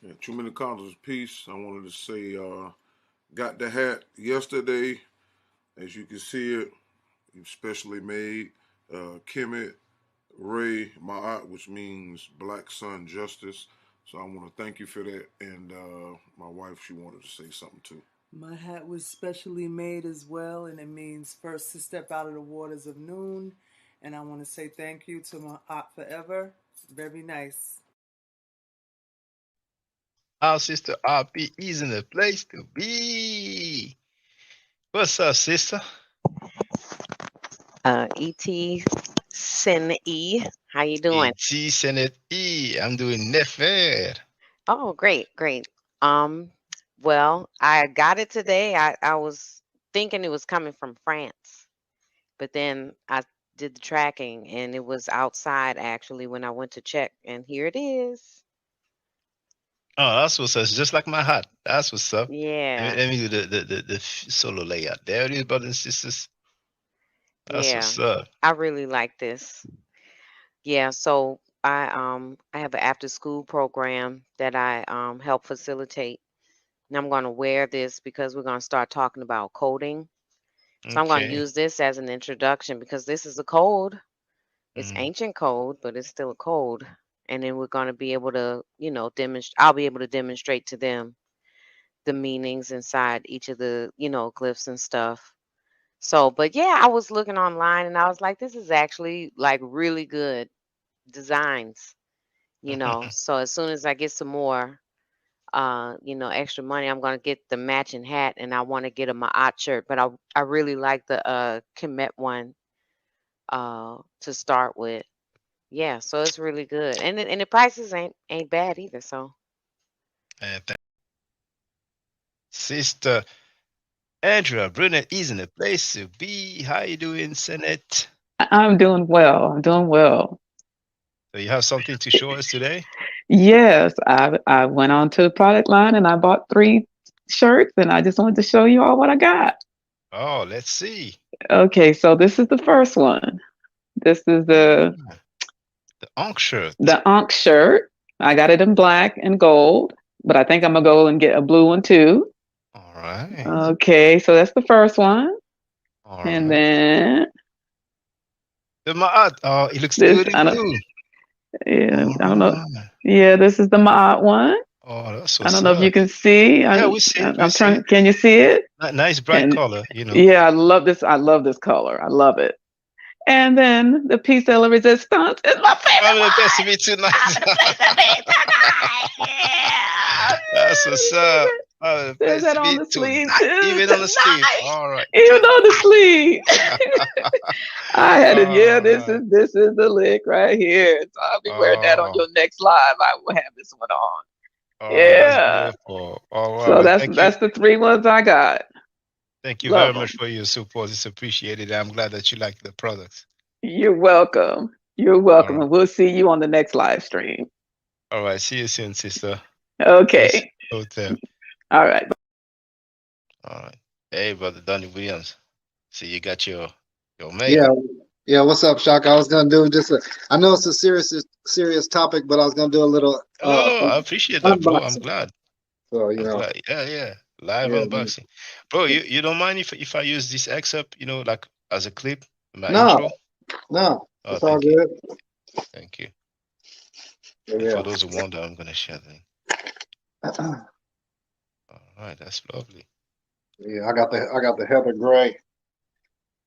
Yeah, too many colors of peace. I wanted to say, got the hat yesterday. As you can see it, specially made. Kemet Ray Ma'at, which means Black Sun Justice. So I want to thank you for that. And my wife, she wanted to say something too. My hat was specially made as well, and it means first to step out of the waters of noon. And I want to say thank you to my aunt forever. Very nice. Our sister RP is in the place to be. What's up, sister? Et Sin E. How you doing? Et Senate E. I'm doing Nefer. Oh, great. Um, well, I got it today. I was thinking it was coming from France, but then I did the tracking and it was outside actually when I went to check, and here it is. Oh, that's what's up. It's just like my hat. That's what's up. Yeah, Let me do the solo layout. There it is, brothers and sisters. That's yeah. what's up. I really like this. Yeah, so I have an after school program that I help facilitate. And I'm going to wear this because we're going to start talking about coding. So I'm going to Okay. use this as an introduction because this is a code. It's Mm. ancient code, but it's still a code. And then we're going to be able to, demonstrate. I'll be able to demonstrate to them the meanings inside each of the, glyphs and stuff. So, but yeah, I was looking online and I was like, this is actually like really good designs. So as soon as I get some more, extra money, I'm gonna get the matching hat, and I want to get a Ma'at shirt. But I really like the Kemet one to start with. Yeah, so it's really good, and the prices ain't bad either. So And Sister Andrea Brunet is in the place to be. How you doing, Senate? I'm doing well. I'm doing well. So you have something to show us today? Yes, I went on to the product line and I bought 3 shirts and I just wanted to show you all what I got. Oh, let's see. Okay, so this is the first one. This is the Ah, the Ankh shirt. the Ankh shirt. I got it in black and gold, but I think I'm gonna go and get a blue one too. All right. Okay, so that's the first one. All And right. then The Ma'at. Oh, it looks this, good in I don't, blue. yeah, All I don't know. right. Yeah, this is the Ma'at one. Oh, that's I what's don't know if you up. can see. Yeah, we see it. We I'm see trying. it. Can you see it? Nice bright And color, yeah, I love this. I love this color. I love it. And then the piece de la resistance is my favorite Probably the best to one. be tonight. I'm the place to be tonight. Yeah, That's what's up. Probably the there's best that to on be the sleeve tonight. too. Even on the sleeve. Tonight, All right. even on the Tonight. sleeve. I had it. Yeah, All this right. is the lick right here. So I'll be wearing that on Oh, your next live. I will have this one on. oh, that's Yeah. beautiful. All right. So Well, that's the 3 ones I got. thank you very Love much them. for your support. It's appreciated. I'm glad that you like the products. You're welcome. You're All welcome, right. and we'll see you on the next live stream. All right. See you soon, sister. Peace. Okay. Hotel. All right. All right. Hey, brother Donnie Williams. See, you got your Yeah, makeup. yeah. What's up, Shock? I was gonna do just a. I know it's a serious topic, but I was gonna do a little No, I appreciate that, bro. I'm unboxing. glad. So I'm glad. Yeah, yeah. Live yeah, man. unboxing. Bro, you don't mind if I use this excerpt, like as a clip in my No, intro? no, Oh, it's all thank you. good. Thank you. And Yeah. for those who wonder, I'm gonna share the link. All right, that's lovely. Yeah, I got the Heather Gray.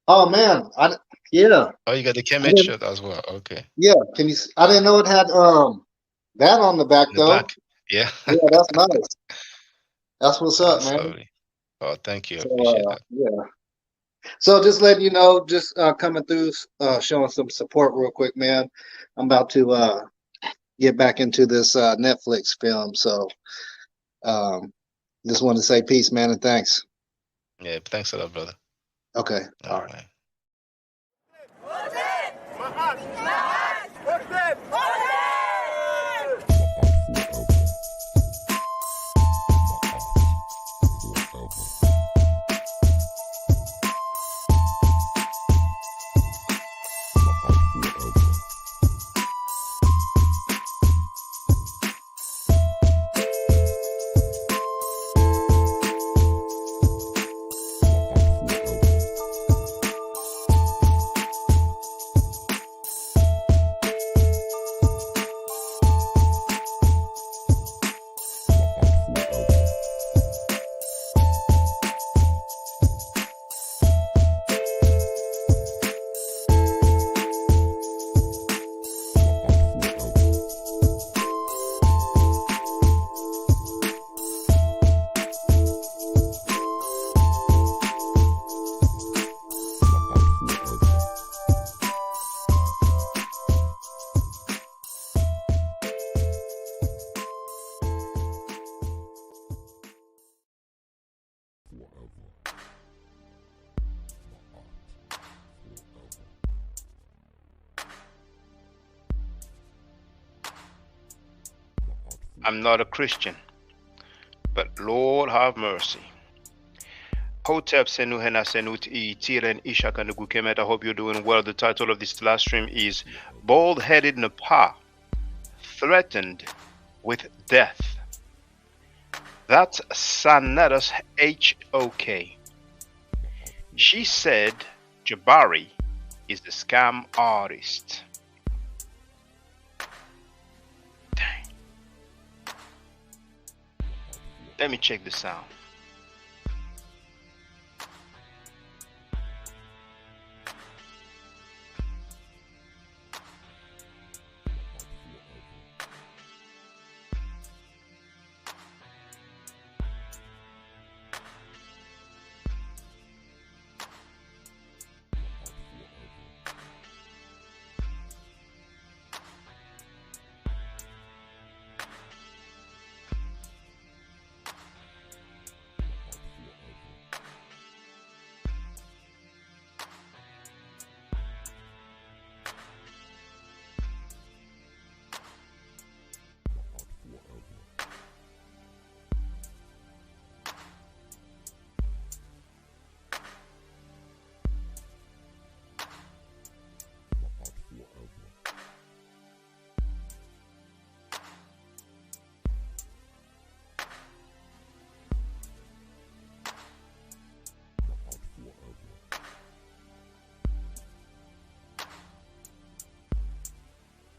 Oh man, yeah, Oh, you got the I Kemet didn't, shirt as well. Okay. yeah. I didn't know it had that on the back In the though. black. Yeah. Yeah, that's nice. That's what's up, That's man. lovely. Oh, thank you. I So appreciate that. yeah. So just letting you know, just coming through, showing some support real quick, man. I'm about to get back into this Netflix film. So just wanted to say peace, man, and thanks. Yeah, thanks a lot, brother. Okay. All All right. right. I'm not a Christian, but Lord have mercy. Hotep Senu Hena Senut I Tiren Ishakanugu Kemet. I hope you're doing well. The title of this last stream is Bald-Headed Napah Threatened with Death. That's Sanada's HOK. She said Jabari is the scam artist. Dang. Let me check the sound.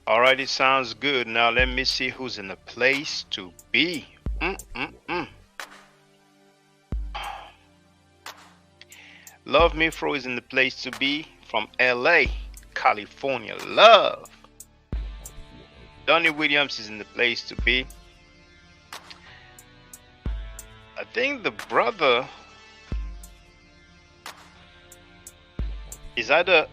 All right, it sounds good. Now let me see who's in the place to be. Love Me Fro is in the place to be from LA, California. Love. Donnie Williams is in the place to be. I think the brother is either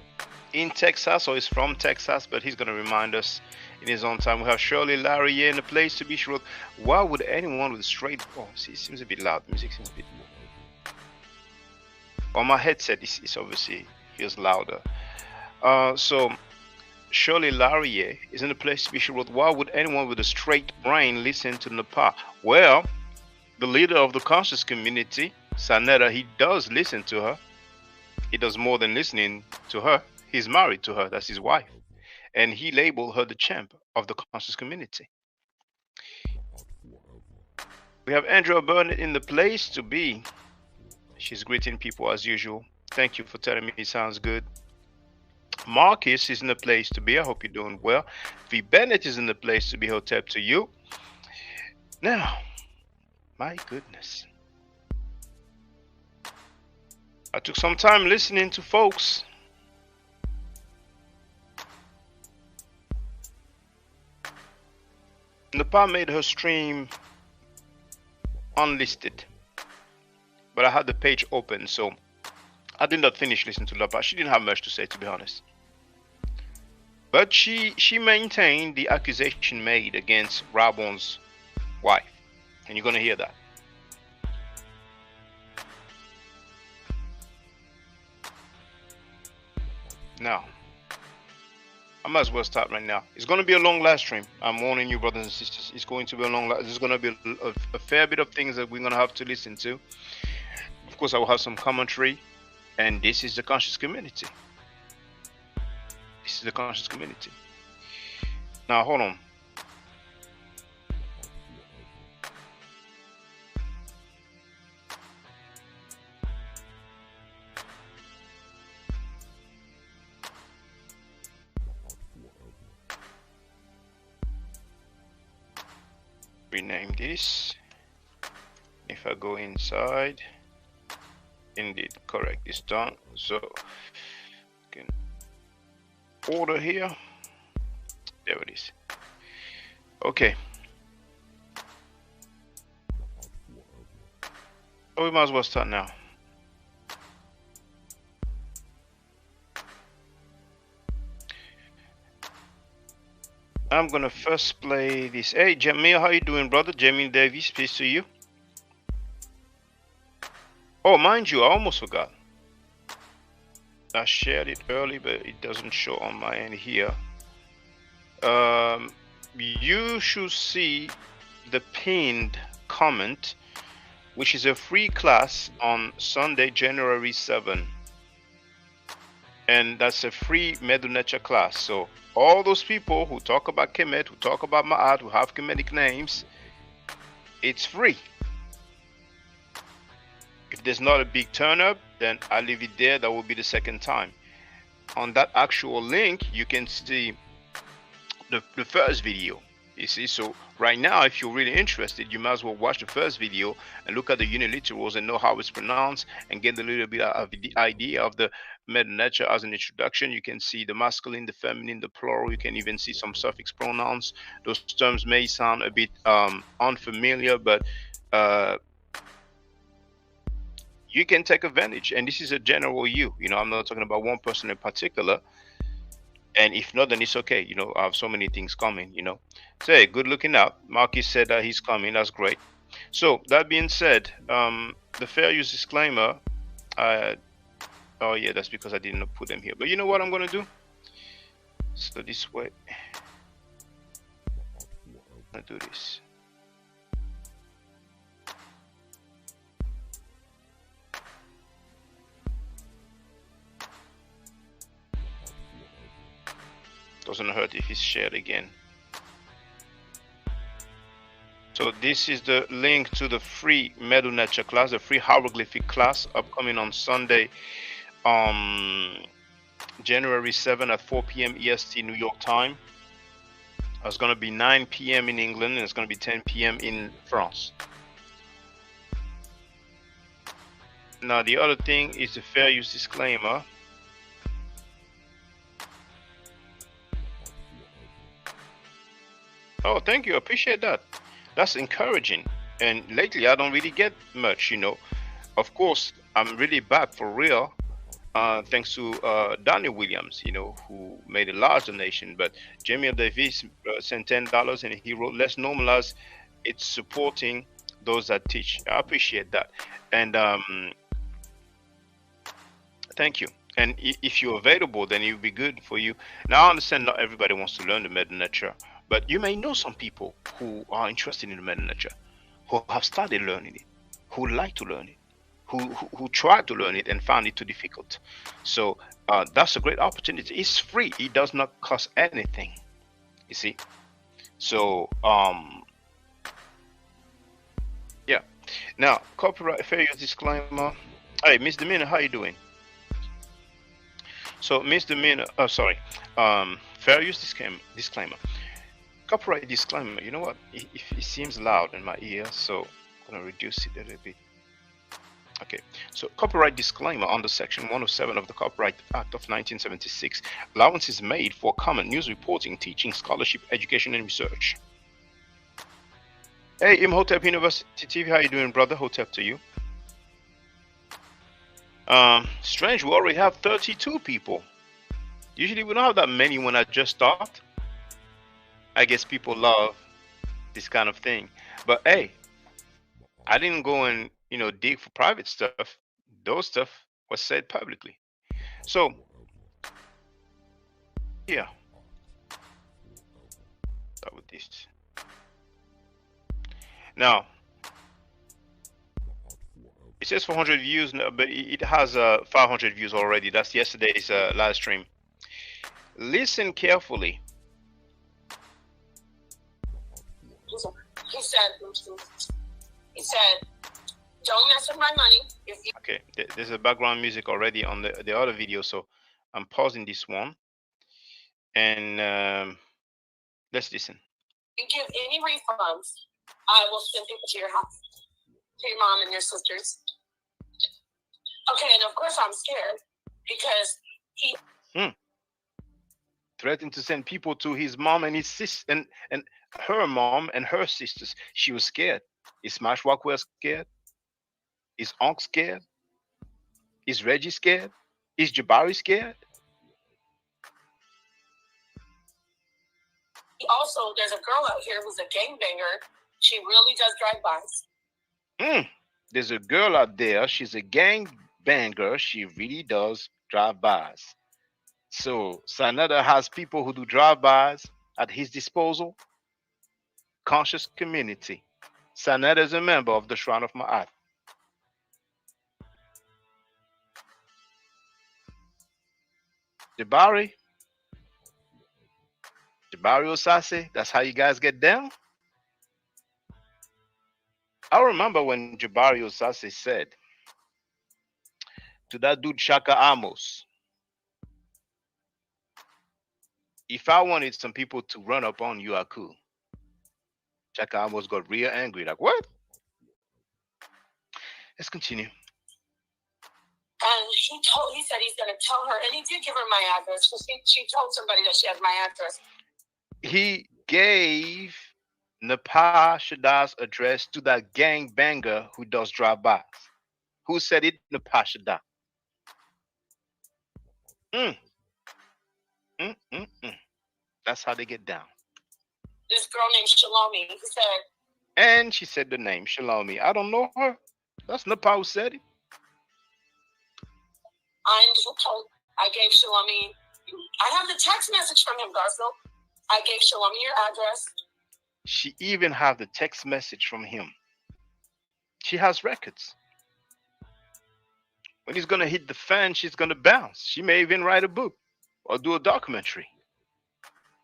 in Texas or is from Texas, but he's going to remind us in his own time. We have Shirley Larry here in the place to be. She wrote, why would anyone with straight... Oh, see, it seems a bit loud. The music seems a bit... On my headset, it's obviously feels louder. So Shirley Larry is in the place to be. She wrote, why would anyone with a straight brain listen to Napah? Well, the leader of the conscious community, Saneda, he does listen to her. He does more than listening to her. He's married to her. That's his wife. And he labeled her the champ of the conscious community. We have Andrea Burnett in the place to be. She's greeting people as usual. Thank you for telling me it sounds good. Marcus is in the place to be. I hope you're doing well. V. Bennett is in the place to be. Hotep to you. Now, my goodness. I took some time listening to folks. Napah made her stream unlisted, but I had the page open, so I did not finish listening to Napah. She didn't have much to say, to be honest. But she maintained the accusation made against Rabon's wife, and you're going to hear that. Now, I might as well start right now. It's going to be a long live stream. I'm warning you, brothers and sisters. It's going to be a long live. There's going to be a fair bit of things that we're going to have to listen to. Of course, I will have some commentary. And this is the conscious community. This is the conscious community. Now, hold on. Rename this. If I go inside, indeed, correct, it's done. So, can order here. There it is. Okay. So we might as well start now. I'm gonna first play this. Hey, Jamil, how you doing, brother? Jamil Davis, peace to you. Oh, mind you, I almost forgot. I shared it early, but it doesn't show on my end here. You should see the pinned comment, which is a free class on Sunday, January 7. And that's a free Medunecha class. So all those people who talk about Kemet, who talk about Ma'at, who have Kemetic names, it's free. If there's not a big turn up, then I leave it there. That will be the second time. On that actual link, you can see the first video. You see, so right now, if you're really interested, you might as well watch the first video and look at the uniliterals and know how it's pronounced and get a little bit of the idea of the meta nature as an introduction. You can see the masculine, the feminine, the plural. You can even see some suffix pronouns. Those terms may sound a bit unfamiliar, but you can take advantage. And this is a general you. You know, I'm not talking about one person in particular. And if not, then it's okay. You know, I have so many things coming, you know. So, hey, good looking out. Marquis said that he's coming. That's great. So, that being said, the fair use disclaimer, oh, yeah, that's because I didn't put them here. But you know what I'm going to do? So, this way, I'm going to do this. Doesn't hurt if it's shared again. So this is the link to the free Medunecha class, the free hieroglyphic class, upcoming on Sunday, January 7 at 4 p.m. EST New York time. It's going to be 9 p.m. in England, and it's going to be 10 p.m. in France. Now the other thing is the fair use disclaimer. Oh, thank you. I appreciate that. That's encouraging. And lately, I don't really get much, you know. Of course, I'm really back for real, thanks to Daniel Williams, you know, who made a large donation. But Jamie Davis sent $10, and he wrote, "Let's normalize it's supporting those that teach." I appreciate that. And thank you. And if you're available, then it would be good for you. Now, I understand not everybody wants to learn the Medunecha, but you may know some people who are interested in the Medunecha, who have started learning it, who like to learn it, who tried to learn it and found it too difficult. So that's a great opportunity. It's free. It does not cost anything. You see. So yeah. Now, copyright fair use disclaimer. Hey, Miss Demina, how you doing? So, Miss Demina, fair use disclaimer. Copyright disclaimer. You know what? It seems loud in my ear, so I'm gonna reduce it a little bit. Okay, so copyright disclaimer under Section 107 of the Copyright Act of 1976. Allowance is made for common news reporting, teaching, scholarship, education, and research. Hey, Imhotep University TV, how you doing, brother? Hotep to you. Strange, we already have 32 people. Usually we don't have that many when I just start. I guess people love this kind of thing. But hey, I didn't go and, you know, dig for private stuff. Those stuff was said publicly. So, yeah. Start with this. Now, it says 400 views, but it has 500 views already. That's yesterday's live stream. Listen carefully. He said, don't mess with my money. Okay, there's a background music already on the other video, so I'm pausing this one. And let's listen. If you give any refunds, I will send it to your house, to your mom and your sisters. Okay, and of course I'm scared because he threatened to send people to his mom and his sister and her mom and her sisters. She was scared. Is Smash Rockwell scared? Is Onk scared? Is Reggie scared? Is Jabari scared? Also, there's a girl out here who's a gangbanger. She really does drive-bys. There's a girl out there. She's a gangbanger. She really does drive-bys. So Sanada has people who do drive-bys at his disposal. conscious community. Sanet is a member of the Shrine of Ma'at. Jabari, Jabari Osase, that's how you guys get down? I remember when Jabari Osase said to that dude Shaka Amos, if I wanted some people to run up on you, I could. Shaka Amos got real angry, like, what? Let's continue. And he said he's going to tell her, and he did give her my address because she told somebody that she has my address. He gave Napah Shadda's address to that gang banger who does drive-bys. Who said it? Napah Shadda. That's how they get down. This girl named Shalomi, he said. And she said the name, Shalomi. I don't know her. That's Napah who said it. I gave Shalomi, I have the text message from him, Garfield. I gave Shalomi your address. She even have the text message from him. She has records. When he's going to hit the fan, she's going to bounce. She may even write a book or do a documentary.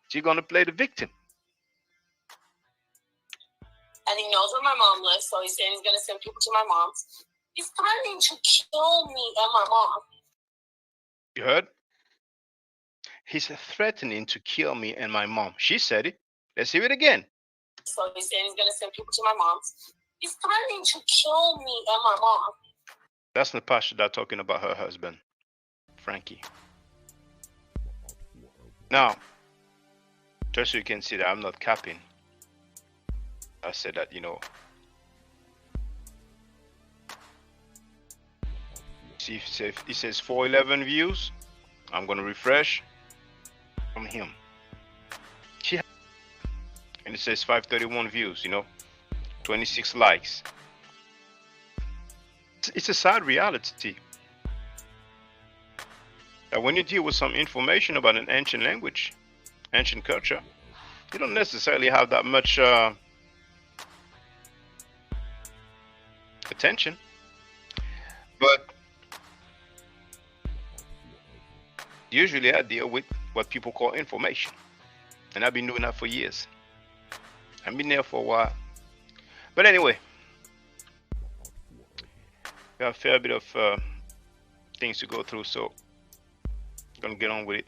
She's going to play the victim. And he knows where my mom lives, so he's saying he's going to send people to my mom's. He's threatening to kill me and my mom. You heard? He's threatening to kill me and my mom. She said it. Let's hear it again. So he's saying he's going to send people to my mom's. He's threatening to kill me and my mom. That's Napah Shadda talking about her husband, Frankie. Now, just so you can see that I'm not capping, I said that, see if it says 411 views. I'm going to refresh from him. And it says 531 views, 26 likes. It's a sad reality that when you deal with some information about an ancient language, ancient culture, you don't necessarily have that much attention. But usually I deal with what people call information. And I've been doing that for years. I've been there for a while. But anyway, we have a fair bit of things to go through, so I'm gonna get on with it.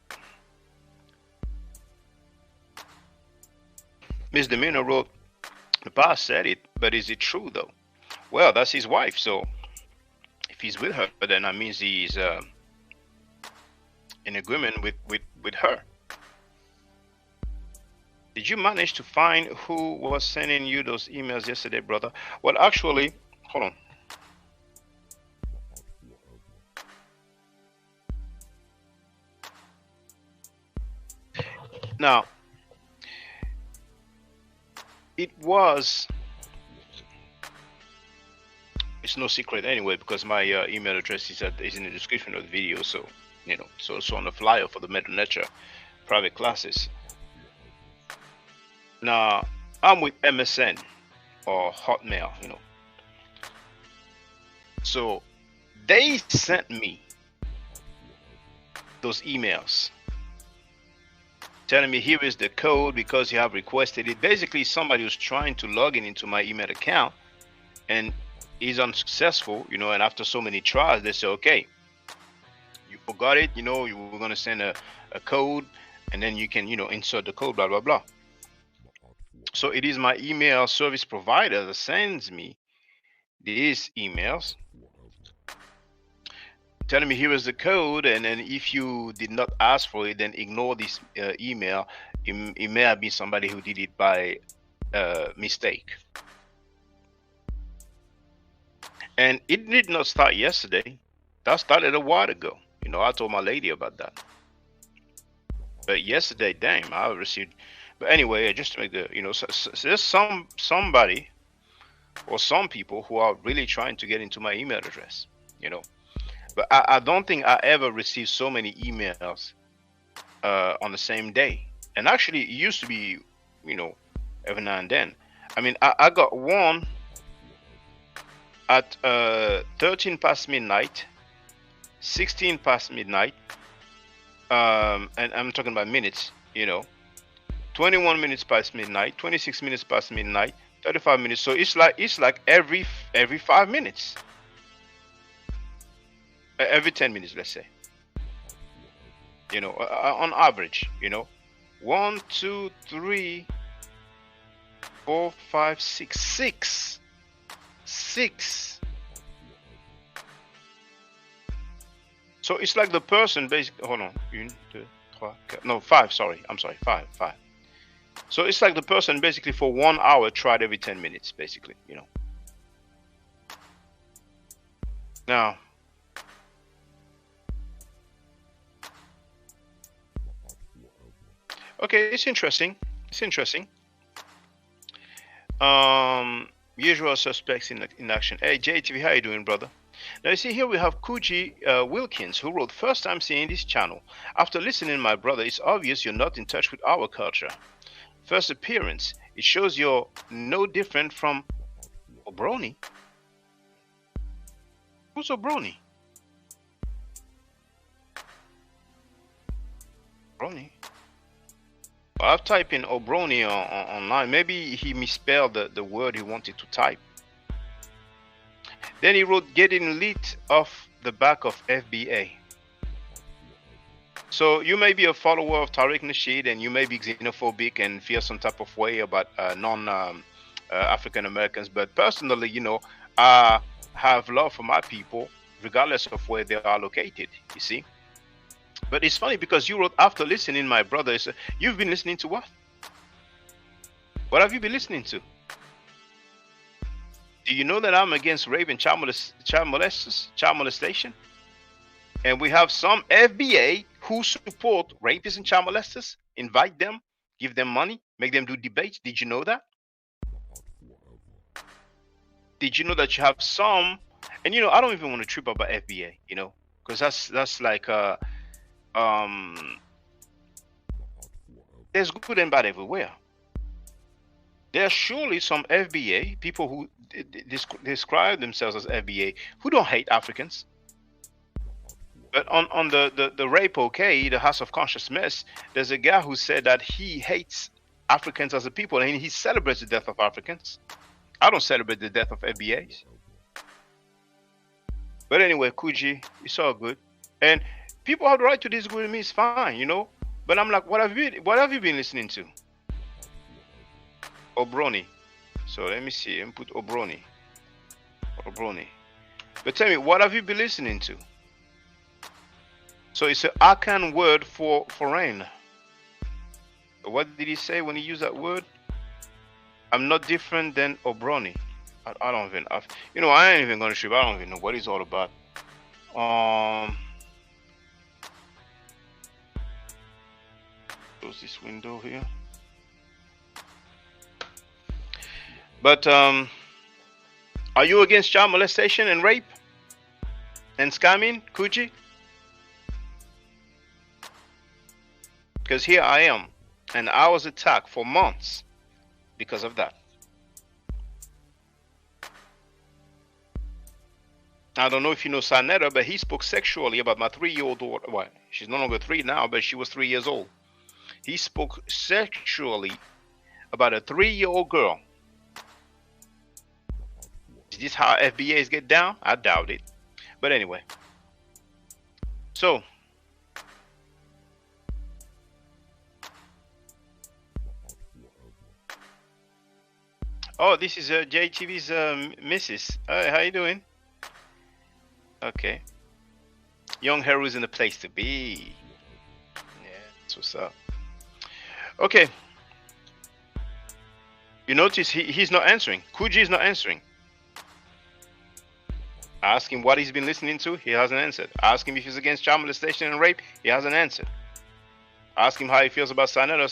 Miss Demeanor wrote, the past said it, but is it true though? Well, that's his wife, so if he's with her, then that means he's in agreement with her. Did you manage to find who was sending you those emails yesterday, brother? Well, actually, hold on. Now, it's no secret anyway, because my email address is in the description of the video, so so on the flyer for the Meta Nature private classes. Now, I'm with MSN or Hotmail, so they sent me those emails telling me here is the code because you have requested it. Basically, somebody was trying to log into my email account and is unsuccessful, and after so many tries, they say, okay, you forgot it, you were going to send a code and then you can, insert the code, blah, blah, blah. So it is my email service provider that sends me these emails telling me here is the code, and then if you did not ask for it, then ignore this email. It may have been somebody who did it by mistake. And it did not start yesterday. That started a while ago. I told my lady about that. But yesterday, damn, I received. But anyway, just to make the, so there's somebody or some people who are really trying to get into my email address, But I don't think I ever received so many emails on the same day. And actually, it used to be, every now and then. I mean, I got one at 13 past midnight, 16 past midnight, and I'm talking about minutes, 21 minutes past midnight, 26 minutes past midnight, 35 minutes. So it's like every 5 minutes, every 10 minutes, let's say, on average, 1, 2, 3, 4, 5, 6. So it's like the person basically, hold on, 1, 2, 3, no, 5, sorry, I'm sorry, 5. So it's like the person basically for 1 hour tried every 10 minutes, basically, Now, okay, it's interesting. Usual suspects in action. Hey, JTV, how you doing, brother? Now you see here we have Kuji Wilkins, who wrote, "First time seeing this channel. After listening, my brother, it's obvious you're not in touch with our culture. First appearance, it shows you're no different from Obroni." Who's Obroni? Obroni? Well, I've typed in Obroni online. Maybe he misspelled the word he wanted to type. Then he wrote, "Getting lit off the back of FBA." So you may be a follower of Tariq Nasheed and you may be xenophobic and feel some type of way about non-African Americans. But personally, I have love for my people, regardless of where they are located, you see. But it's funny because you wrote, "After listening, my brother," you've been listening to what? What have you been listening to? Do you know that I'm against rape and child molestation? And we have some FBA who support rapists and child molesters, invite them, give them money, make them do debates. Did you know that? Did you know that you have some, and I don't even want to trip about FBA, because that's like there's good and bad everywhere. There's surely some FBA people who describe themselves as FBA who don't hate Africans. But on the rape OK, the House of Conscious Mess, there's a guy who said that he hates Africans as a people and he celebrates the death of Africans. I don't celebrate the death of FBAs. But anyway, Kuji, it's all good. And people have the right to disagree with me, it's fine, But I'm like, what have you been listening to? Obroni. So let me see, input Obroni. But tell me, what have you been listening to? So it's an Akan word for foreign. What did he say when he used that word? I'm not different than Obroni. I don't even, I ain't even gonna shoot. I don't even know what he's all about. Close this window here. But are you against child molestation and rape and scamming, Kuji? Because here I am, and I was attacked for months because of that. I don't know if you know Sanetta, but he spoke sexually about my 3-year-old daughter. Well, she's no longer 3 now, but she was 3 years old. He spoke sexually about a 3-year-old girl. Is this how FBAs get down? I doubt it. But anyway. So. Oh, this is JTV's missus. How you doing? Okay. Young Hero's in the place to be. Yeah, that's what's up. Okay. You notice he's not answering. Kuji is not answering. Ask him what he's been listening to. He hasn't answered. Ask him if he's against child molestation and rape. He hasn't answered. Ask him how he feels about Sanetta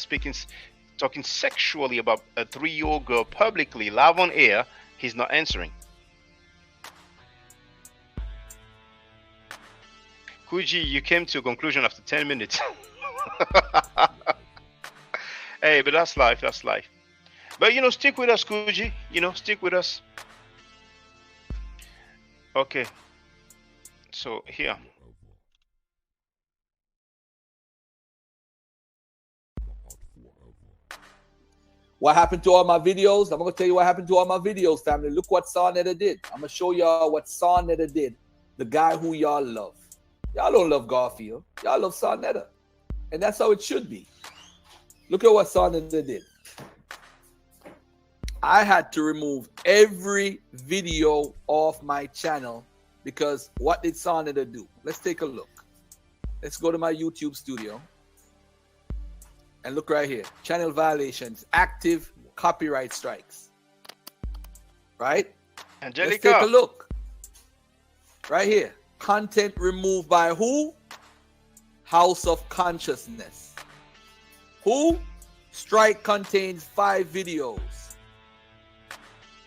talking sexually about a 3-year-old girl publicly, live on air. He's not answering. Kuji, you came to a conclusion after 10 minutes. Hey, but that's life. But stick with us, Kuji. Stick with us. Okay. So here. What happened to all my videos? I'm gonna tell you what happened to all my videos, family. Look what Sarnetta did. I'm gonna show y'all what Sarnetta did. The guy who y'all love. Y'all don't love Garfield. Y'all love Sarnetta. And that's how it should be. Look at what Sarnetta did. I had to remove every video off my channel because what did Sarnetta do? Let's take a look. Let's go to my YouTube studio. And look right here, channel violations, active copyright strikes. Right? Angelica. Let's take a look. Right here, content removed by who? House of Consciousness. Who? Strike contains 5 videos.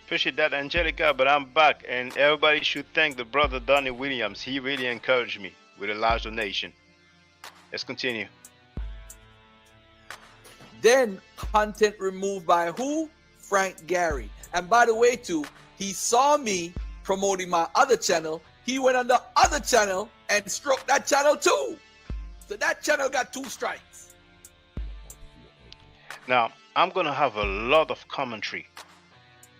Appreciate that, Angelica, but I'm back, and everybody should thank the brother Donnie Williams. He really encouraged me with a large donation. Let's continue. Then content removed by who? Frank Gary. And by the way, too, he saw me promoting my other channel. He went on the other channel and stroked that channel too. So that channel got 2 strikes. Now, I'm going to have a lot of commentary.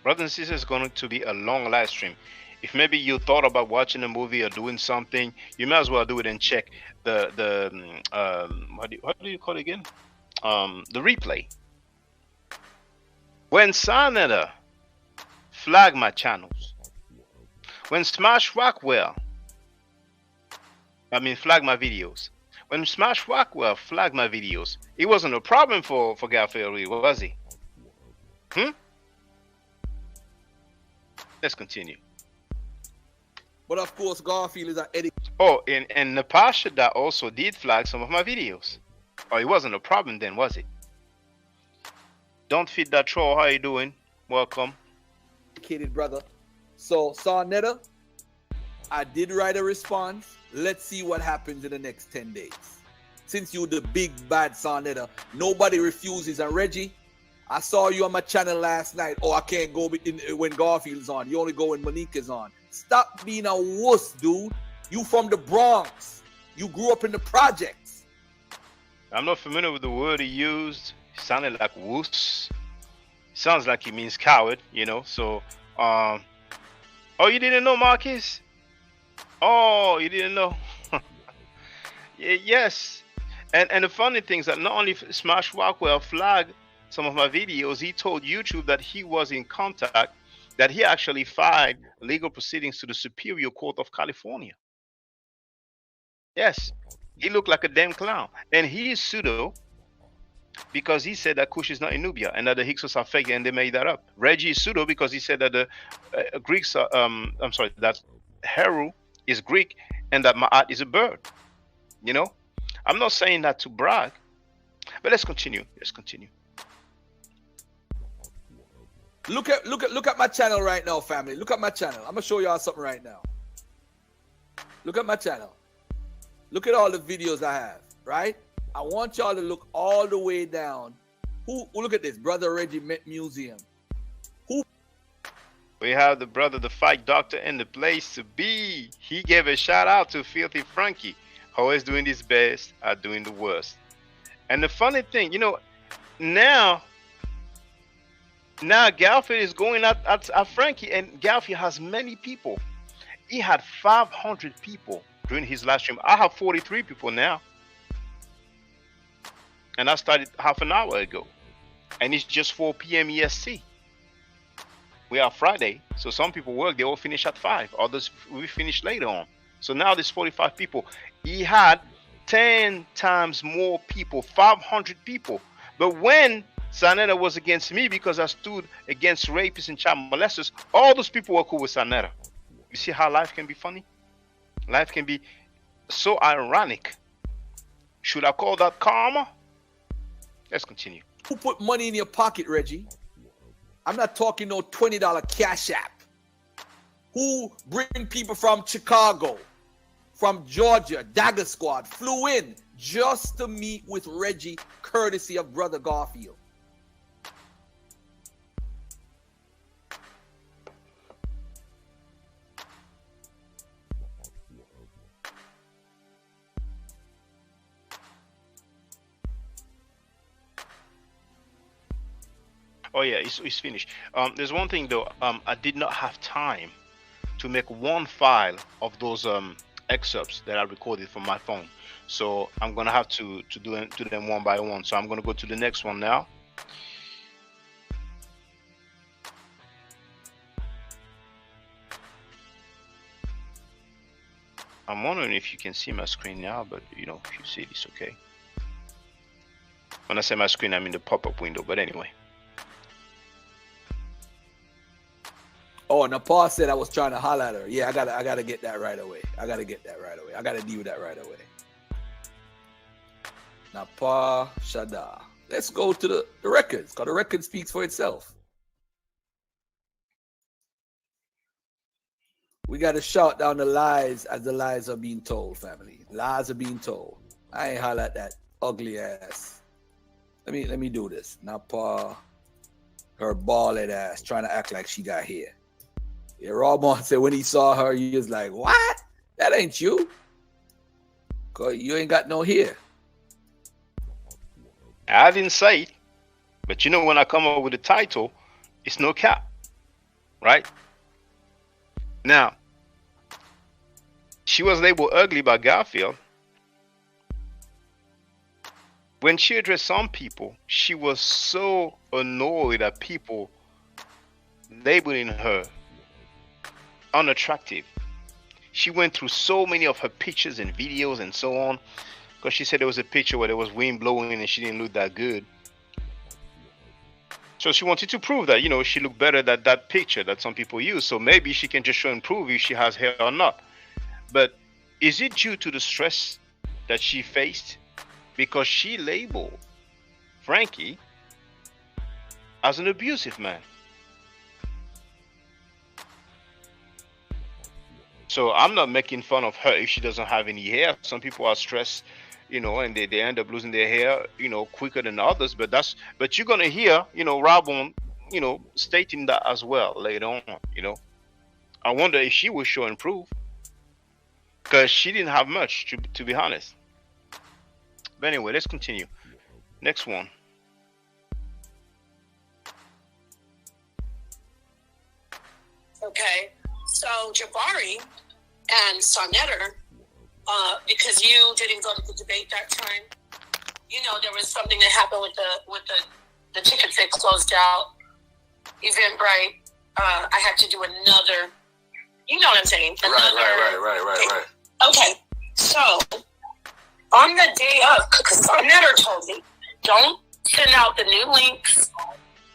Brothers and sisters, it's going to be a long live stream. If maybe you thought about watching a movie or doing something, you might as well do it and check the what do you call it again? The replay. When Sarnetta flagged my channels, when Smash Rockwell, flagged my videos, when Smash Rockwell flagged my videos, it wasn't a problem for Garfield, was he? Let's continue. But of course, Garfield is an edit. Oh, and Napah that also did flag some of my videos. Oh, it wasn't a problem then, was it? Don't feed that troll. How you doing? Welcome. Educated brother. So, Sarnetta, I did write a response. Let's see what happens in the next 10 days. Since you're the big bad Sarnetta, nobody refuses. And Reggie, I saw you on my channel last night. Oh, I can't go when Garfield's on. You only go when Monica's on. Stop being a wuss, dude. You from the Bronx. You grew up in the projects. I'm not familiar with the word he used. It sounded like wuss. Sounds like he means coward, So, oh, you didn't know, Marcus? Oh, you didn't know? Yes. And the funny thing is that not only Smash Rockwell flagged some of my videos, he told YouTube that he was in contact, that he actually filed legal proceedings to the Superior Court of California. Yes, he looked like a damn clown. And he is pseudo because he said that Kush is not in Nubia and that the Hyksos are fake and they made that up. Reggie is pseudo because he said that the Greeks are, that Heru is Greek and that Ma'at is a bird. I'm not saying that to brag, but let's continue. Look at my channel right now, family. Look at my channel. I'm gonna show y'all something right now. Look at my channel. Look at all the videos I have, right? I want y'all to look all the way down. Look at this, Brother Reggie Museum. We have the brother, the fight doctor, in the place to be. He gave a shout out to Filthy Frankie, always doing his best at doing the worst. And the funny thing, now Garfield is going at Frankie, and Garfield has many people. He had 500 people during his last stream. I have 43 people now. And I started half an hour ago. And it's just 4 p.m. EST. We are Friday, so some people work, they all finish at 5. Others we finish later on. So now there's 45 people. He had 10 times more people, 500 people. But when Sarnetta was against me because I stood against rapists and child molesters, all those people were cool with Sarnetta. You see how life can be funny? Life can be so ironic. Should I call that karma? Let's continue. Who put money in your pocket, Reggie? I'm not talking no $20 Cash App. Who bring people from Chicago, from Georgia, Dagger Squad, flew in just to meet with Reggie, courtesy of Brother Garfield. Oh yeah, it's finished. There's one thing though. I did not have time to make one file of those excerpts that I recorded from my phone. So I'm gonna have to do them one by one. So I'm gonna go to the next one now. I'm wondering if you can see my screen now, but you know, if you see it, it's okay. When I say my screen, I mean the pop-up window. But anyway. Oh, Napah said I was trying to holler at her. Yeah, I gotta get that right away. I gotta deal with that right away. Napah Shada. Let's go to the records, because the record speaks for itself. We gotta shout down the lies as the lies are being told, family. Lies are being told. I ain't holler at that ugly ass. Let me do this. Napah, her bald ass, trying to act like she got hair. Yeah, Ramon said when he saw her, he was like, what? That ain't you. Cause you ain't got no hair. I didn't say it, but you know, when I come up with a title, it's no cap, right? Now, she was labeled ugly by Garfield. When she addressed some people, she was so annoyed at people labeling her unattractive. She went through so many of her pictures and videos and so on, because she said there was a picture where there was wind blowing and she didn't look that good. So she wanted to prove that, you know, she looked better than that picture that some people use. So maybe she can just show and prove if she has hair or not. But is it due to the stress that she faced? Because she labeled Frankie as an abusive man. So I'm not making fun of her if she doesn't have any hair. Some people are stressed, you know, and they end up losing their hair, you know, quicker than others. But you're gonna hear, you know, Rabon, you know, stating that as well later on. You know, I wonder if she will show and prove, because she didn't have much, to be honest. But anyway, let's continue. Next one. Okay, so Jabari and Sonnetter, because you didn't go to the debate that time, you know, there was something that happened with the tickets that closed out. Eventbrite, I had to do another, you know what I'm saying? Right. Okay, so on the day of, because Sonnetter told me, don't send out the new links,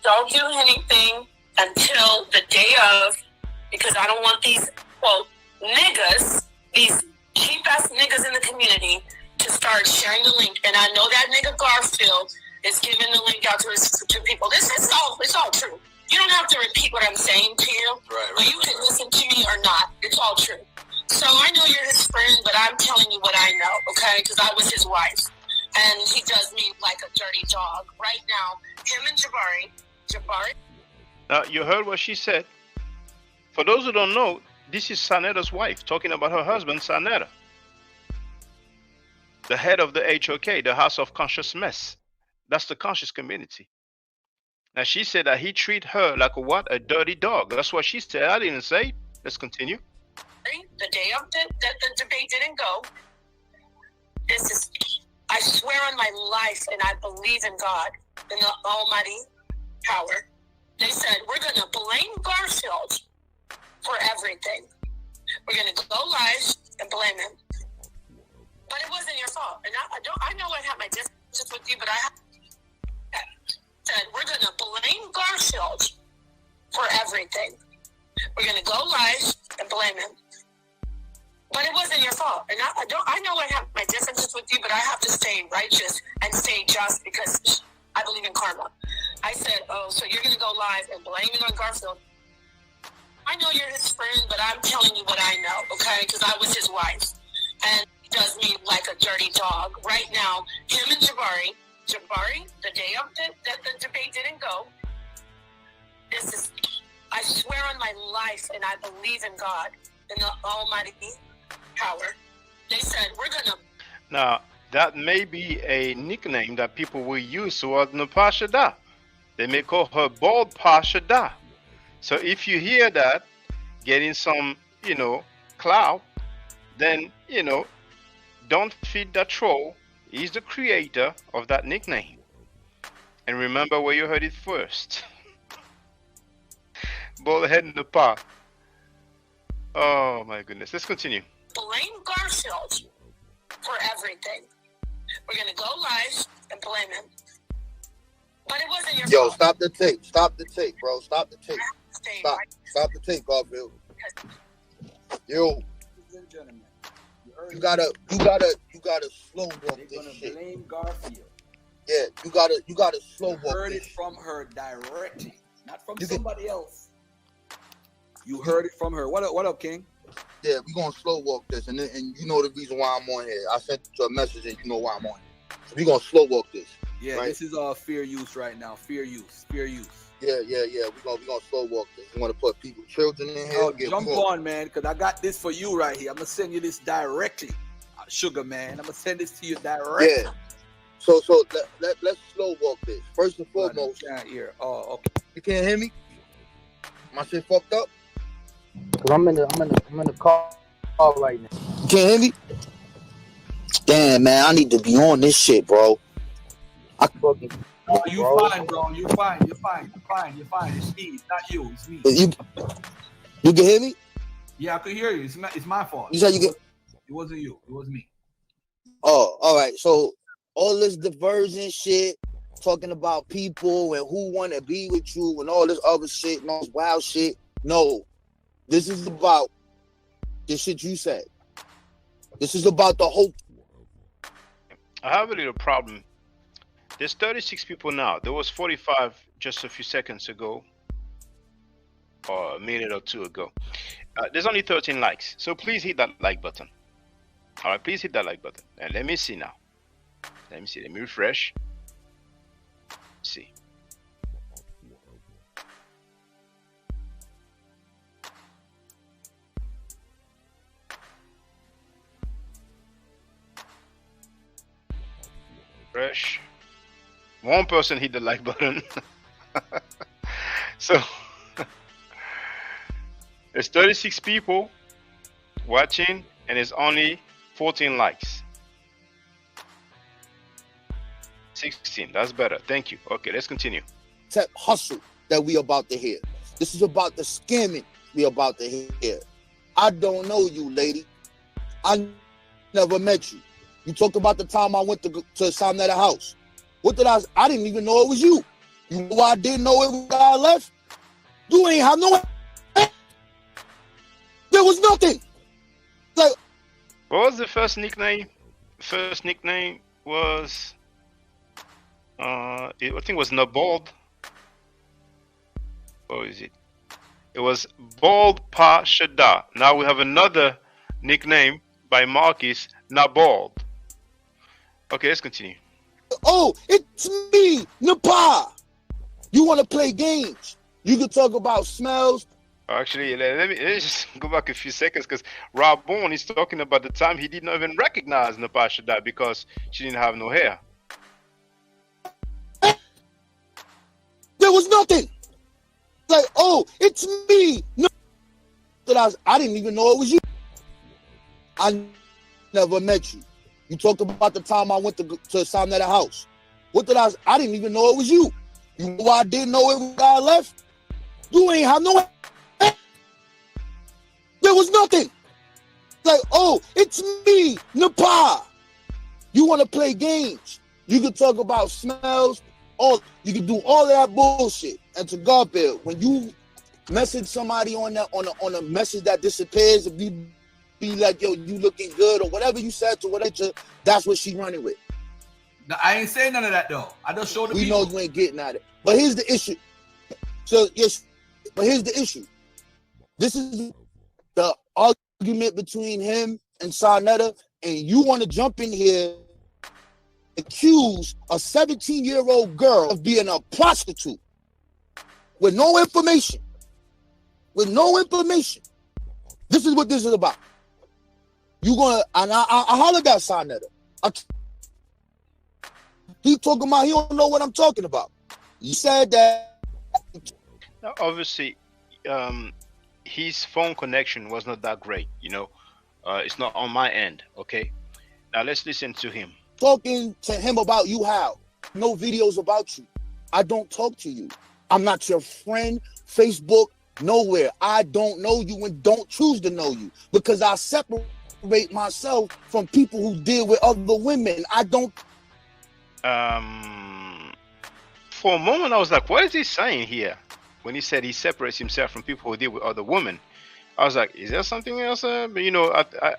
don't do anything until the day of, because I don't want these, quote, niggas, these cheap-ass niggas in the community to start sharing the link. And I know that nigga Garfield is giving the link out to people. It's all true. You don't have to repeat what I'm saying to you, but you can listen to me or not. It's all true. So I know you're his friend, but I'm telling you what I know, okay? Because I was his wife. And he does me like a dirty dog. Right now, him and Jabari. Now, you heard what she said. For those who don't know, this is Sanetta's wife talking about her husband, Sanetta, the head of the HOK, the House of Conscious Mess. That's the conscious community. Now, she said that he treat her like a what? A dirty dog. That's what she said. I didn't say it. Let's continue. The day of the debate didn't go. I swear on my life, and I believe in God, in the almighty power. They said, we're going to blame Garfield for everything. We're going to go live and blame him. But it wasn't your fault. And I know I have my differences with you, but I said, we're going to blame Garfield for everything. We're going to go live and blame him. But it wasn't your fault. And I know I have my differences with you, but I have to stay righteous and stay just because I believe in karma. I said, oh, so you're going to go live and blame it on Garfield. I know you're his friend, but I'm telling you what I know, okay? Because I was his wife. And he does me like a dirty dog. Right now, him and Jabari, the day of the debate didn't go. I swear on my life, and I believe in God, in the almighty power. They said, we're going to... Now, that may be a nickname that people will use towards Napah Shada. They may call her Bald Pa Shada. So if you hear that, getting some, clout, then, don't feed that troll. He's the creator of that nickname. And remember where you heard it first. Bald head Napah. Oh my goodness. Let's continue. Blame Garfield for everything. We're gonna go live and blame him. But it wasn't your fault. Stop the tape. Stop the tape, bro. Stop the tape. Stop the tape, Garfield. Yo. You gotta slow walk this shit. Blame Garfield. Yeah, you gotta slow walk. Heard it from her directly, not from somebody else. You heard it from her. What up, King? Yeah, we gonna slow walk this, and you know the reason why I'm on here. I sent you a message, and you know why I'm on here. So we gonna slow walk this. Yeah, right? This is fair use right now. Fair use. Yeah. We gonna slow walk this. We want to put children in here. Jump on, man, because I got this for you right here. I'm gonna send you this directly, Sugar Man. I'm gonna send this to you directly. Yeah. So let's slow walk this. First and foremost. Oh, okay. You can't hear me? My shit fucked up. Cause I'm in the car right now. You can't hear me? Damn, man, I need to be on this shit, bro. I fucking. Oh, you fine, bro. You're fine. It's me. It's not you. It's me. You can hear me? Yeah, I could hear you. It's my fault. You said you get. It wasn't you. It was me. Oh, all right. So all this diversion shit, talking about people and who want to be with you and all this other shit and all this wild shit. No, this is about the shit you said. This is about the hope. I have a little problem. There's 36 people now. There was 45 just a few seconds ago, or a minute or two ago. There's only 13 likes. So please hit that like button. All right, please hit that like button. And let me see now. Let me refresh. Let's see. Refresh. One person hit the like button. So there's 36 people watching and there's only 14 likes. 16, that's better. Thank you. Okay, let's continue. That hustle that we about to hear. This is about the scamming we about to hear. I don't know you, lady. I never met you. You talked about the time I went to Samnetta house. What did I didn't even know it was you. You know why I didn't know it when I left? You ain't have no. There was nothing. Like, what was the first nickname? First nickname was I think it was Nabald. What is it? It was Bald Pa Shada. Now we have another nickname by Marcus, Nabald. Okay, let's continue. Oh, it's me, Napah. You want to play games? You can talk about smells. Actually, let me just go back a few seconds because Rob Bourne is talking about the time he did not even recognize Napah Shada because she didn't have no hair. There was nothing. Like, oh, it's me. No, I didn't even know it was you. I never met you. You talked about the time I went to Samnetta house. What did I didn't even know it was you. You know why I didn't know it when I left? You ain't have no. There was nothing. Like, oh, it's me, Napah. You want to play games? You can talk about smells. You can do all of that bullshit. And to God, Bill, when you message somebody on a message that disappears, if you be like, yo, you looking good or whatever you said to whatever, that's what she running with. No, I ain't saying none of that though. I just showed the people. We know you ain't getting at it. But here's the issue. So yes, but here's the issue. This is the argument between him and Sarnetta, and you want to jump in here, accuse a 17-year-old girl of being a prostitute with no information. With no information. This is what this is about. You gonna and I hollered at Sarnetta. He talking about he don't know what I'm talking about. You said that. Now, obviously, his phone connection was not that great. It's not on my end. Okay. Now let's listen to him. Talking to him about you how? No videos about you. I don't talk to you. I'm not your friend. Facebook, nowhere. I don't know you and don't choose to know you because I separate myself from people who deal with other women. I don't. For a moment, I was like, what is he saying here? When he said he separates himself from people who deal with other women, I was like, is there something else? But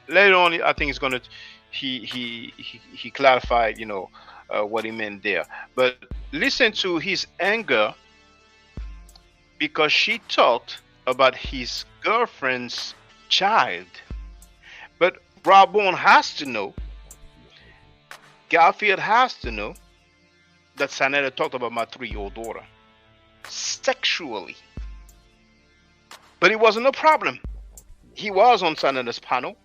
later on, I think it's gonna. He clarified, what he meant there. But listen to his anger because she talked about his girlfriend's child. But Rabon has to know, Garfield has to know that Sanetta talked about my 3-year-old daughter sexually. But it wasn't a problem. He was on Sanetta's panel.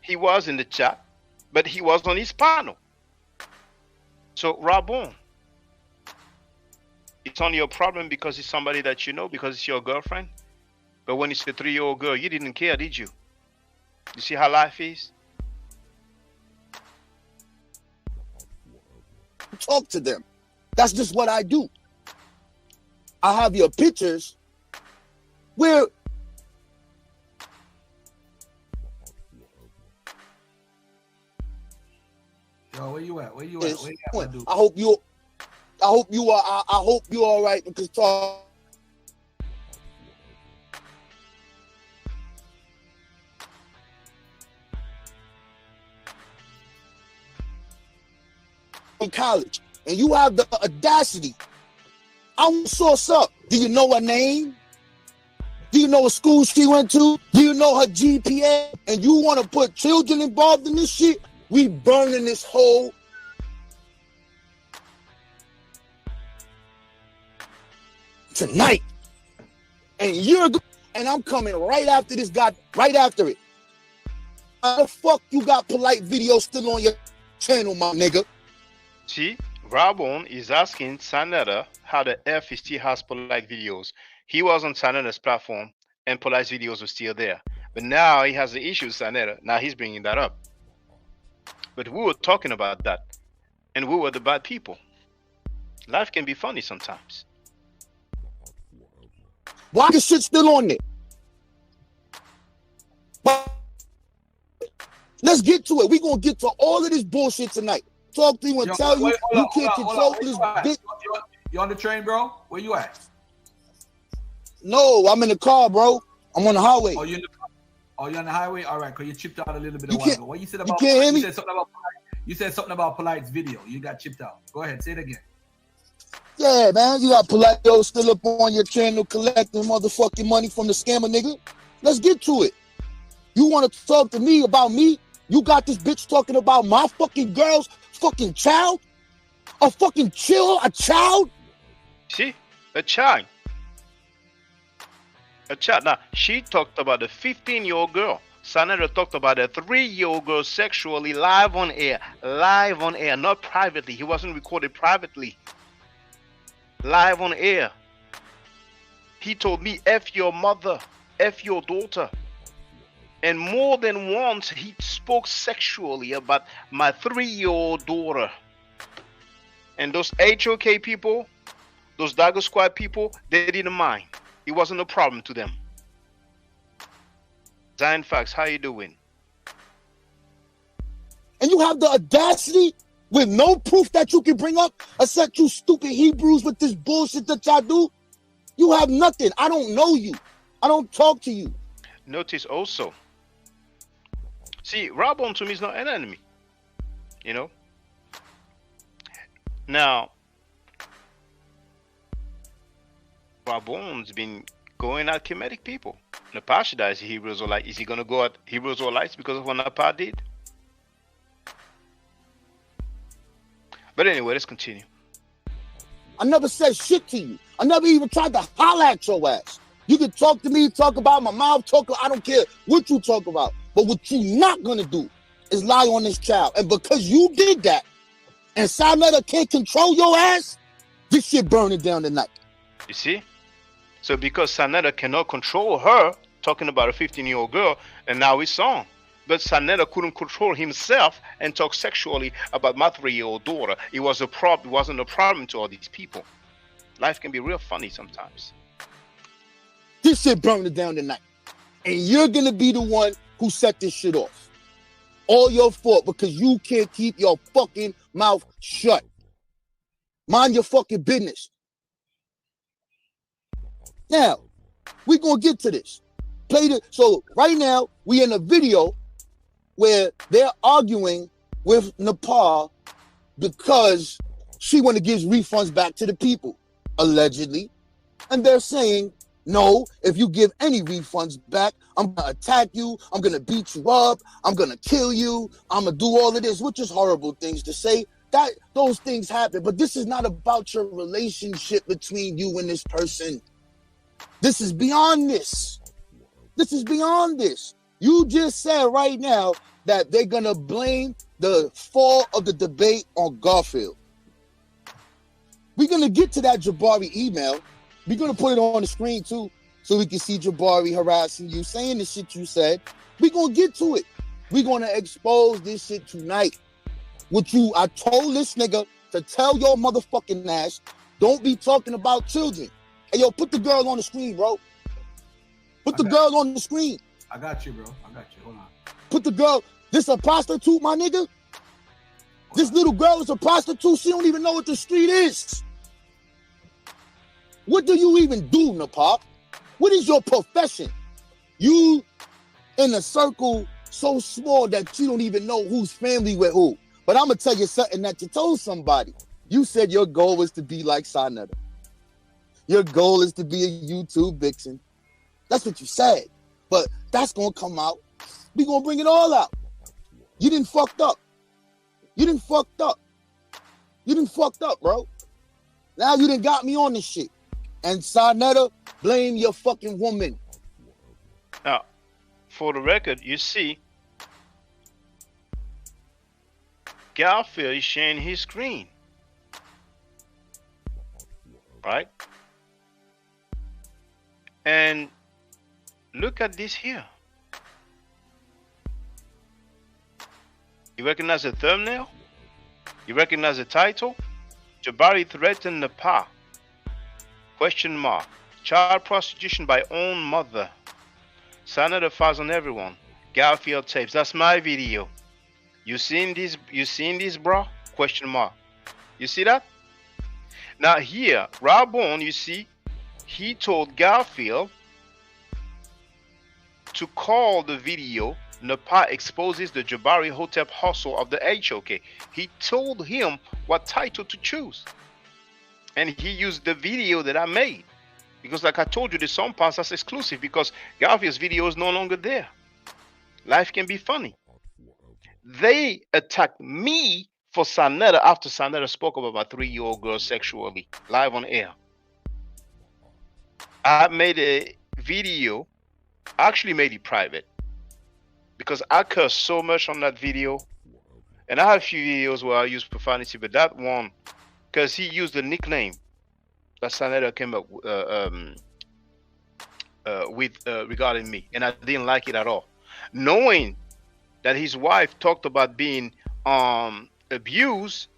He was in the chat, but he was on his panel. So Rabon, it's only a problem because it's somebody that you know, because it's your girlfriend. But when it's a 3-year-old girl, you didn't care, did you? You see how life is? Talk to them. That's just what I do. I have your pictures where Yo, where you at? Where you at? Where you at, my dude? I hope you are. I hope you all right because talk. In college, and you have the audacity. I want to source up. Do you know her name? Do you know what school she went to? Do you know her GPA? And you want to put children involved in this shit? We burning this whole tonight. And I'm coming right after this guy, right after it. How the fuck you got polite videos still on your channel, my nigga? See, Rabon is asking Sanetta how the F he still has polite videos. He was on Sanetta's platform and polite videos were still there. But now he has the issue with Sanetta. Now he's bringing that up. But we were talking about that. And we were the bad people. Life can be funny sometimes. Why is shit still on there? But let's get to it. We're going to get to all of this bullshit tonight. Talk to you and tell you you can't control this bitch. You on the train, bro? Where you at? No, I'm in the car, bro. I'm on the highway. Oh, you in the car? Oh, you're on the highway? All right, because you chipped out a little bit of while ago. What you said about you can't hear me? You said something about Polite's video. You got chipped out. Go ahead, say it again. Yeah, man. You got Polite still up on your channel collecting motherfucking money from the scammer nigga. Let's get to it. You want to talk to me about me? You got this bitch talking about my fucking girl's fucking child? A fucking child? See? A child. A child. Now, she talked about a 15-year-old girl. Sanetta talked about a 3-year-old girl sexually live on air. Live on air, not privately. He wasn't recorded privately. Live on air. He told me, F your mother, F your daughter. And more than once, he spoke sexually about my 3-year-old daughter. And those HOK people, those Dagger Squad people, they didn't mind. It wasn't a problem to them. Zion Facts, how you doing? And you have the audacity with no proof that you can bring up, except you stupid Hebrews with this bullshit that y'all do. You have nothing. I don't know you. I don't talk to you. Notice also, see, Rabon to me is not an enemy. You know? Now, Rabon's been going at Kemetic people. Napah should die as Hebrews or Lights. Is he going to go at Hebrews or Lights because of what Napah did? But anyway, let's continue. I never said shit to you. I never even tried to holler at your ass. You can talk to me, talk about my mouth, I don't care what you talk about. But what you not going to do is lie on this child. And because you did that, and Sanetta can't control your ass, This shit burning down tonight. You see? So because Sanetta cannot control her, talking about a 15-year-old girl, and now it's on. But Sanetta couldn't control himself and talk sexually about my 3-year-old daughter. It was a problem. It wasn't a problem to all these people. Life can be real funny sometimes. This shit burning down tonight. And you're gonna be the one who set this shit off. All your fault because you can't keep your fucking mouth shut. Mind your fucking business. Now, we gonna get to this. So right now, we in a video where they're arguing with Napah because she want to give refunds back to the people, allegedly. And they're saying, no, if you give any refunds back, I'm going to attack you, I'm going to beat you up, I'm going to kill you, I'm going to do all of this, which is horrible things to say. That those things happen, but this is not about your relationship between you and this person. This is beyond this. This is beyond this. You just said right now that they're going to blame the fall of the debate on Garfield. We're going to get to that Jabari email. We're going to put it on the screen too, so we can see Jabari harassing you, saying the shit you said. We're going to get to it. We're going to expose this shit tonight. I told this nigga to tell your motherfucking ass, don't be talking about children. Hey, yo, put the girl on the screen, bro. Put the girl on the screen. I got you, bro. I got you. Hold on. Put the girl. This a prostitute, my nigga? This little girl is a prostitute. She don't even know what the street is. What do you even do, Napah? What is your profession? You in a circle so small that you don't even know who's family with who. But I'm going to tell you something that you told somebody. You said your goal was to be like Sanetta. Your goal is to be a YouTube vixen. That's what you said. But that's going to come out. We going to bring it all out. You didn't fucked up. You didn't fucked up. You didn't fucked up, bro. Now you done got me on this shit. And Sanetta, blame your fucking woman. Now, for the record, you see, Garfield is sharing his screen. Right? And look at this here. You recognize the thumbnail? You recognize the title? Jabari threatened Napah. Question mark. Child prostitution by own mother. Sanetta files on everyone. Garfield tapes. That's my video. You seen this, bro? Question mark. You see that? Now here, Rabon, you see, he told Garfield to call the video Napah exposes the Jabari Hotep hustle of the HOK. He told him what title to choose. And he used the video that I made. Because like I told you, the song parts that's exclusive because Garfield's video is no longer there. Life can be funny. They attacked me for Sanetta after Sanetta spoke about my 3-year-old girl sexually, live on air. I made a video, I actually made it private because I cursed so much on that video. And I have a few videos where I use profanity, but that one, because he used the nickname that Sanetta came up with regarding me, and I didn't like it at all. Knowing that his wife talked about being abused,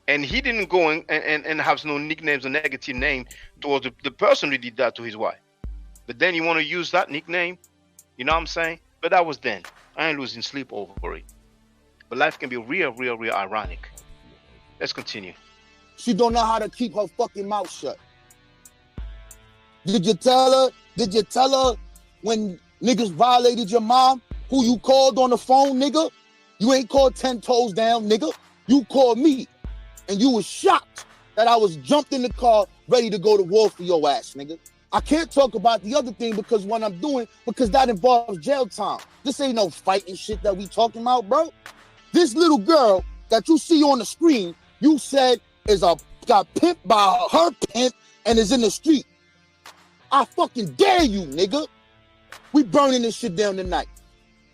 and he didn't go and have no nicknames or negative name towards the person who did that to his wife. But then you want to use that nickname, you know what I'm saying? But that was then. I ain't losing sleep over it. But life can be real ironic. Let's continue. She don't know how to keep her fucking mouth shut. Did you tell her? Did you tell her when niggas violated your mom, who you called on the phone, nigga? You ain't called 10 toes down, nigga. You called me. And you was shocked that I was jumped in the car ready to go to war for your ass, nigga. I can't talk about the other thing because what I'm doing, because that involves jail time. This ain't no fighting shit that we talking about, bro. This little girl that you see on the screen, you said got pimped by her pimp and is in the street. I fucking dare you, nigga. We burning this shit down tonight.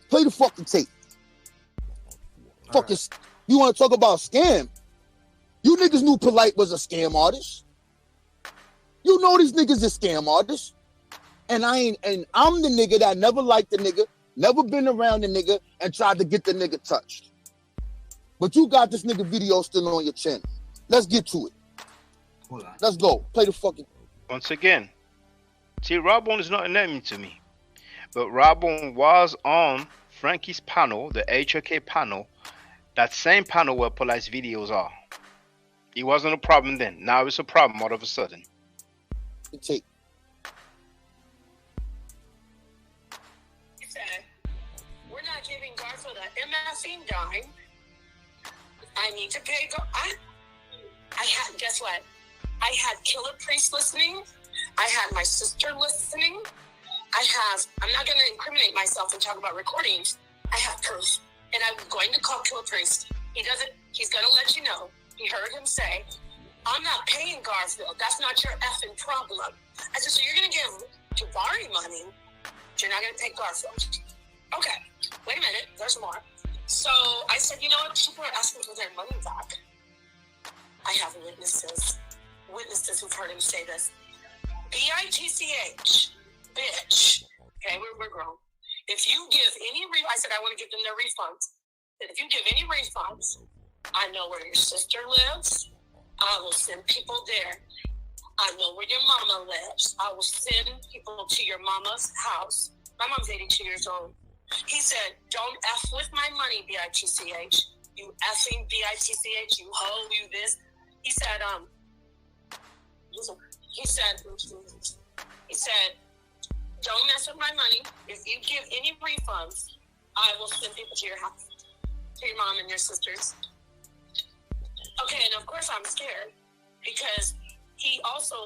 Play the fucking tape. Fucking, you want to talk about scam? You niggas knew Polite was a scam artist. You know these niggas is scam artists. And I'm the nigga that never liked the nigga, never been around the nigga, and tried to get the nigga touched. But you got this nigga video still on your channel. Let's get to it. Hold on. Let's go. Play the fucking... Once again, see, Robon is not an enemy to me. But Robon was on Frankie's panel, the HOK panel, that same panel where Police videos are. It wasn't a problem then. Now it's a problem all of a sudden. Take. He said, we're not giving Garfield an MFing dime. I need to pay. I had, guess what? I had Killer Priest listening. I had my sister listening. I'm not going to incriminate myself and talk about recordings. I have proof. And I'm going to call Killer Priest. He's going to let you know. He heard him say, I'm not paying Garfield. That's not your effing problem. I said, so you're going to give Jabari money, but you're not going to pay Garfield. Okay, wait a minute. There's more. So I said, you know what? People are asking for their money back. I have witnesses who've heard him say this. BITCH, bitch. Okay, we're grown. If you give any, I said I want to give them their refunds. And if you give any refunds, I know where your sister lives. I will send people there. I know where your mama lives. I will send people to your mama's house. My mom's 82 years old. He said, don't F with my money, BITCH. You effing BITCH, you hoe, you this. He said, don't mess with my money. If you give any refunds, I will send people to your house, to your mom and your sisters. Okay, and of course I'm scared because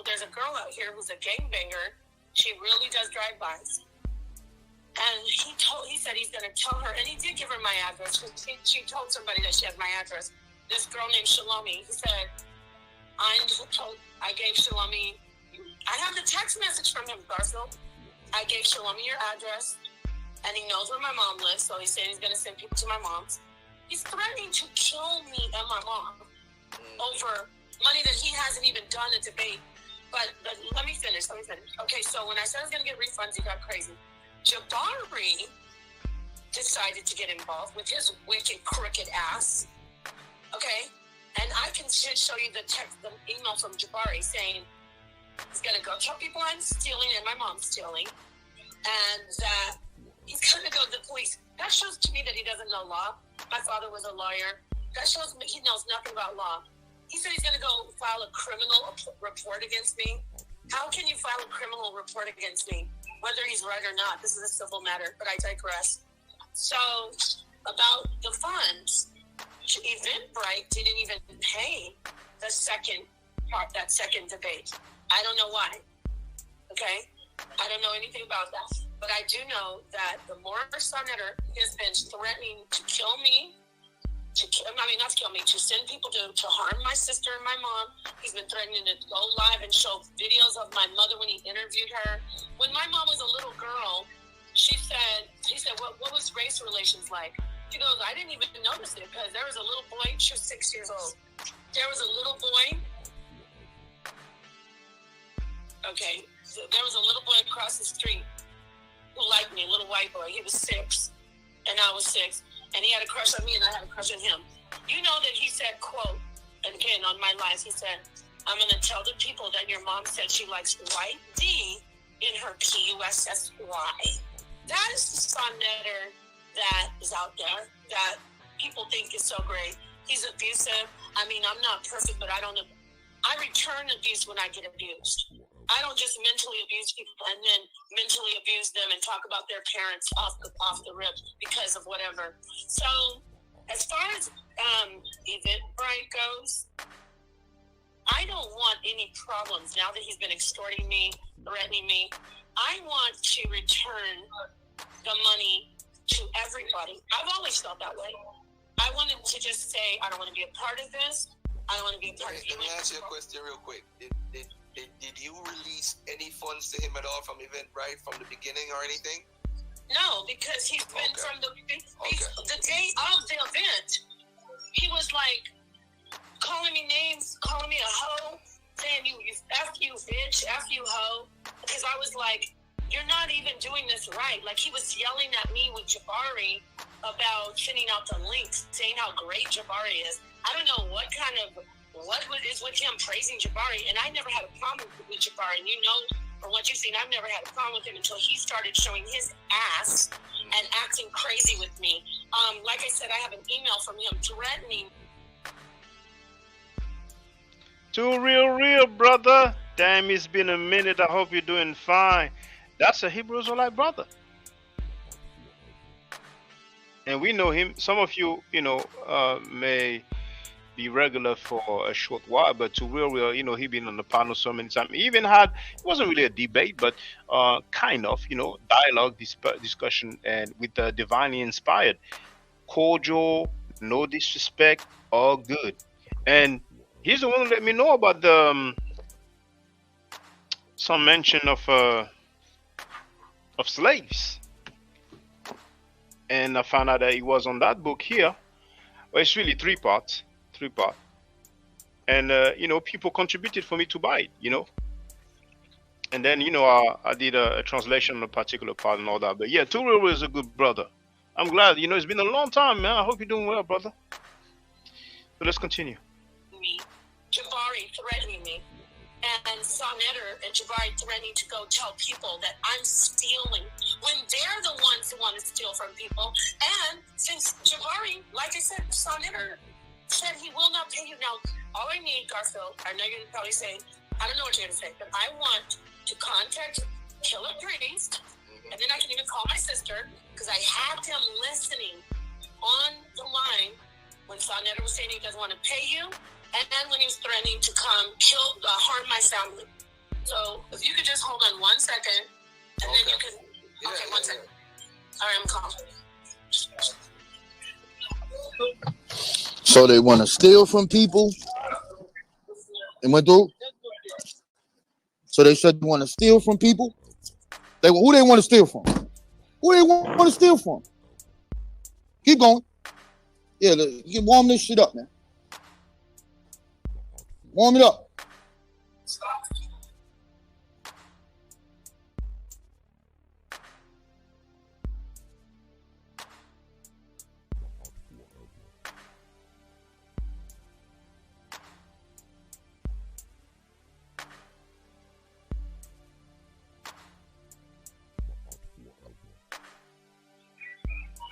there's a girl out here who's a gangbanger. She really does drive-bys. And he said he's going to tell her, and he did give her my address. She told somebody that she has my address. This girl named Shalomi, he said, I gave Shalomi, I have the text message from him, Garfield. I gave Shalomi your address, and he knows where my mom lives, so he said he's going to send people to my mom's. He's threatening to kill me and my mom over money that he hasn't even done a debate. But let me finish. Okay, so when I said I was going to get refunds, he got crazy. Jabari decided to get involved with his wicked, crooked ass. Okay? And I can show you the email from Jabari saying he's going to go tell people I'm stealing and my mom's stealing. And that he's going to go to the police. That shows to me that he doesn't know law. My father was a lawyer. That shows me he knows nothing about law. He said he's going to go file a criminal report against me. How can you file a criminal report against me? Whether he's right or not, this is a civil matter, but I digress. So, about the funds, Eventbrite didn't even pay the second part, that second debate. I don't know why, okay? I don't know anything about that. But I do know that the Morris senator has been threatening to kill me, to send people to harm my sister and my mom. He's been threatening to go live and show videos of my mother when he interviewed her. When my mom was a little girl, he said, what was race relations like? She goes, I didn't even notice it because there was a little boy, she was 6 years old. There was a little boy. Okay, so there was a little boy across the street who liked me, a little white boy. He was 6 and I was 6. And he had a crush on me, and I had a crush on him. You know that he said, quote, and again, on my lives, he said, I'm going to tell the people that your mom said she likes white D in her PUSSY. That is the sonnetter that is out there that people think is so great. He's abusive. I mean, I'm not perfect, but I return abuse when I get abused. I don't just mentally abuse people and then mentally abuse them and talk about their parents off the rip because of whatever. So as far as Eventbrite goes, I don't want any problems now that he's been extorting me, threatening me. I want to return the money to everybody. I've always felt that way. I wanted to just say, I don't want to be a part of this. I don't want to be a part of it. Let me ask you a question real quick. Did you release any funds to him at all from Eventbrite from the beginning or anything? No, because he's been from the day of the event. He was like calling me names, calling me a hoe. saying F you bitch, F you hoe, because I was like, you're not even doing this right. Like, he was yelling at me with Jabari about sending out the links, saying how great Jabari is. I don't know what is with him praising Jabari, and I never had a problem with Jabari. And you know, from what you've seen, I've never had a problem with him until he started showing his ass and acting crazy with me. Like I said, I have an email from him threatening. Too real, brother. Damn, it's been a minute. I hope you're doing fine. That's a Hebrew Israelite brother. And we know him. Some of you, may be regular for a short while, but to real, he been on the panel so many times. He even had, it wasn't really a debate, but kind of, dialogue, discussion, and with the divinely inspired, cordial, no disrespect, all good. And he's the one who let me know about the some mention of slaves, and I found out that he was on that book here. Well, it's really three parts, and people contributed for me to buy it, and then I did a translation on a particular part and all that. But yeah, Turiel is a good brother. I'm glad. It's been a long time, man. I hope you're doing well, brother. So let's continue. Me, Jabari threatening me, and Sonetter and Jabari threatening to go tell people that I'm stealing when they're the ones who want to steal from people. And since Jabari, like I said, Sonetter said he will not pay you. Now, all I need, Garfield, I know you're probably saying, I don't know what you're going to say, but I want to contact Killer Priest, and then I can even call my sister, because I had him listening on the line when Sonetter was saying he doesn't want to pay you, and then when he was threatening to come harm my family. So if you could just hold on 1 second, and then you can. Okay, 1 second. All right, I'm calling. So they want to steal from people and went through. So they said they want to steal from people. Who they want to steal from? Who they want to steal from? Keep going. Yeah, you can warm this shit up, man. Warm it up.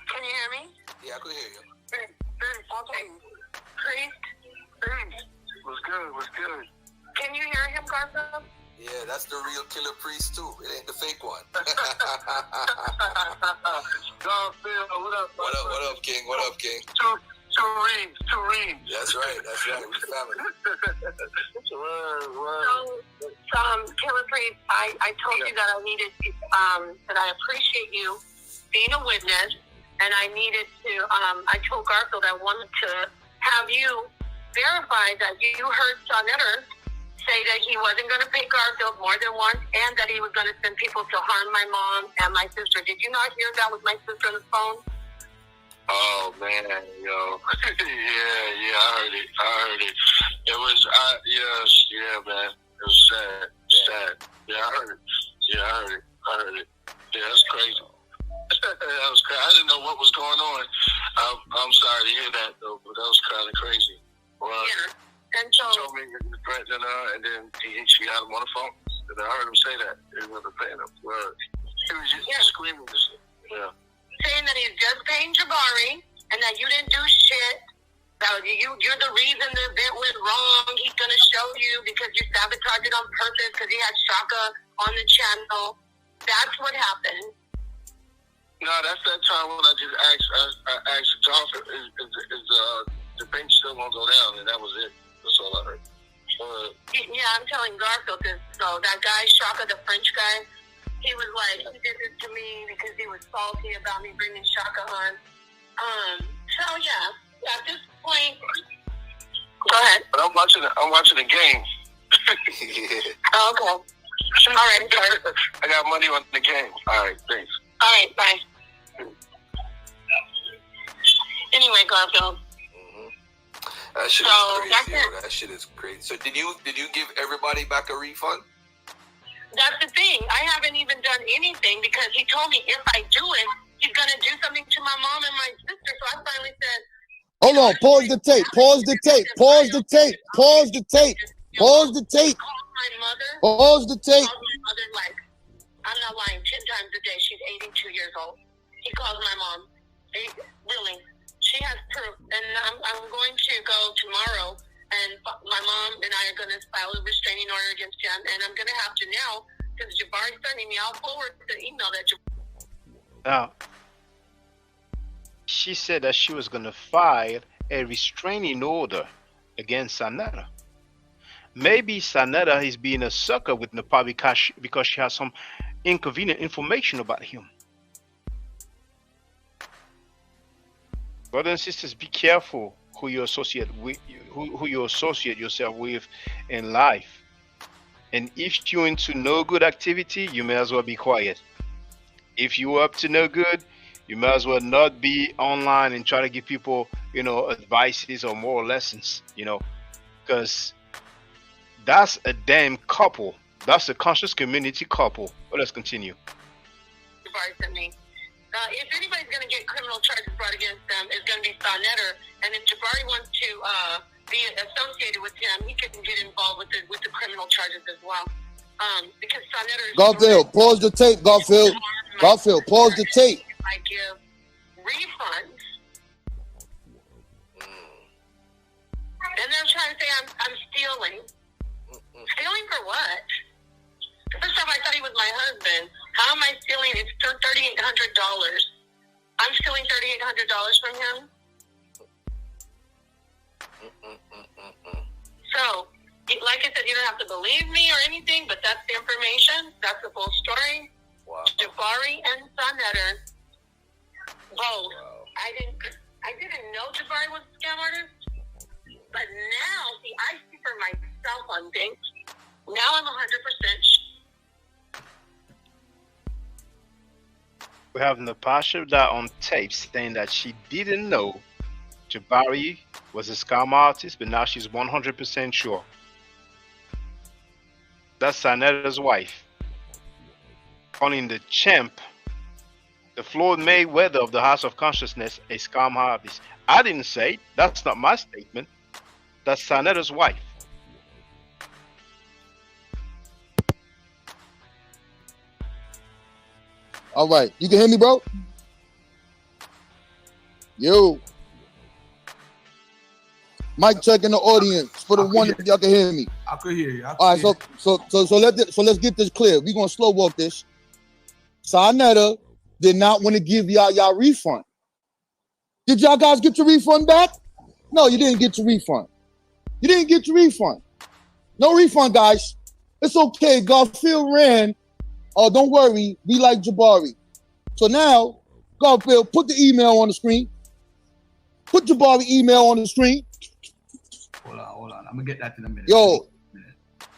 Can you hear me? Yeah, I could hear you. Okay. Priest. What's good? Can you hear him, Garfield? Yeah, that's the real Killer Priest too. It ain't the fake one. Garfield, what up, King? Two rings. That's right. We family. So, Killer Priest, I told you that I needed that I appreciate you being a witness, and I needed to, I told Garfield I wanted to have you verify that you heard Sonetter say that he wasn't going to pay Garfield more than once, and that he was going to send people to harm my mom and my sister. Did you not hear that with my sister on the phone? Oh man, yo, yeah, I heard it. It was, man. It was sad. Yeah, I heard it. Yeah, that's crazy. That was crazy. I didn't know what was going on. I'm sorry to hear that though, but that was kind of crazy. Well, yeah. And so he told me he was threatening her, and then she had him on the phone. And I heard him say that he wasn't paying him. Well, he was just screaming this shit. Yeah. Saying that he's just paying Jabari, and that you didn't do shit. That you're the reason the event went wrong. He's gonna show you because you sabotaged it on purpose because he had Shaka on the channel. That's what happened. No, that's that time when I just asked Johnson, is the thing still won't go down, and that was it. That's all I heard. Yeah, I'm telling Garfield this. So that guy, Shaka, the French guy, he was like, he did this to me because he was salty about me bringing Shaka on. So yeah, at this point, go ahead. But I'm watching the game. Oh, okay. All right, sorry. I got money on the game. All right, thanks. All right, bye. Anyway, Garfield. That shit So is that's crazy. it. That shit is crazy. So did you give everybody back a refund? That's the thing. I haven't even done anything because he told me if I do it, he's gonna do something to my mom and my sister. So I finally said, Hold on, pause the tape, pause the tape, pause the tape, pause the tape, pause the tape, my mother. pause the tape. Calls my mother like, I'm not lying, 10 times a day. She's 82 years old. He calls my mom. Really, she has proof, and I'm going to go tomorrow, and my mom and I are going to file a restraining order against him, and I'm going to have to now, because Jabari's sending me, I'll forward the email that Now, she said that she was going to file a restraining order against Sanetta. Maybe Sanetta is being a sucker with Napah because she has some inconvenient information about him. Brothers and sisters, be careful who you associate with, who you associate yourself with in life. And if you're into no good activity, you may as well be quiet. If you're up to no good, you may as well not be online and try to give people, advices or moral lessons, because that's a damn couple. That's a conscious community couple. But let's continue. Jabari sent me. If anybody's going to get criminal charges brought against them, it's going to be Sanetta. And if Jabari wants to be associated with him, he can get involved with the criminal charges as well. Because Sanetta is... Garfield, pause the tape, Garfield. Garfield, pause the tape. If I give refunds, and they're trying to say I'm stealing. Stealing for what? First off, I thought he was my husband. How am I stealing? It's $3,800. I'm stealing $3,800 from him. So, like I said, you don't have to believe me or anything, but that's the information. That's the full story. Wow. Jabari and Sanetta, both. Wow. I didn't know Jabari was a scam artist, but now, see, I see for myself on things. Now I'm 100%. We have Napah that on tape saying that she didn't know Jabari was a scam artist, but now she's 100% sure. That's Sanetta's wife, calling the champ, the Floyd Mayweather of the House of Consciousness, a scam artist. I didn't say it. That's not my statement. That's Sanetta's wife. All right, you can hear me, bro? Yo. Mic check in the audience for the one if y'all can hear me. I could hear you. All right, so let's get this clear. We're gonna slow walk this. Sanetta did not want to give y'all refund. Did y'all guys get your refund back? No, you didn't get your refund. You didn't get your refund. No refund, guys. It's okay. Garfield ran. Oh, don't worry. We like Jabari. So now, Garfield, put the email on the screen. Put Jabari email on the screen. Hold on. I'm gonna get that in a minute. Yo,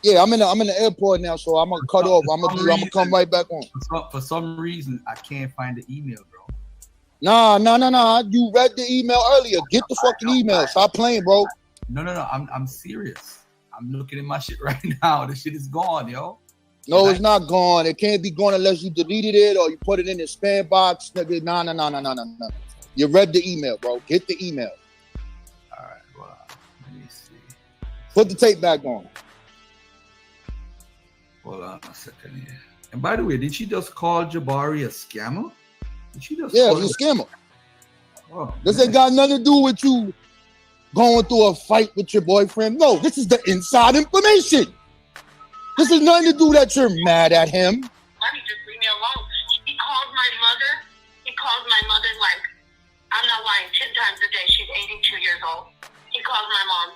yeah, I'm in the airport now, so I'm gonna cut off. I'm gonna come right back on. For some reason, I can't find the email, bro. Nah. You read the email earlier. Get the fucking email. Stop playing, bro. No. I'm serious. I'm looking at my shit right now. The shit is gone, yo. No, it's not gone. It can't be gone unless you deleted it or you put it in the spam box. Nigga, no. You read the email, bro. Get the email. All right, well, let me see. Put the tape back on. Hold on a second here. And by the way, did she just call Jabari a scammer? Did she just Yeah, call he's a scammer. Oh, this ain't got nothing to do with you going through a fight with your boyfriend. No, this is the inside information. This is nothing to do that you're mad at him. Honey, just leave me alone. He calls my mother. He calls my mother like, I'm not lying, 10 times a day. She's 82 years old. He calls my mom.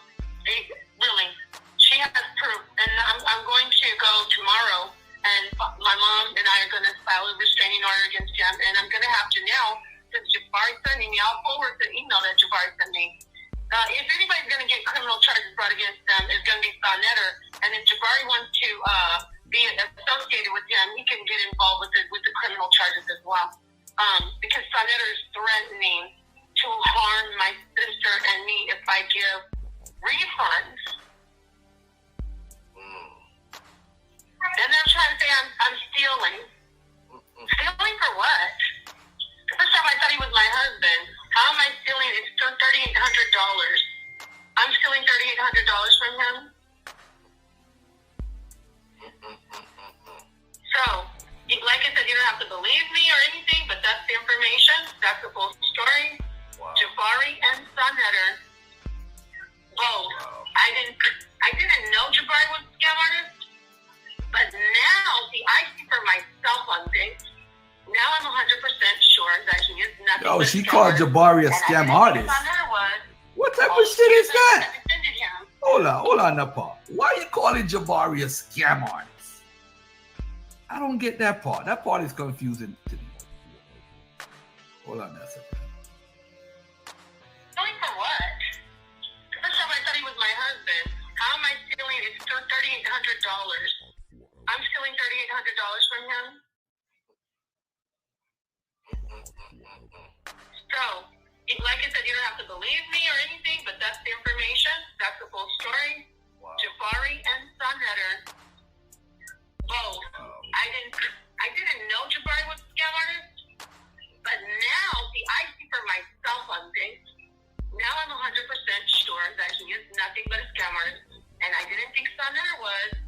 Really, she has proof. And I'm going to go tomorrow, and my mom and I are going to file a restraining order against him. And I'm going to have to now, since Jabari's sending me, I'll forward the email that Jabari sent me. If anybody's going to get criminal charges brought against them, it's going to be Sanetta. And if Jabari wants to be associated with him, he can get involved with the criminal charges as well. Because Sanetta is threatening to harm my sister and me if I give refunds. And they're trying to say I'm stealing. Stealing for what? The first time I thought he was my husband. How am I stealing? It's still $3,800. I'm stealing $3,800 from him. So, like I said, you don't have to believe me or anything, but that's the information. That's the full story. Wow. Jabari and Sunheader, both. Wow. I didn't know Jabari was a scam artist, but now, see, I see for myself on things. Now I'm 100% sure that he is nothing. Oh, she called Jabari a scam artist. What type of shit is that? Hold on, Napah. Why are you calling Jabari a scam artist? I don't get that part. That part is confusing to me. Hold on a second. Stealing for what? The first time I thought he was my husband. How am I stealing? It's still $3,800. I'm stealing $3,800 from him. So, like I said, you don't have to believe me or anything, but that's the information. That's the full story. Wow. Jabari and Sunheader, both. I didn't know Jabari was a scam artist, but now, see, I see for myself on things. Now I'm 100% sure that he is nothing but a scam artist, and I didn't think Sunheader was.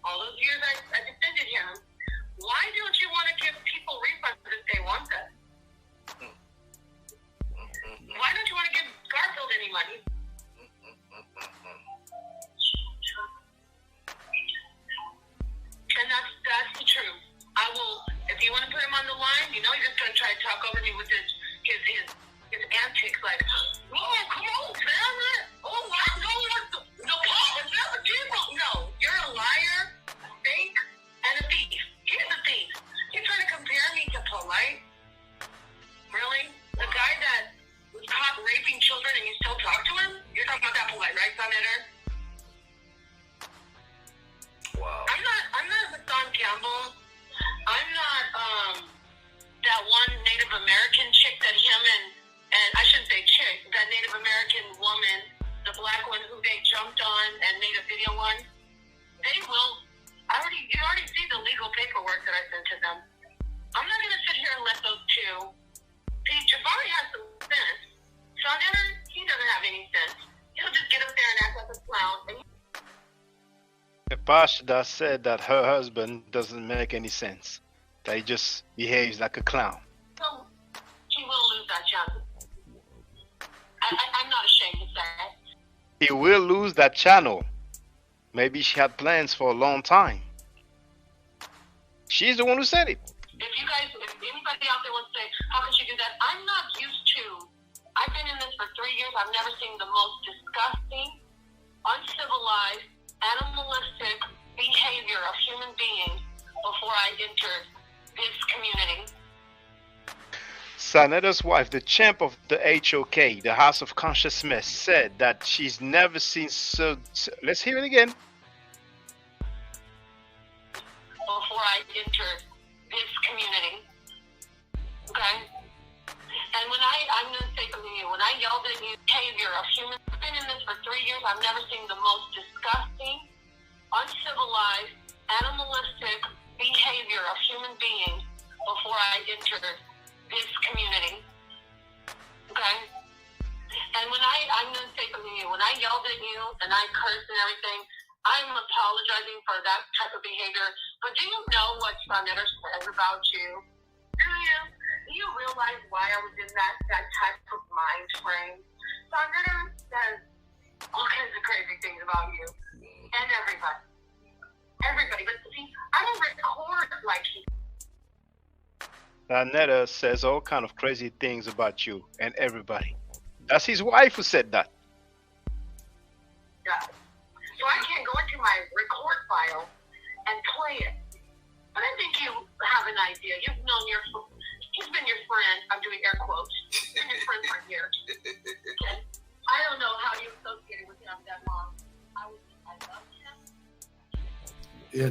All those years I defended him. Why don't you want to give people refunds if they want them? Why don't you want to give Garfield any money? And that's the truth. I will, if you want to put him on the line, you know you're just going to try to talk over me with his antics like, oh, come on, man. Oh, I know no, it's never no, you're a liar, a fake, and a thief. He's a thief. You're trying to compare me to Polite? Really? The guy that was caught raping children and you still talk to him? You're talking about that Polite, right, Sunheader? Wow. I'm not Hassan Campbell. I'm not that one Native American chick that him and I shouldn't say chick, that Native American woman, the black one who they jumped on and made a video on. They will. You already see the legal paperwork that I sent to them. I'm not going to sit here and let those two. See, Jabari has some sense. Sunheader, he doesn't have any sense. He'll just get up there and act like a clown. Pashda said that her husband doesn't make any sense. That he just behaves like a clown. So, she will lose that channel. I'm not ashamed to say. He will lose that channel. Maybe she had plans for a long time. She's the one who said it. If anybody out there wants to say, how could you do that? I'm not used to. I've been in this for 3 years. I've never seen the most disgusting, uncivilized, animalistic behavior of human beings before I entered this community. Sunheader's wife, the champ of the HOK, the House of Consciousness, said that she's never seen so. Let's hear it again. Before I entered this community. Okay? And I'm going to say something to you. When I yelled at you, behavior of humans, I've been in this for 3 years. I've never seen the most disgusting, uncivilized, animalistic behavior of human beings before I entered this community. Okay? And I'm going to say something to you. When I yelled at you and I cursed and everything, I'm apologizing for that type of behavior. But do you know what Sunheader says about you? Do you? Do you realize why I was in that type of mind frame? Sunheader says all kinds of crazy things about you and everybody. Everybody. But see, I don't record like he. Sunheader says all kind of crazy things about you and everybody. That's his wife who said that. Yeah. So I can't go into my record file and play it. But I think you have an idea. He's been your friend. I'm doing air quotes. He's been your friend for years. Okay? I don't know how you associated with him that long. I loved him. Yeah,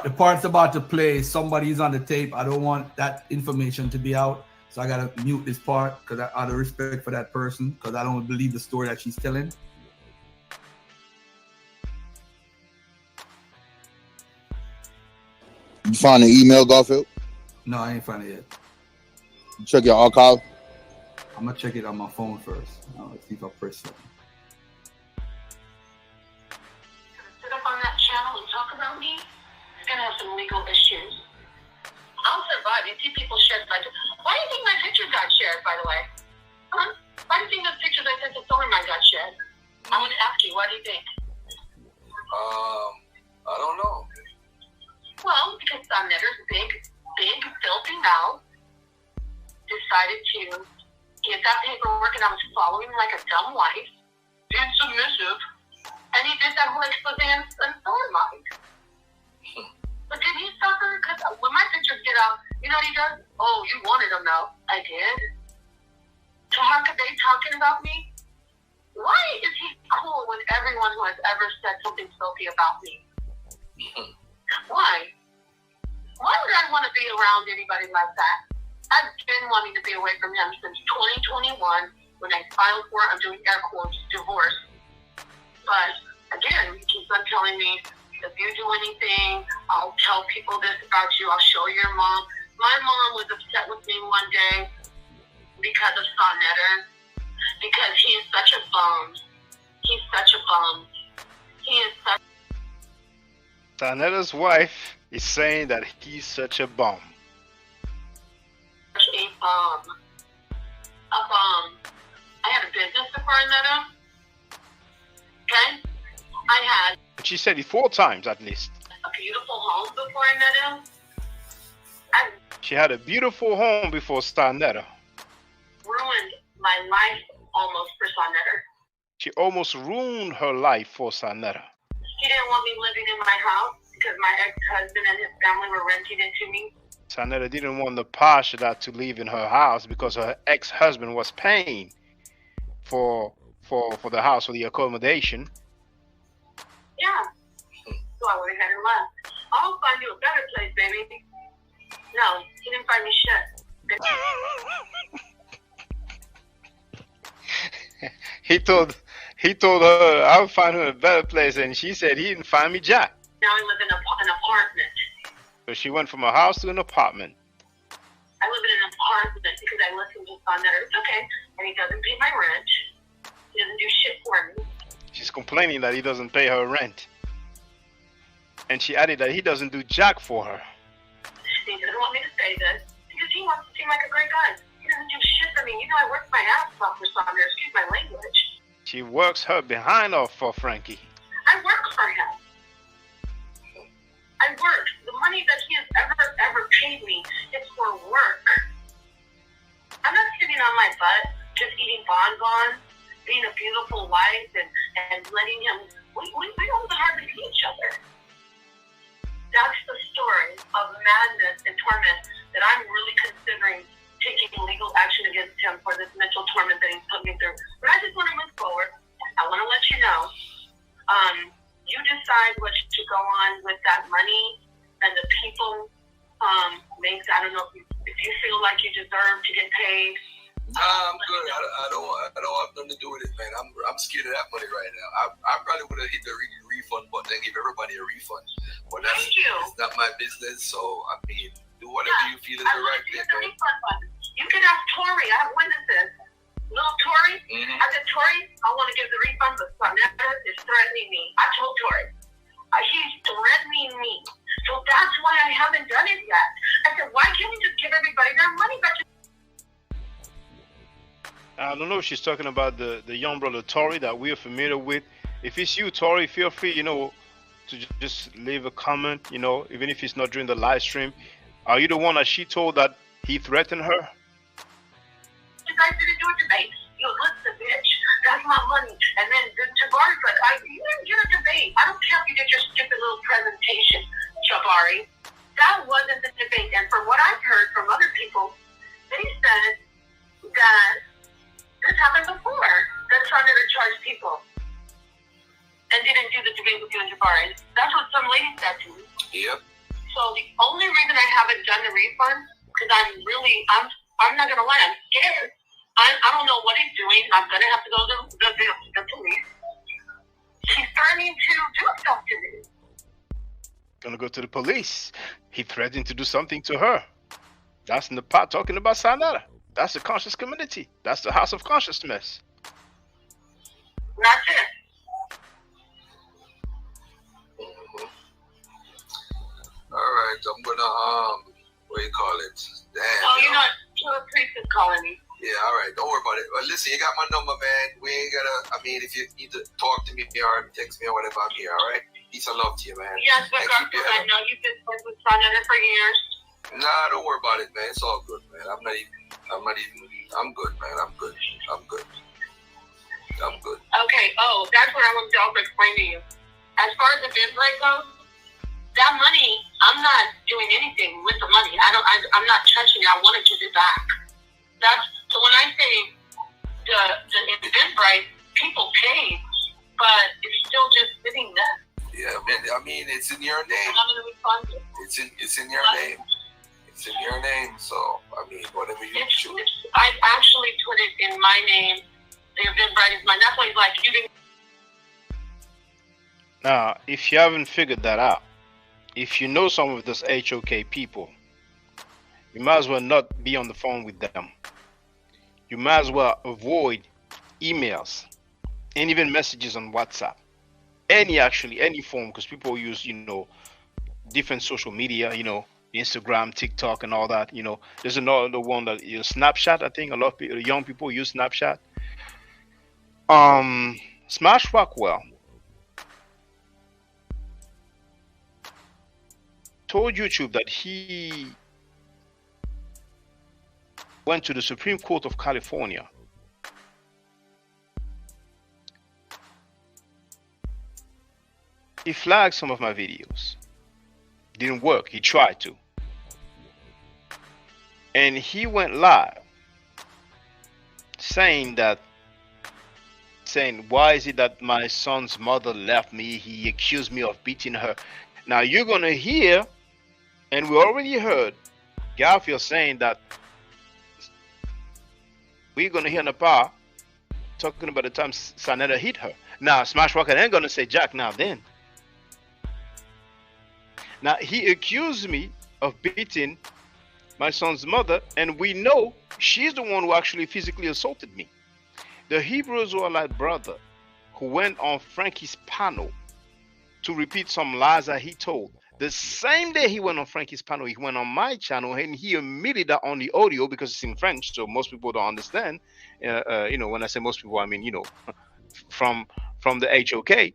the part's about to play. Somebody's on the tape. I don't want that information to be out. So I gotta mute this part because out of respect for that person, because I don't believe the story that she's telling. You find the email, Garfield? No, I ain't found it yet. You check your archive. I'm gonna check it on my phone first. Let's see if I press it. Sit up on that channel and talk about me, it's gonna have some legal issues. I'll survive. You see people shared my. Why do you think my pictures got shared, by the way? Huh? Why do you think those pictures I sent to Silverman got shared? I want to ask you, why do you think? I don't know. Well, because Netter's big, filthy mouth decided to get that paperwork, and I was following like a dumb wife, being submissive, and he did that whole expose and Silverman. But did he suffer? Because when my pictures get out, you know what he does? Oh, you wanted them now. I did. So how could they talking about me? Why is he cool with everyone who has ever said something filthy about me? Why? Why would I want to be around anybody like that? I've been wanting to be away from him since 2021 when I filed for, I'm doing air quotes, divorce. But again, he keeps on telling me, if you do anything, I'll tell people this about you. I'll show your mom. My mom was upset with me one day because of Netter. Because he is such a bum. He's such a bum. He is such Netter's wife is saying that he's such a bum. a bum. A bum. I had a business before I met him. Okay? I had She said it 4 times at least. a beautiful home before I met him. She had a beautiful home before Netter. Ruined my life almost for Netter. She almost ruined her life for Netter. He didn't want me living in my house because my ex-husband and his family were renting it to me. Netter didn't want the Pasha to live in her house because her ex-husband was paying for the house, for the accommodation. Yeah. So I went ahead and left. I'll find you a better place, baby. No, he didn't find me shit. He told her I'll find her a better place, and she said he didn't find me jack. Now I live in an apartment. So she went from a house to an apartment. I live in an apartment because I listened to Netter. It's okay. And he doesn't pay my rent. He doesn't do shit for me. She's complaining that he doesn't pay her rent. And she added that he doesn't do jack for her. He doesn't want me to say this because he wants to seem like a great guy. He doesn't do shit for me. You know, I work my ass off for Netter. Excuse my language. She works her behind off for Frankie. I work for him. I work. The money that he has ever paid me is for work. I'm not sitting on my butt just eating bonbons, being a beautiful wife, and letting him. We don't even hardly see each other. That's the story of madness and torment that I'm really considering taking legal action against him for this mental torment that he's put me through. But I just want to move forward. I want to let you know. You decide what to go on with that money and the people. Makes, I don't know if you feel like you deserve to get paid. Nah, I'm good. I don't have nothing to do with it, man. I'm scared of that money right now. I probably would have hit the refund button and give everybody a refund. But it's not my business, so I mean, do whatever you feel is the right thing. You can ask Tori. I have witnesses. Little Tori, I said, Tori, I want to give the refund, but Netter is threatening me. I told Tori. He's threatening me. So that's why I haven't done it yet. I said, why can't we just give everybody their money back? I don't know if she's talking about the young brother Tori that we are familiar with. If it's you, Tori, feel free, to just leave a comment, even if it's not during the live stream. Are you the one that she told that he threatened her? You guys didn't do a debate. You listen, bitch. That's my money. And then Jabari's like, you didn't get a debate. I don't care if you did your stupid little presentation, Jabari. That wasn't the debate. And from what I've heard from other people, they said that this happened before. That Netter charged people and didn't do the debate with you and Jabari. That's what some lady said to me. Yep. So the only reason I haven't done the refund, because I'm not going to lie, I'm scared. I don't know what he's doing. I'm going to have to go to the police. He's threatening to do stuff to me. Gonna go to the police. He threatened to do something to her. That's Napah talking about Sanada. That's the conscious community. That's the house of consciousness. That's it. All right, I'm gonna what do you call it? Damn. Oh, you're not. Your priest is calling me. Yeah, all right, don't worry about it. But listen, you got my number, man. We ain't gotta. I mean, if you need to talk to me or text me or whatever, I'm here. All right. Peace and love to you, man. Yes, but Garfield, I know you've been friends with Sanada for years. Nah, don't worry about it, man. It's all good, man. I'm good, man. I'm good. Okay. Oh, that's what I wanted to also explain to you. As far as the Eventbrite goes, that money, I'm not doing anything with the money. I'm not touching it. I want it to be back. So when I say the Eventbrite, people pay, but it's still just sitting there. Yeah, man. I mean, it's in your name. And I'm going to refund it. It's in your name. It's in your name. So I mean, whatever you choose. I actually put it in my name. The Eventbrite is mine. That's why he's like, you didn't. Now, if you haven't figured that out, if you know some of those HOK people, you might as well not be on the phone with them. You might as well avoid emails and even messages on WhatsApp. Any form, because people use, different social media, Instagram, TikTok, and all that. There's another one that Snapchat. I think a lot of young people use Snapchat. Smash Rockwell told YouTube that he went to the Supreme Court of California he flagged some of my videos. Didn't work. He tried to. And he went live saying, why is it that my son's mother left me? He accused me of beating her. Now you're going to hear, and we already heard, Garfield saying that we're going to hear Napah talking about the time Sanada hit her. Now Smash Rocket ain't going to say Jack now then. Now, he accused me of beating my son's mother, and we know she's the one who actually physically assaulted me. The Hebrew Israelite brother who went on Frankie's panel to repeat some lies that he told. The same day he went on Frankie's panel, he went on my channel and he admitted that on the audio because it's in French, so most people don't understand. When I say most people, I mean, from the HOK.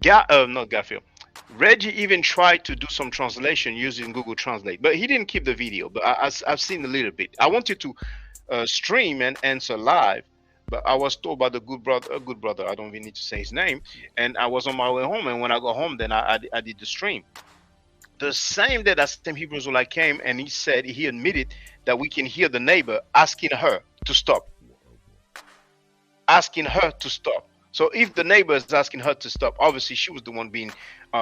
Not Garfield. Reggie even tried to do some translation using Google Translate, but he didn't keep the video. But I've seen a little bit. I wanted to stream and answer live, but I was told by the good brother, I don't even need to say his name, and I was on my way home. And when I got home, then I did the stream. The same day that same Hebrew Israelite came, and he admitted that we can hear the neighbor asking her to stop. So if the neighbor is asking her to stop, obviously she was the one being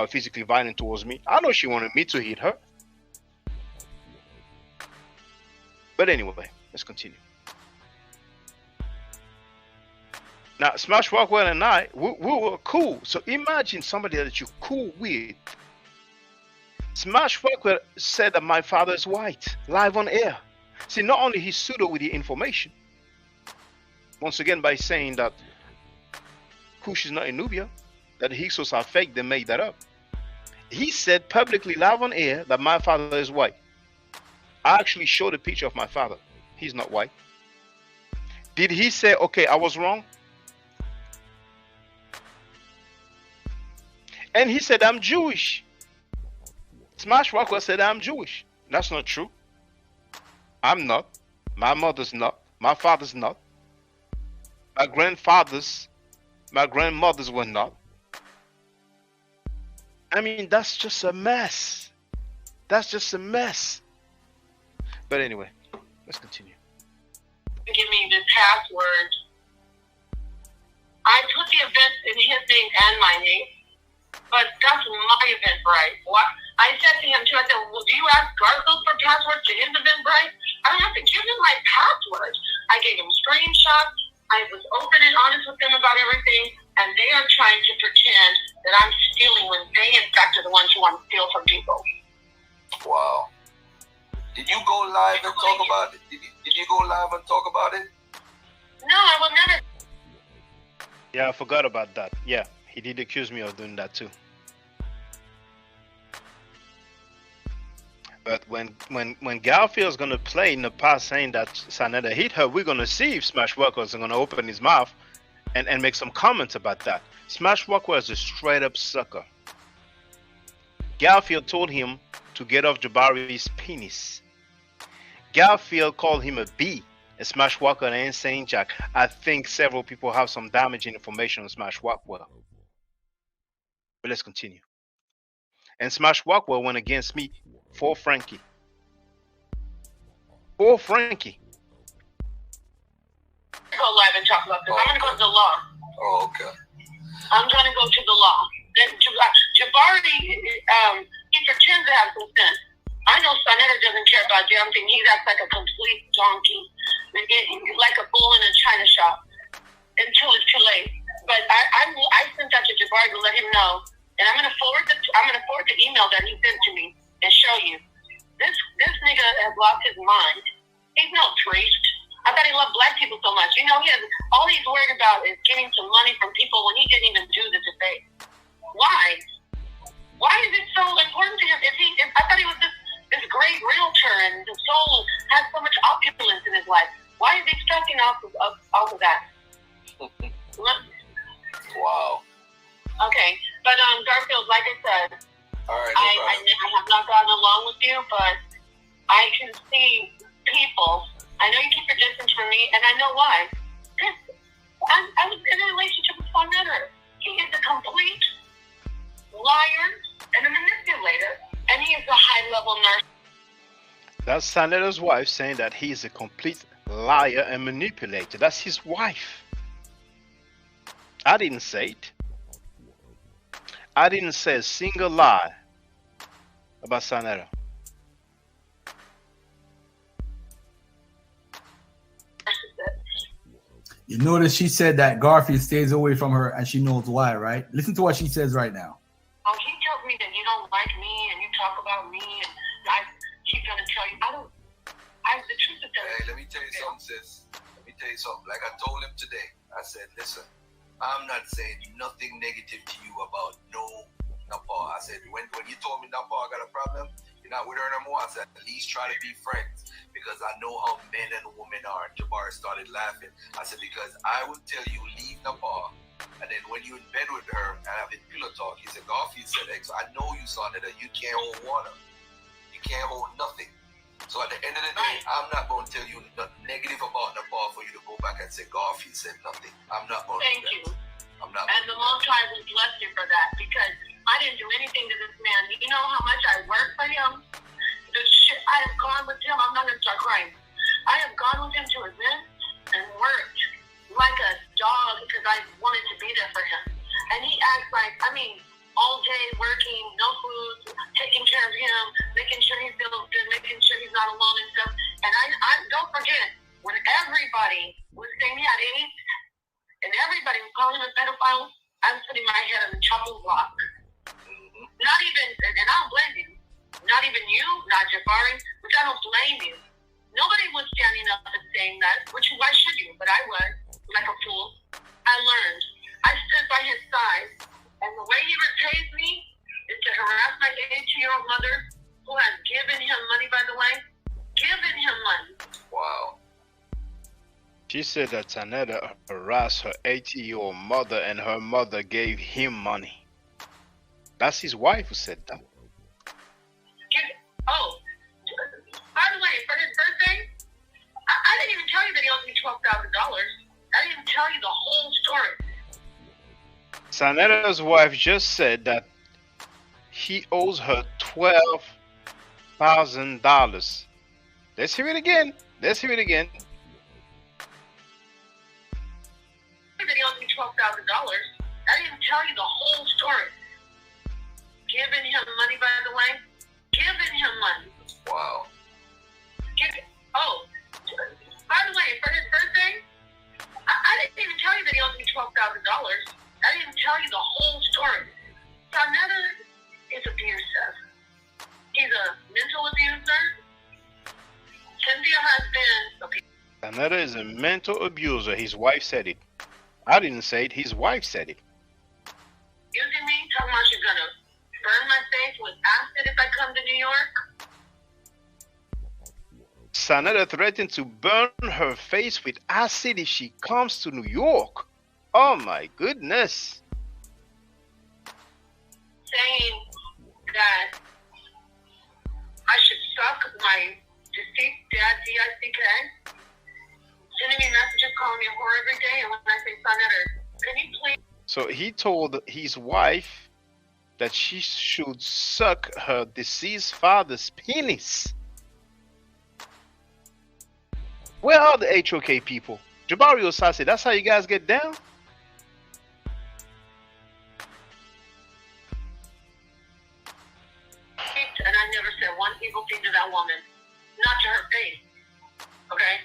physically violent towards me. I know she wanted me to hit her. But anyway, let's continue. Now, Smash Rockwell and I, we were cool. So imagine somebody that you're cool with. Smash Rockwell said that my father is white, live on air. See, not only he pseudo with the information, once again by saying that Kush is not in Nubia, that the Hyksos are fake, they made that up. He said publicly live on air that my father is white. I actually showed a picture of my father. He's not white. Did he say, okay, I was wrong? And he said, I'm Jewish. Smash Rockwell said, I'm Jewish. That's not true. I'm not. My mother's not. My father's not. My grandmothers were not. I mean, that's just a mess. But anyway, let's continue. Give me the password. I put the event in his name and my name, but that's my Eventbrite. I said to him too, I said, well, do you ask Garfield for passwords to his Eventbrite? I don't have to give him my password. I gave him screenshots. I was open and honest with him about everything. and they are trying to pretend that I'm stealing when they, in fact, are the ones who want to steal from people. Wow. Did you go live and talk about it? Did you go live and talk about it? No, I will never. Yeah, I forgot about that. Yeah, he did accuse me of doing that too. But when Garfield's gonna play Napah saying that Sanetta hit her, we're gonna see if Smashwalker's gonna open his mouth and make some comments about that. Smashwalker is a straight up sucker. Garfield told him to get off Jabari's penis. Garfield called him a B, and Smashwalker ain't saying jack. I think several people have some damaging information on Smashwalker. But let's continue. And Smashwalker went against me for Frankie. For Frankie. Go live and talk about this. I'm gonna go to the law. Oh, okay. I'm gonna go to the law. Then Jabari, he pretends to have some sense. I know Sanetta doesn't care about damn thing. He acts like a complete donkey, like a bull in a china shop until it's too late. But I sent that to Jabari to let him know, and I'm gonna forward the email that he sent to me and show you. This nigga has lost his mind. He's no priest. I thought he loved black people so much. You know, all he's worried about is getting some money from people when he didn't even do the debate. Why? Why is it so important to him? I thought he was this great realtor and the soul has so much opulence in his life. Why is he stressing off of that? Wow. Okay, but Garfield, like I said, all right, I have not gotten along with you, but I can see people. I know you keep your distance from me, and I know why. I was in a relationship with Sanetta. He is a complete liar and a manipulator, and he is a high-level narcissist. That's Sanetta's wife saying that he's a complete liar and manipulator. That's his wife. I didn't say it. I didn't say a single lie about Sanetta. You notice she said that Garfield stays away from her and she knows why, right? Listen to what she says right now. He tells me that you don't like me and you talk about me and he's going to tell you. The truth is that. Hey, let me tell you something, sis. Let me tell you something. Like I told him today, I said, listen, I'm not saying nothing negative to you about Napah. I said, when you told me Napah got a problem, you're not with her no more. I said, at least try to be friends because I know how men and women are. Jabari started laughing. I said, because I will tell you, leave Napah. And then when you're in bed with her and having pillow talk, he said, Garfield said, I know you saw that you can't hold water. You can't hold nothing. So at the end of the day, I'm not going to tell you nothing negative about Napah for you to go back and say Garfield said nothing. I'm not going to do that. Thank you. I'm not. And the Most High will bless you for that because I didn't do anything to this man. You know how much I worked for him? The shit I have gone with him, I'm not going to start crying. I have gone with him to events and worked like a dog because I wanted to be there for him. And he acts like, all day working, no food, taking care of him, making sure he feels good, making sure he's not alone and stuff. And I don't forget, when everybody was saying he had AIDS, and everybody was calling him a pedophile, I was putting my head on the chopping block. Not even, and I don't blame you. Not even you, not Jabari, which I don't blame you. Nobody was standing up and saying that, which why should you? But I was, like a fool. I learned. I stood by his side, and the way he repays me is to harass my 82-year-old mother, who has given him money, by the way. Given him money. Wow. She said that Sanetta harassed her 80-year-old mother and her mother gave him money. That's his wife who said that. Oh, by the way, for his birthday, I didn't even tell you that he owes me $12,000. I didn't even tell you the whole story. Sanetta's wife just said that he owes her $12,000. Let's hear it again. Let's hear it again. That he owes me $12,000. I didn't even tell you the whole story. Giving him money, by the way. Giving him money. Wow. By the way, for his birthday, I didn't even tell you that he owes me $12,000. I mental abuser. Cynthia has been abused. Another is a mental abuser. His wife said it. I didn't say it. His wife said it. Using me, talking about she's gonna burn my face with acid if I come to New York. Sanetta threatened to burn her face with acid if she comes to New York. Oh my goodness. Saying that I should suck my deceased dad, D-I-C-K. Sending me messages, calling me a whore every day, and when I say, Sanetta, can you please? So he told his wife that she should suck her deceased father's penis. Where are the HOK people? Jabari Osase, that's how you guys get down? And I never said one evil thing to that woman. Not to her face. Okay?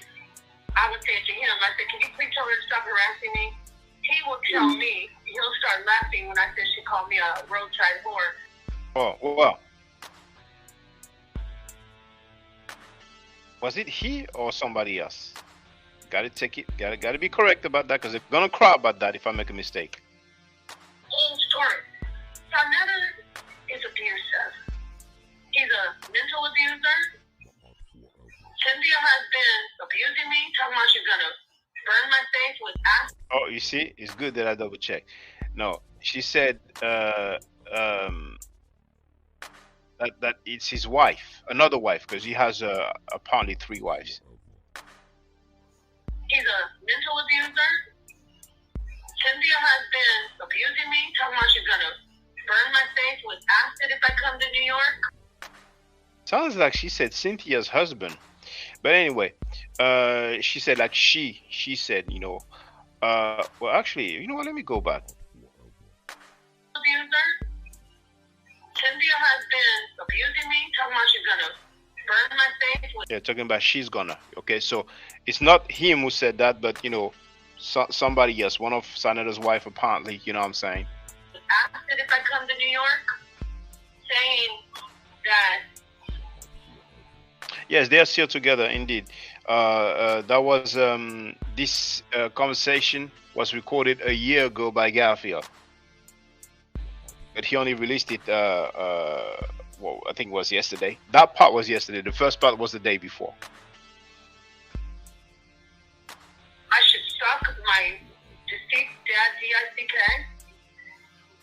I would say it to him. I said, can you please tell her to stop harassing me? He will tell me. He'll start laughing when I said she called me a roadside whore. Oh, well. Was it he or somebody else? Gotta take it. Gotta be correct about that because they're gonna cry about that if I make a mistake. Whole story. Sanetta is abusive. He's a mental abuser. Cynthia has been abusing me, talking about she's gonna burn my face with acid. Oh, you see, it's good that I double check. No, she said that it's his wife, another wife, because he has apparently 3 wives. He's a mental abuser. Cynthia has been abusing me, talking about she's gonna burn my face with acid if I come to New York. Sounds like she said Cynthia's husband. But anyway, she said like she said, you know, well actually, you know what, let me go back. Abuser. Cynthia has been abusing me, talking about she's gonna burn my face with. They're talking about she's gonna. Okay, so it's not him who said that, but you know, somebody else, one of Sanetta's wife apparently, you know what I'm saying. Acid if I come to New York, saying that. Yes, they are still together indeed. That was this conversation was recorded a year ago by Garfield, but he only released it. Well, I think it was yesterday. That part was yesterday. The first part was the day before. I should suck my deceased dad, D-I-C-K.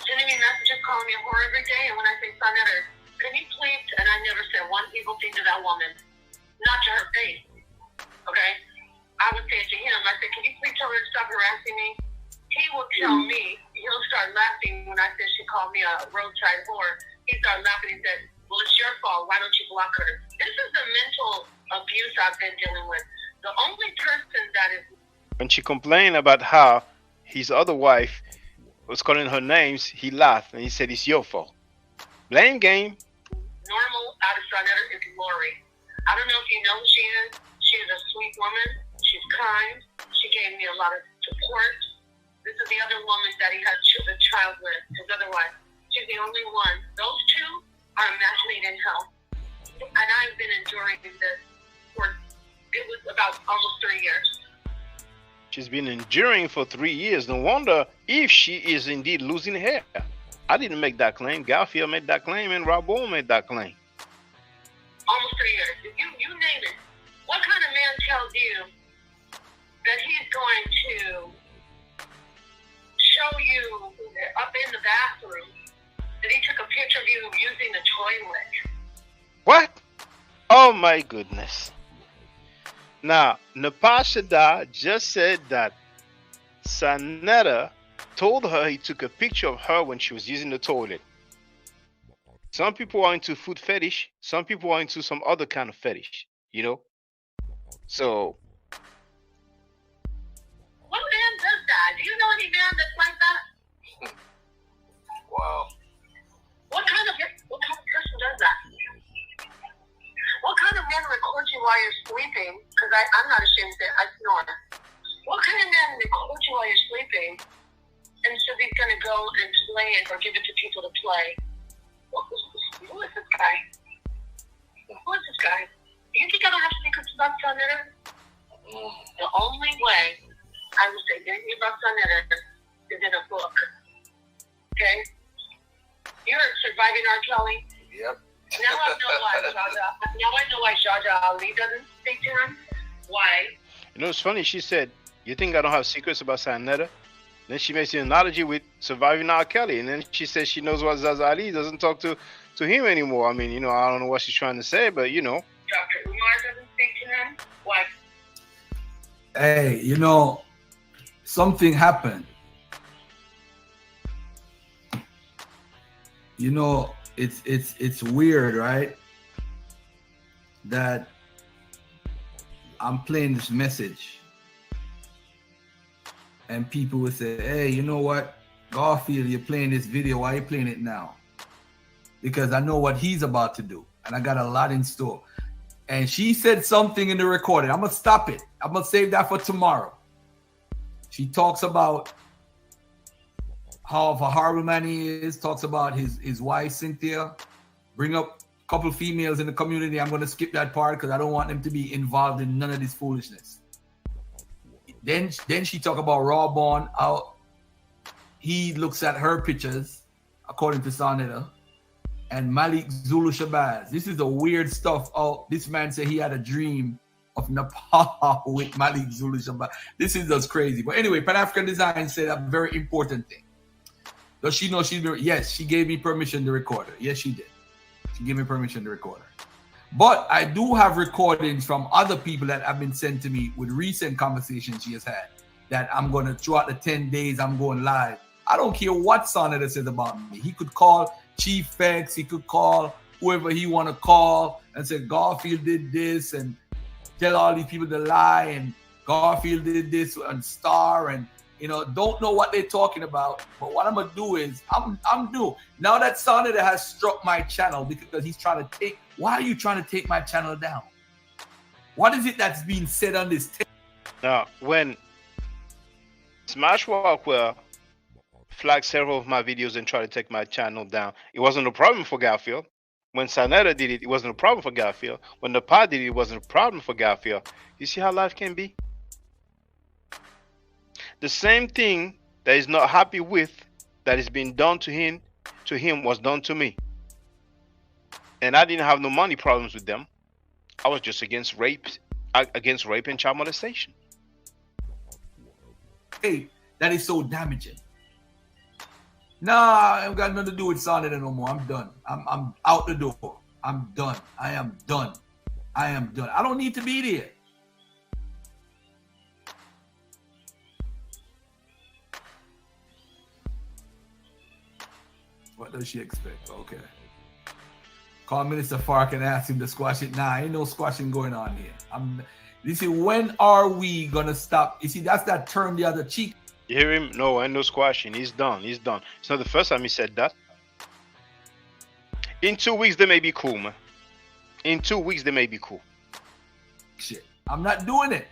Sending me messages, calling me a whore every day, and when I say, Sanetta, can you please? And I never said one evil thing to that woman. Not to her face, okay? I would say it to him. I said, can you please tell her to stop harassing me? He will tell me. He'll start laughing when I said she called me a roadside whore. He started laughing and said, well, it's your fault. Why don't you block her? This is the mental abuse I've been dealing with. The only person that is... When she complained about how his other wife was calling her names, he laughed and he said, it's your fault. Blame game. Normal out of Sanetta is Lori. I don't know if you know who she is. She is a sweet woman. She's kind. She gave me a lot of support. This is the other woman that he had a child with, his other wife. She's the only one. Those two are a match made in hell. And I've been enduring this for, it was about almost 3 years. She's been enduring for 3 years. No wonder if she is indeed losing hair. I didn't make that claim. Garfield made that claim and Rabon made that claim. Almost 3 years. You name it. What kind of man tells you that he's going to show you up in the bathroom that he took a picture of you using the toilet? What? Oh my goodness. Now, Napah just said that Sanetta told her he took a picture of her when she was using the toilet. Some people are into food fetish. Some people are into some other kind of fetish, you know? So. What man does that? Do you know any man that's like that? Wow. What kind of person does that? What kind of man records you while you're sleeping? Because I'm not ashamed to say I snore. What kind of man records you while you're sleeping and says he's going to go and play it or give it to people to play? Who is this guy? guy. You think I don't have secrets about Sonetta? The only way I would say anything about Sonetta is in a book. Okay? You're surviving R. Kelly. Yep. Now I know why Jaja Ali doesn't speak to him. Why? You know, it's funny. She said, "You think I don't have secrets about Sonetta?" Then she makes the analogy with surviving R. Kelly, and then she says she knows why Zaza Ali doesn't talk to him anymore. I mean, you know, I don't know what she's trying to say, but you know. Dr. Umar doesn't speak to him. Why? Hey, you know, something happened. You know, it's weird, right? That I'm playing this message, and people would say, "Hey, you know what, Garfield, you're playing this video. Why are you playing it now?" Because I know what he's about to do, and I got a lot in store. And she said something in the recording. I'm gonna stop it. I'm gonna save that for tomorrow. She talks about how of a horrible man he is, talks about his wife, Cynthia, bring up a couple of females in the community. I'm going to skip that part because I don't want them to be involved in none of this foolishness. Then she talk about Rawborn, how he looks at her pictures, according to Sonetta, and Malik Zulu Shabazz. This is the weird stuff. Oh, this man said he had a dream of Napah with Malik Zulu Shabazz. This is just crazy. But anyway, Pan-African Design said a very important thing. Does she know yes, she gave me permission to record her. Yes, she did. She gave me permission to record her. But I do have recordings from other people that have been sent to me with recent conversations she has had that I'm going to, throughout the 10 days I'm going live. I don't care what Sonetta says about me. He could call Chief Fex, he could call whoever he want to call and say Garfield did this and tell all these people to lie and Garfield did this and Star and you know, don't know what they're talking about. But what I'm gonna do is I'm new. Now that Sonetta has struck my channel because he's trying to take. Why are you trying to take my channel down? What is it that's being said on this tape? Now, when Smash Walkwell flagged several of my videos and tried to take my channel down, it wasn't a problem for Garfield. When Sonetta did it, it wasn't a problem for Garfield. When Napah did it, it wasn't a problem for Garfield. You see how life can be? The same thing that he's not happy with, that is being done to him was done to me. And I didn't have no money problems with them. I was just against rape and child molestation. Hey, that is so damaging. Nah, I ain't got nothing to do with Sonetta no more. I'm done. I'm out the door. I'm done. I am done. I am done. I don't need to be there. What does she expect? Okay. Call Minister Fark and ask him to squash it. Nah, ain't no squashing going on here. You see, when are we gonna stop? You see, that's that term the other cheek. You hear him? No, ain't no squashing. He's done. He's done. It's not the first time he said that. In 2 weeks, they may be cool, man. In 2 weeks, they may be cool. Shit. I'm not doing it.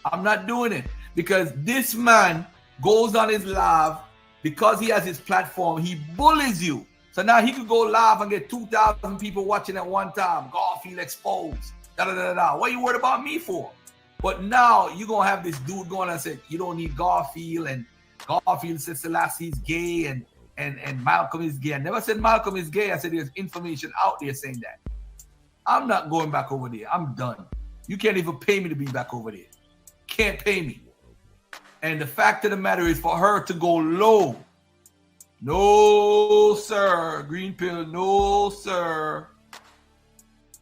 I'm not doing it. Because this man goes on his live. Because he has his platform, he bullies you. So now he could go live and get 2,000 people watching at one time. Garfield exposed. What are you worried about me for? But now you're going to have this dude going and say, you don't need Garfield. And Garfield says Selassie's gay and Malcolm is gay. I never said Malcolm is gay. I said there's information out there saying that. I'm not going back over there. I'm done. You can't even pay me to be back over there. Can't pay me. And the fact of the matter is for her to go low. No, sir. Green pill. No, sir.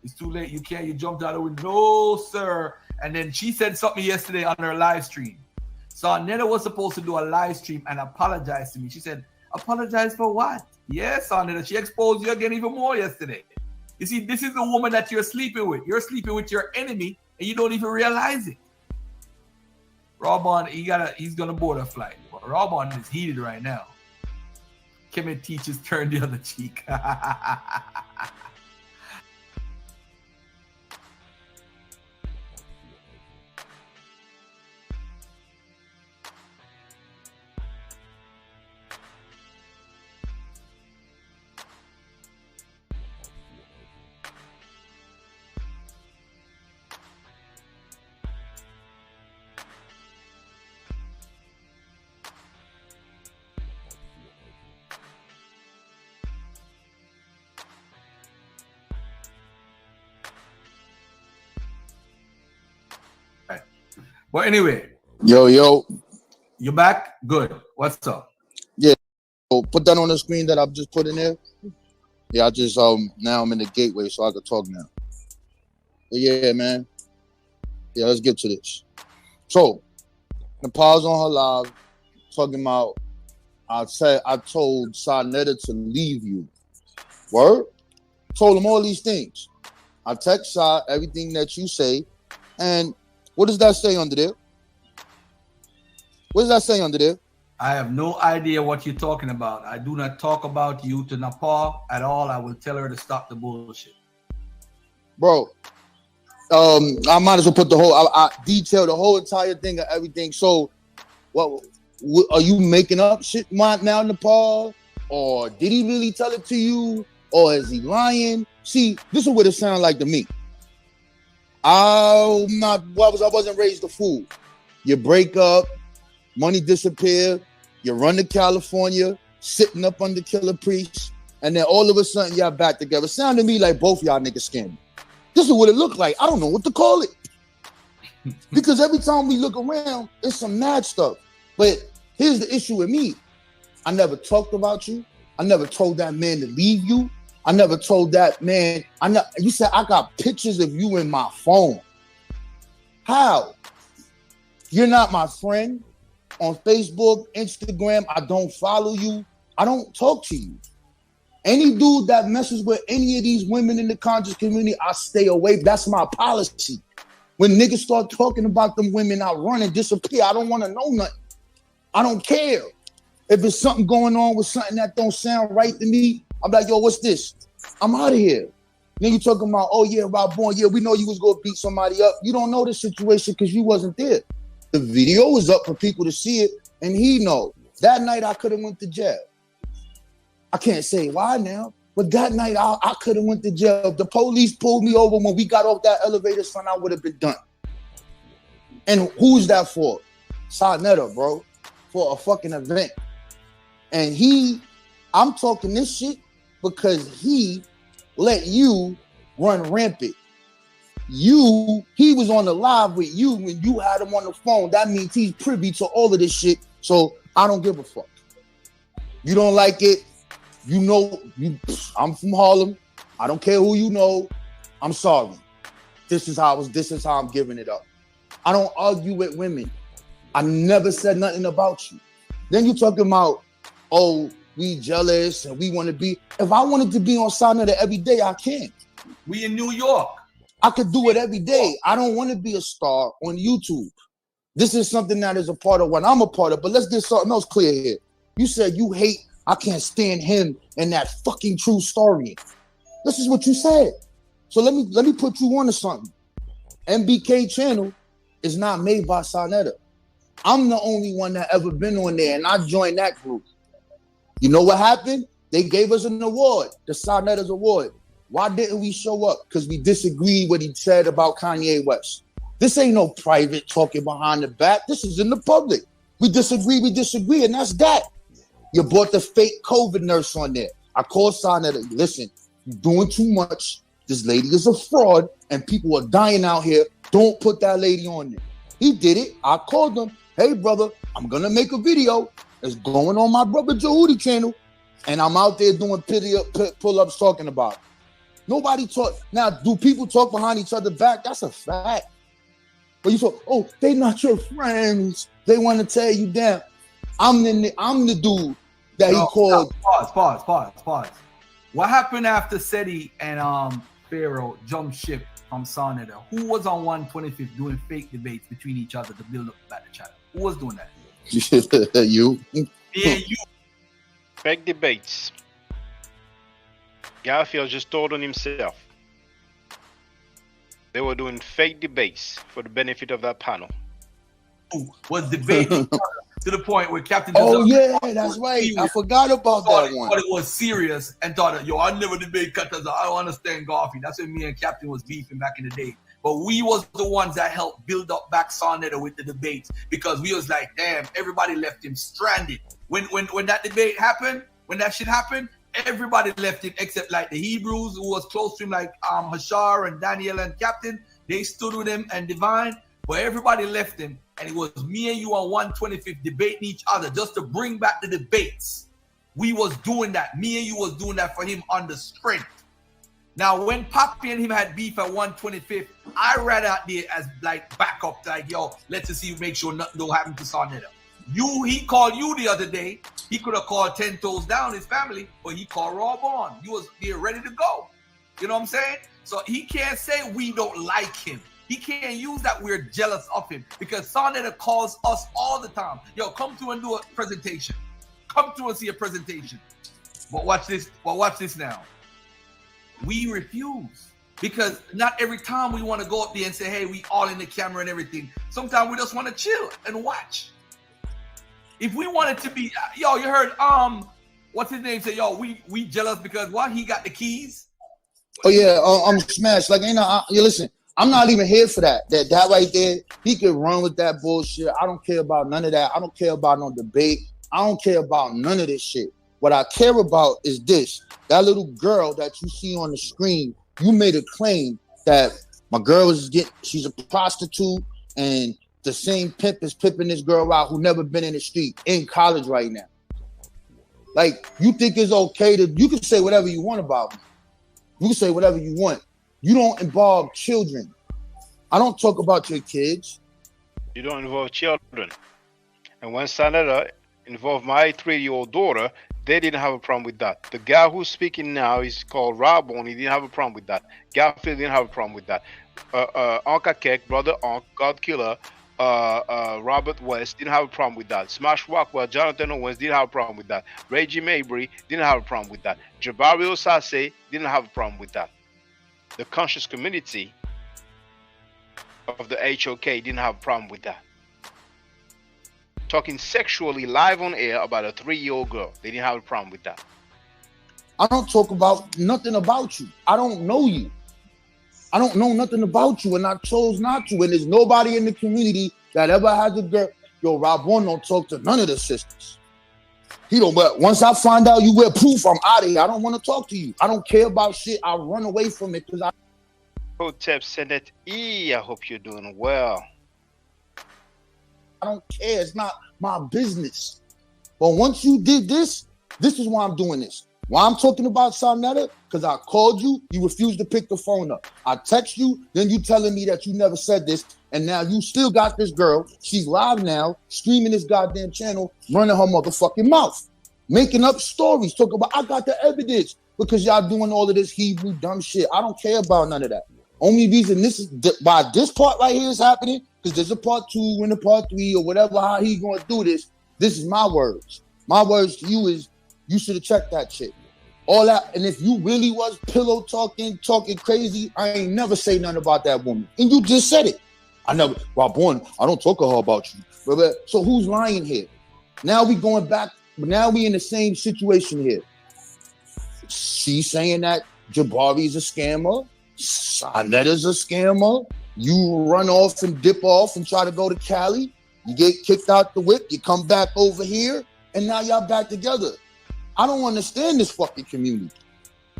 It's too late. You can't. You jumped out of the window. No, sir. And then she said something yesterday on her live stream. Sonetta was supposed to do a live stream and apologize to me. She said, apologize for what? Yes, Sonetta. She exposed you again even more yesterday. You see, this is the woman that you're sleeping with. You're sleeping with your enemy and you don't even realize it. Rawborn, he's gonna board a flight. But Rawborn is heated right now. Kemet teaches turn the other cheek. Well, anyway. Yo. You back? Good. What's up? Yeah. So put that on the screen that I've just put in there. Yeah, I just now I'm in the gateway, so I can talk now. But yeah, man. Yeah, let's get to this. So, Napah's on her live talking about I told Sarnetta to leave you. Word? Told him all these things. I text Sa everything that you say. And what does that say under there? What does that say under there? I have no idea what you're talking about. I do not talk about you to Napah at all. I will tell her to stop the bullshit. Bro, I might as well put the whole, I detail the whole entire thing of everything. So, what are you making up shit now, Napah? Or did he really tell it to you? Or is he lying? See, this is what it sounds like to me. I wasn't raised a fool. You break up, money disappear, you run to California, sitting up under Killer Priest, and then all of a sudden y'all back together. Sound to me like both y'all niggas scammed. This is what it looked like. I don't know what to call it. Because every time we look around, it's some mad stuff. But here's the issue with me. I never talked about you. I never told that man to leave you. I never told that man. You said I got pictures of you in my phone. How? You're not my friend. On Facebook, Instagram, I don't follow you. I don't talk to you. Any dude that messes with any of these women in the conscious community, I stay away. That's my policy. When niggas start talking about them women, I run and disappear. I don't want to know nothing. I don't care. If there's something going on with something that don't sound right to me, I'm like, yo, what's this? I'm out of here. Then you talking about, oh yeah, Rob Bourne, yeah, we know you was gonna beat somebody up. You don't know the situation because you wasn't there. The video was up for people to see it, and he know. That night I could have went to jail. I can't say why now, but that night I could have went to jail. If the police pulled me over when we got off that elevator, son, I would have been done. And who's that for? Sarnetta, bro, for a fucking event. And I'm talking this shit because he let you run rampant. He was on the live with you when you had him on the phone. That means he's privy to all of this shit. So I don't give a fuck. You don't like it. You know, I'm from Harlem. I don't care who you know. I'm sorry. This is how I'm giving it up. I don't argue with women. I never said nothing about you. Then you talking about, oh, we jealous and we want to be. If I wanted to be on Sarnetta every day, I can. We in New York. I could do it every day. I don't want to be a star on YouTube. This is something that is a part of what I'm a part of. But let's get something else clear here. You said you hate, I can't stand him and that fucking true story. This is what you said. So let me put you on to something. MBK channel is not made by Sarnetta. I'm the only one that ever been on there, and I joined that group. You know what happened? They gave us an award, the Sarnetta's award. Why didn't we show up? Because we disagreed what he said about Kanye West. This ain't no private talking behind the back. This is in the public. We disagree, and that's that. You brought the fake COVID nurse on there. I called Sarnetta, listen, you're doing too much. This lady is a fraud, and people are dying out here. Don't put that lady on there. He did it. I called him. Hey, brother, I'm going to make a video. It's going on my brother Jahudi channel, and I'm out there doing pull-ups talking about it. Nobody talk. Now, do people talk behind each other back? That's a fact. But you talk, oh, they not your friends. They want to tear you down. I'm the dude that he called. Pause. What happened after Seti and Pharaoh jumped ship from Sarnetta? Who was on 125th doing fake debates between each other to build up the battle channel? Who was doing that? You. Yeah, you. Fake debates. Garfield just told on himself. They were doing fake debates for the benefit of that panel. Was debating to the point where Captain. Oh yeah, that's right. I forgot about that one. But it was serious and thought, yo, I never debate Cutters. I don't understand Garfield. That's when me and Captain was beefing back in the day. But we was the ones that helped build up back Sarnetta with the debates because we was like, damn, everybody left him stranded. When that debate happened, when that shit happened, everybody left him except like the Hebrews who was close to him, like Hashar and Daniel and Captain. They stood with him and Divine, but everybody left him. and it was me and you on 125th debating each other just to bring back the debates. We was doing that. Me and you was doing that for him on the strength. Now, when Papi and him had beef at 125th, I ran out there as like backup, like, yo, let's just see, make sure nothing don't happen to Sarnetta. He called you the other day. He could have called 10 toes down his family, but he called Raw Bond. You was there ready to go. You know what I'm saying? So he can't say we don't like him. He can't use that we're jealous of him, because Sarnetta calls us all the time. Yo, come through and do a presentation. Come through and see a presentation. But watch this. Well, watch this now. We refuse, because not every time we want to go up there and say, hey, we all in the camera and everything. Sometimes we just want to chill and watch. If we wanted to be, yo, you heard, what's his name say, yo, we jealous because what? He got the keys. Oh yeah, I'm smashed. Like, you listen, I'm not even here for that. That right there, he could run with that bullshit. I don't care about none of that. I don't care about no debate. I don't care about none of this shit. What I care about is this. That little girl that you see on the screen, you made a claim that my girl she's a prostitute, and the same pimp is pimping this girl out who never been in the street in college right now. Like, you think it's okay you can say whatever you want about me. You can say whatever you want. You don't involve children. I don't talk about your kids. You don't involve children. And when Sarnetta involved my 3-year-old daughter, they didn't have a problem with that. The guy who's speaking now is called Rabon. He didn't have a problem with that. Garfield didn't have a problem with that. Uncle Keck, Brother Unc, God Killer, Robert West didn't have a problem with that. Smash Rockwell, Jonathan Owens didn't have a problem with that. Reggie Mabry didn't have a problem with that. Jabari Osase didn't have a problem with that. The conscious community of the HOK didn't have a problem with that. Talking sexually live on air about a 3-year-old girl, they didn't have a problem with that. I don't talk about nothing about you. I don't know you. I don't know nothing about you, and I chose not to. And there's nobody in the community that ever has a girl. Yo, Rob One don't talk to none of the sisters. He don't. But once I find out you wear proof, I'm out of here. I don't want to talk to you. I don't care about shit. I run away from it because I. Hotep Senate E, I hope you're doing well. I don't care. It's not my business. But once you did this is why I'm doing this. Why I'm talking about Sarnetta? Because I called you, you refused to pick the phone up. I text you, then you telling me that you never said this, and now you still got this girl. She's live now, streaming this goddamn channel, running her motherfucking mouth, making up stories, talking about, I got the evidence, because y'all doing all of this Hebrew dumb shit. I don't care about none of that. Only reason this is why this part right here is happening, because there's a part 2 and a part 3 or whatever, how he gonna do this. This is my words. My words to you is, you should have checked that shit. All that, and if you really was pillow talking crazy, I ain't never say nothing about that woman. And you just said it. I never, Rob Bourne, I don't talk to her about you. So who's lying here? Now we going back, now we in the same situation here. She's saying that Jabari's a scammer, Sarnetta's a scammer. You run off and dip off and try to go to Cali. You get kicked out the whip, you come back over here, and now y'all back together. I don't understand this fucking community.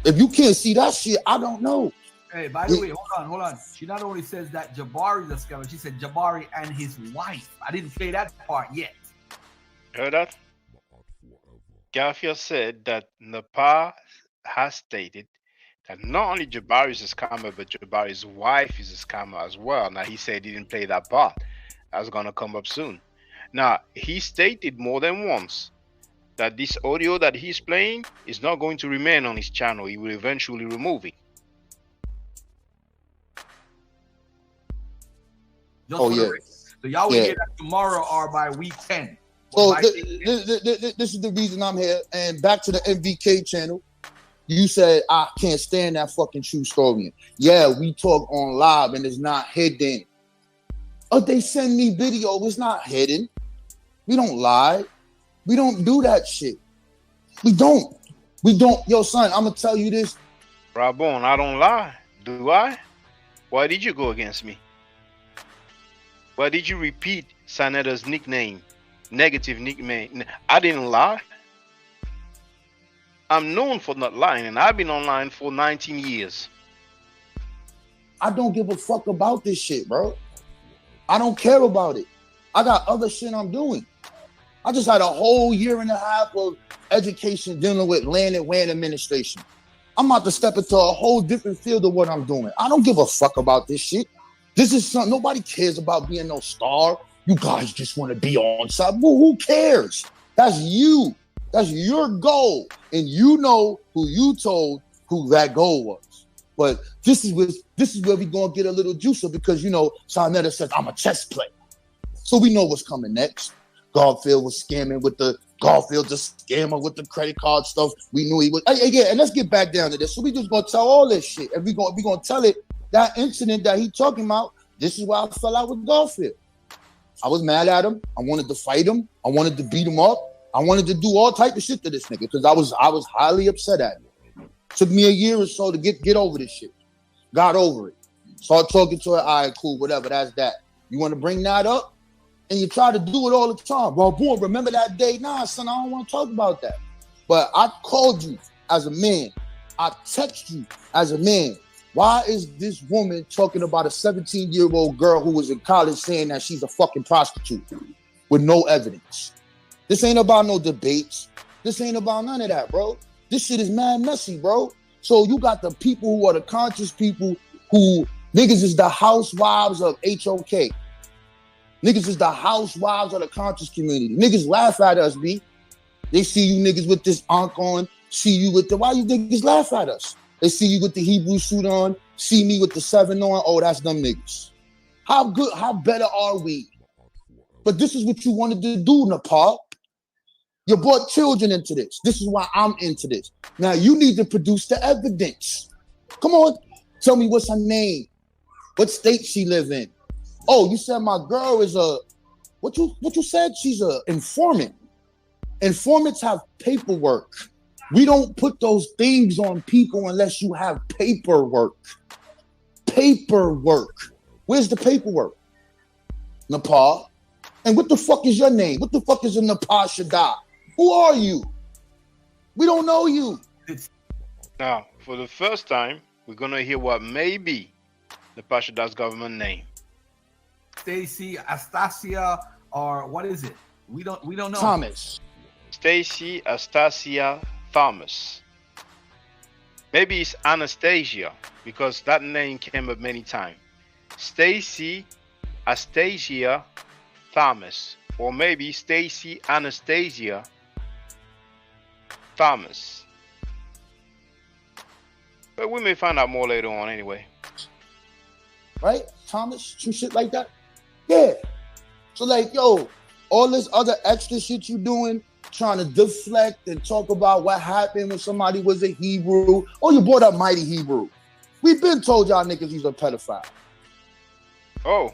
If you can't see that shit, I don't know. Hey, by the way, hold on. She not only says that Jabari's a scammer, she said Jabari and his wife. I didn't say that part yet. Heard that? Garfield said that Napah has stated that not only Jabari is a scammer, but Jabari's wife is a scammer as well. Now, he said he didn't play that part. That's going to come up soon. Now, he stated more than once that this audio that he's playing is not going to remain on his channel. He will eventually remove it. So y'all will hear that tomorrow or by week 10. So this is the reason I'm here. And back to the MVK channel. You said, I can't stand that fucking true story. Yeah, we talk on live and it's not hidden. Oh, they send me video. It's not hidden. We don't lie. We don't do that shit. We don't. Yo, son, I'm going to tell you this. Rabon, I don't lie. Do I? Why did you go against me? Why did you repeat Sarnetta's nickname? Negative nickname. I didn't lie. I'm known for not lying, and I've been online for 19 years. I don't give a fuck about this shit, bro. I don't care about it. I got other shit I'm doing. I just had a whole year and a half of education dealing with land and land administration. I'm about to step into a whole different field of what I'm doing. I don't give a fuck about this shit. This is something nobody cares about being no star. You guys just want to be on side. Well, who cares? That's you. That's your goal. And you know who you told who that goal was. But this is where we gonna get a little juicer because you know Sarnetta says I'm a chess player. So we know what's coming next. Garfield was scamming with the Garfield's a scammer with the credit card stuff. We knew he was. Yeah, and let's get back down to this. So we just gonna tell all this shit, and we gonna tell it that incident that he talking about. This is why I fell out with Garfield. I was mad at him. I wanted to fight him. I wanted to beat him up. I wanted to do all type of shit to this nigga because I was highly upset at him. Took me a year or so to get over this shit. Got over it. Start talking to her. All right, cool, whatever. That's that. You want to bring that up? And you try to do it all the time. Well, boy, remember that day? Nah, son, I don't want to talk about that. But I called you as a man. I text you as a man. Why is this woman talking about a 17-year-old girl who was in college saying that she's a fucking prostitute with no evidence? This ain't about no debates. This ain't about none of that, bro. This shit is mad messy, bro. So you got the people who are the conscious people who niggas is the housewives of HOK. Niggas is the housewives of the conscious community. Niggas laugh at us, B. They see you niggas with this ankh on, see you with the, why you niggas laugh at us? They see you with the Hebrew suit on, see me with the 7 on, oh, that's them niggas. How better are we? But this is what you wanted to do, Napah. You brought children into this. This is why I'm into this. Now you need to produce the evidence. Come on, tell me what's her name, what state she live in. Oh, you said my girl is a, what you said? She's a informant. Informants have paperwork. We don't put those things on people unless you have paperwork. Paperwork. Where's the paperwork? Napah. And what the fuck is your name? What the fuck is a Napah Shaddai? Who are you? We don't know you. Now, for the first time, we're gonna hear what may be Napah Shaddai's government name. Stacy, Astasia, or what is it? We don't know. Thomas. Stacy Astasia Thomas. Maybe it's Anastasia because that name came up many times. Stacy Astasia Thomas, or maybe Stacy Anastasia Thomas. But we may find out more later on anyway. Right? Thomas, some shit like that? Yeah. So like, yo, all this other extra shit you doing, trying to deflect and talk about what happened when somebody was a Hebrew. Oh, you brought up Mighty Hebrew. We've been told y'all niggas he's a pedophile. Oh.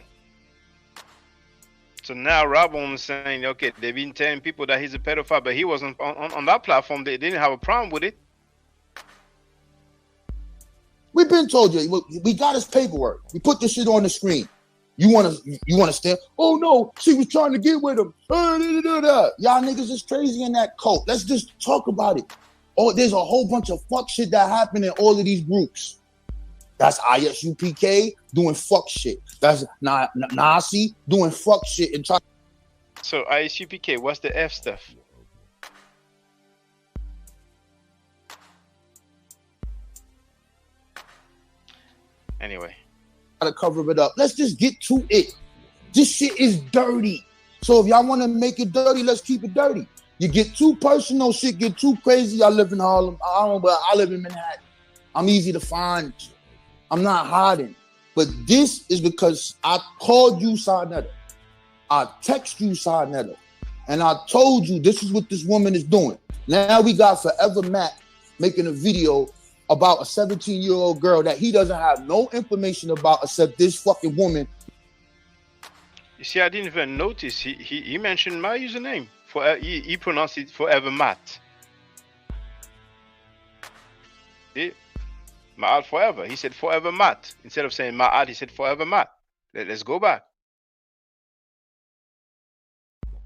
So now Rabon is saying, okay, they've been telling people that he's a pedophile, but he wasn't on that platform. They didn't have a problem with it. We've been told you. We got his paperwork. We put this shit on the screen. You wanna stand? Oh no, she was trying to get with him. Y'all niggas is crazy in that cult. Let's just talk about it. Oh, there's a whole bunch of fuck shit that happened in all of these groups. That's ISUPK doing fuck shit. That's Nasi doing fuck shit and try. So ISUPK, what's the F stuff? Anyway. To cover it up. Let's just get to it. This shit is dirty. So if y'all want to make it dirty, let's keep it dirty. You get too personal, shit get too crazy. I live in Harlem. I don't know, but I live in Manhattan. I'm easy to find. I'm not hiding. But this is because I called you, Sarnetta. I text you, Sarnetta. And I told you this is what this woman is doing. Now we got Forever Matt making a video about a 17-year-old girl that he doesn't have no information about except this fucking woman. You see, I didn't even notice. He mentioned my username. He pronounced it Forever Matt. See? Ma'at Forever. He said Forever Matt. Instead of saying Ma'at, he said Forever Matt. Let's go back.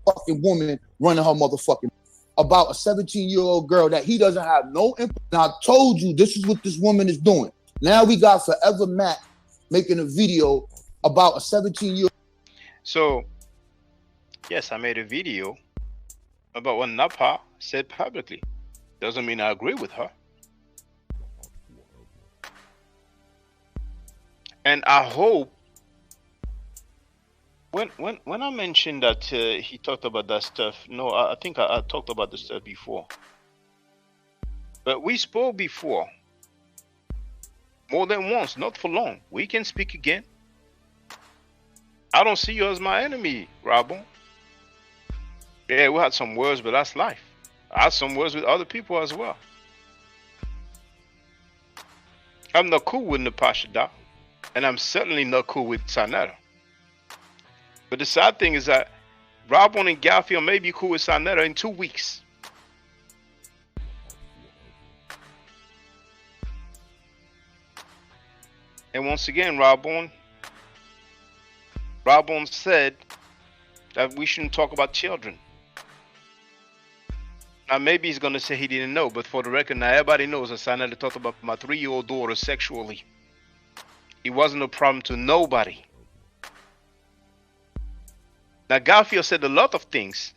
Fucking woman running her motherfucking about a 17-year-old girl that he doesn't have no information. I told you this is what this woman is doing. Now we got Forever Matt making a video about a 17-year-old. So Yes, I made a video about what Napah said publicly. Doesn't mean I agree with her. And I hope when I mentioned that he talked about that stuff, no, I think I talked about the stuff before. But we spoke before, more than once, not for long. We can speak again. I don't see you as my enemy, Rabo. Yeah, we had some words, but that's life. I had some words with other people as well. I'm not cool with Napah, and I'm certainly not cool with Sanetta. But the sad thing is that Robin and Garfield may be cool with Sanetta in 2 weeks. And once again, Robin said that we shouldn't talk about children. Now maybe he's gonna say he didn't know, but for the record, now everybody knows that Sanetta talked about my 3-year-old daughter sexually. It wasn't a problem to nobody. Now Garfield said a lot of things,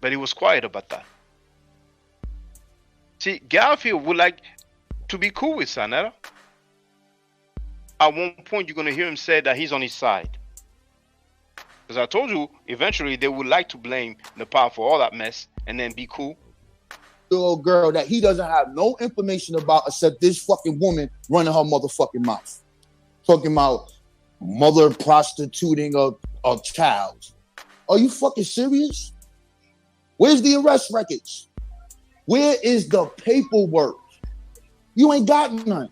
but he was quiet about that. See, Garfield would like to be cool with Sanetta. At one point, you're going to hear him say that he's on his side. Because I told you, eventually they would like to blame Napah for all that mess and then be cool. Little girl that he doesn't have no information about except this fucking woman running her motherfucking mouth. Talking about mother prostituting a child. Are you fucking serious? Where's the arrest records? Where is the paperwork? You ain't got none.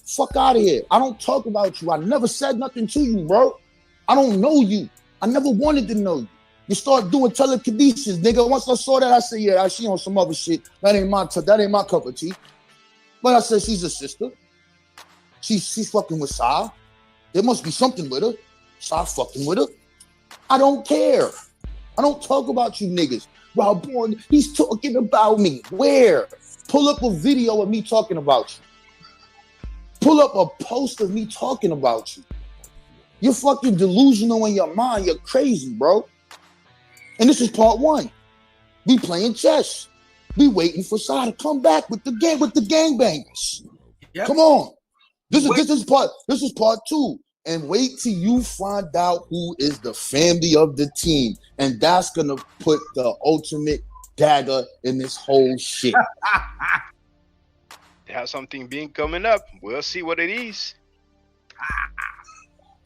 Fuck out of here. I don't talk about you. I never said nothing to you, bro. I don't know you. I never wanted to know you. You start doing telekinesis, nigga. Once I saw that, I said, yeah, I see on some other shit. That ain't my cup of tea. But I said, she's a sister. She's fucking with Sa. There must be something with her. Sa fucking with her. I don't care. I don't talk about you niggas. Rob Bourne, he's talking about me. Where? Pull up a video of me talking about you. Pull up a post of me talking about you. You're fucking delusional in your mind. You're crazy, bro. And this is part 1. We playing chess. We waiting for Sa to come back with the gangbangers. Yep. Come on. This is part 2. And wait till you find out who is the family of the team. And that's gonna put the ultimate dagger in this whole shit. They have something big coming up. We'll see what it is.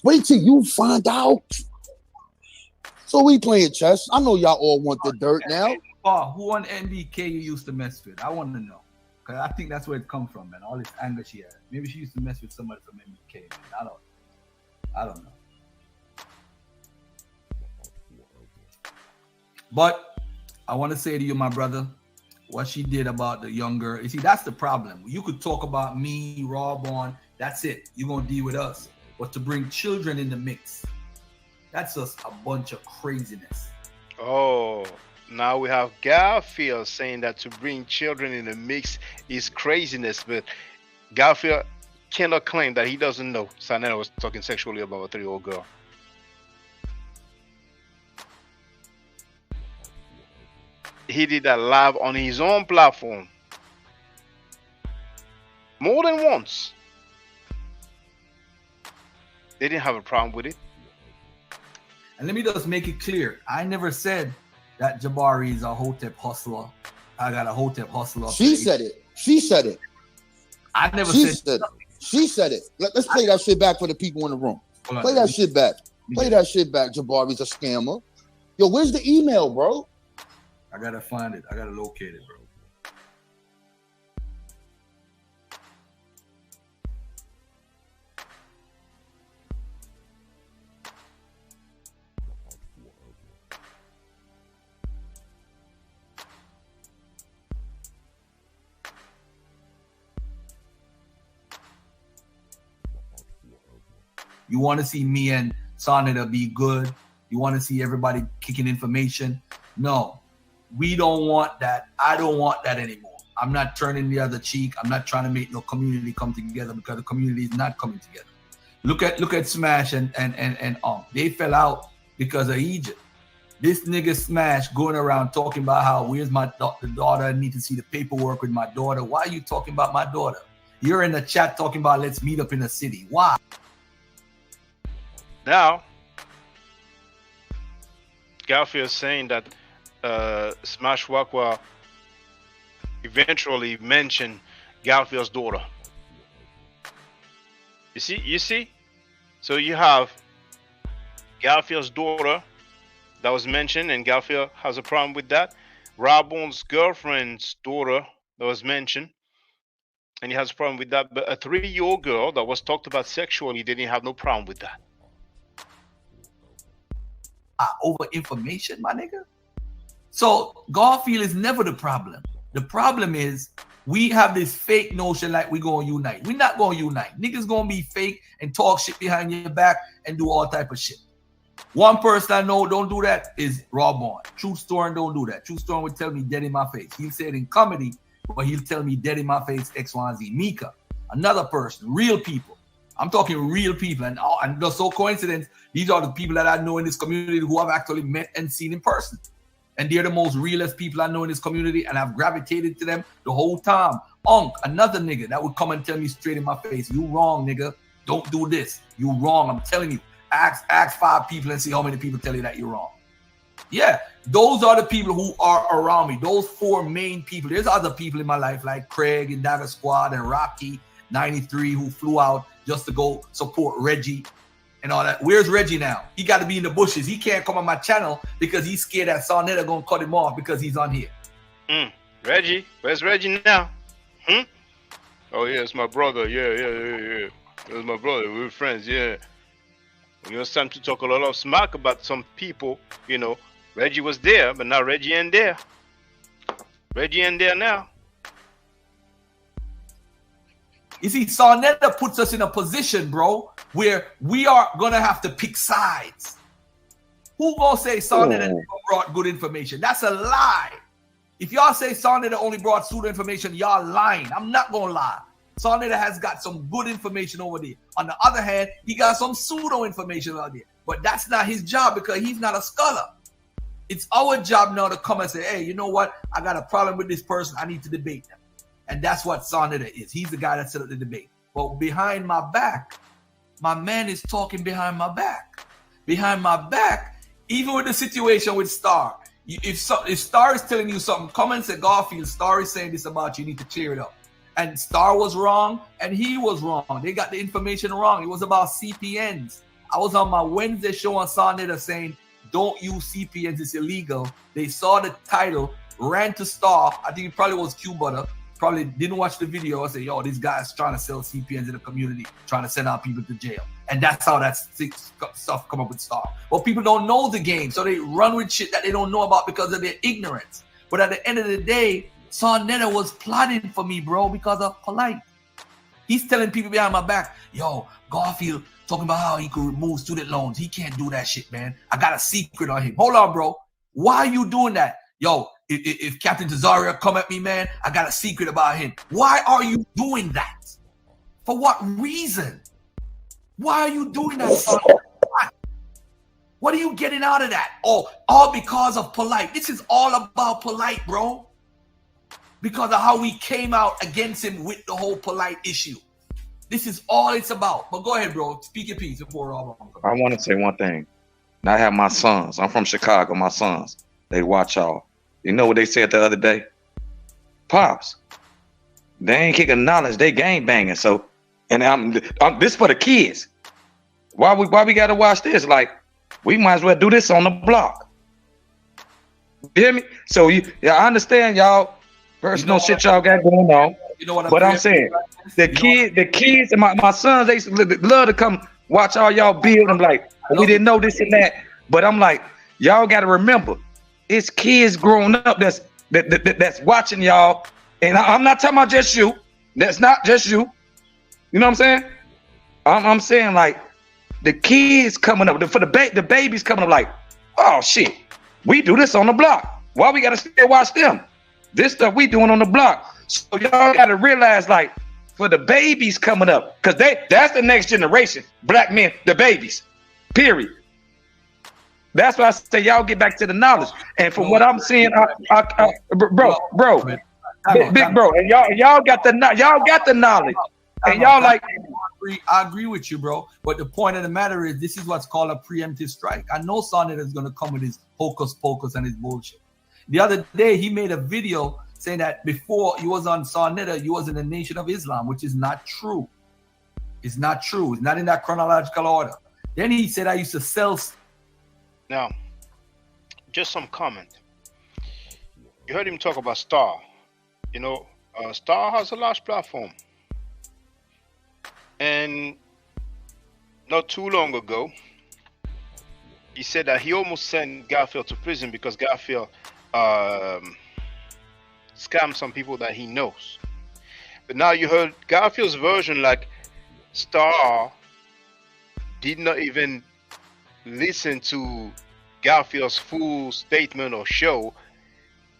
Wait till you find out. So we playing chess. I know y'all all want the dirt now. Who on NBK you used to mess with? I want to know. Because I think that's where it come from, man. All this anger she had. Maybe she used to mess with somebody from NBK, man. I don't know. But I want to say to you, my brother, what she did about the young girl. You see, that's the problem. You could talk about me, Rob on. That's it. You're going to deal with us. But to bring children in the mix, that's just a bunch of craziness. Oh, now we have Garfield saying that to bring children in the mix is craziness. But Garfield cannot claim that he doesn't know Sanetta was talking sexually about a 3-year-old girl. He did that live on his own platform. More than once. They didn't have a problem with it. And let me just make it clear. I never said that Jabari is a Hotep hustler. I got a Hotep hustler. She said it. She said it. I never said it. She said it. Let's play that shit back for the people in the room. Play that shit back. Play that shit back. Jabari's a scammer. Yo, where's the email, bro? I gotta find it. I gotta locate it, bro. You want to see me and Sanetta be good? You want to see everybody kicking information? No, we don't want that. I don't want that anymore. I'm not turning the other cheek. I'm not trying to make no community come together because the community is not coming together. Look at Smash and They fell out because of Egypt. This nigga Smash going around talking about how where's my daughter? I need to see the paperwork with my daughter. Why are you talking about my daughter? You're in the chat talking about let's meet up in the city. Why? Now, Garfield is saying that Smash Wakwa eventually mentioned Garfield's daughter. You see? So you have Garfield's daughter that was mentioned, and Garfield has a problem with that. Rabon's girlfriend's daughter that was mentioned, and he has a problem with that. But a 3-year-old girl that was talked about sexually didn't have no problem with that. Over information, my nigga. So Garfield is never the problem. The problem is we have this fake notion like we're going to unite. We're not going to unite. Niggas going to be fake and talk shit behind your back and do all type of shit. One person I know don't do that is Rawborn. True Storm don't do that. True Storm would tell me dead in my face. He'll say it in comedy, but he'll tell me dead in my face X, Y, and Z. Mika, another person, real people. I'm talking real people. And just so coincidence, these are the people that I know in this community who I've actually met and seen in person. And they're the most realest people I know in this community, and I've gravitated to them the whole time. Unc, another nigga that would come and tell me straight in my face, you wrong, nigga. Don't do this. You wrong. I'm telling you. Ask 5 people and see how many people tell you that you're wrong. Yeah, those are the people who are around me. Those 4 main people. There's other people in my life like Craig and Dagger Squad and Rocky 93 who flew out just to go support Reggie and all that. Where's Reggie now? He got to be in the bushes. He can't come on my channel because he's scared that Sarnetta gonna cut him off because he's on here. Reggie, where's Reggie now? Oh yeah, it's my brother. Yeah. It's my brother. We're friends. Yeah. You know, it's time to talk a lot of smack about some people. You know, Reggie was there, but now Reggie ain't there. Reggie ain't there now. You see, Sarnetta puts us in a position, bro, where we are gonna have to pick sides. Who gonna say Sarnetta brought good information? That's a lie. If y'all say Sarnetta only brought pseudo information, y'all lying. I'm not gonna lie. Sarnetta has got some good information over there. On the other hand, he got some pseudo information out there. But that's not his job because he's not a scholar. It's our job now to come and say, hey, you know what? I got a problem with this person. I need to debate them. And that's what Sarnetta is. He's the guy that set up the debate. But behind my back, my man is talking behind my back. Behind my back, even with the situation with Star, if Star is telling you something, come and say, Garfield, Star is saying this about you. You need to clear it up. And Star was wrong, and he was wrong. They got the information wrong. It was about CPNs. I was on my Wednesday show on Sarnetta saying, don't use CPNs, it's illegal. They saw the title, ran to Star. I think it probably was Q Butter. Probably didn't watch the video. I said, yo, this guy's trying to sell CPNs in the community, trying to send out people to jail. And that's how that stuff come up with Star. Well, people don't know the game, so they run with shit that they don't know about because of their ignorance. But at the end of the day, Sarnetta was plotting for me, bro, because of polite. He's telling people behind my back, yo, Garfield talking about how he could remove student loans. He can't do that shit, man. I got a secret on him. Hold on, bro. Why are you doing that? Yo, if Captain Tazaria come at me, man, I got a secret about him. Why are you doing that? For what reason? Why are you doing that, son? What are you getting out of that? Oh, all because of polite. This is all about polite, bro. Because of how we came out against him with the whole polite issue. This is all it's about. But go ahead, bro. Speak your piece before all. I want to say one thing. I have my sons. I'm from Chicago. My sons. They watch y'all. You know what they said the other day? Pops, they ain't kicking knowledge. They gang banging. So, and I'm this for the kids. Why we got to watch this? Like, we might as well do this on the block. You hear me? So I understand y'all. Personal shit y'all got going on. You know what I'm saying? The kids and my sons, they love to come watch all y'all build. I'm like, we didn't know this and that. But I'm like, y'all got to remember, it's kids growing up that's watching y'all. And I'm not talking about just you. That's not just you. You know what I'm saying? I'm saying like the kids coming up, for the babies coming up like, oh shit, we do this on the block. Why we got to still watch them? This stuff we doing on the block. So y'all got to realize, like, for the babies coming up, because that's the next generation. Black men, the babies, period. That's why I say y'all get back to the knowledge. And from what I'm seeing, bro, big bro, and y'all got the knowledge, and y'all like. I agree with you, bro. But the point of the matter is, this is what's called a preemptive strike. I know Sonnet is going to come with his hocus pocus and his bullshit. The other day, he made a video saying that before he was on Sonetta, he was in the Nation of Islam, which is not true. It's not true. It's not in that chronological order. Then he said, I used to sell. Now, just some comment. You heard him talk about Star. You know, Star has a large platform. And not too long ago, he said that he almost sent Garfield to prison because Garfield scammed some people that he knows. But now you heard Garfield's version, like Star did not even listen to Garfield's full statement or show,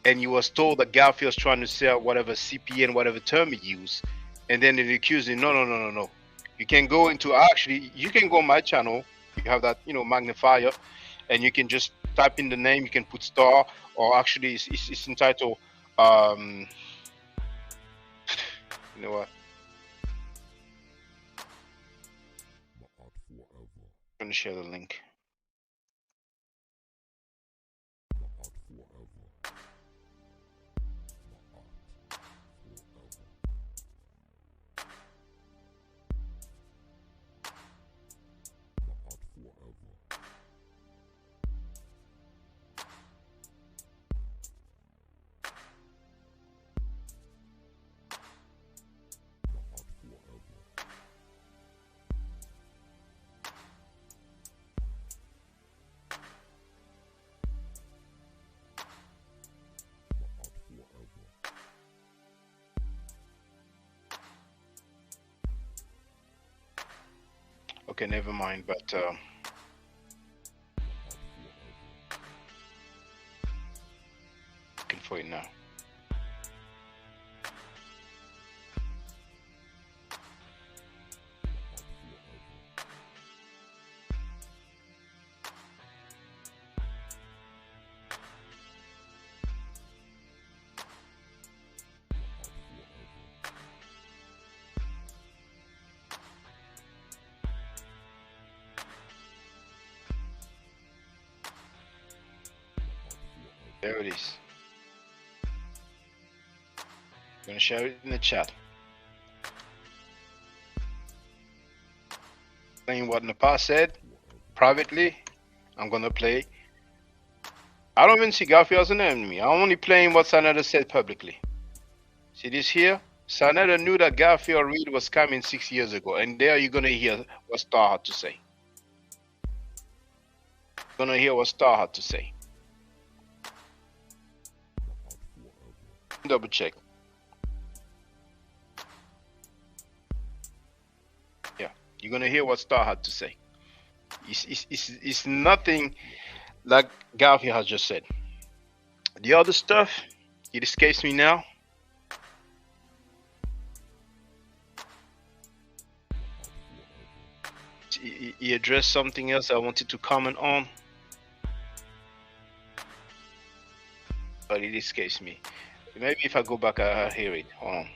and he was told that Garfield's trying to sell whatever CPN, whatever term he used, and then they accused him, no. You can go into, actually, you can go on my channel, you have that, you know, magnifier, and you can just type in the name, you can put Star, or actually it's entitled, you know what? I'm going to share the link. Okay, never mind, but looking for it now. There it is. I'm going to share it in the chat. Playing what Napah said privately. I'm going to play. I don't even see Garfield as an enemy. I'm only playing what Sanada said publicly. See this here? Sanada knew that Garfield Reed was coming 6 years ago. And there you're going to hear what Star had to say. You're going to hear what Star had to say. Double check. Yeah, you're gonna hear what Star had to say. It's nothing like Garfield has just said. The other stuff, it escapes me now. He addressed something else I wanted to comment on, but it escapes me. Maybe if I go back, I'll hear it. Hold on.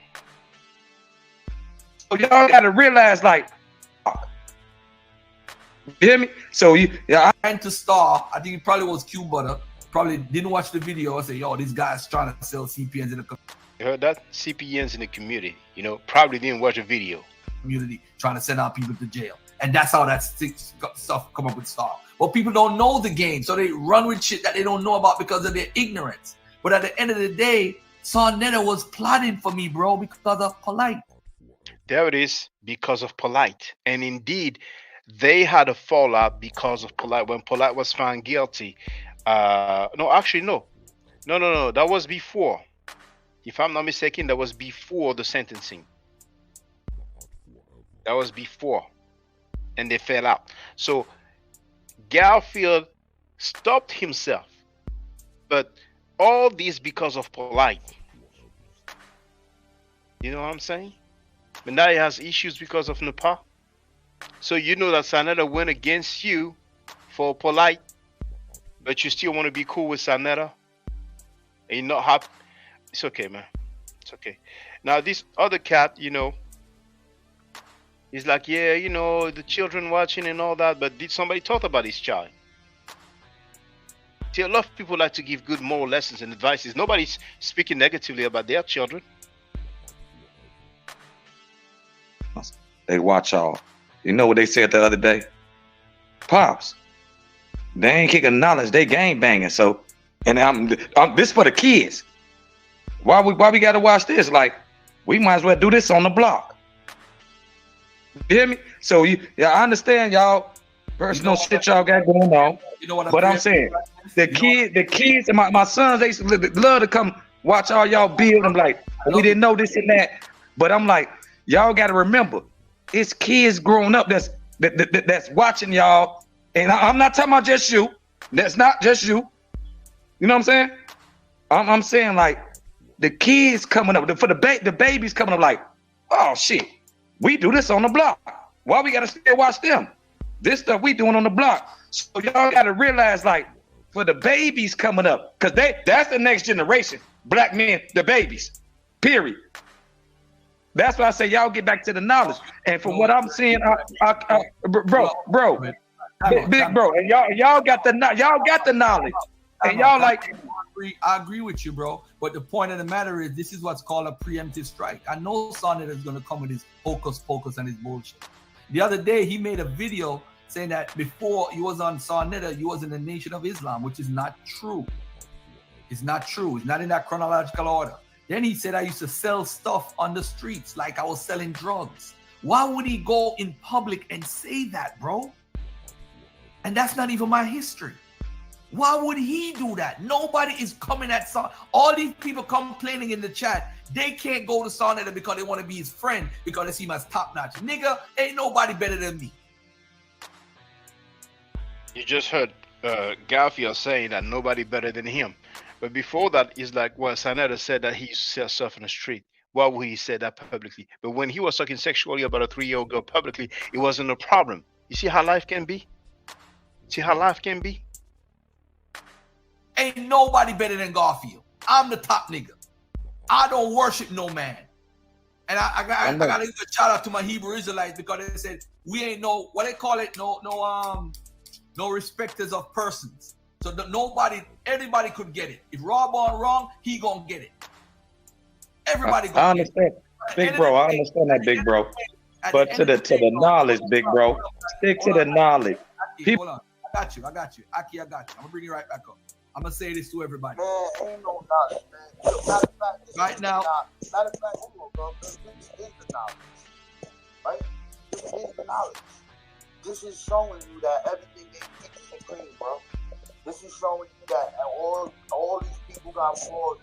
So y'all got to realize, like, you hear me? So I went to Star. I think it probably was Q Butter. Probably didn't watch the video. I said, yo, this guy's trying to sell CPNs in the community. You heard that? CPNs in the community. You know, probably didn't watch the video. Community trying to send out people to jail. And that's how that stuff come up with Star. Well, people don't know the game. So they run with shit that they don't know about because of their ignorance. But at the end of the day, Sonetta was plotting for me, bro, because of Polite. There it is, because of Polite. And indeed, they had a fallout because of Polite. When Polite was found guilty. No, actually, no. That was before. If I'm not mistaken, that was before the sentencing. That was before. And they fell out. So Garfield stopped himself. But all this because of Polite. You know what I'm saying? But now he has issues because of Napah. So you know that Sanada went against you for Polite. but you still want to be cool with Sanetta, and you're not happy. It's okay, man. It's okay. Now this other cat, he's like, yeah, the children watching and all that, but did somebody talk about his child? See, a lot of people like to give good moral lessons and advices. Nobody's speaking negatively about their children. They watch y'all. You know what they said the other day? Pops, they ain't kicking knowledge, they gang banging. So, and this for the kids. Why we gotta watch this? Like, we might as well do this on the block. You hear me? So I understand y'all personal shit y'all got going on. You know what but I'm saying? The kids and my sons, they love to come watch all y'all build. I'm like, we didn't know this and that. But I'm like, y'all gotta remember, it's kids growing up that's watching y'all. And I'm not talking about just you. That's not just you. You know what I'm saying? I'm saying like the kids coming up, the babies coming up like, oh shit, we do this on the block. Why we gotta still watch them? This stuff we doing on the block. So y'all gotta realize, like, for the babies coming up, because that's the next generation. Black men, the babies. Period. That's why I say y'all get back to the knowledge. And from what I'm seeing, bro, big bro, and y'all got the knowledge. And y'all like, I agree with you, bro. But the point of the matter is, this is what's called a preemptive strike. I know Sonnet is going to come with his hocus pocus and his bullshit. The other day, he made a video saying that before he was on Sonetta, he was in the Nation of Islam, which is not true. It's not true. It's not in that chronological order. Then he said, I used to sell stuff on the streets like I was selling drugs. Why would he go in public and say that, bro? And that's not even my history. Why would he do that? Nobody is coming at Son. All these people complaining in the chat, they can't go to Sonetta because they want to be his friend because they see him as top notch. Nigga, ain't nobody better than me. You just heard Garfield saying that nobody better than him. But before that, it's like, well, Sonetta said that he used to sell stuff in the street. Why would he say that publicly? But when he was talking sexually about a 3-year-old girl publicly, it wasn't a problem. You see how life can be? See how life can be? Ain't nobody better than Garfield. I'm the top nigga. I don't worship no man. And I got to give a shout out to my Hebrew Israelites because they said we ain't no, what they call it, no respecters of persons. So everybody could get it. If Rob on wrong, he gonna get it. Everybody gonna I understand. Big bro, I understand that, big bro. But to the knowledge, big bro. Stick to the knowledge. Hold on. I got you. Aki, I got you. I'm gonna bring you right back up. I'm gonna say this to everybody. Man, ain't no knowledge, man. Matter of fact, right now. Matter of fact, hold on, bro. This is the knowledge. Right? This is the knowledge. This is showing you that everything ain't peaches and cream, bro. This is showing you that all these people got flaws.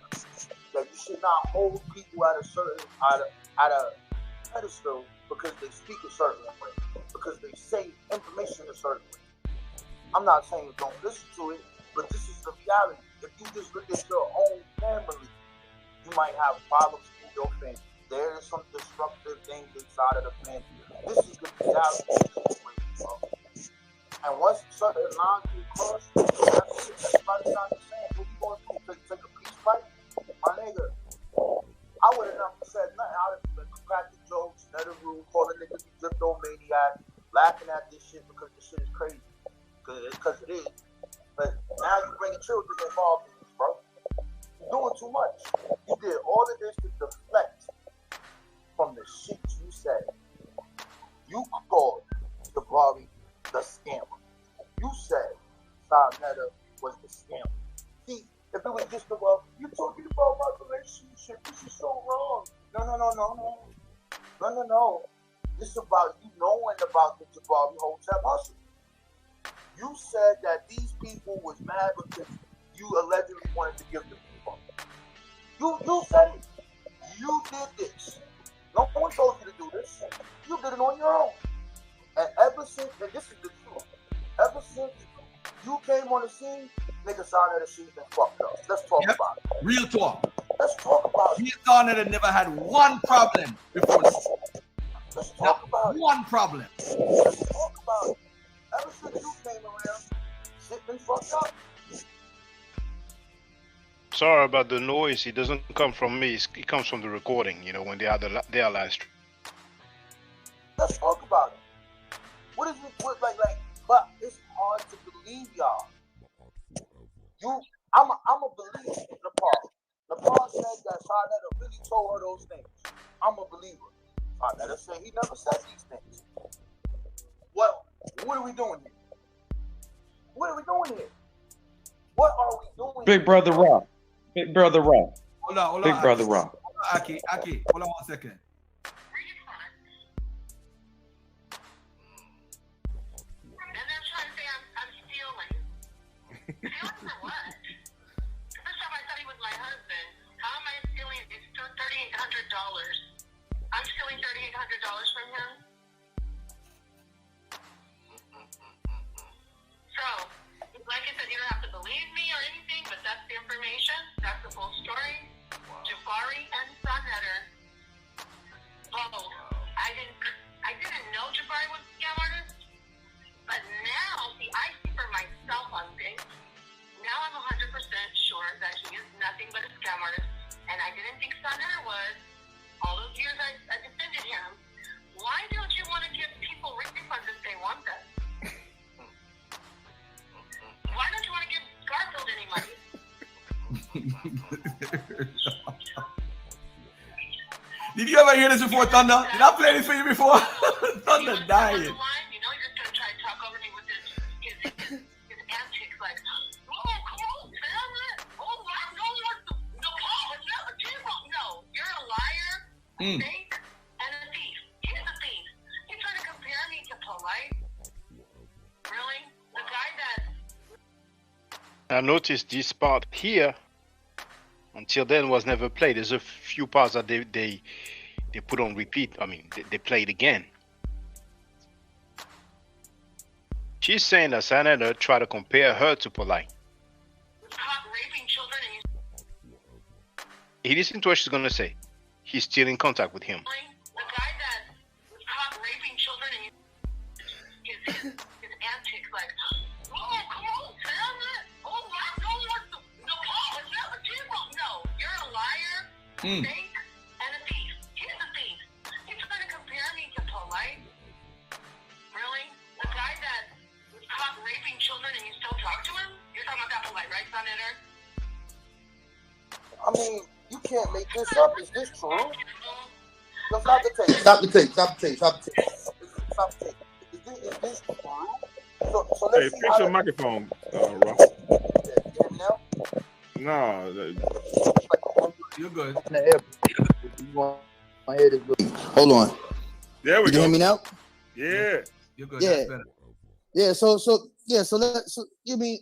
That you should not hold people at a pedestal because they speak a certain way, because they say information a certain way. I'm not saying don't listen to it, but this is the reality. If you just look at your own family, you might have problems in your family. There is some destructive things inside of the family. This is the reality of the situation, bro. And once certain lines get crossed, everybody's not the same. What you going to do? Take a peace fight? My nigga, I would have never said nothing. I would have been cracking jokes, net a rule, calling niggas kleptomaniac, laughing at this shit because this shit is crazy. Because it is. But now you bringing children involved in this, bro. You're doing too much. You did all of this to deflect from the shit you said. You called Jabari the scammer. You said Sonetta was the scammer. See, if it was just about, you're talking about my relationship, this is so wrong. No. This is about you knowing about the Jabari Hotel hustle. You said that these people was mad because you allegedly wanted to give them people. You said it. You did this. No one told you to do this. You did it on your own. And ever since, and this is the truth, ever since you came on the scene, niggas saw that she's been fucked up. Let's talk about it. Real talk. Let's talk about it. Me and Sonetta never had one problem before this. Let's talk about it. One problem. Let's talk about it. Ever since you came around, shit been fucked up. Sorry about the noise. It doesn't come from me. It comes from the recording. You know, when they are their live stream. Let's talk about it. What is it? But it's hard to believe, y'all. I'm a believer, Napah. Napah said that Sarnetta really told her those things. I'm a believer. Sarnetta said he never said these things. Well, what are we doing here? What are we doing here? What are we doing Big Brother Rock. Big Brother Rock. Hold on, Big Brother Rock. Aki, hold on 1 second. I'm stealing $3,800 from him. So, like I said, you don't have to believe me or anything, but that's the information. That's the full story. Jabari and Sarnetta. Both. I didn't know Jabari was a scam artist, but now, see, I see for myself on things. Now I'm 100% sure that he is nothing but a scam artist, and I didn't think Sarnetta was. All those years I defended him. Why don't you want to give people refunds if they want them? Why don't you want to give Garfield any money? Did you ever hear this before, Thunder? Did I play this for you before? Thunder dying. You know you're just going to try to talk over me with his antics like, oh, come on, man. Oh, I know no, it's not a team. No, you're a liar. Fake and a thief. He's a thief. He's trying to compare me to Polite. Really? The guy that... I noticed this part here until then was never played. There's a few parts that they put on repeat. I mean, they played again. She's saying that Sarnetta tried to compare her to Polite. Caught raping children and He listen to what she's gonna say. He's still in contact with him. the guy that was caught raping children and his antics like, oh, come on, man. Oh, I know it's not a team. No, you're a liar, fake, and a thief. He's a thief. He's trying to compare me to Polite. Really? The guy that was caught raping children and you still talk to him? You're talking about that Polite, right, Sarnetta? I mean, you can't make this up. Is this true? No, stop the tape. Stop the tape. Stop the tape. Stop the tape. Stop the tape. Is this true? So let's see fix your microphone, Rock. No, you're good. Hold on. There we you go. You hear me now? Yeah. You're good. Yeah. That's better. Yeah. So you mean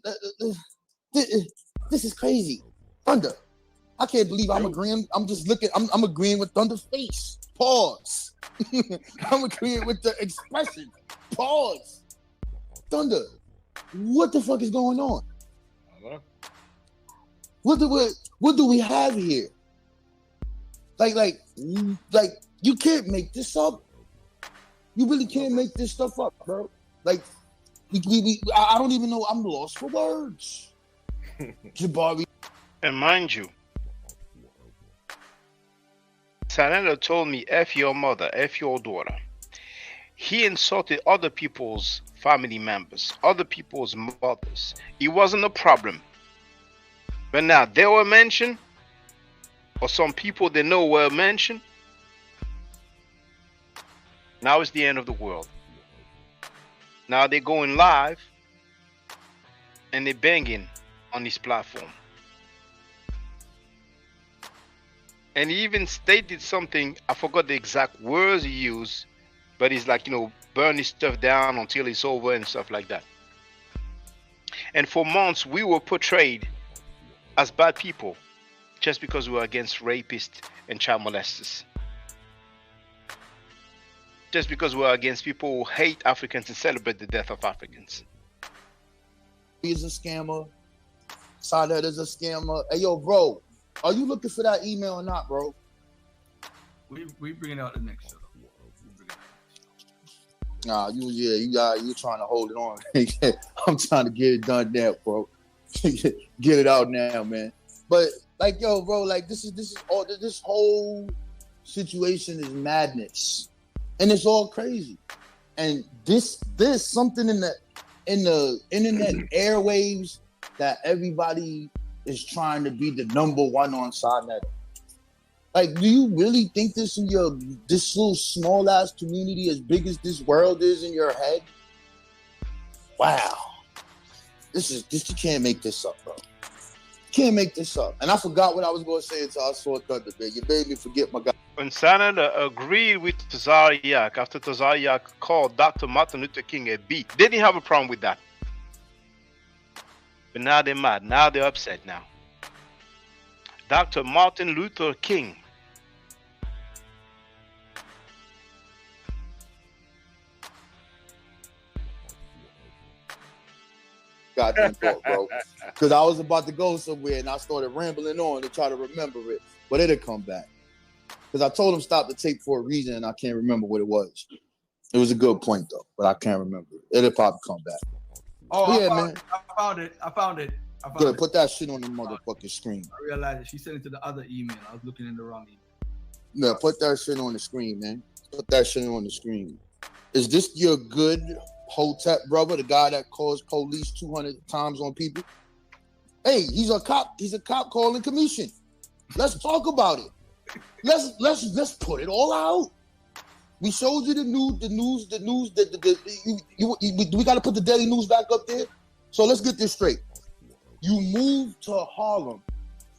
this is crazy. Thunder. I can't believe I'm agreeing. I'm just looking. I'm agreeing with Thunder's face. Pause. I'm agreeing with the expression. Pause. Thunder. What the fuck is going on? What do we have here? Like you can't make this up. You really can't make this stuff up, bro. Like I don't even know. I'm lost for words. Jabari. And mind you, Sarnetta told me, F your mother, F your daughter. He insulted other people's family members, other people's mothers. It wasn't a problem. But now they were mentioned, or some people they know were mentioned. Now it's the end of the world. Now they're going live and they're banging on this platform. And he even stated something, I forgot the exact words he used, but he's like, burn his stuff down until it's over and stuff like that. And for months, we were portrayed as bad people just because we were against rapists and child molesters. Just because we were against people who hate Africans and celebrate the death of Africans. He's a scammer. Sarnetta is a scammer. Hey, yo, bro. Are you looking for that email or not, bro? We bring it out the next show. Nah, you trying to hold it on. I'm trying to get it done now, bro. Get it out now, man. But like, yo, bro, like this whole situation is madness, and it's all crazy. And there's something in the internet airwaves that everybody is trying to be the number one on Sonetta. Like, do you really think this little small ass community, as big as this world is, in your head? Wow, you can't make this up, bro. Can't make this up. And I forgot what I was going to say until I saw Thunder, man. You made me forget, my guy. When Sonetta agreed with Tazariak after Tazariak called Dr. Martin Luther King a beat, they didn't have a problem with that. But now they're mad. Now they're upset now. Dr. Martin Luther King. Goddamn thought, bro. Because I was about to go somewhere and I started rambling on to try to remember it. But it'll come back. Because I told him stop the tape for a reason and I can't remember what it was. It was a good point, though, but I can't remember it. It'll probably come back. Oh, yeah, I found it. Good, put that shit on the motherfucking screen. I realized it. She sent it to the other email. I was looking in the wrong email. Yeah, put that shit on the screen, man. Put that shit on the screen. Is this your good Hotep brother, the guy that calls police 200 times on people? Hey, he's a cop. He's a cop calling commission. Let's talk about it. Let's put it all out. We showed you the news. We got to put the Daily News back up there. So let's get this straight. You moved to Harlem.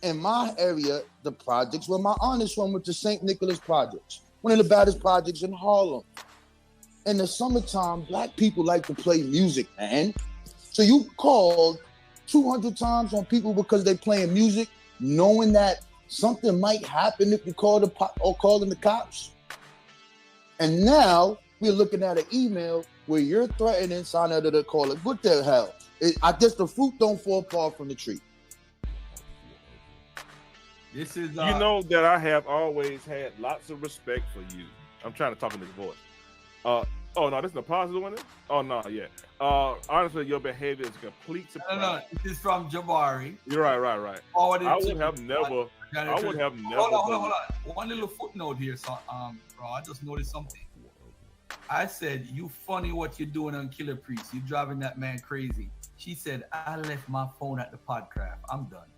In my area, the projects where my aunt is from, with the St. Nicholas projects, one of the baddest projects in Harlem. In the summertime, black people like to play music, man. So you called 200 times on people because they playing music, knowing that something might happen if you call them the cops. And now we're looking at an email where you're threatening Sonetta to call it. What the hell? I guess the fruit don't fall far from the tree. This is you know that I have always had lots of respect for you. I'm trying to talk in this voice. Oh no, this is a positive one. Oh no, yeah. Honestly, your behavior is a complete surprise. No, this is from Jabari. You're right. I would have never. Hold on. One little footnote here, so bro, I just noticed something. I said, "You funny what you're doing on Killer Priest. You driving that man crazy." She said, "I left my phone at the Podcraft. I'm done."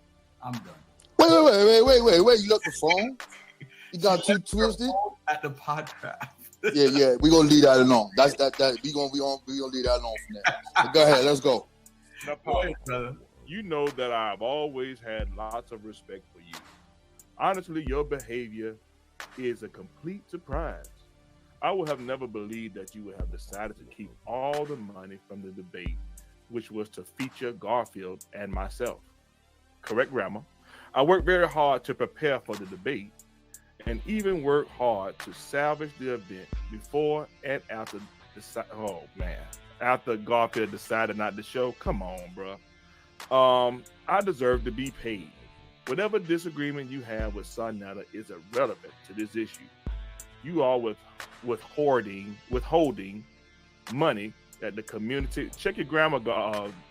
Wait. You left the phone? You got too twisted? At the Podcraft. Yeah. We gonna leave that alone. That's that. We gonna leave that alone from there. But go ahead, let's go. Now, you know that I've always had lots of respect for you. Honestly, your behavior is a complete surprise. I would have never believed that you would have decided to keep all the money from the debate, which was to feature Garfield and myself. Correct grammar. I worked very hard to prepare for the debate, and even worked hard to salvage the event before and after after Garfield decided not to show. Come on, bro. I deserve to be paid. Whatever disagreement you have with Sonetta is irrelevant to this issue. You are withholding money that the community. Check your grammar,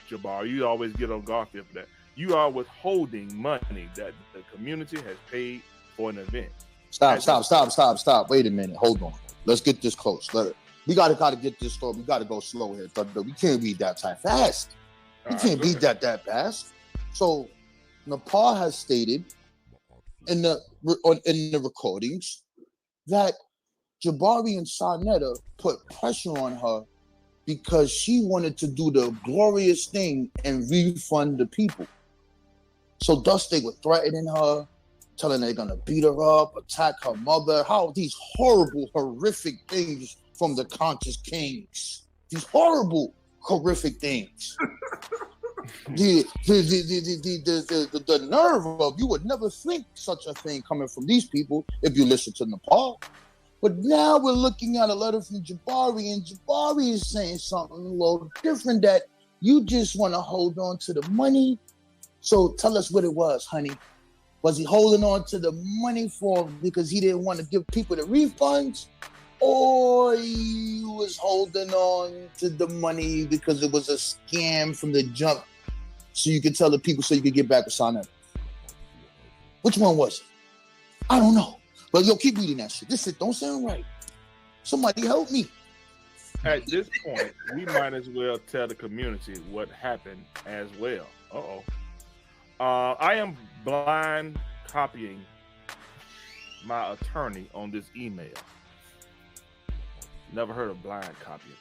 Jabari. You always get on Garfield for that. You are withholding money that the community has paid for an event. Stop. Wait a minute. Hold on. Let's get this close. We gotta get this slow. We gotta go slow here. We can't read that time fast. We can't read that fast. So Napah has stated in the recordings that Jabari and Sonetta put pressure on her because she wanted to do the glorious thing and refund the people. So thus they were threatening her, telling her they're gonna beat her up, attack her mother. How these horrible, horrific things from the conscious kings. These horrible, horrific things. The nerve of, you would never think such a thing coming from these people if you listen to Napah. But now we're looking at a letter from Jabari, and Jabari is saying something a little different, that you just want to hold on to the money. So tell us what it was, honey. Was he holding on to the money because he didn't want to give people the refunds? Or he was holding on to the money because it was a scam from the jump, so you could tell the people so you could get back with Sonetta? Which one was it? I don't know. But yo, keep reading that shit. This shit don't sound right. Somebody help me. At this point, we might as well tell the community what happened as well. I am blind copying my attorney on this email. Never heard of blind copying.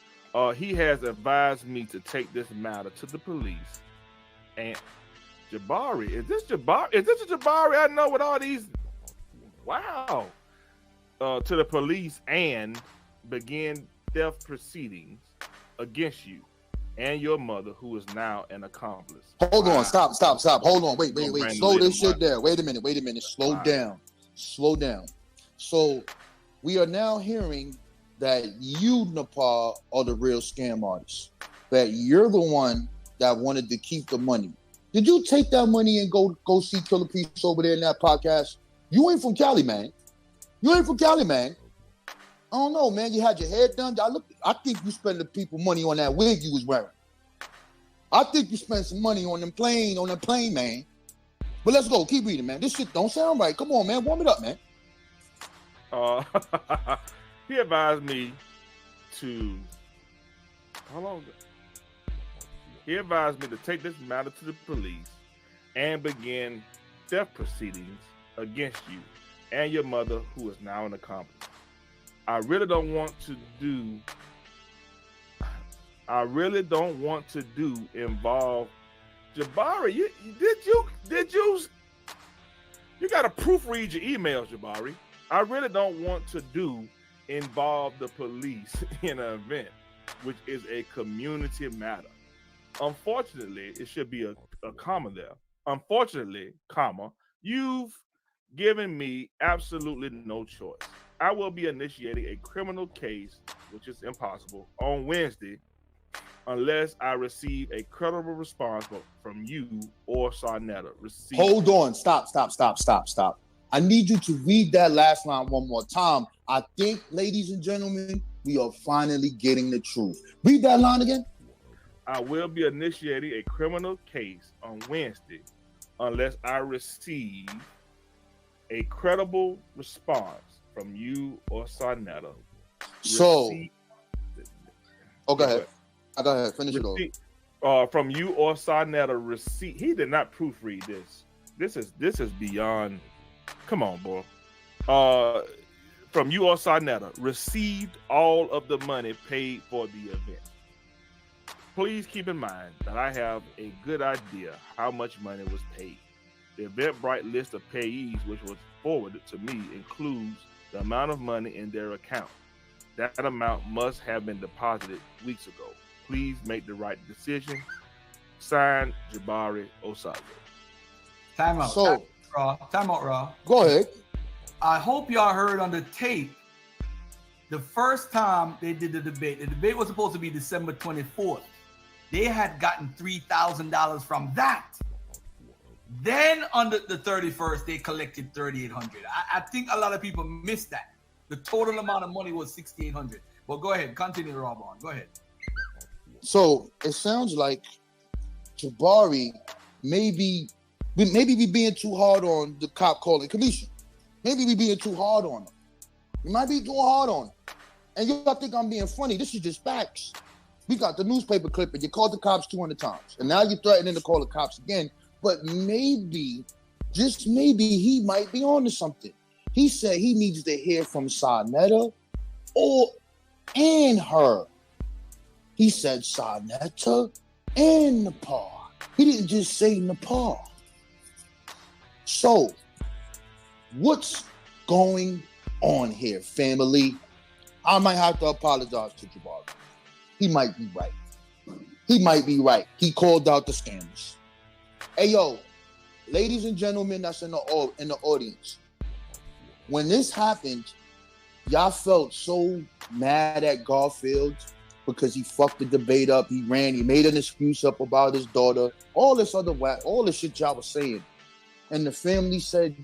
He has advised me to take this matter to the police. And Jabari, is this Jabari? Is this a Jabari I know with all these? Wow. To the police and begin theft proceedings against you and your mother, who is now an accomplice. Hold on, stop. Hold on, wait. Slow this shit down. Wait a minute. Slow down. So we are now hearing that you, Napah, are the real scam artist. That you're the one that wanted to keep the money. Did you take that money and go see Killer Peace over there in that podcast? You ain't from Cali, man. I don't know, man. You had your hair done. I think you spent the people money on that wig you was wearing. I think you spent some money on the plane, man. But let's go. Keep reading, man. This shit don't sound right. Come on, man. Warm it up, man. He advised me to take this matter to the police and begin theft proceedings against you and your mother, who is now an accomplice. I really don't want to involve Jabari. You got to proofread your emails, Jabari. I really don't want to involve the police in an event, which is a community matter. Unfortunately, it should be a comma there. Unfortunately, comma, you've given me absolutely no choice. I will be initiating a criminal case, which is impossible, on Wednesday, unless I receive a credible response from you or Sarnetta. Hold on. Stop. I need you to read that last line one more time. I think, ladies and gentlemen, we are finally getting the truth. Read that line again. I will be initiating a criminal case on Wednesday unless I receive a credible response from you or Sarnetta. Go ahead. Finish it off. From you or Sarnetta receipt. He did not proofread this. This is beyond. Come on, boy. From you or Sarnetta received all of the money paid for the event. Please keep in mind that I have a good idea how much money was paid. The Eventbrite list of payees, which was forwarded to me, includes the amount of money in their account. That amount must have been deposited weeks ago. Please make the right decision. Signed, Jabari Osago. Time out, Raw. Go ahead. I hope y'all heard on the tape the first time they did the debate was supposed to be December 24th. They had gotten $3,000 from that. Then on the 31st, they collected $3,800. I think a lot of people missed that. The total amount of money was $6,800. But go ahead, continue, Robon. Go ahead. So it sounds like Jabari maybe we being too hard on the cop calling commission. Maybe we being too hard on him. We might be too hard on him. And y'all think I'm being funny. This is just facts. We got the newspaper clipping. You called the cops 200 times. And now you're threatening to call the cops again. But maybe, just maybe, he might be on to something. He said he needs to hear from Sarnetta and her. He said Sarnetta and Napah. He didn't just say Napah. So, what's going on here, family? I might have to apologize to Jabari. He might be right. He called out the scammers. Hey, yo, ladies and gentlemen that's in the audience, when this happened, y'all felt so mad at Garfield because he fucked the debate up. He made an excuse up about his daughter, all this shit y'all was saying. And the family said,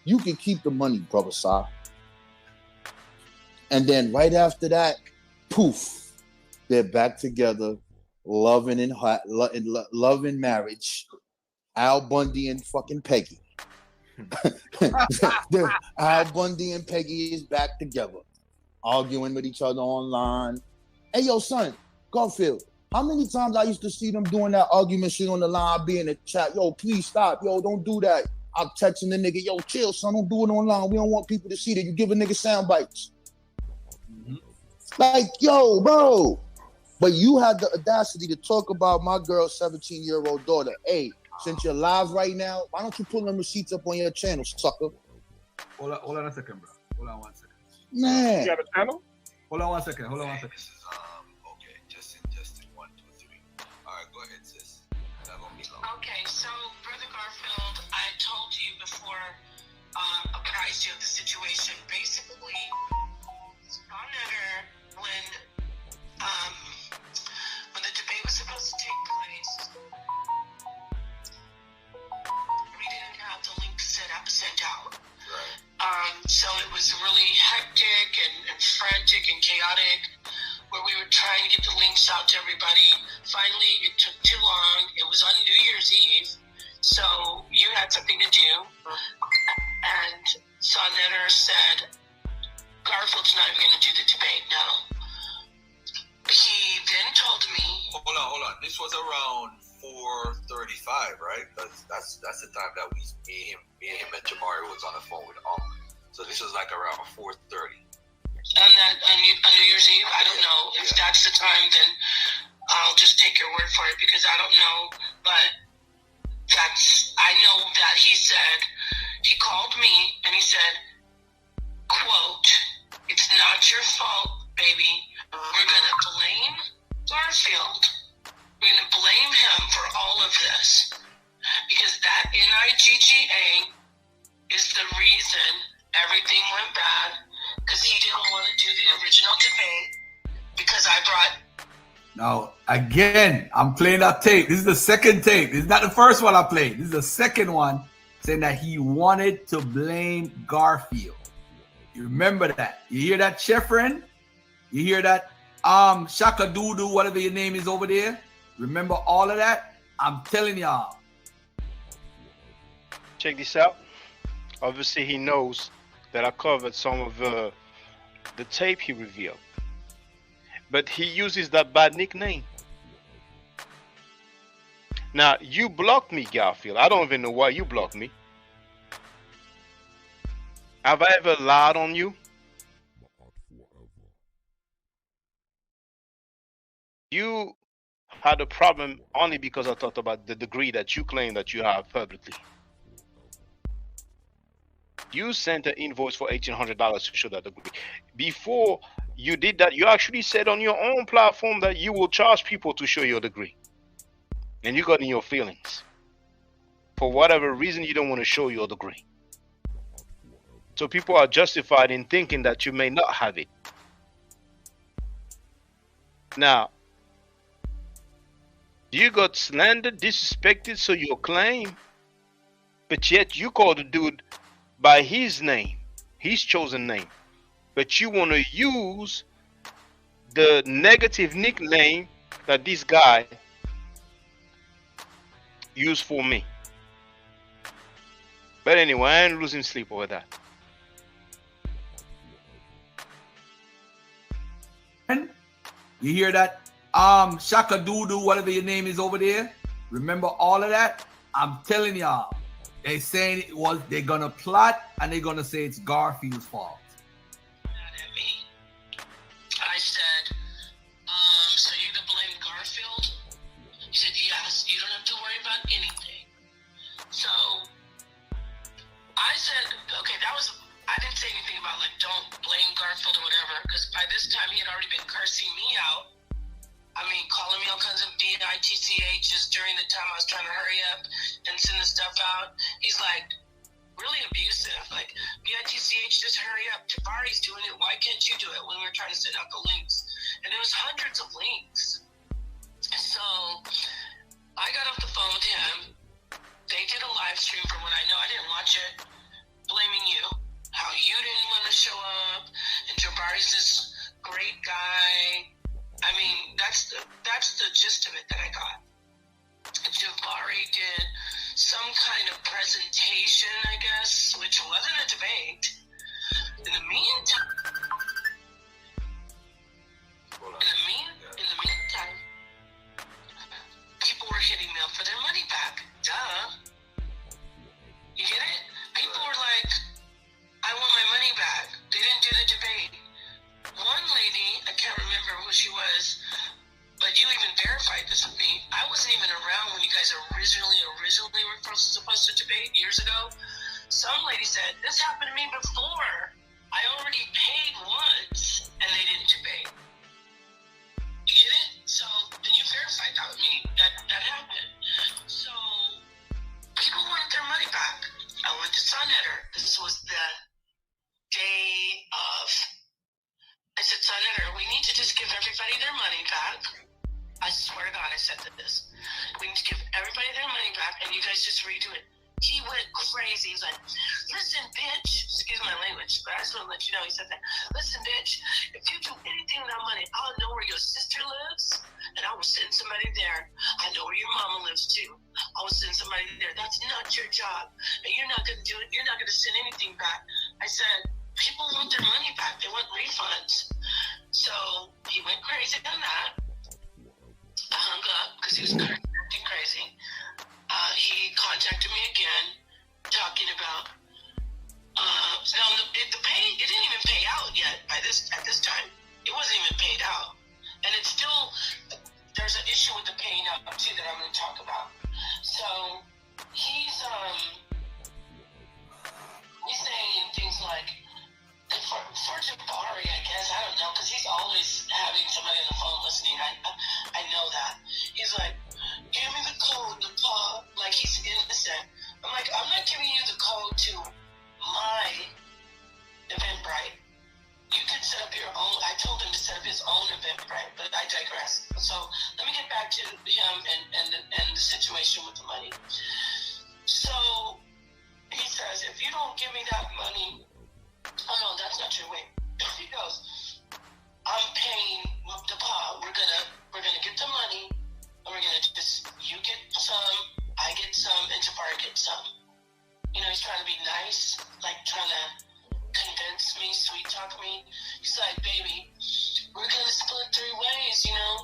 you can keep the money, brother Sa. And then right after that, poof, they're back together, loving and marriage. Al Bundy and fucking Peggy. Al Bundy and Peggy is back together, arguing with each other online. Hey, yo, son, Garfield, how many times I used to see them doing that argument shit on the line? I'd be in the chat, yo, please stop, yo, don't do that. I'm texting the nigga, yo, chill, son, don't do it online. We don't want people to see that. You give a nigga sound bites. Like, yo, bro. But you had the audacity to talk about my girl's 17-year-old daughter. Hey, since you're live right now, why don't you put them receipts up on your channel, sucker? Hold on a second, bro. Hold on 1 second. Man. You got a channel? Hold on 1 second. Okay, 1, 2, 3. All right, go ahead, sis. Not gonna be long. Okay, so Brother Garfield, I told you before I apprised you of the situation. Basically, on Netter, when the debate was supposed to take place, we didn't have the link sent out. So it was really hectic and frantic and chaotic, where we were trying to get the links out to everybody. Finally, it took too long. It was on New Year's Eve, so you had something to do. And Sonnetter said, Garfield's not even going to do the debate, no. He then told me... Hold on. This was around 4:35, right? That's the time that me and him and Jabari was on the phone with So this was like around 4:30. On New Year's Eve, I don't know if that's the time. Then I'll just take your word for it because I don't know. But I know that he called me and he said, "Quote, it's not your fault, baby. We're gonna blame Garfield. We're gonna blame him for all of this because that NIGGA is the reason everything went bad because he didn't want to do the original debate because I brought..." Now, again, I'm playing that tape. This is the second tape. This is not the first one I played. This is the second one saying that he wanted to blame Garfield. You remember that? You hear that, Chefren? You hear that, Shaka Doodoo, whatever your name is over there? Remember all of that? I'm telling y'all. Check this out. Obviously, he knows that I covered some of the tape he revealed. But he uses that bad nickname. Now, you blocked me, Garfield. I don't even know why you blocked me. Have I ever lied on you? You had a problem only because I talked about the degree that you claim that you have publicly. You sent an invoice for $1,800 to show that degree. Before you did that, you actually said on your own platform that you will charge people to show your degree. And you got in your feelings. For whatever reason, you don't want to show your degree. So people are justified in thinking that you may not have it. Now, you got slandered, disrespected, so your claim, but yet you call the dude by his name, his chosen name, but you want to use the negative nickname that this guy used for me. But anyway, I ain't losing sleep over that. You hear that, Shaka Doodoo, whatever your name is over there? Remember all of that? I'm telling y'all. They saying they're gonna plot and they're gonna say it's Garfield's fault. I said, so you gonna blame Garfield? He said, yes, you don't have to worry about anything. So I said, okay, I didn't say anything about like don't blame Garfield or whatever, because by this time he had already been cursing me out. I mean, calling me all kinds of bitchs during the time I was trying to hurry up and send the stuff out. He's like, really abusive. Like, bitch, just hurry up. Jabari's doing it. Why can't you do it? When we were trying to send out the links. And it was hundreds of links. So I got off the phone with him. They did a live stream from what I know. I didn't watch it. Blaming you. How you didn't want to show up. And Jabari's this great guy. I mean, that's the gist of it that I got. Jabari did some kind of presentation, I guess, for their money back. Duh. You get it? People were like, I want my money back. They didn't do the debate. One lady, I can't remember who she was, but you even verified this with me. I wasn't even around when you guys originally were supposed to debate years ago. Some lady said, this happened to me before. I already paid once, and they didn't debate. You get it? So, and you verified that with me. That happened. So, people wanted their money back. I went to Sonetter. This was the day of. I said, Sonetter, we need to just give everybody their money back. I swear to God, I said this. We need to give everybody their money back, and you guys just redo it. He went crazy. He's like, listen, bitch. Excuse my language, but I just want to let you know he said that. Listen, bitch, if you do anything with that money, I'll know where your sister lives, and I will send somebody there. I know where your mama lives, too. I will send somebody there. That's not your job, and you're not going to do it. You're not going to send anything back. I said, people want their money back. They want refunds. So he went crazy on that. I hung up because he was acting crazy. He contacted me again, talking about. Now the pay, it didn't even pay out yet at this time. It wasn't even paid out, and it's still. There's an issue with the paying out too that I'm going to talk about. So he's saying things like. For Jabari, I guess, I don't know, because he's always having somebody on the phone listening. I know that. He's like, give me the code, Napah. Like he's innocent. I'm like, I'm not giving you the code to my Eventbrite. You can set up your own. I told him to set up his own Eventbrite, but I digress. So let me get back to him and the situation with the money. So he says, if you don't give me that money. Oh no, that's not true. Wait. He goes, I'm paying Napah. We're gonna get the money, and we're gonna just you get some, I get some, and Jabari gets some. You know, he's trying to be nice, like trying to convince me, sweet talk me. He's like, baby, we're gonna split 3 ways, you know.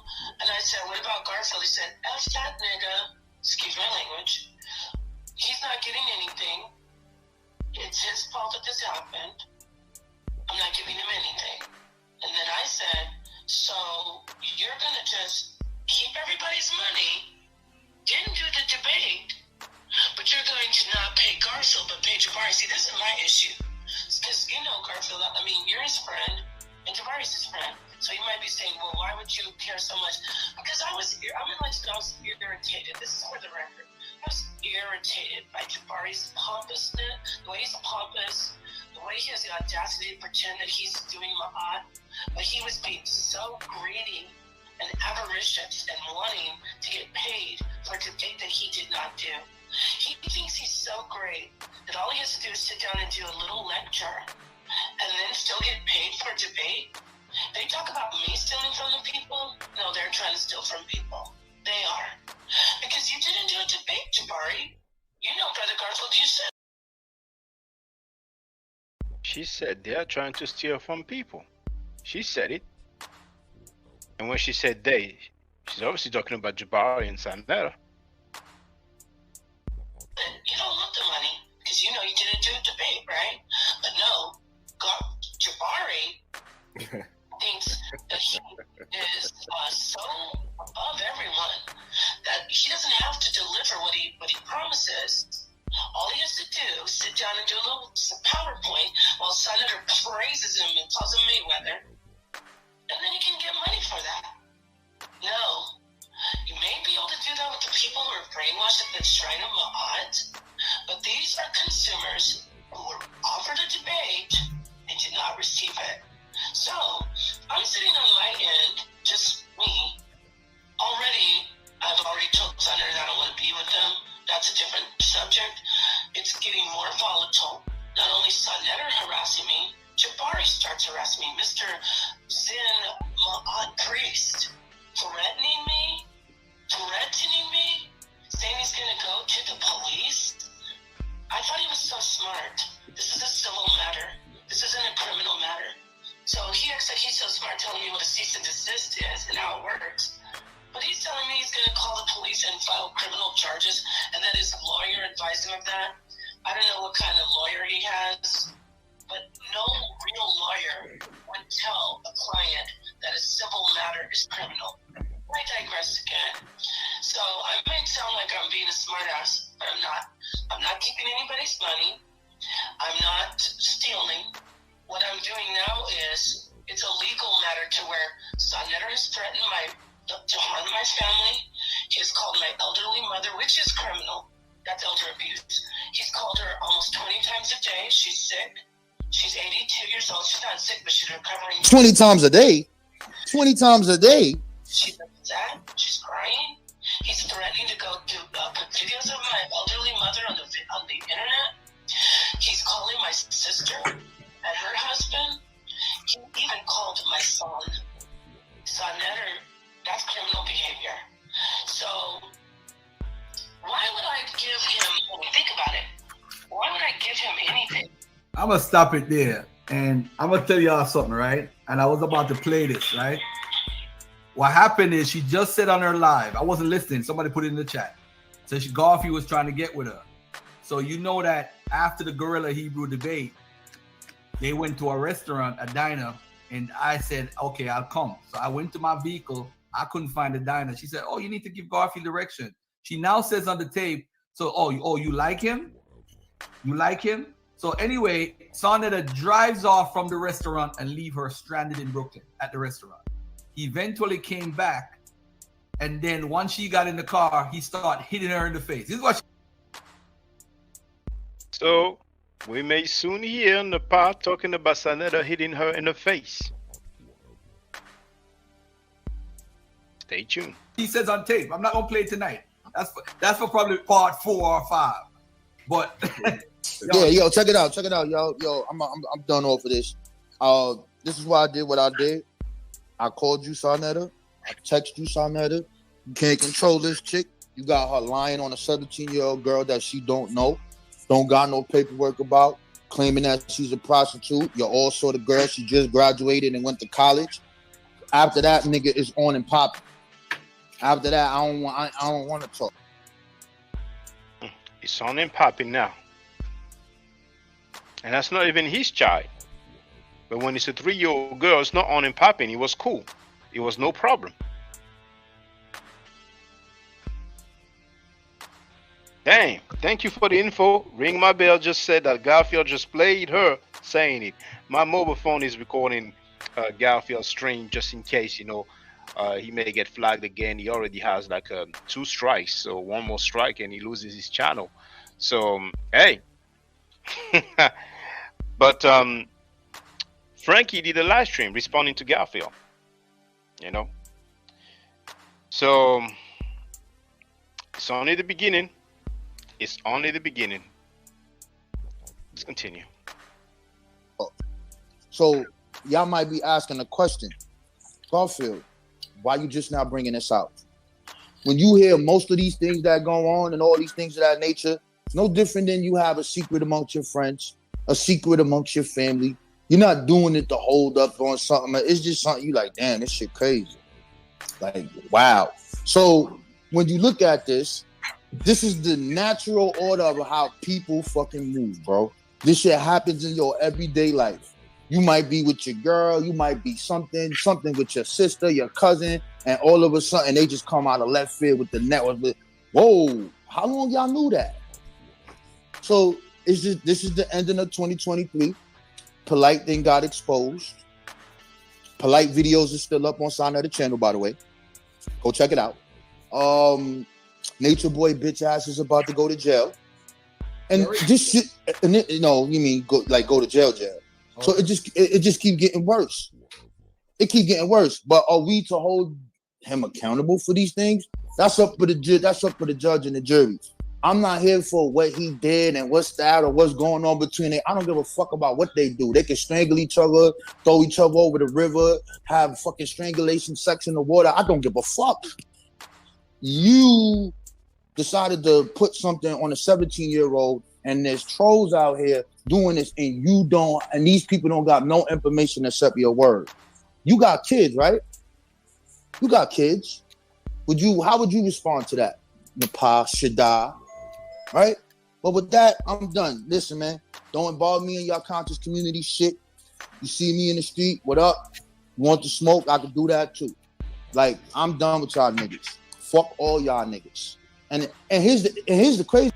And I said, what about Garfield? He said, F that nigga. Excuse my language. He's not getting anything. It's his fault that this happened. I'm not giving him anything. And then I said, so you're going to just keep everybody's money, didn't do the debate, but you're going to not pay Garfield but pay Jabari. See, this is my issue. Because, you know, Garfield, I mean, you're his friend, and Jabari's his friend. So you might be saying, well, why would you care so much? Because I was irritated. This is for the record. I was irritated by Jabari's pompousness, the way he's pompous, the way he has the audacity to pretend that he's doing Ma'at, but he was being so greedy and avaricious and wanting to get paid for a debate that he did not do. He thinks he's so great that all he has to do is sit down and do a little lecture and then still get paid for a debate. They talk about me stealing from the people. No, they're trying to steal from people. They are. Because you didn't do a debate, Jabari. You know, Brother Garfield, you said. She said they are trying to steal from people. She said it. And when she said they, she's obviously talking about Jabari and Sonetter. You don't want the money because you know you didn't do a debate, right? But no, Jabari thinks that he is so above everyone that he doesn't have to deliver what he promises. All he has to do is sit down and do a little PowerPoint while Senator praises him and calls him Mayweather, and then he can get money for that. No. You may be able to do that with the people who are brainwashed at the shrine of Ma'at, but these are consumers who were offered a debate and did not receive it. So, I'm sitting on my end, just me. I've already told Senator that I don't want to be with them. That's a different subject. It's getting more volatile. Not only Senator harassing me, Jabari starts harassing me. Mr. Zen Ma'at priest threatening me, saying he's going to go to the police. I thought he was so smart. This is a civil matter. This isn't a criminal matter. So he acts like he's so smart, telling me what a cease and desist is and how it works. But he's telling me he's going to call the police and file criminal charges charges, and that his lawyer advised him of that. I don't know what kind of lawyer he has, but no real lawyer would tell a client that a civil matter is criminal. I digress again. So I might sound like I'm being a smartass, but I'm not. I'm not keeping anybody's money. I'm not stealing. What I'm doing now is it's a legal matter to where Sonetta has threatened to harm my family. He has called my elderly mother, which is criminal. That's elder abuse. He's called her almost 20 times a day. She's sick. She's 82 years old. She's not sick, but she's recovering. 20 times a day? 20 times a day? She's upset. She's crying. He's threatening to go to put videos of my elderly mother on the internet. He's calling my sister and her husband. He even called my son. Sonetta, that's criminal behavior. So why would I give him, think about it, why would I give him anything? I'm going to stop it there. And I'm going to tell y'all something, right? And I was about to play this, right? What happened is she just said on her live, I wasn't listening, somebody put it in the chat. So Garfield was trying to get with her. So you know that after the Gorilla Hebrew debate, they went to a restaurant, a diner, and I said, okay, I'll come. So I went to my vehicle. I couldn't find the diner. She said, oh, you need to give Garfield direction. She now says on the tape, so, oh, you like him? You like him? So anyway, Sonetta drives off from the restaurant and leave her stranded in Brooklyn at the restaurant. He eventually came back, and then once she got in the car, he started hitting her in the face. This is what So we may soon hear Napah talking about Sonetta hitting her in the face. Stay tuned. he says on tape. I'm not gonna play it tonight. That's for probably part 4 or 5. But yo, check it out, yo. I'm done off of this. This is why I did what I did. I called you, Sonetta. I text you, Sonetta. You can't control this chick. You got her lying on a 17-year-old girl that she don't know, don't got no paperwork about, claiming that she's a prostitute. You're also the girl. She just graduated and went to college. After that, nigga is on and popping. After that, I don't want to talk. It's on and popping now. And that's not even his child. But when it's a 3-year-old girl, it's not on and popping. It was cool. It was no problem. Damn. Thank you for the info. Ring My Bell just said that Garfield just played her saying it. My mobile phone is recording Garfield's stream just in case, you know, he may get flagged again. He already has like 2 strikes. So 1 more strike and he loses his channel. So, hey. But Frankie did a live stream responding to Garfield, you know. So it's only the beginning. It's only the beginning. Let's continue. So y'all might be asking a question, Garfield, why you just now bringing this out? When you hear most of these things that go on and all these things of that nature, it's no different than you have a secret amongst your friends, a secret amongst your family. You're not doing it to hold up on something. It's just something you like, damn, this shit crazy. Like, wow. So when you look at this, this is the natural order of how people fucking move, bro. This shit happens in your everyday life. You might be with your girl, you might be something with your sister, your cousin, and all of a sudden they just come out of left field with the network. Whoa, how long y'all knew that? So this is the ending of 2023. Polite thing got exposed. Polite videos are still up on Sonetta channel, by the way. Go check it out. Nature Boy bitch ass is about to go to jail. And this shit, you mean go to jail. So it just keep getting worse. It keep getting worse. But are we to hold him accountable for these things? That's up for the judge and the jury. I'm not here for what he did and what's that or what's going on between it. I don't give a fuck about what they do. They can strangle each other, throw each other over the river, have fucking strangulation sex in the water. I don't give a fuck. You decided to put something on a 17-year-old and there's trolls out here doing this and these people don't got no information except your word. You got kids, right? You got kids. How would you respond to that? Napah, Shaddai, right? But with that, I'm done. Listen, man, don't involve me in y'all conscious community shit. You see me in the street, what up? You want to smoke? I can do that too. Like, I'm done with y'all niggas. Fuck all y'all niggas. And here's the crazy.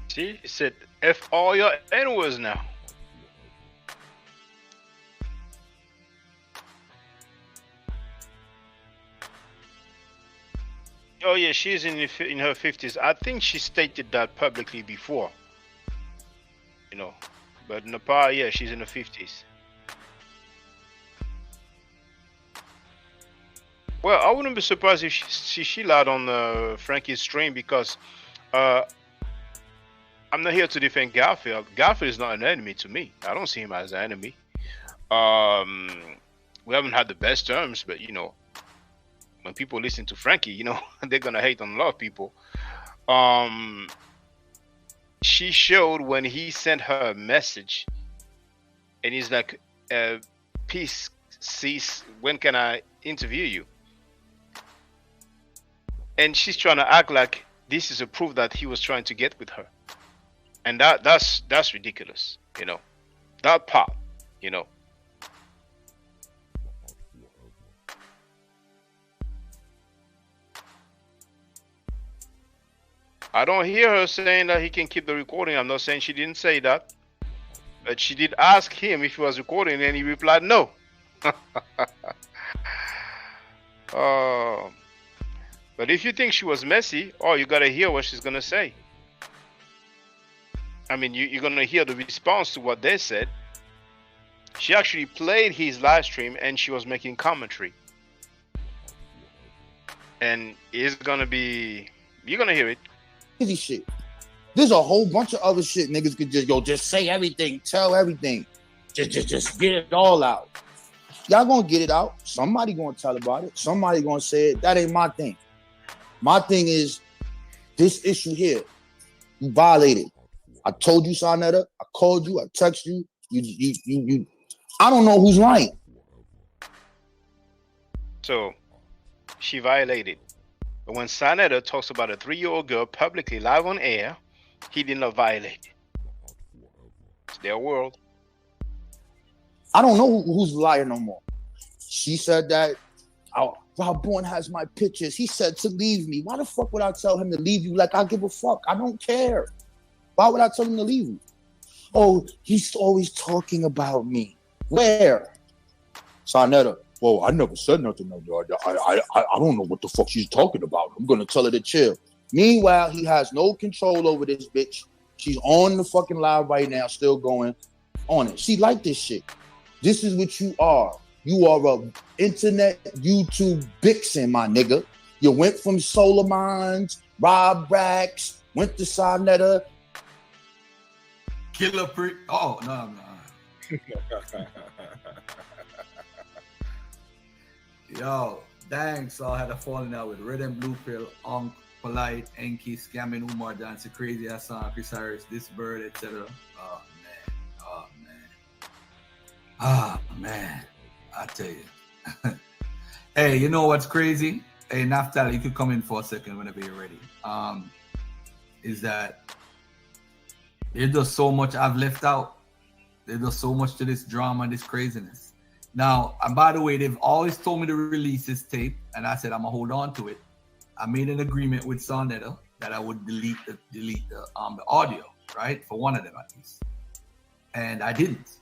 See, he said F all your N-words now. Oh yeah, she's in her 50s. I think she stated that publicly before. You know, but Napah, yeah, she's in her 50s. Well, I wouldn't be surprised if she lied on Frankie's stream, because I'm not here to defend Garfield. Garfield is not an enemy to me. I don't see him as an enemy. We haven't had the best terms, but you know, when people listen to Frankie, you know, they're gonna hate on a lot of people. She showed when he sent her a message, and he's like, "Peace, cease. When can I interview you?" And she's trying to act like this is a proof that he was trying to get with her, and that's ridiculous, you know. That part, you know. I don't hear her saying that he can keep the recording. I'm not saying she didn't say that, but she did ask him if he was recording, and he replied no. But if you think she was messy, you gotta hear what she's gonna say. I mean, you're gonna hear the response to what they said. She actually played his live stream, and she was making commentary. And you're gonna hear it. Crazy shit. There's a whole bunch of other shit niggas could just say everything, tell everything. Just get it all out. Y'all gonna get it out. Somebody gonna tell about it. Somebody gonna say it. That ain't my thing. My thing is this issue here. You violated. I told you, Sarnetta. I called you. I texted you. You. I don't know who's lying. So she violated. But when Sarnetta talks about a 3-year-old girl publicly live on air, he did not violate. It's their world. I don't know who's lying no more. She said that Rob Bourne has my pictures. He said to leave me. Why the fuck would I tell him to leave you? Like, I give a fuck. I don't care. Why would I tell him to leave you? Oh, he's always talking about me. Where? Sarnetta. Well, I never said nothing. I don't know what the fuck she's talking about. I'm going to tell her to chill. Meanwhile, he has no control over this bitch. She's on the fucking live right now, still going on it. She like this shit. This is what you are. You are a internet YouTube vixen, my nigga. You went from Solar Minds, Rob Racks, went to Sarnetta. Killer Pre. Oh, no. Yo, dang, so I had a falling out with Red and Blue Pill, Polite, Enki, Scamming, Umar, Dancing, Crazy Ass Song, Chris Harris, This Bird, etc. Oh, man. I tell you. Hey, you know what's crazy? Hey, Naphtali, you could come in for a second whenever you're ready. Is that there's just so much I've left out. There's just so much to this drama and this craziness. Now, and by the way, they've always told me to release this tape, and I said I'm gonna hold on to it. I made an agreement with Sarnetta that I would delete the audio, right, for one of them at least, and I didn't.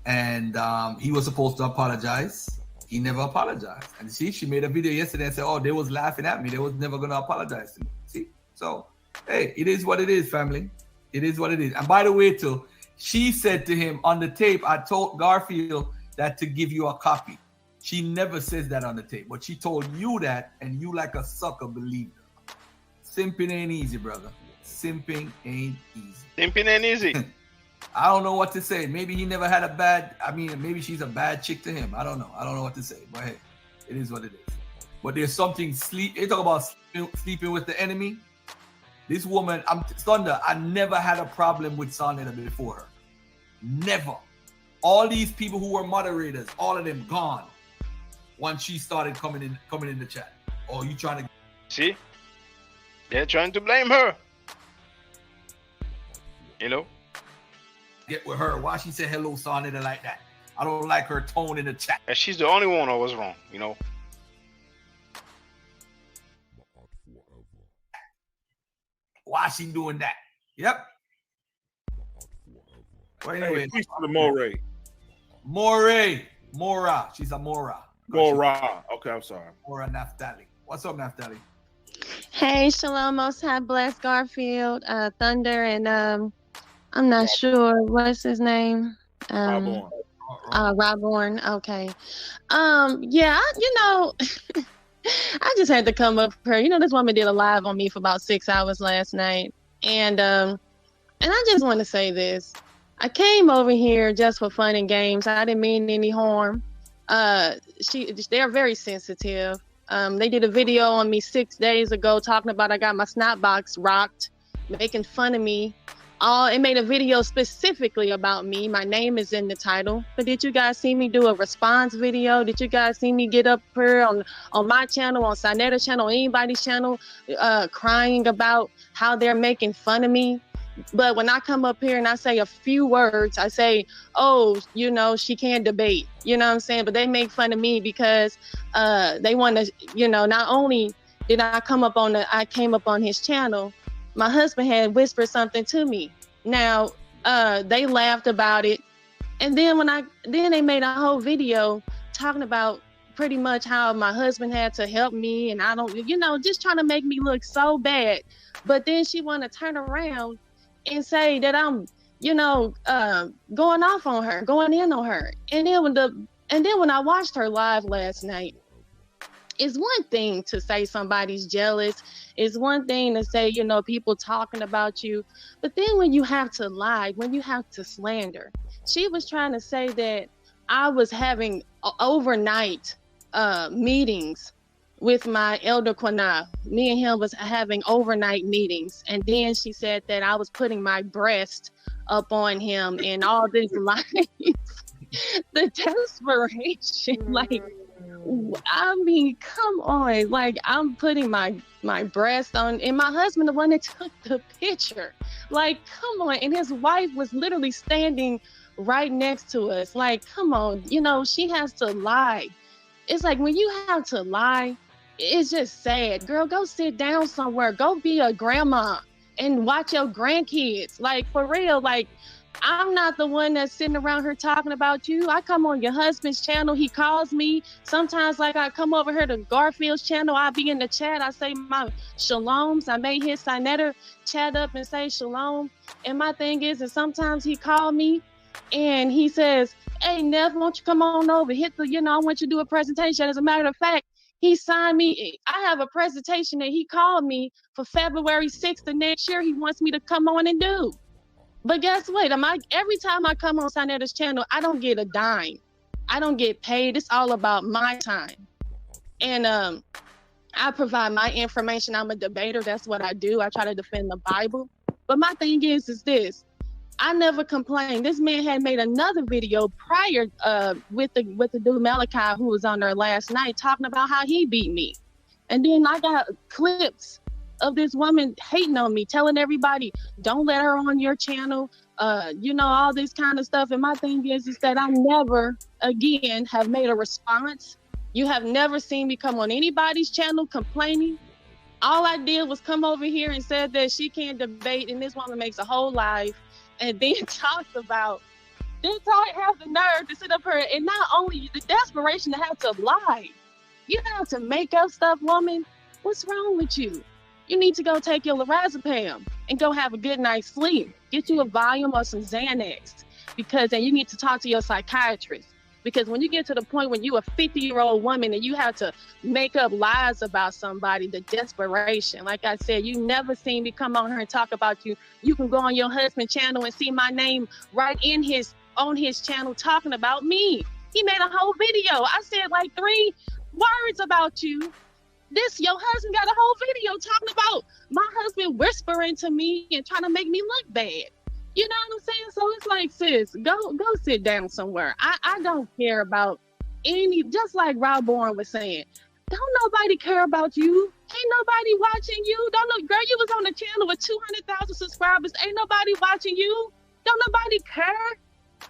And he was supposed to apologize. He never apologized. And see, she made a video yesterday and said, "Oh, they was laughing at me. They was never gonna apologize to me." See, so hey, it is what it is, family. It is what it is. And by the way, too, she said to him on the tape, I told Garfield that to give you a copy. She never says that on the tape, but she told you that, and you like a sucker believed her. Simping ain't easy, brother. Simping ain't easy. Simping ain't easy. I don't know what to say. Maybe he never had maybe she's a bad chick to him. I don't know. I don't know what to say. But hey, it is what it is. But there's something they talk about sleeping with the enemy. This woman, Thunder, I never had a problem with Sarnetta before her. Never. All these people who were moderators, all of them gone once she started coming in the chat. Oh, you trying to see? They're trying to blame her. You know? Get with her. Why she said hello, Sonita, like that? I don't like her tone in the chat. And she's the only one who was wrong, you know? Why she doing that? Yep. Well, anyway, hey, peace to the Moray. Mora. She's a Mora. Mora. Okay, I'm sorry. Mora Naftali. What's up, Naftali? Hey, Shalom, Most High, bless Garfield, Thunder, and I'm not sure what's his name. Robborn. Okay. Yeah, I just had to come up for her. This woman did a live on me for about 6 hours last night, and I just want to say this. I came over here just for fun and games. I didn't mean any harm. They're very sensitive. They did a video on me 6 days ago talking about I got my snot box rocked, making fun of me. It made a video specifically about me. My name is in the title. But did you guys see me do a response video? Did you guys see me get up here on my channel, on Sanetta's channel, anybody's channel, crying about how they're making fun of me? But when I come up here and I say a few words, I say, oh, she can't debate. You know what I'm saying? But they make fun of me because they want to, not only did I came up on his channel, my husband had whispered something to me. Now, they laughed about it. And then then they made a whole video talking about pretty much how my husband had to help me. And I don't, just trying to make me look so bad. But then she want to turn around and say that I'm, going off on her, going in on her. And then when I watched her live last night, it's one thing to say somebody's jealous. It's one thing to say, people talking about you. But then when you have to lie, when you have to slander, she was trying to say that I was having overnight meetings with my elder Quana. Me and him was having overnight meetings. And then she said that I was putting my breast up on him and all this lies. The desperation, I mean, come on. I'm putting my breast on, and my husband, the one that took the picture. Come on. And his wife was literally standing right next to us. Come on. She has to lie. It's when you have to lie, it's just sad. Girl, go sit down somewhere. Go be a grandma and watch your grandkids. For real, I'm not the one that's sitting around here talking about you. I come on your husband's channel. He calls me. Sometimes, I come over here to Garfield's channel. I be in the chat. I say my shaloms. I made his Sinetta chat up and say shalom. And my thing is sometimes he called me and he says, hey, Neff, won't you come on over? I want you to do a presentation. As a matter of fact, he signed me. I have a presentation that he called me for February 6th of next year. He wants me to come on and do. But guess what? Every time I come on Sanetta's channel, I don't get a dime. I don't get paid. It's all about my time. And I provide my information. I'm a debater. That's what I do. I try to defend the Bible. But my thing is this. I never complained. This man had made another video prior with the dude Malachi who was on there last night talking about how he beat me. And then I got clips of this woman hating on me, telling everybody, don't let her on your channel, all this kind of stuff. And my thing is that I never, again, have made a response. You have never seen me come on anybody's channel complaining. All I did was come over here and said that she can't debate, and this woman makes a whole live and then talks about, then have the nerve to sit up here and not only the desperation to have to lie. You have to make up stuff, woman. What's wrong with you? You need to go take your lorazepam and go have a good night's sleep. Get you a volume or some Xanax, then you need to talk to your psychiatrist. Because when you get to the point when you're a 50-year-old woman and you have to make up lies about somebody, the desperation, like I said, you never seen me come on here and talk about you. You can go on your husband's channel and see my name right on his channel talking about me. He made a whole video. I said 3 words about you. Your husband got a whole video talking about my husband whispering to me and trying to make me look bad. You know what I'm saying? So it's sis, go sit down somewhere. I don't care about just like Rob Bourne was saying, Don't nobody care about you. Ain't nobody watching you. Don't know, girl, you was on a channel with 200,000 subscribers. Ain't nobody watching you. Don't nobody care.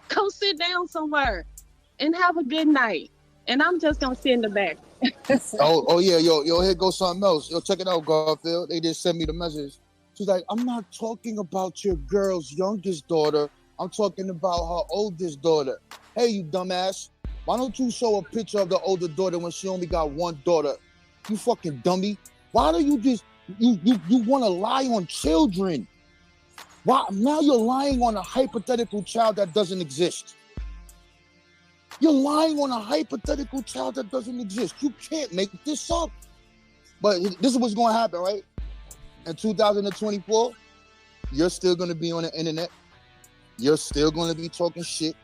Go sit down somewhere and have a good night. And I'm just gonna sit in the back. Oh yeah, yo, here goes something else. Yo, check it out, Garfield. They just sent me the message. She's like, I'm not talking about your girl's youngest daughter. I'm talking about her oldest daughter. Hey, you dumbass. Why don't you show a picture of the older daughter when she only got one daughter? You fucking dummy. Why do you just, you want to lie on children? Why? Now you're lying on a hypothetical child that doesn't exist. You're lying on a hypothetical child that doesn't exist. You can't make this up. But this is what's going to happen, right? In 2024, you're still going to be on the internet. You're still going to be talking shit.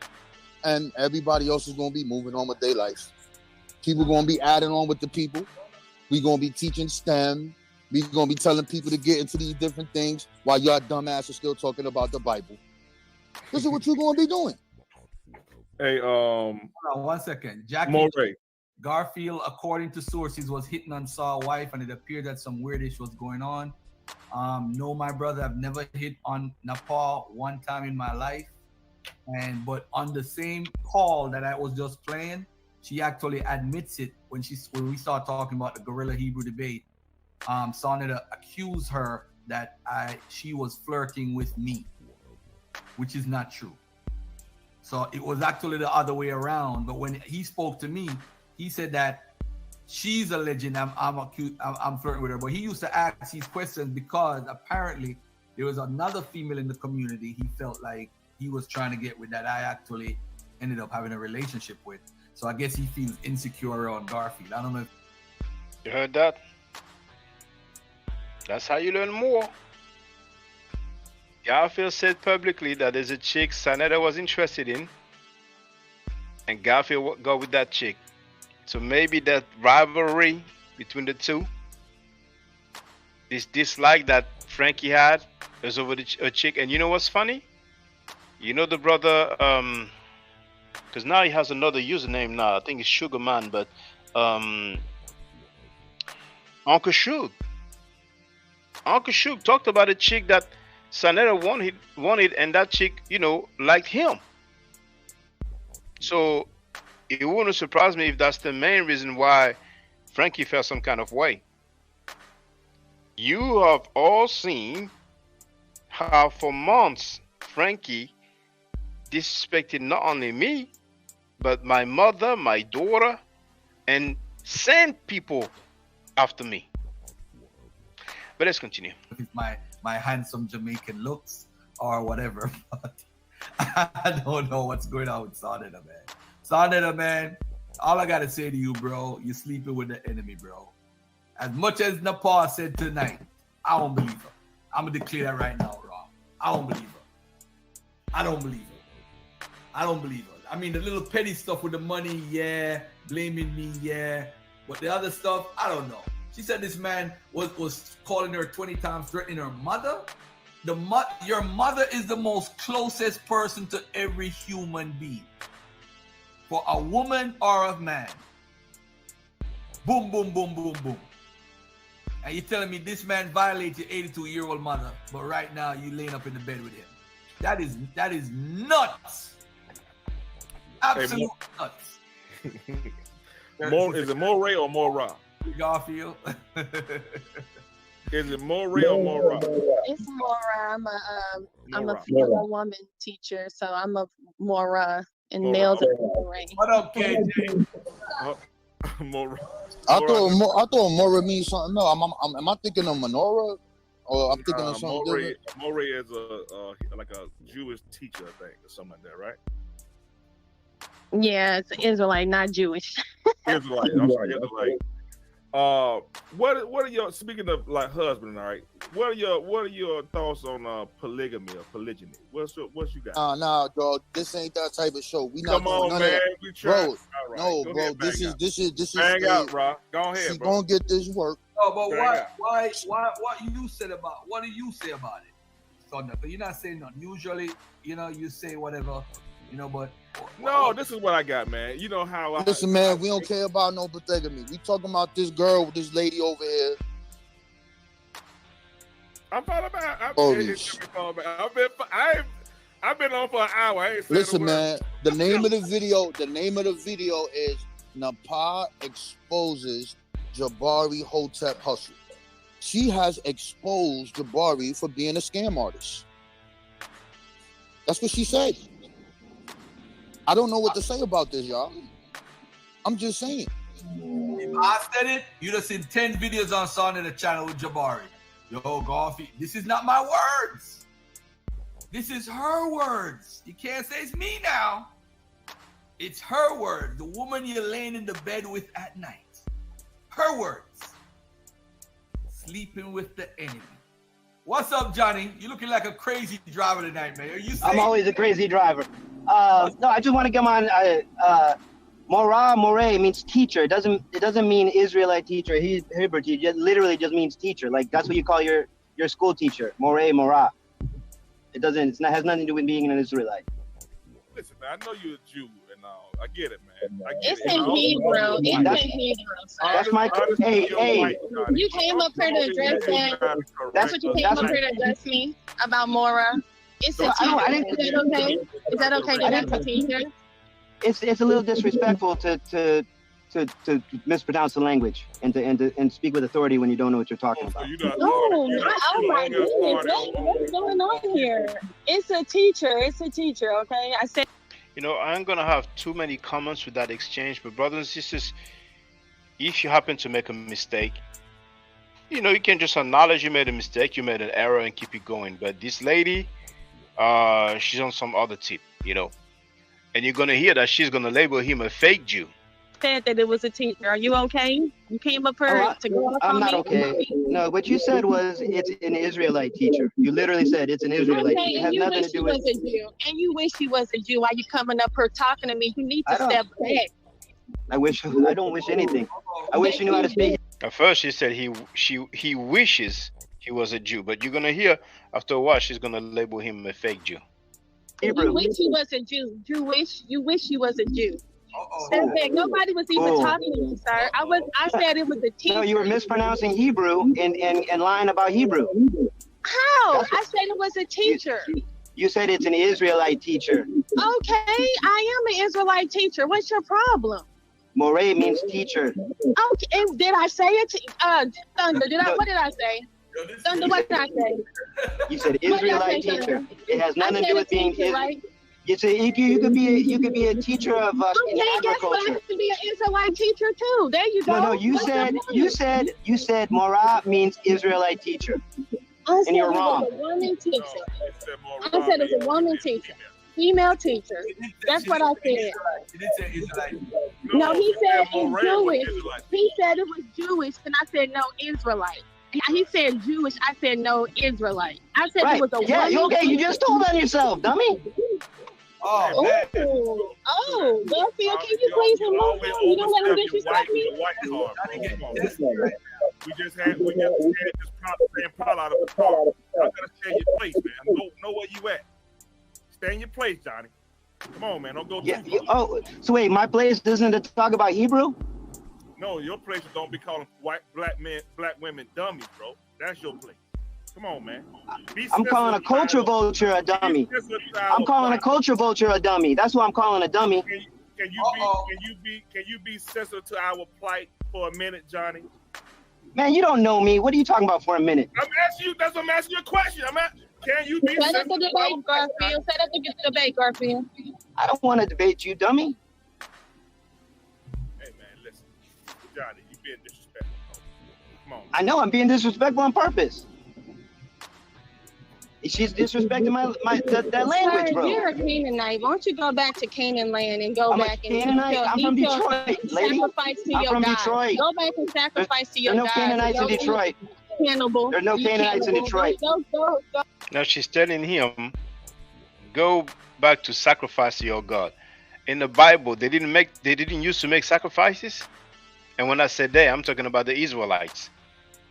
And everybody else is going to be moving on with their life. People going to be adding on with the people. We're going to be teaching STEM. We're going to be telling people to get into these different things while y'all dumbass are still talking about the Bible. This is what you're going to be doing. Hey, hold on 1 second. Jackie Moray. Garfield, according to sources, was hitting on Saul's wife, and it appeared that some weirdish was going on. No, my brother, I've never hit on Napah one time in my life. But on the same call that I was just playing, she actually admits it when we start talking about the Gorilla Hebrew debate. Sonetta accused her that she was flirting with me, which is not true. So it was actually the other way around. But when he spoke to me, he said that she's alleging I'm flirting with her. But he used to ask these questions because apparently there was another female in the community he felt like he was trying to get with that I actually ended up having a relationship with. So I guess he feels insecure on Garfield. I don't know if you heard that. That's how you learn more. Garfield said publicly that there's a chick Sonetta was interested in, and Garfield got with that chick. So maybe that rivalry between the two, this dislike that Frankie had, was over a chick. And you know what's funny? You know the brother, because now he has another username now. I think it's Sugarman, but Uncle Shug. Uncle Shug talked about a chick that Sonetta wanted, and that chick, liked him. So it wouldn't surprise me if that's the main reason why Frankie felt some kind of way. You have all seen how for months Frankie disrespected not only me, but my mother, my daughter, and sent people after me. But let's continue. My handsome Jamaican looks or whatever. But I don't know what's going on with Sonetta, man. Sonetta, man, all I gotta say to you, bro, you're sleeping with the enemy, bro. As much as Napah said tonight, I don't believe her. I'm gonna declare that right now, Rob. I don't believe her. I don't believe her. I don't believe her. I mean, the little petty stuff with the money, yeah, blaming me, yeah. But the other stuff, I don't know. She said this man was calling her 20 times, threatening her mother. Your mother is the most closest person to every human being. For a woman or a man. Boom, boom, boom, boom, boom. And you're telling me this man violated your 82-year-old mother, but right now you laying up in the bed with him. That is nuts. Absolute nuts. Is it Moray or Mora? Garfield. Is it Moray or Mora? It's Mora. I'm a female woman teacher, so I'm a Mora, and males are Moray. What up, KJ? Mora. I thought Mora means something else. Am I thinking of menorah, or I'm thinking of something different? Moray is like a Jewish teacher, I think, or something like that, right? Yeah, it's Israelite, not Jewish. Israelite. I'm sorry, Israelite. What are your, speaking of like husband, all right? What are your thoughts on polygamy or polygyny? What you got? Nah, dog. This ain't that type of show. We not Come doing on, none man. of that. We trying. Bro, no, bro. Ahead, this is bang out, bro. Go ahead, she bro. gonna get this work. Oh, but why what you said about what do you say about it? So you're not saying nothing. Usually, you say whatever. But no, this is what I got, man. You know how I listen, man. We don't care about no polygamy. We talking about this girl with this lady over here. I'm talking about. I've been on for an hour. I ain't saying listen, man. The name of the video is Napah exposes Jabari Hotep hustle. She has exposed Jabari for being a scam artist. That's what she said. I don't know what to say about this, y'all. I'm just saying. If I said it, you'd have seen 10 videos on Sonnet channel with Jabari. Yo, Golfy, this is not my words. This is her words. You can't say it's me now. It's her words. The woman you're laying in the bed with at night. Her words. Sleeping with the enemy. What's up, Johnny? You looking like a crazy driver tonight, man. Are you saying? I'm always a crazy driver. No, I just want to come on. Moray means teacher. It doesn't mean Israelite teacher. He's Hebrew teacher. It literally just means teacher. Like that's what you call your school teacher. Morah. It doesn't. Has nothing to do with being an Israelite. Listen, man. I know you're a Jew and all. I get it, man. It's in Hebrew. It's in Hebrew. That's my. Hey. You came up here to address that. That's what you came up here to address me about Mora. It's a teacher. Is that okay? Is that okay to ask a teacher? It's a little disrespectful to mispronounce the language and speak with authority when you don't know what you're talking about. Oh my goodness, what's going on here? It's a teacher, okay? I said. I'm gonna have too many comments with that exchange, but brothers and sisters, if you happen to make a mistake, you can just acknowledge you made a mistake, you made an error, and keep it going. But this lady, she's on some other tip, and you're gonna hear that she's gonna label him a fake Jew. Said that it was a teacher. Are you okay? You came up here to go off I'm not okay. No, what you said was it's an Israelite teacher. You literally said it's an Israelite teacher. It has nothing to do with. And you wish he was a Jew. Why you coming up here talking to me? You need to step back. I don't wish anything. I wish you knew how to speak. At first, she said he wishes he was a Jew, but you're gonna hear after a while she's gonna label him a fake Jew. You wish he was a Jew. You wish he was a Jew. Nobody was even talking to you, sir. I said it was a teacher. No, you were mispronouncing Hebrew and lying about Hebrew. How? I said it was a teacher. You said it's an Israelite teacher. Okay, I am an Israelite teacher. What's your problem? Moray means teacher. Okay, did I say it? Thunder, what did I say? Thunder, what did I say? You said Israelite teacher. It has nothing to do with being Israelite. Right? You could be a teacher of guess what? I have to be an Israelite teacher too. There you go. No, you said Morah means Israelite teacher. And you're wrong. A woman teacher. I said it's a woman teacher. Female teacher. That's what I said. No, he said it's Jewish. He said it was Jewish, and I said no, Israelite. He said Jewish. I said no, Israelite. I said it was a woman. Yeah, okay. You just told on yourself, dummy. Oh, Garfield, can you please remove him? You don't let him disrespect me. We just had this problem out of the car. I gotta stay in your place, man. Know where you at. Stay in your place, Johnny. Come on, man. Don't go too far. So wait, my place doesn't talk about Hebrew? No, your place don't be calling black women dummies, bro. That's your place. Come on, man. I'm calling a culture vulture a dummy. I'm calling a culture vulture a dummy. That's why I'm calling a dummy. Can you be sensitive to our plight for a minute, Johnny? Man, you don't know me. What are you talking about for a minute? I'm asking you. That's what I'm asking you a question. Can you be sensitive? Set up the debate, Garfield. Set up the debate, Garfield. I don't want to debate you, dummy. Hey, man, listen, Johnny, you being disrespectful. Come on. I know I'm being disrespectful on purpose. She's disrespecting that language, bro. You're a Canaanite. Why don't you go back to Canaan land and go back and I'm from Detroit, lady. Sacrifice to your God. Detroit. Go back and sacrifice to your God. There are no Canaanites in Detroit. Cannibal. There are no Canaanites in Detroit. Go. Now she's telling him, go back to sacrifice to your God. In the Bible, they didn't used to make sacrifices. And when I said they, I'm talking about the Israelites.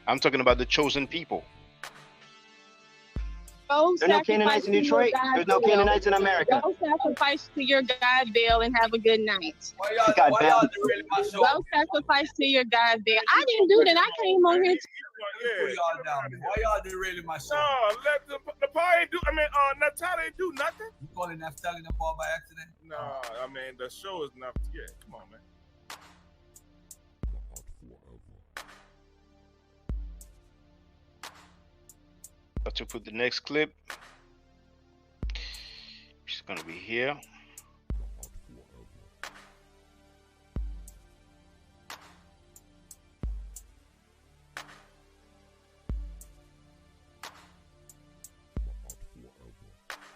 I'm talking about the chosen people. Go There are no sacrifice Canaanites in to your Detroit. God There's no Baal. Canaanites in America. Go sacrifice to your God Baal and have a good night. Why God y'all damn. derailing my show? Go sacrifice to your God Baal. I didn't do that. I came on here. Put y'all down, man. Why y'all derailing my show? No, let the party do. I mean, Natalia ain't do nothing. You calling Naphtali Napah by accident? No, I mean the show is not. Yeah, come on, man. Got to put the next clip. She's gonna be here.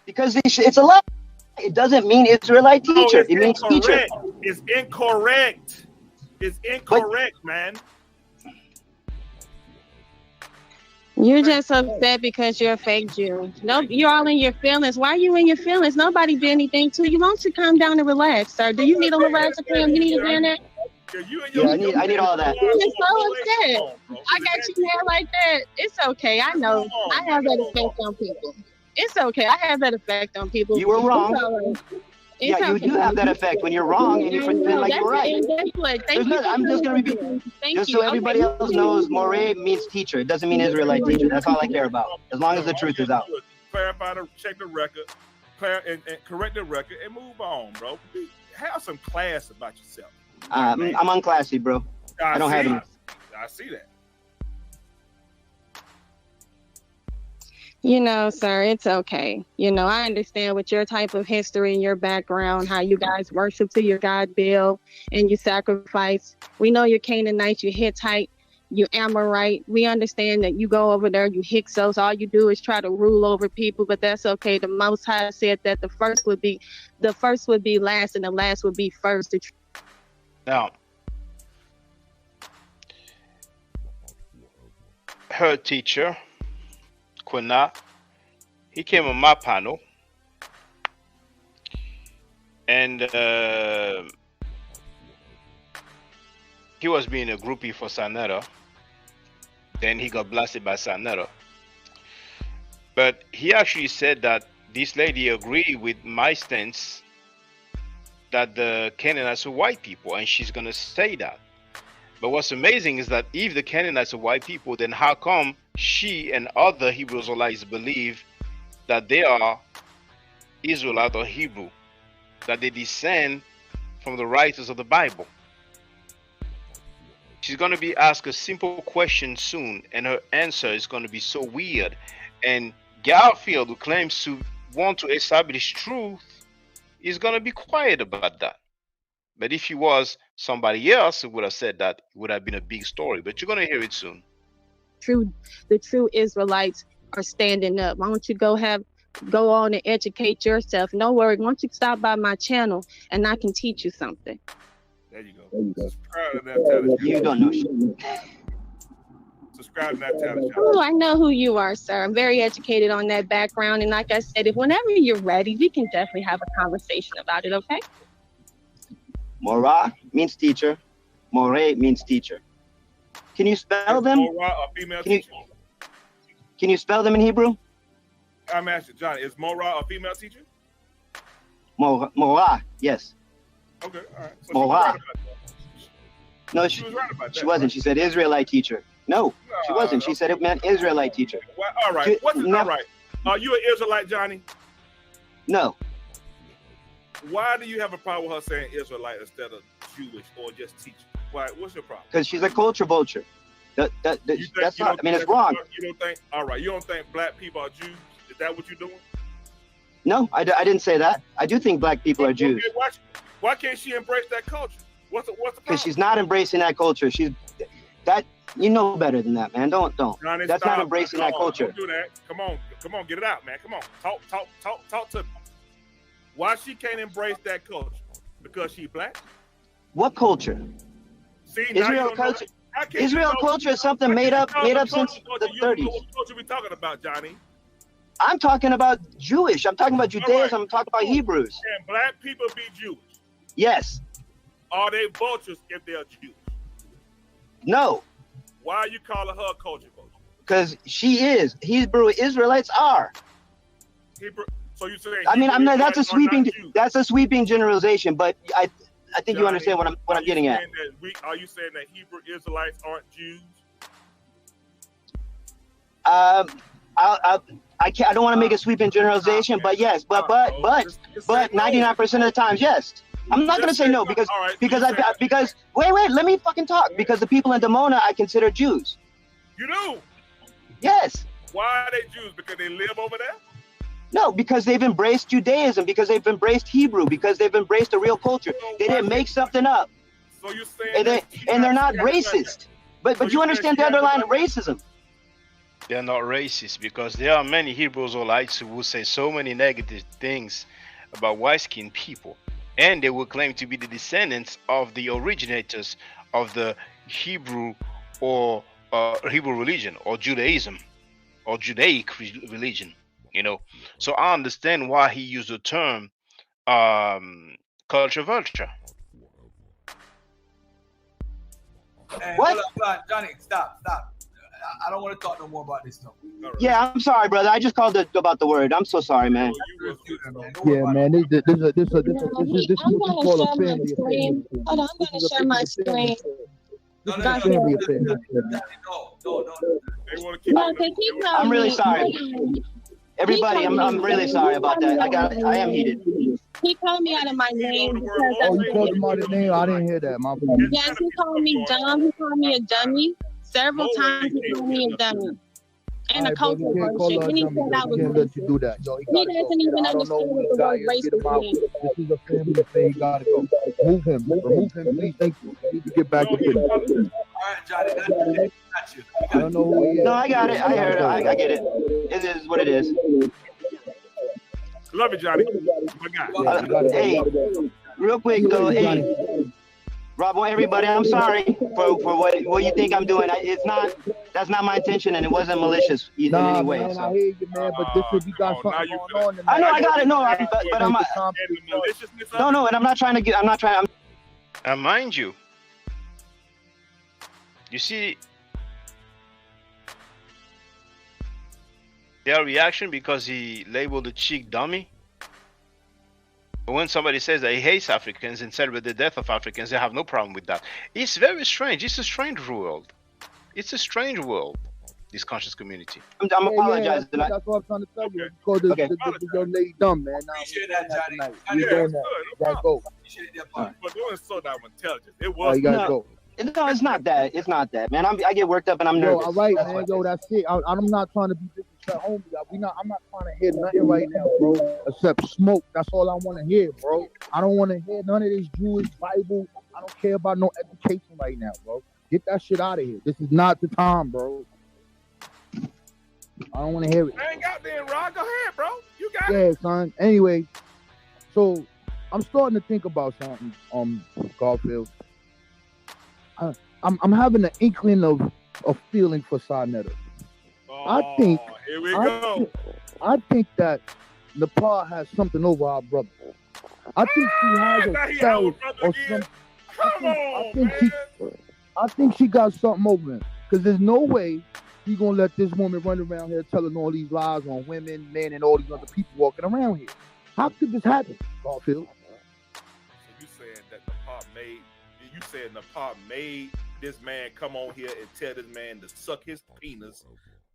Because it's a lie. It doesn't mean Israelite No, teacher. it's It means teacher. incorrect. It's incorrect. It's incorrect, man. You're just upset because you're a fake Jew. No, you're all in your feelings. Why are you in your feelings? Nobody did anything to you. Why don't you calm down and relax, sir? Do you need a lorazepam? You need a Xanax? Yeah, I need all that. You're so upset. I got you mad like that. It's okay. I know. I have that effect on people. It's okay. I have that effect on people. You were wrong. It's all right. Yeah, you do have that effect when you're wrong and you pretend like you're right. I'm just gonna repeat. Just so everybody else knows, Moreh means teacher. It doesn't mean Israelite teacher. That's all I care about. As long as the truth is out. Clarify check the record, and correct the record, and move on, bro. Have some class about yourself. I'm unclassy, bro. I don't have any. I see that. You know, sir, it's okay. You know, I understand with your type of history and your background, how you guys worship to your God Baal and you sacrifice. We know you're Canaanite, you're Hittite, you're Amorite. We understand that you go over there, you Hyksos. All you do is try to rule over people, but that's okay. The Most High said that the first would be last and the last would be first. Now, her teacher, Quina, he came on my panel, and he was being a groupie for Sanetta. Then he got blasted by Sanetta. But he actually said that this lady agreed with my stance that the Canaanites are white people, and she's gonna say that. But what's amazing is that if the Canaanites are white people, then how come she and other Hebrew Israelites believe that they are Israelite or Hebrew, that they descend from the writers of the Bible? She's going to be asked a simple question soon, and her answer is going to be so weird. And Garfield, who claims to want to establish truth, is going to be quiet about that. But if he was somebody else who would have said that, it would have been a big story. But you're going to hear it soon. The true Israelites are standing up. Why don't you go on and educate yourself? No worry. Why don't you stop by my channel and I can teach you something? There you go. Subscribe to that channel. You don't know shit. Subscribe to that channel. Oh, I know who you are, sir. I'm very educated on that background. And like I said, if whenever you're ready, we can definitely have a conversation about it, okay? Morah means teacher. Moreh means teacher. Can you spell them? Morah a female teacher? Can you spell them in Hebrew? I'm asking Johnny, is Morah a female teacher? Morah, yes. Okay, all right. So Morah. No, she was right about that. She wasn't. She said Israelite teacher. No, she wasn't. She said it meant Israelite teacher. Well, all right. What's all right? Are you an Israelite, Johnny? No. Why do you have a problem with her saying Israelite instead of Jewish or just teacher? Why? What's your problem? Because she's a culture vulture. That's not. I mean, it's wrong. You don't think? All right. You don't think black people are Jews? Is that what you're doing? No, I didn't say that. I do think black people are Jews. Why can't she embrace that culture? What's the problem? Because she's not embracing that culture. You know better than that, man. Don't. Johnny, that's not embracing that culture. Don't do that. Come on, get it out, man. Come on, talk to me. Why she can't embrace that culture? Because she black? What culture? See, Israel culture. Israel culture is something made up since the 30s. What culture we talking about, Johnny? I'm talking about Jewish. I'm talking about Judaism. I'm talking about Hebrews. Can black people be Jewish? Yes. Are they vultures if they're Jews? No. Why are you calling her a culture vulture? Because she is. Hebrew Israelites are. Hebrew. So you saying? I mean, I'm not. That's a Israelites sweeping. That's a sweeping generalization, but I think you understand what I'm getting at. Are you saying that Hebrew Israelites aren't Jews? I don't want to make a sweeping generalization, but yes, but 99% of the times, yes. I'm not gonna say no because wait, let me fucking talk because the people in Dimona I consider Jews. You do? Yes. Why are they Jews? Because they live over there? No, because they've embraced Judaism, because they've embraced Hebrew, because they've embraced a real culture. They didn't make something up. So you're saying and they're not racist. But you understand the underlying racism. They're not racist because there are many Hebrew Israelites who will say so many negative things about white-skinned people, and they will claim to be the descendants of the originators of the Hebrew or Hebrew religion or Judaism or Judaic religion. You know, so I understand why he used the term culture vulture. What? Hold on, Johnny, stop. I don't want to talk no more about this stuff. Yeah, I'm sorry, brother. I just called about the word. I'm so sorry, man. Yeah, man. This is what you call a family affair. Hold on, I'm gonna share my screen. This is a family affair. I'm really sorry. Everybody, I'm really sorry about that. I am heated. He called me out of my name because Oh, you called him out of name? I didn't hear that. My fault. Yes, he called me dumb. He called me a dummy. Several times he called me a dummy. And a cultural bullshit. And he said I was can't let you do that. Yo, he doesn't even understand what the word racist means. This is a family affair. He gotta go. Remove him, please. Thank you. You need to get back to business. All right, Johnny, got you. I don't know who he is. No, I got it. I heard it. I get it. It is what it is. Love you, Johnny. My guy. Hey, real quick though, hey, Rob, everybody, I'm sorry for what you think I'm doing. That's not my intention, and it wasn't malicious in any way. Man, I hear you, man, but this is, you got something going on. I know, I got it. No, but I'm no, and I'm not trying to. And mind you, you see their reaction because he labeled the chick dummy. But when somebody says that he hates Africans and celebrates the death of Africans, they have no problem with that. It's very strange. It's a strange world. It's a strange world, this conscious community. I'm apologizing. Yeah, that's what I'm trying to tell you. You called the young lady dumb, man. Nah, appreciate that, Johnny. You doing that. You gotta go. But doing so that intelligence. It was. You gotta go. No, it's not that. It's not that, man. I get worked up and I'm nervous. All right, man. Yo, that's it. I'm not trying to be disrespectful, homie. I'm not trying to hear nothing right now, bro. Except smoke. That's all I want to hear, bro. I don't want to hear none of this Jewish Bible. I don't care about no education right now, bro. Get that shit out of here. This is not the time, bro. I don't want to hear it. Hang out there, Rod. Go ahead, bro. You got it. Yeah, son. Anyway, so I'm starting to think about something, Garfield. I'm having an inkling of a feeling for Sarnetta. I think here we go. I think that Napah has something over our brother. I think she has a spell or something. I think she got something over him. Because there's no way he's gonna let this woman run around here telling all these lies on women, men, and all these other people walking around here. How could this happen, Garfield? So you saying that Napah made this man come on here and tell this man to suck his penis,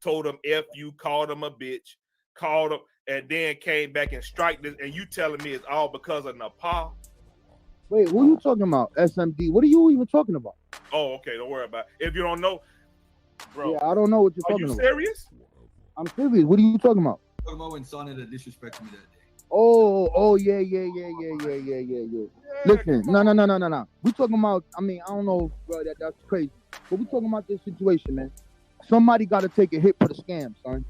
told him F you, called him a bitch, called him, and then came back and strike this, and you telling me it's all because of Napah? Wait, who are you talking about? SMD? What are you even talking about? Oh, okay, don't worry about it. If you don't know, bro. Yeah, I don't know what you're talking about. Are you serious? I'm serious. What are you talking about? Talking about when Sarnetta disrespected me that day. Oh, yeah. Listen, no. We talking about, I don't know, bro, that's crazy. But we talking about this situation, man. Somebody got to take a hit for the scam, son.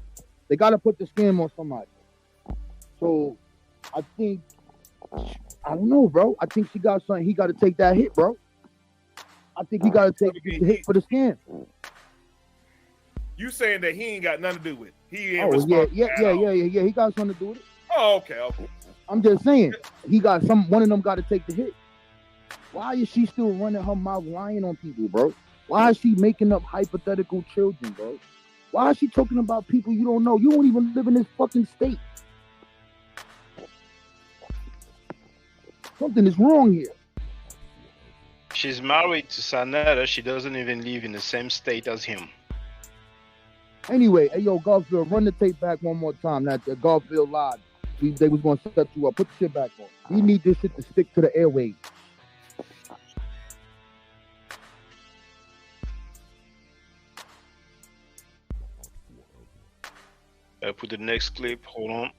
They got to put the scam on somebody. So, I don't know, bro. I think she got something. He got to take that hit, bro. I think he got to take the hit for the scam. You saying that he ain't got nothing to do with it? He ain't yeah. He got something to do with it. Oh, okay. I'm just saying, one of them got to take the hit. Why is she still running her mouth lying on people, bro? Why is she making up hypothetical children, bro? Why is she talking about people you don't know? You don't even live in this fucking state. Something is wrong here. She's married to Sanetta. She doesn't even live in the same state as him. Anyway, hey, yo, Garfield, run the tape back one more time. That Garfield lied. They was going to set you up. Put the shit back on. We need this shit to stick to the airwaves. I put the next clip. Hold on.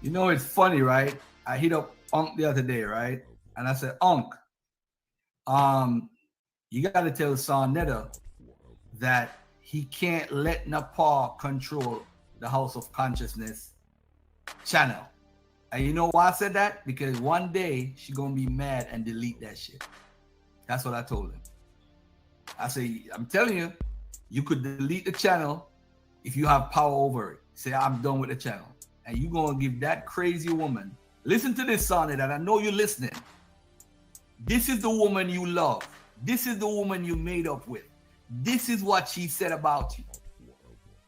You know, it's funny, right? I hit up Unc the other day, right? And I said, Unc, you got to tell Sanetta that he can't let Napah control the House of Consciousness channel. And you know why I said that? Because one day she gonna be mad and delete that shit. That's what I told him. I say, I'm telling you, you could delete the channel if you have power over it. Say, I'm done with the channel. And you gonna give that crazy woman, listen to this, Sonnet, and I know you're listening. This is the woman you love. This is the woman you made up with. This is what she said about you.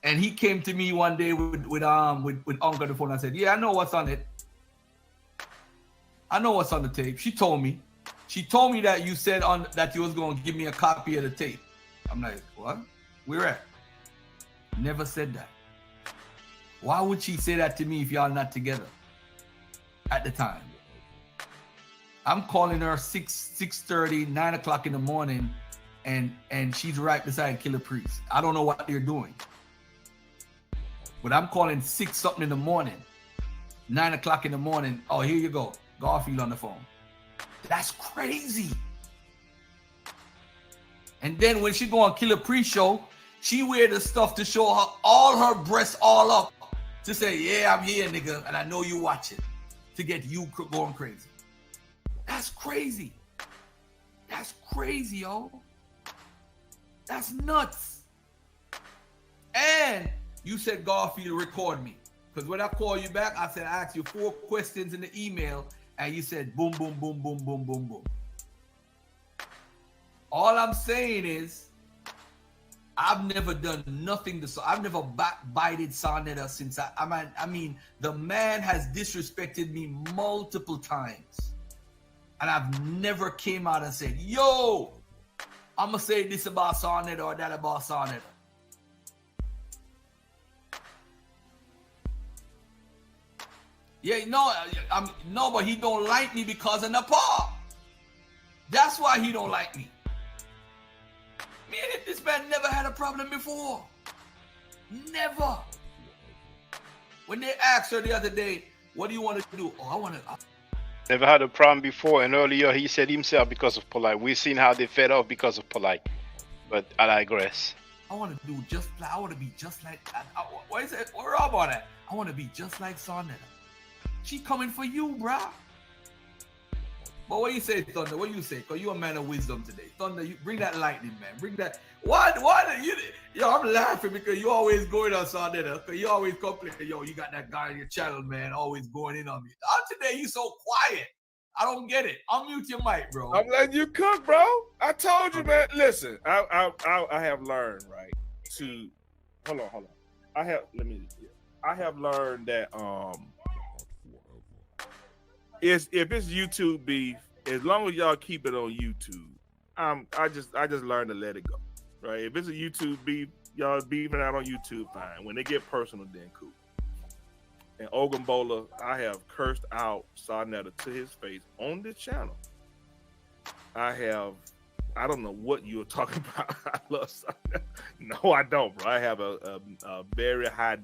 And he came to me one day with Uncle on the phone. I said, yeah, I know what's on it. I know what's on the tape. She told me. She told me that you said that you was going to give me a copy of the tape. I'm like, what? Where at? Never said that. Why would she say that to me if y'all not together at the time? I'm calling her 6:30, 9 o'clock in the morning, and she's right beside Killer Priest. I don't know what they're doing. But I'm calling 6 something in the morning, 9 o'clock in the morning. Oh, here you go. Garfield on the phone. That's crazy. And then when she go on Killer Priest show, she wear the stuff to show her all her breasts all up to say, yeah, I'm here, nigga, and I know you watching, to get you going crazy. That's crazy. That's crazy, yo. That's nuts. And you said, Garfield, record me. Because when I call you back, I said, I asked you 4 questions in the email, and you said, boom, boom, boom, boom, boom, boom, boom. All I'm saying is, I've never done nothing to, I've never backbited Sanetta since I mean, the man has disrespected me multiple times. And I've never came out and said, yo, I'm going to say this about Sanetta or that about Sanetta. Yeah, no, but he don't like me because of Napah. That's why he don't like me. Me and this man never had a problem before. Never. When they asked her the other day, what do you want to do? Oh, I want to... Never had a problem before, and earlier he said himself because of Polite. We've seen how they fed off because of Polite. But I digress. I want to do just like... I want to be just like... What is it? Where am I at? I want to be just like Sanetta. She coming for you, bruh. But what you say, Thunder? What you say? Because you're a man of wisdom today. Thunder, you bring that lightning, man. Bring that. What? Yo, I'm laughing because you always going on Sanetta. Because you always complain, yo, you got that guy on your channel, man, always going in on me. Today, you so quiet. I don't get it. Unmute your mic, bro. I'm letting you cook, bro. I told you, man. Listen, I have learned, right, to... Hold on. I have learned that if it's YouTube beef, as long as y'all keep it on YouTube, I just learned to let it go. Right? If it's a YouTube beef, y'all beefing out on YouTube, fine. When they get personal, then cool. And Ogumbola, I have cursed out Sarnetta to his face on this channel. I don't know what you're talking about. I love Sarnetta. No, I don't, bro. I have a very high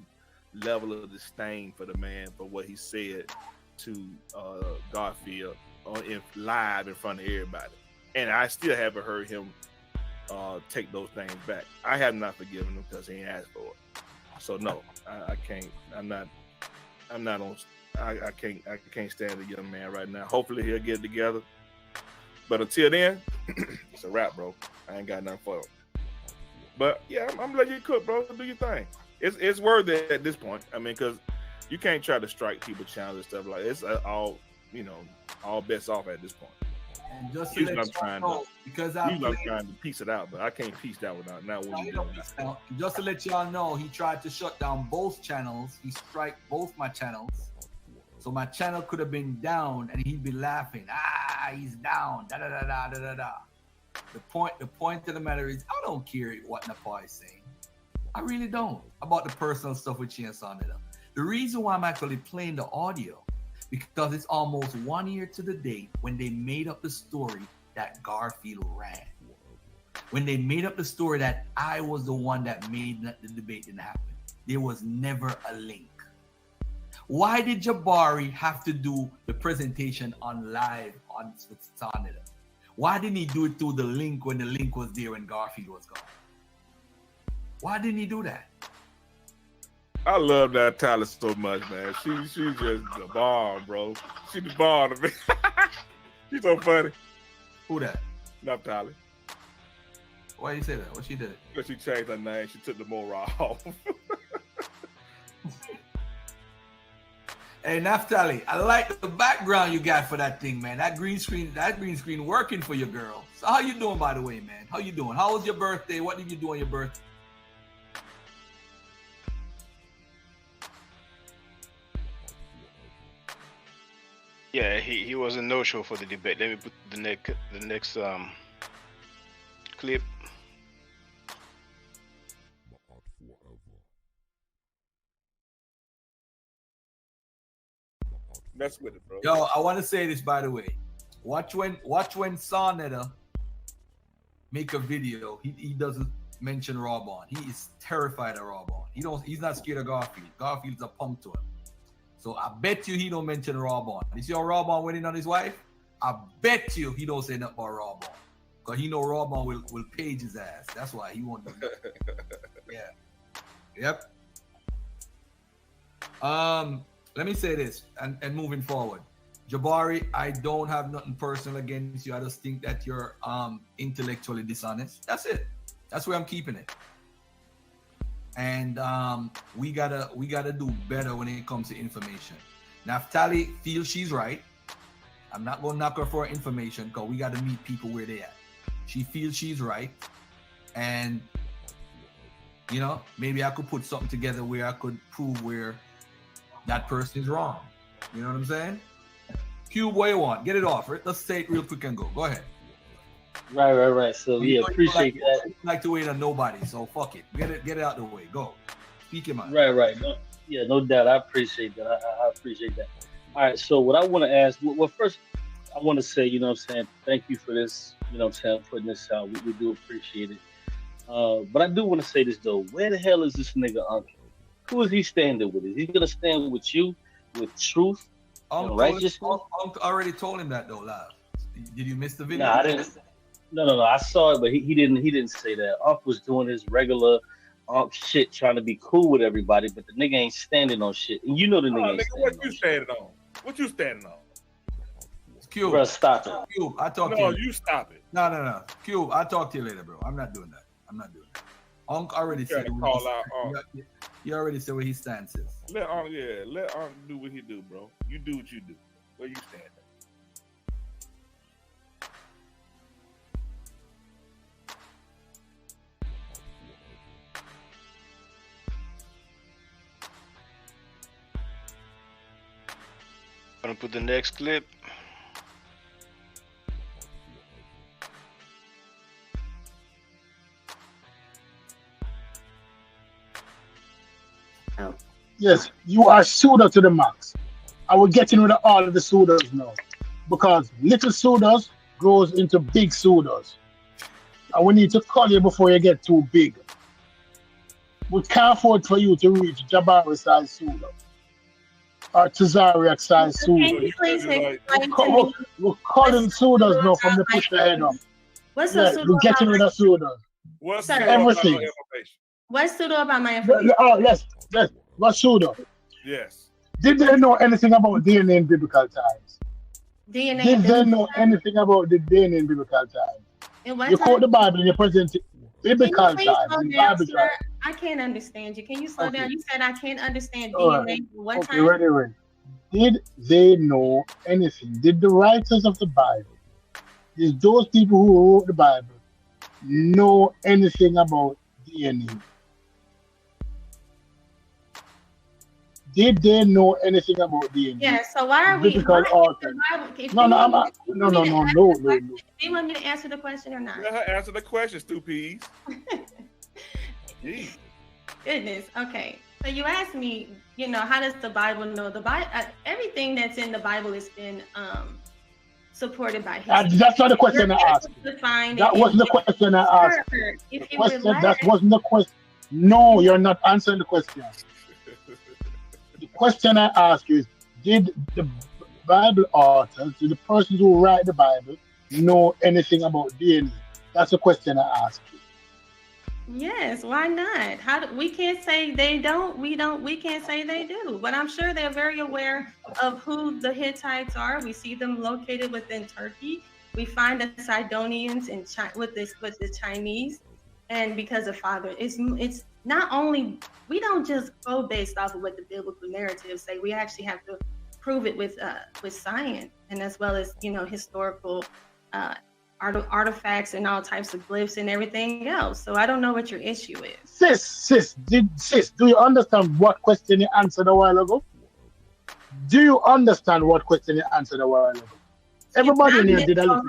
level of disdain for the man for what he said to Garfield live in front of everybody. And I still haven't heard him take those things back. I have not forgiven him because he ain't asked for it. So no, I can't. I'm not on. I can't stand the young man right now. Hopefully he'll get it together. But until then, it's a wrap, bro. I ain't got nothing for him. But yeah, I'm gonna let you cook, bro. Do your thing. It's worth it at this point. I mean, because you can't try to strike people channels and stuff like it's all all bets off at this point. And just to let you know, because I'm trying to piece it out, but I can't piece that without now. Just to let y'all know, he tried to shut down both channels. He striked both my channels, so my channel could have been down, and he'd be laughing. He's down. Da da da da da da da. The point of the matter is, I don't care what Napah is saying. I really don't about the personal stuff with Chi and Sarnetta. The reason why I'm actually playing the audio, because it's almost 1 year to the date when they made up the story that Garfield ran. When they made up the story that I was the one that made the debate didn't happen. There was never a link. Why did Jabari have to do the presentation on live on Sarnetta? Why didn't he do it through the link when the link was there when Garfield was gone? Why didn't he do that? I love that Tyler so much, man. She's just a bomb, bro. She's the bomb to me. She's so funny. Who that? Not Tyler. Why you say that? What she did? Because she changed her name. She took the moral off. Hey, Naphtali, I like the background you got for that thing, man. That green screen working for your girl. So how you doing, by the way, man? How you doing? How was your birthday? What did you do on your birthday? Yeah, he was a no-show for the debate. Let me put the next clip. Mess with it, bro. Yo, I want to say this, by the way. Watch when Sarnetta make a video. He doesn't mention Rawbon. He is terrified of Rawbon. He's not scared of Garfield. Garfield's a punk to him. So I bet you he don't mention Rawbon. You see how Rawbon went in on his wife? I bet you he don't say nothing about Rawbon. Because he know Rawbon will page his ass. That's why he won't do that. Yeah. Yep. Let me say this, and moving forward. Jabari, I don't have nothing personal against you. I just think that you're intellectually dishonest. That's it. That's where I'm keeping it. And we gotta do better when it comes to information. Naphtali feels she's right. I'm not gonna knock her for her information because we gotta meet people where they at. She feels she's right, and maybe I could put something together where I could prove where that person is wrong. You know what I'm saying? Cube, what you want? Get it off. Let's say it real quick and go. Go ahead. Right. So yeah, appreciate that. You like to wait on nobody, so fuck it. Get it out the way. Go. Speak your mind. Right. No doubt. I appreciate that. I appreciate that. All right. So what I want to ask, well, first, I want to say, thank you for this. Putting this out. We do appreciate it. But I do want to say this though. Where the hell is this nigga Uncle? Who is he standing with? Is he gonna stand with you, with truth and righteousness? Uncle already told him that though, live. Did you miss the video? Nah, I didn't. No. I saw it, but he didn't say that. Unc was doing his regular Unc shit, trying to be cool with everybody, but the nigga ain't standing on shit. And the nigga ain't what you standing on? What you standing on? Cube. Bro, stop it. Cube, I talk to you. No, you stop it. No. Cube, I'll talk to you later, bro. I'm not doing that. Unc already said he already said where he stands is. Let Unc do what he do, bro. You do what you do. Where you stand at? want to put the next clip? Oh. Yes, you are pseudo to the max. I will get in with all of the pseudos now. Because little pseudos grows into big pseudos. And we need to call you before you get too big. We can't afford for you to reach Jabari size pseudo. Or Tazariak size pseudo. Can you please explain to me We're calling pseudos now from the push the head up. what's Yeah, a pseudo we're getting rid of pseudos. What's Sir. Everything. What's pseudo about my information? Oh, yes. What's pseudo? Yes. Did they know anything about DNA in biblical times? DNA Did in they biblical know anything about the DNA in biblical times? In what You time? quote the Bible and you present it biblical Can you please times, slow in down, Bible sir? times. I can't understand you. Can you slow Okay. down? You said I can't understand All DNA. right. What Okay, time? ready. Did they know anything? Did the writers of the Bible, did those people who wrote the Bible, know anything about DNA? Did they know anything about DNA? Yeah. So why are we? Biblical Why authors. No. Do you want me to answer the question or not? Let her answer the question, stupids. Goodness. Okay. So you asked me, how does the Bible know? The Bible, everything that's in the Bible has been supported by history. That's not the question I asked. That wasn't the question I asked. That wasn't the question. No, you're not answering the question. The question I asked you is, did the Bible authors, did the persons who write the Bible, know anything about DNA? That's the question I asked you. Yes, why not? We can't say they don't. We can't say they do. But I'm sure they're very aware of who the Hittites are. We see them located within Turkey. We find the Sidonians with the Chinese, and because of Father, it's not only we don't just go based off of what the biblical narratives say. We actually have to prove it with science, and as well as historical artifacts and all types of glyphs and everything else. So I don't know what your issue is. Sis, do you understand what question you answered a while ago? Do you understand what question you answered a while ago? Everybody in here did a little.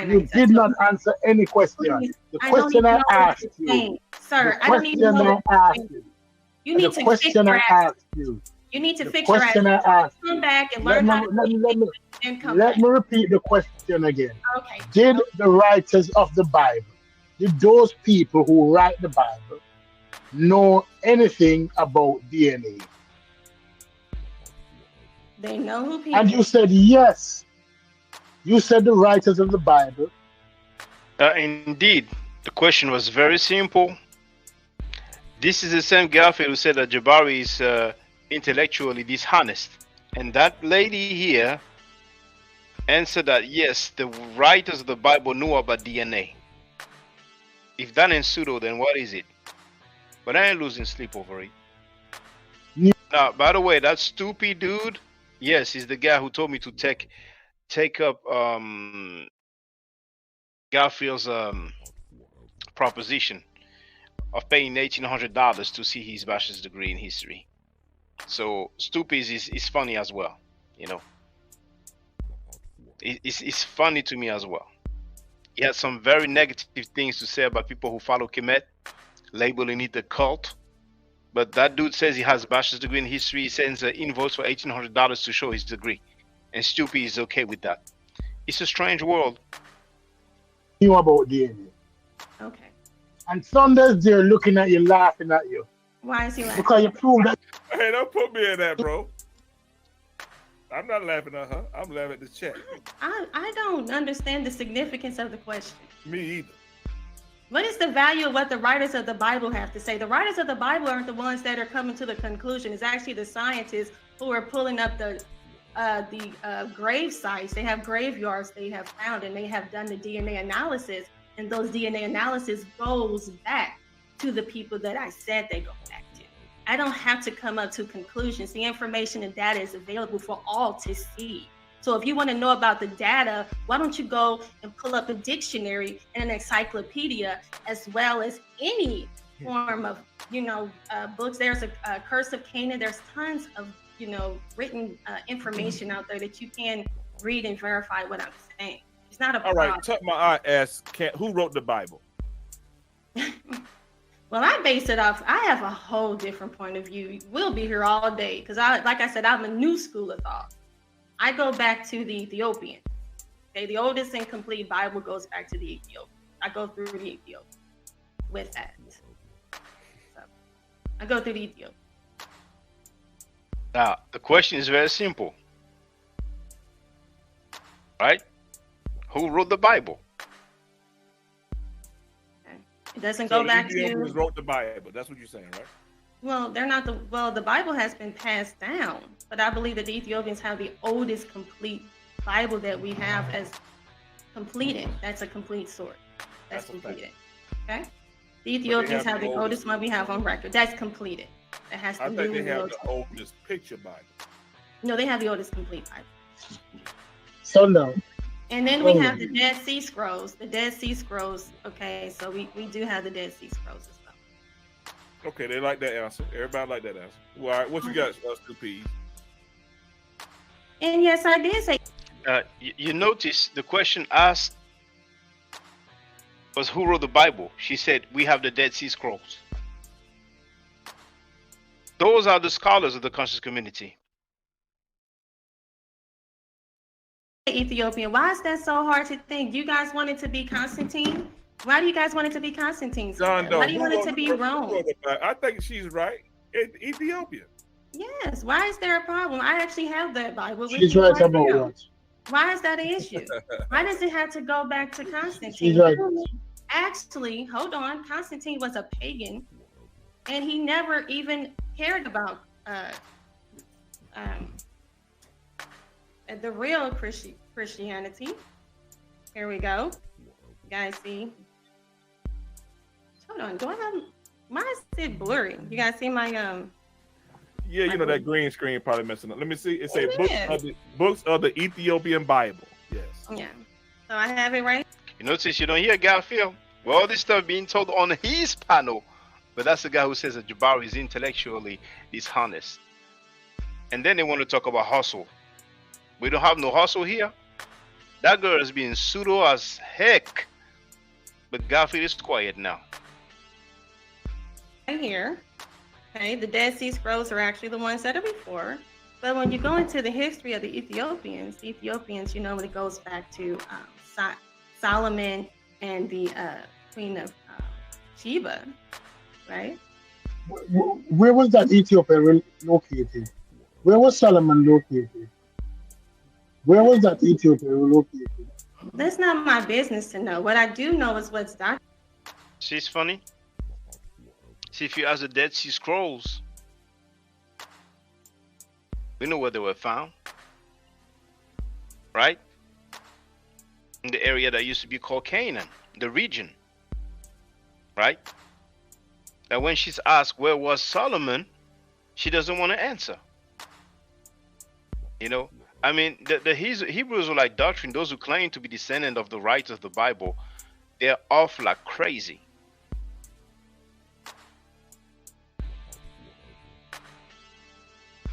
You did not answer any question. The question I asked you. Sir, I don't even know. You need to fix your ass. You need to fix your ass. Come back and learn how to let me repeat the question again. Okay. Did the writers of the Bible, did those people who write the Bible know anything about DNA? They know who people. And you said yes. You said the writers of the Bible. Indeed, the question was very simple. This is the same Garfield who said that Jabari is intellectually dishonest. And that lady here answered that yes, the writers of the Bible knew about DNA. If that ain't pseudo, then what is it? But I ain't losing sleep over it. Now, by the way, that stupid dude, yes, he's the guy who told me to take up Garfield's proposition of paying $1,800 to see his bachelor's degree in history. So stupid is funny as well, It's funny to me as well. He has some very negative things to say about people who follow Kemet, labeling it a cult. But that dude says he has a bachelor's degree in history. He sends an invoice for $1,800 to show his degree. And Stupid is okay with that. It's a strange world. Knew about DNA. Okay. And Sunday's there looking at you, laughing at you. Why is he laughing? Because you proved that. Hey, don't put me in that, bro. I'm not laughing at her. I'm laughing at the chat. I don't understand the significance of the question. Me either. What is the value of what the writers of the Bible have to say? The writers of the Bible aren't the ones that are coming to the conclusion. It's actually the scientists who are pulling up the grave sites. They have graveyards they have found, and they have done the DNA analysis. And those DNA analysis goes back to the people that I said they go back to. I don't have to come up to conclusions. The information and data is available for all to see. So if you want to know about the data, why don't you go and pull up a dictionary and an encyclopedia, as well as any form of, books. There's a Curse of Canaan. There's tons of, written information out there that you can read and verify what I'm saying. It's not a All problem. right, Tuck my eye asks, who wrote the Bible? Well, I base it off. I have a whole different point of view. We'll be here all day because like I said, I'm a new school of thought. I go back to the Ethiopian. Okay, the oldest and complete Bible goes back to the Ethiopian. I go through the Ethiopian with that. So I go through the Ethiopian. Now, the question is very simple. Right? Who wrote the Bible? It doesn't go back to. Ethiopians wrote the Bible. That's what you're saying, right? Well, they're not the. Well, the Bible has been passed down, but I believe that the Ethiopians have the oldest complete Bible that we have as completed. That's a complete sword. That's completed. Okay. The Ethiopians have the oldest one we have on record. That's completed. That has to I do think with they have the oldest picture Bible. No, they have the oldest complete Bible. Sundown. And then we have the Dead Sea Scrolls. The Dead Sea Scrolls. Okay, so we do have the Dead Sea Scrolls as well. Okay, they like that answer. Everybody like that answer. Well, all right, what you got, Stu? And yes, I did say. You notice the question asked was who wrote the Bible? She said, we have the Dead Sea Scrolls. Those are the scholars of the conscious community. Ethiopian. Why is that so hard to think? You guys wanted to be Constantine? Why do you guys want it to be Constantine? Why do you want it to be Rome? I think she's right. Ethiopia. Yes. Why is there a problem? I actually have that Bible. She's right about what? Why is that an issue? Why does it have to go back to Constantine? She's right. Actually, hold on. Constantine was a pagan, and he never even cared about the real Christianity. Here we go. You guys see? Hold on. Do I have? Why is it blurry? You guys see my Yeah, you know that green screen probably messing up. Let me see. It says books of the Ethiopian Bible. Yes. Yeah. So I have it right. You notice you don't hear Garfield. Well, all this stuff being told on his panel, but that's the guy who says that Jabari is intellectually dishonest. And then they want to talk about hustle. We don't have no hustle here. That girl is being pseudo as heck. But Garfield is quiet now. Right here. Okay, the Dead Sea Scrolls are actually the ones that are before. But when you go into the history of the Ethiopians, you know, when it goes back to Solomon and the Queen of Sheba, right? Where was that Ethiopia located? Where was Solomon located? Where was that Ethiopia located? That's not my business to know. What I do know is what's documented. See, it's funny. See, if you ask the Dead Sea Scrolls, we know where they were found, right? In the area that used to be called Canaan, the region, right? That when she's asked where was Solomon, she doesn't want to answer. You know, I mean, the Hebrews are like doctrine. Those who claim to be descendant of the writers of the Bible, they're off like crazy.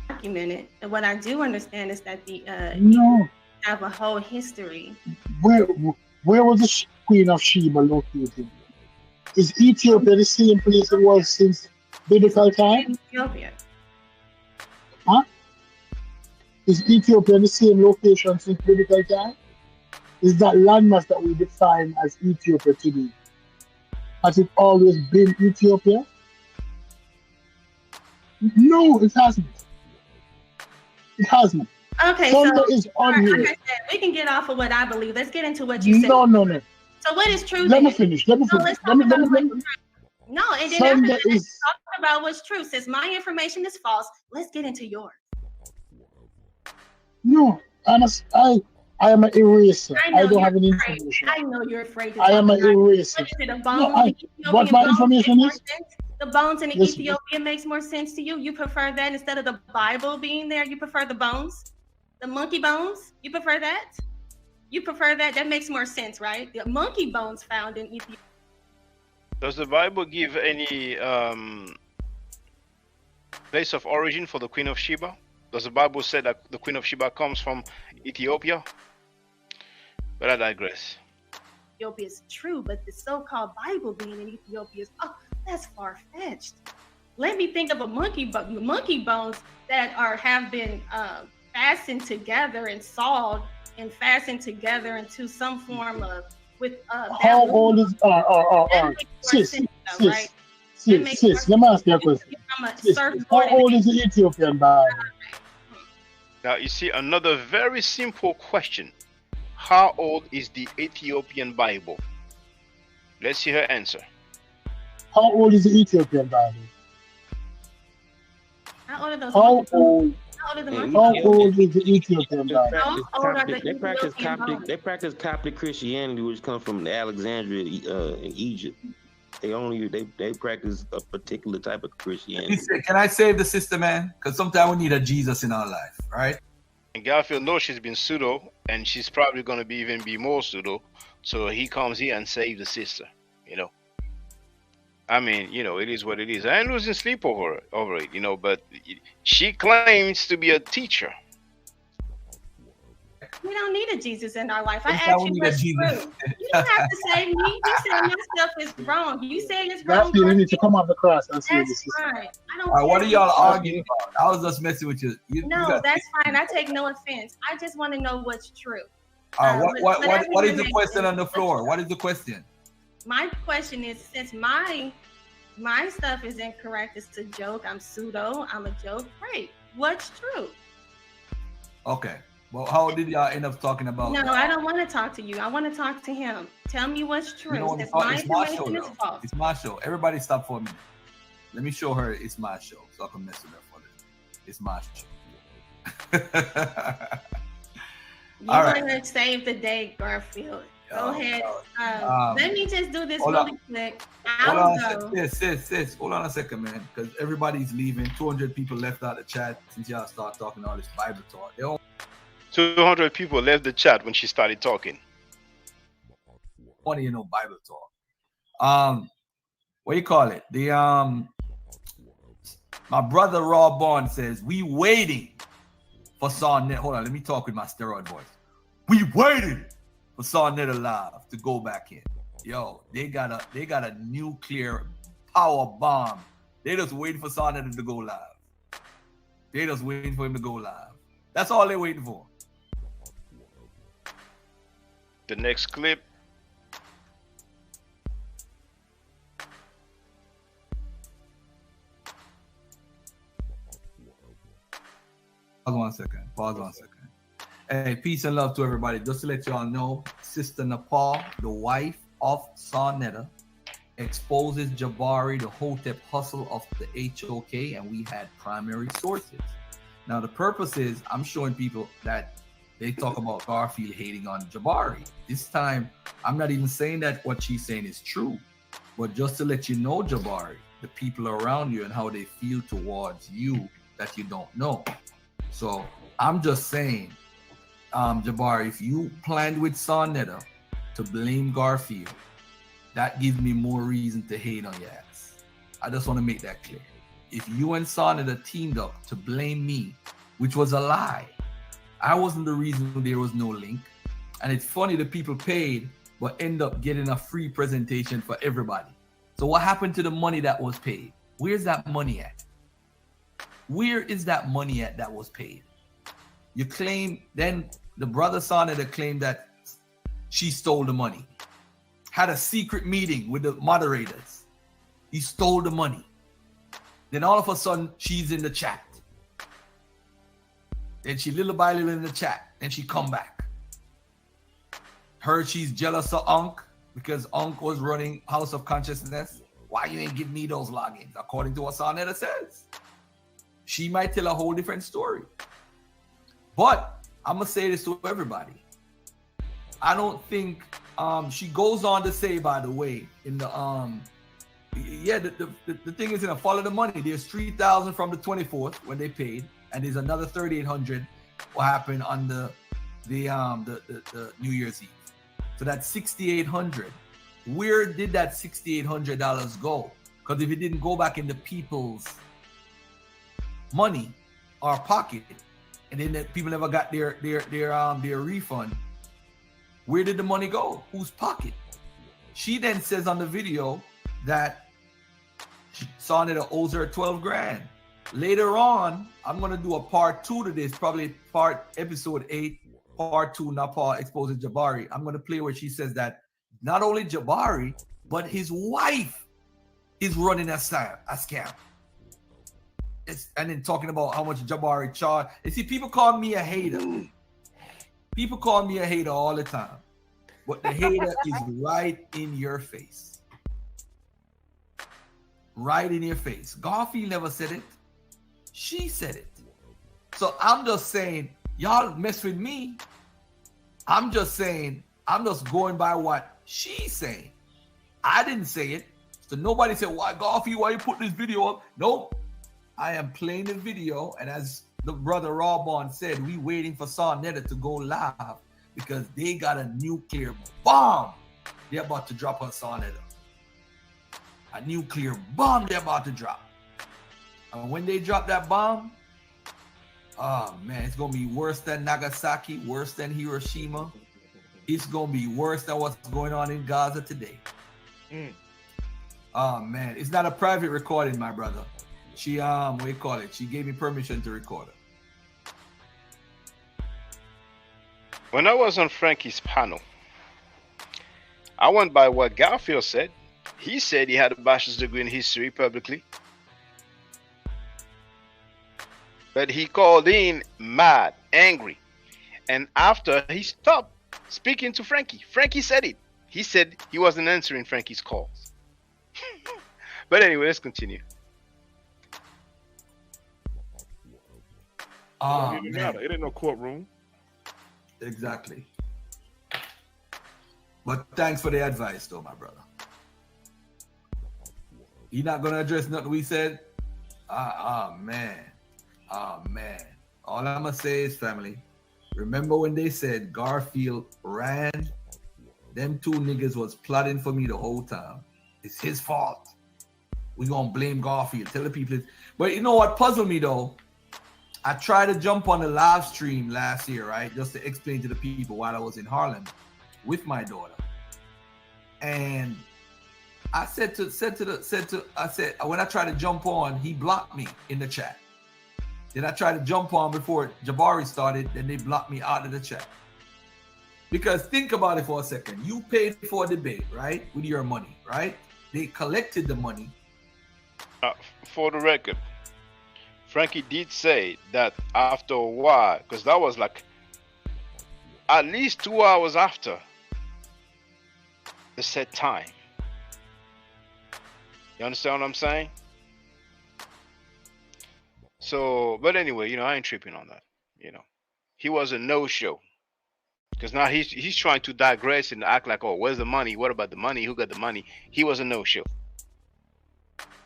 Documented, and what I do understand is that the have a whole history. Where was the Queen of Sheba located? Is Ethiopia the same place it was since biblical time? Ethiopia. Huh? Is Ethiopia the same location since biblical time? Is that landmass that we define as Ethiopia today? Has it always been Ethiopia? No, it hasn't. It hasn't. Okay, Thunder so is on here. like I said, we can get off of what I believe. Let's get into what you said. No. So what is true? Let me finish. No, let's talk about what's true. No, and then after that, let's talk about what's true. Since my information is false, let's get into yours. No, I am an eraser. I don't have any information. I know you're afraid to I am an eraser. What my information is? The bones in the Ethiopian makes more sense to you. You prefer that instead of the Bible being there. You prefer the bones, the monkey bones. You prefer that. You prefer that. That makes more sense, right? The monkey bones found in Ethiopia. Does the Bible give any place of origin for the Queen of Sheba? Does the Bible say that the Queen of Sheba comes from Ethiopia? But I digress. Ethiopia is true, but the so-called Bible being in Ethiopia is, that's far-fetched. Let me think of a monkey bones that have been fastened together and sawed and fastened together into some form of how old is sis? Let me ask you a question. How old is the Ethiopian Bible? Now you see another very simple question. How old is the Ethiopian Bible? Let's see her answer. How old is the Ethiopian Bible? How old are those? How old is the Ethiopian Bible? They practice Coptic Christianity, which comes from Alexandria in Egypt. They practice a particular type of Christianity. Can I save the sister, man? Because sometimes we need a Jesus in our life, right? And Garfield knows she's been pseudo, and she's probably going to even be more pseudo. So he comes here and saves the sister, you know. I mean, you know, it is what it is. I ain't losing sleep over it, you know, but she claims to be a teacher. We don't need a Jesus in our life. I asked you what's true. You don't have to say me. You say my stuff is wrong. You say it's wrong. You need to come off the cross and see That's fine. I don't. What are y'all arguing about? I was just messing with you. No, that's fine. I take no offense. I just want to know what's true. What is the question on the floor? What is the question? My question is, since my stuff is incorrect, it's a joke. I'm pseudo. I'm a joke. Great. What's true? Okay. Well, how did y'all end up talking about? No, I don't want to talk to you. I want to talk to him. Tell me what's true. You know, it's my show, is false. It's my show. Everybody stop for a minute. Let me show her it's my show so I can mess with her for this. It's my show. You want to save the day, Garfield. Go ahead. Let me just do this really quick. Sis, hold on a second, man, because everybody's leaving. 200 people left out the chat since y'all start talking all this Bible talk. 200 people left the chat when she started talking. Funny, you know, Bible talk. What do you call it? My brother Raw Bond says we waiting for Sonnet. Hold on, let me talk with my steroid voice. We waiting for Sonnet Alive to go back in. Yo, they got a nuclear power bomb. They just waiting for Sonnet to go live. They just waiting for him to go live. That's all they're waiting for. The next clip. Pause one second. Hey, peace and love to everybody. Just to let y'all know, Sister Napah, the wife of Sonetta, exposes Jabari, the Hotep hustle of the HOK, and we had primary sources. Now, the purpose is I'm showing people that they talk about Garfield hating on Jabari. This time, I'm not even saying that what she's saying is true, but just to let you know, Jabari, the people around you and how they feel towards you that you don't know. So I'm just saying, Jabari, if you planned with Sonetta to blame Garfield, that gives me more reason to hate on your ass. I just want to make that clear. If you and Sonetta teamed up to blame me, which was a lie, I wasn't the reason there was no link. And it's funny the people paid, but end up getting a free presentation for everybody. So what happened to the money that was paid? Where's that money at? Where is that money at that was paid? You claim, then the brother Sonetta claimed that she stole the money. Had a secret meeting with the moderators. He stole the money. Then all of a sudden, she's in the chat. Then she little by little in the chat. Then she come back. Heard she's jealous of Unc because Unc was running House of Consciousness. Why you ain't give me those logins? According to what Sonetta says. She might tell a whole different story. But I'm going to say this to everybody. I don't think she goes on to say, by the way, in the the thing is, follow the money. There's 3,000 from the 24th when they paid, and there's another 3,800 what happened on the New Year's Eve. So that's 6,800. Where did that $6,800 go? Because if it didn't go back into people's money, or pocket, and then the people never got their refund. Where did the money go? Whose pocket? She then says on the video that Sonetta owes her 12 grand. Later on, I'm gonna do a part 2 to this, probably episode 8, part 2. Napah exposes Jabari. I'm gonna play where she says that not only Jabari, but his wife is running a scam. And then talking about how much Jabari charged. And see, people call me a hater. People call me a hater all the time. But the hater is right in your face. Right in your face. Garfield never said it. She said it. So I'm just saying, y'all mess with me. I'm just saying, I'm just going by what she's saying. I didn't say it. So nobody said, why Garfield, why you put this video up? Nope. I am playing the video, and as the brother Rawbon said, we waiting for Sonetta to go live because they got a nuclear bomb they're about to drop on Sonetta. A nuclear bomb they're about to drop. And when they drop that bomb, oh man, it's gonna be worse than Nagasaki, worse than Hiroshima. It's gonna be worse than what's going on in Gaza today. Oh man, it's not a private recording, my brother. She what do you call it? She gave me permission to record it. When I was on Frankie's panel, I went by what Garfield said. He said he had a bachelor's degree in history publicly. But he called in mad, angry. And after he stopped speaking to Frankie, Frankie said it. He said he wasn't answering Frankie's calls. But anyway, let's continue. It didn't matter. It ain't no courtroom. Exactly. But thanks for the advice, though, my brother. You not gonna address nothing we said? Man. Oh man. All I'm gonna say is, family, remember when they said Garfield ran? Them two niggas was plotting for me the whole time. It's his fault. We gonna blame Garfield. Tell the people. But you know what puzzled me though? I tried to jump on the live stream last year, right? Just to explain to the people while I was in Harlem with my daughter. And I said when I tried to jump on, he blocked me in the chat. Then I tried to jump on before Jabari started, then they blocked me out of the chat. Because think about it for a second. You paid for a debate, right? With your money, right? They collected the money. For the record, Frankie did say that after a while, because that was like at least 2 hours after the set time. You understand what I'm saying? So, but anyway, I ain't tripping on that. He was a no-show. Because now he's trying to digress and act like, oh, where's the money? What about the money? Who got the money? He was a no-show.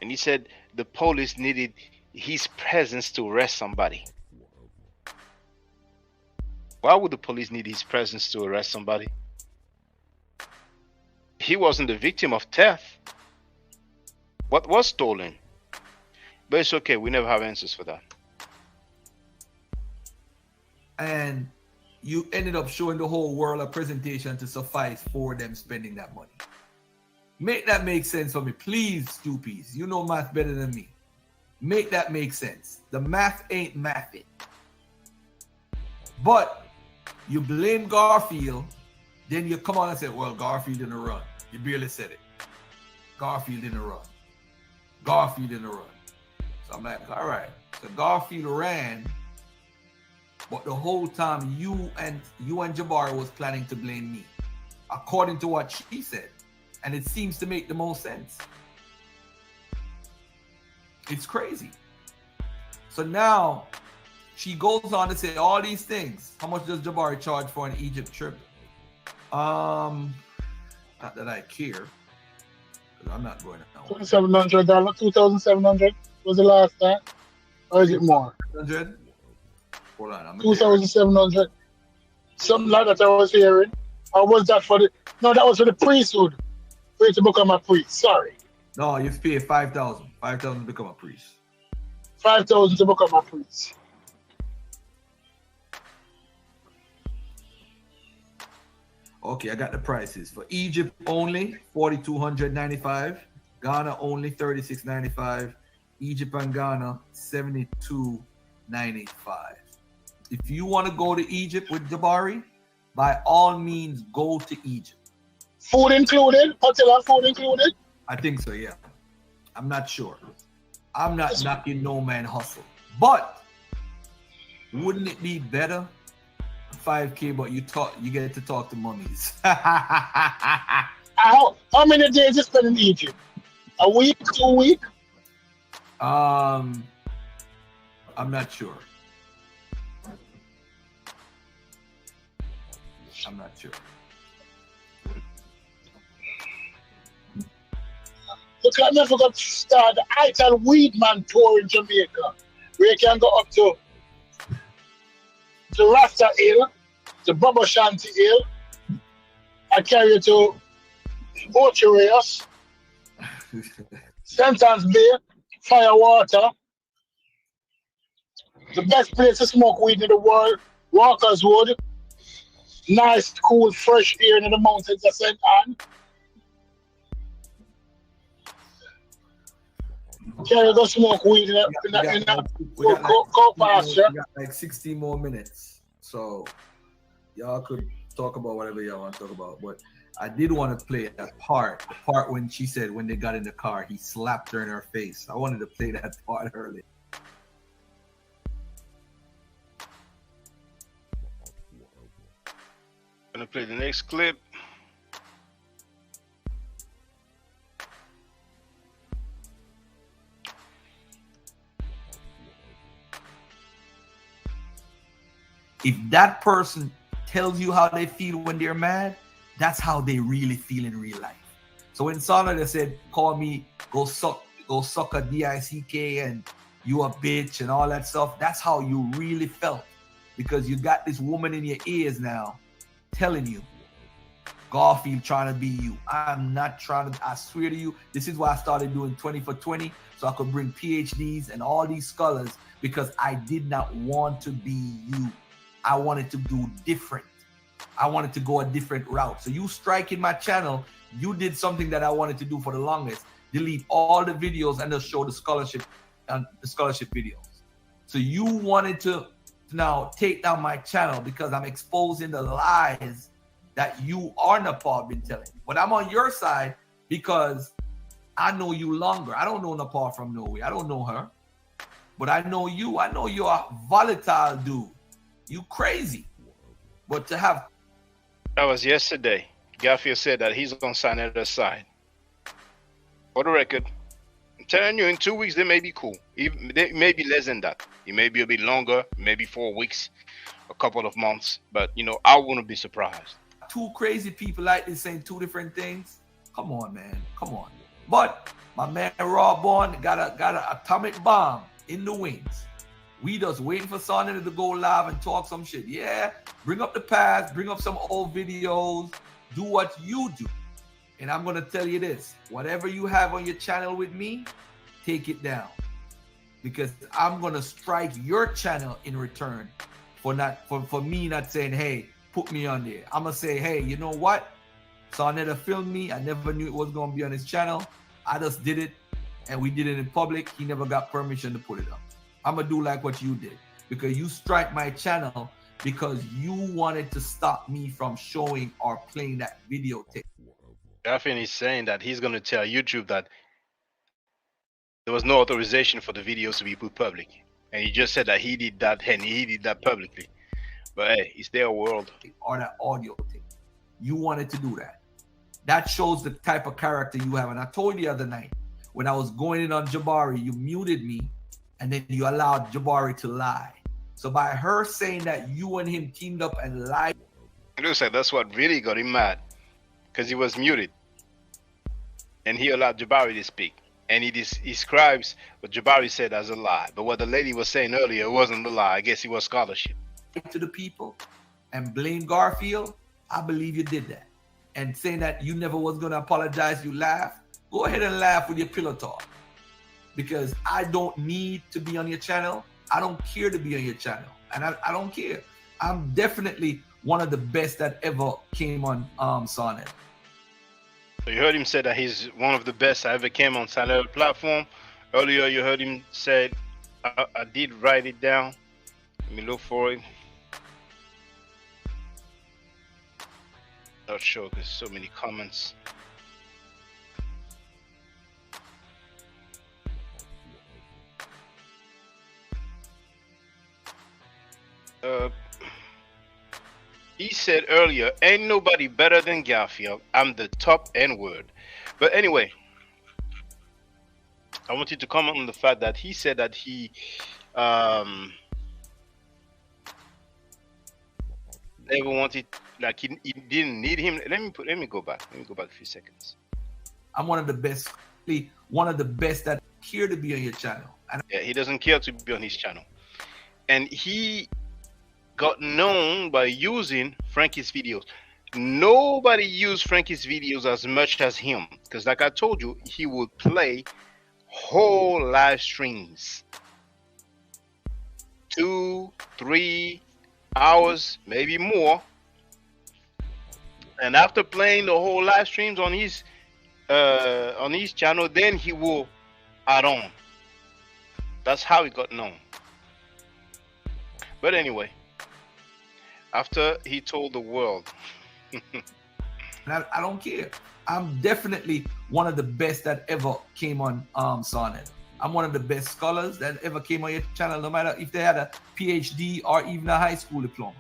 And he said the police needed his presence to arrest somebody. Why would the police need his presence to arrest somebody? He wasn't the victim of theft. What was stolen? But it's okay, we never have answers for that. And you ended up showing the whole world a presentation to suffice for them spending that money. Make that make sense for me, please, Stoopies. You know math better than me. Make that make sense. The math ain't mathing. But you blame Garfield, then you come on and say, well, Garfield didn't run. You barely said it. Garfield didn't run. Garfield didn't run. So I'm like, all right. So Garfield ran, but the whole time you and Jabari was planning to blame me, according to what she said. And it seems to make the most sense. It's crazy. So now she goes on to say all these things. How much does Jabari charge for an Egypt trip? Not that I care, because I'm not going to know. $2,700. $2,700 was the last time, or is it more? 100. Hold on, 2,700. Something like that I was hearing. Or was that for the? No, that was for the priesthood. For you to become a priest. Sorry. No, you pay 5,000. 5,000 to become a priest. 5,000 to become a priest. Okay, I got the prices. For Egypt only, $4,295. Ghana only, $36.95. Egypt and Ghana, $72.95. If you want to go to Egypt with Jabari, by all means, go to Egypt. Food included? Hotel and food included? I think so, yeah. I'm not sure. I'm not knocking no man hustle. But wouldn't it be better? 5K, but you get to talk to mummies. How many days you spend in Egypt? A week, 2 weeks? I'm not sure. I'm not sure. Look, I never got to start the Ital Weedman tour in Jamaica, where you can go up to Rasta Hill, to Bubba Shanty Hill. I carry you to Ochireus, Sentence Bay, Firewater. The best place to smoke weed in the world, Walker's Wood. Nice, cool, fresh air in the mountains of St. Anne. Can you go smoke weed in a co-pasture? We got like 16 more minutes. So y'all could talk about whatever y'all want to talk about. But I did want to play that part. The part when she said when they got in the car, he slapped her in her face. I wanted to play that part early. I'm gonna play the next clip. If that person tells you how they feel when they're mad, that's how they really feel in real life. So when Sonada said, call me, go suck a DICK and you a bitch and all that stuff, that's how you really felt. Because you got this woman in your ears now telling you, Garfield trying to be you. I'm not trying to, I swear to you, this is why I started doing 20 for 20, so I could bring PhDs and all these scholars, because I did not want to be you. I wanted to do different. I wanted to go a different route. So you striking my channel, you did something that I wanted to do for the longest. Delete all the videos and just show the scholarship videos. So you wanted to now take down my channel because I'm exposing the lies that you are Napah been telling. But I'm on your side because I know you longer. I don't know Napah from nowhere. I don't know her. But I know you. I know you're a volatile dude. You crazy. But to have... That was yesterday. Garfield said that he's on Sonata's side. For the record, I'm telling you, in 2 weeks, they may be cool. They may be less than that. It may be a bit longer, maybe 4 weeks, a couple of months. But, you know, I wouldn't be surprised. Two crazy people like this saying two different things. Come on, man. Come on. But my man Rawborn got an atomic bomb in the wings. We just waiting for Sonata to go live and talk some shit. Yeah, bring up the past, bring up some old videos, do what you do. And I'm going to tell you this, whatever you have on your channel with me, take it down. Because I'm going to strike your channel in return for me not saying, hey, put me on there. I'm going to say, hey, you know what? Sonata filmed me. I never knew it was going to be on his channel. I just did it, and we did it in public. He never got permission to put it up. I'm going to do like what you did, because you strike my channel because you wanted to stop me from showing or playing that videotape. Garfield is saying that he's going to tell YouTube that there was no authorization for the videos to be put public. And he just said that he did that and he did that publicly. But hey, it's their world. Or that audio tape. You wanted to do that. That shows the type of character you have. And I told you the other night, when I was going in on Jabari, you muted me. And then you allowed Jabari to lie. So by her saying that you and him teamed up and lied. It looks like that's what really got him mad. Because he was muted. And he allowed Jabari to speak. And he describes what Jabari said as a lie. But what the lady was saying earlier wasn't a lie. I guess it was scholarship. To the people and blame Garfield, I believe you did that. And saying that you never was going to apologize, you laugh. Go ahead and laugh with your pillow talk. Because I don't need to be on your channel. I don't care to be on your channel. And I don't care. I'm definitely one of the best that ever came on Sonnet. So you heard him say that he's one of the best that ever came on Sonnet platform. Earlier you heard him say, I did write it down. Let me look for it. Not sure because so many comments. He said earlier, ain't nobody better than Garfield. I'm the top N-word. But anyway, I want you to comment on the fact that he said that he never wanted, like he didn't need him. Let me go back a few seconds. I'm one of the best that care to be on your channel. Yeah, he doesn't care to be on his channel. And he got known by using Frankie's videos. Nobody used Frankie's videos as much as him, because like I told you, he would play whole live streams, 2-3 hours, maybe more. And after playing the whole live streams on his channel, then he will add on. That's how he got known. But anyway, after he told the world, I don't care. I'm definitely one of the best that ever came on Sonnet. I'm one of the best scholars that ever came on your channel, no matter if they had a PhD or even a high school diploma.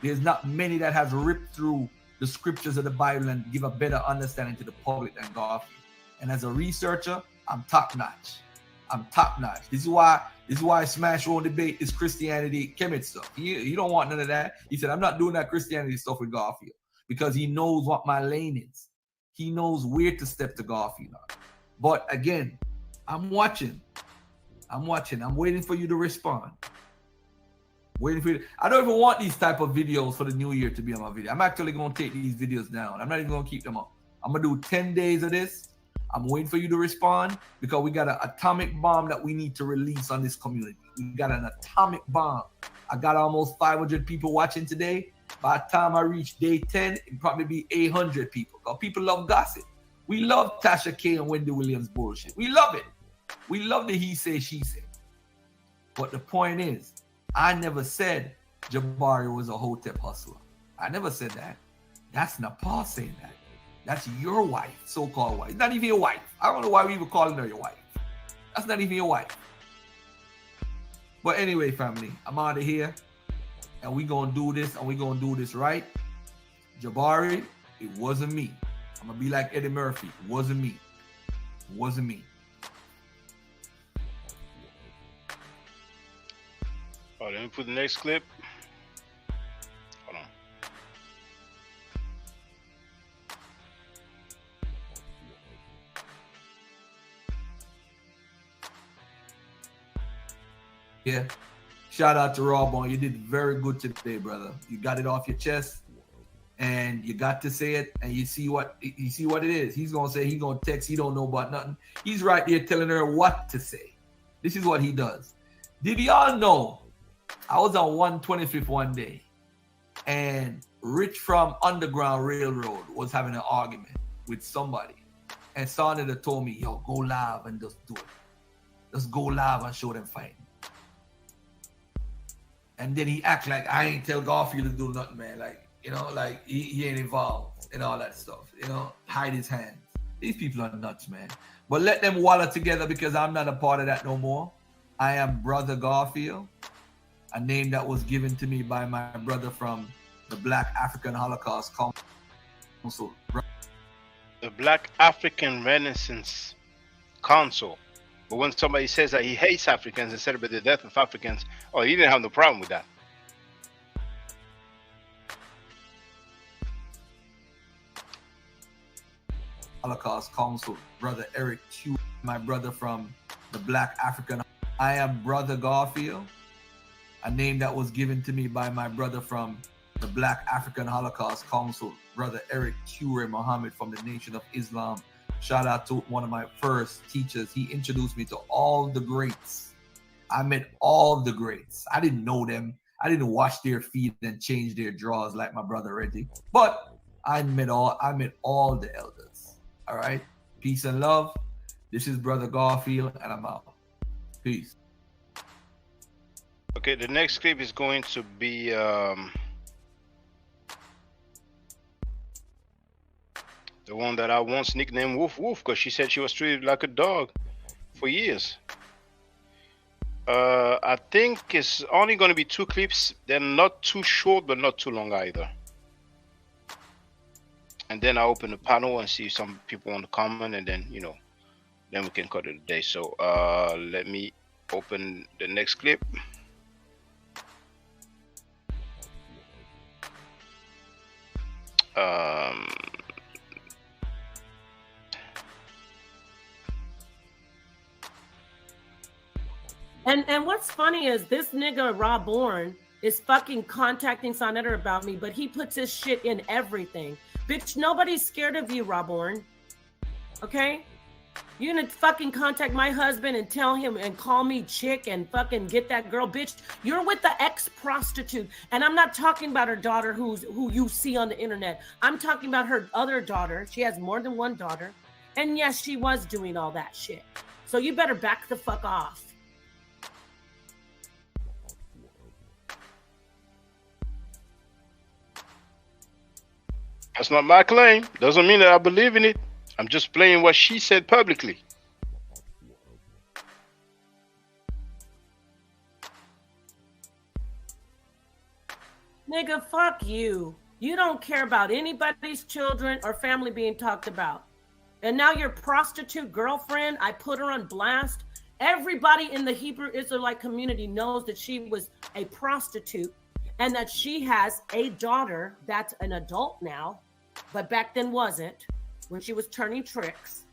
There's not many that have ripped through the scriptures of the Bible and give a better understanding to the public than Garfield. And as a researcher, I'm top notch. I'm top notch. This is why Smash Roll Debate is Christianity Kemet stuff. He don't want none of that. He said, I'm not doing that Christianity stuff with Garfield, because he knows what my lane is. He knows where to step to Garfield on. But again, I'm watching. I'm waiting for you to respond. Waiting for you. I don't even want these type of videos for the new year to be on my video. I'm actually going to take these videos down. I'm not even going to keep them up. I'm going to do 10 days of this. I'm waiting for you to respond, because we got an atomic bomb that we need to release on this community. We got an atomic bomb. I got almost 500 people watching today. By the time I reach day 10, it'll probably be 800 people. Because people love gossip. We love Tasha K and Wendy Williams bullshit. We love it. We love the he say, she say. But the point is, I never said Jabari was a Hotep hustler. I never said that. That's Napah saying that. That's your wife, so-called wife. It's not even your wife. I don't know why we even calling her your wife. That's not even your wife. But anyway, family, I'm out of here. And we gonna do this, and we gonna do this right. Jabari, it wasn't me. I'm gonna be like Eddie Murphy. It wasn't me. It wasn't me. Oh, let me put the next clip. Hold on. Yeah. Shout out to Rawbone. You did very good today, brother. You got it off your chest, and you got to say it, and you see what it is. He's gonna say, he's gonna text, he don't know about nothing. He's right there telling her what to say. This is what he does. Did y'all know I was on 125th one day, and Rich from Underground Railroad was having an argument with somebody, and Sonnet told me, yo, go live and just do it. Just go live and show them fighting. And then he act like I ain't tell Garfield to do nothing, man. Like, you know, like he ain't involved and all that stuff. You know, hide his hands. These people are nuts, man. But let them wallow together, because I'm not a part of that no more. I am Brother Garfield, a name that was given to me by my brother from the Black African Holocaust Council. The Black African Renaissance Council. But when somebody says that he hates Africans and celebrates the death of Africans, oh, he didn't have no problem with that. Holocaust Council, Brother Eric Q, my brother from the Black African. I am Brother Garfield, a name that was given to me by my brother from the Black African Holocaust Council, Brother Eric Q Muhammad from the Nation of Islam. Shout out to one of my first teachers. He introduced me to all the greats. I met all the greats. I didn't know them. I didn't wash their feet and change their drawers like my brother Reddy. But I met all the elders. All right. Peace and love. This is Brother Garfield, and I'm out. Peace. Okay, the next clip is going to be the one that I once nicknamed Woof Woof because she said she was treated like a dog for years. I think it's only going to be 2 clips. They're not too short, but not too long either. And then I open the panel and see some people want to comment, and then, then we can cut it a day. So let me open the next clip. And what's funny is this nigga Rob Bourne is fucking contacting Sonetta about me, but he puts his shit in everything. Bitch, nobody's scared of you, Rob Bourne. Okay? You're gonna fucking contact my husband and tell him and call me chick and fucking get that girl, bitch. You're with the ex-prostitute. And I'm not talking about her daughter who you see on the internet. I'm talking about her other daughter. She has more than one daughter. And yes, she was doing all that shit. So you better back the fuck off. That's not my claim. Doesn't mean that I believe in it. I'm just playing what she said publicly. Nigga, fuck you. You don't care about anybody's children or family being talked about. And now your prostitute girlfriend, I put her on blast. Everybody in the Hebrew Israelite community knows that she was a prostitute and that she has a daughter that's an adult now, but back then wasn't, when she was turning tricks.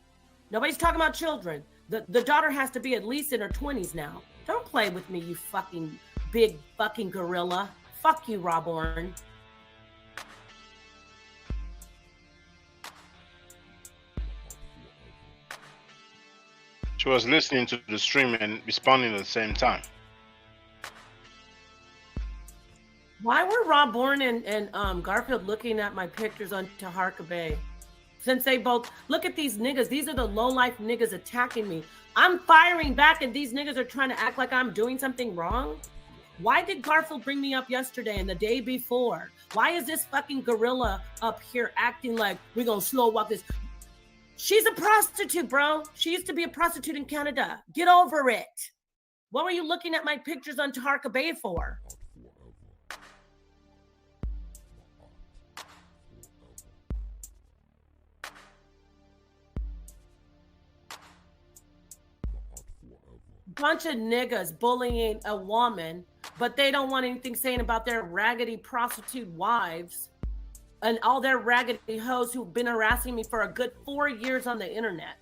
Nobody's talking about children. The daughter has to be at least in her 20s now. Don't play with me, you fucking big fucking gorilla. Fuck you, Rob Bourne. She was listening to the stream and responding at the same time. Why were Rob Bourne and Garfield looking at my pictures on Taharka Bay? Since they both, look at these niggas. These are the low-life niggas attacking me. I'm firing back and these niggas are trying to act like I'm doing something wrong. Why did Garfield bring me up yesterday and the day before? Why is this fucking gorilla up here acting like we're gonna slow walk this? She's a prostitute, bro. She used to be a prostitute in Canada. Get over it. What were you looking at my pictures on Taharka Bay for? Bunch of niggas bullying a woman, but they don't want anything saying about their raggedy prostitute wives and all their raggedy hoes who've been harassing me for a good 4 years on the internet.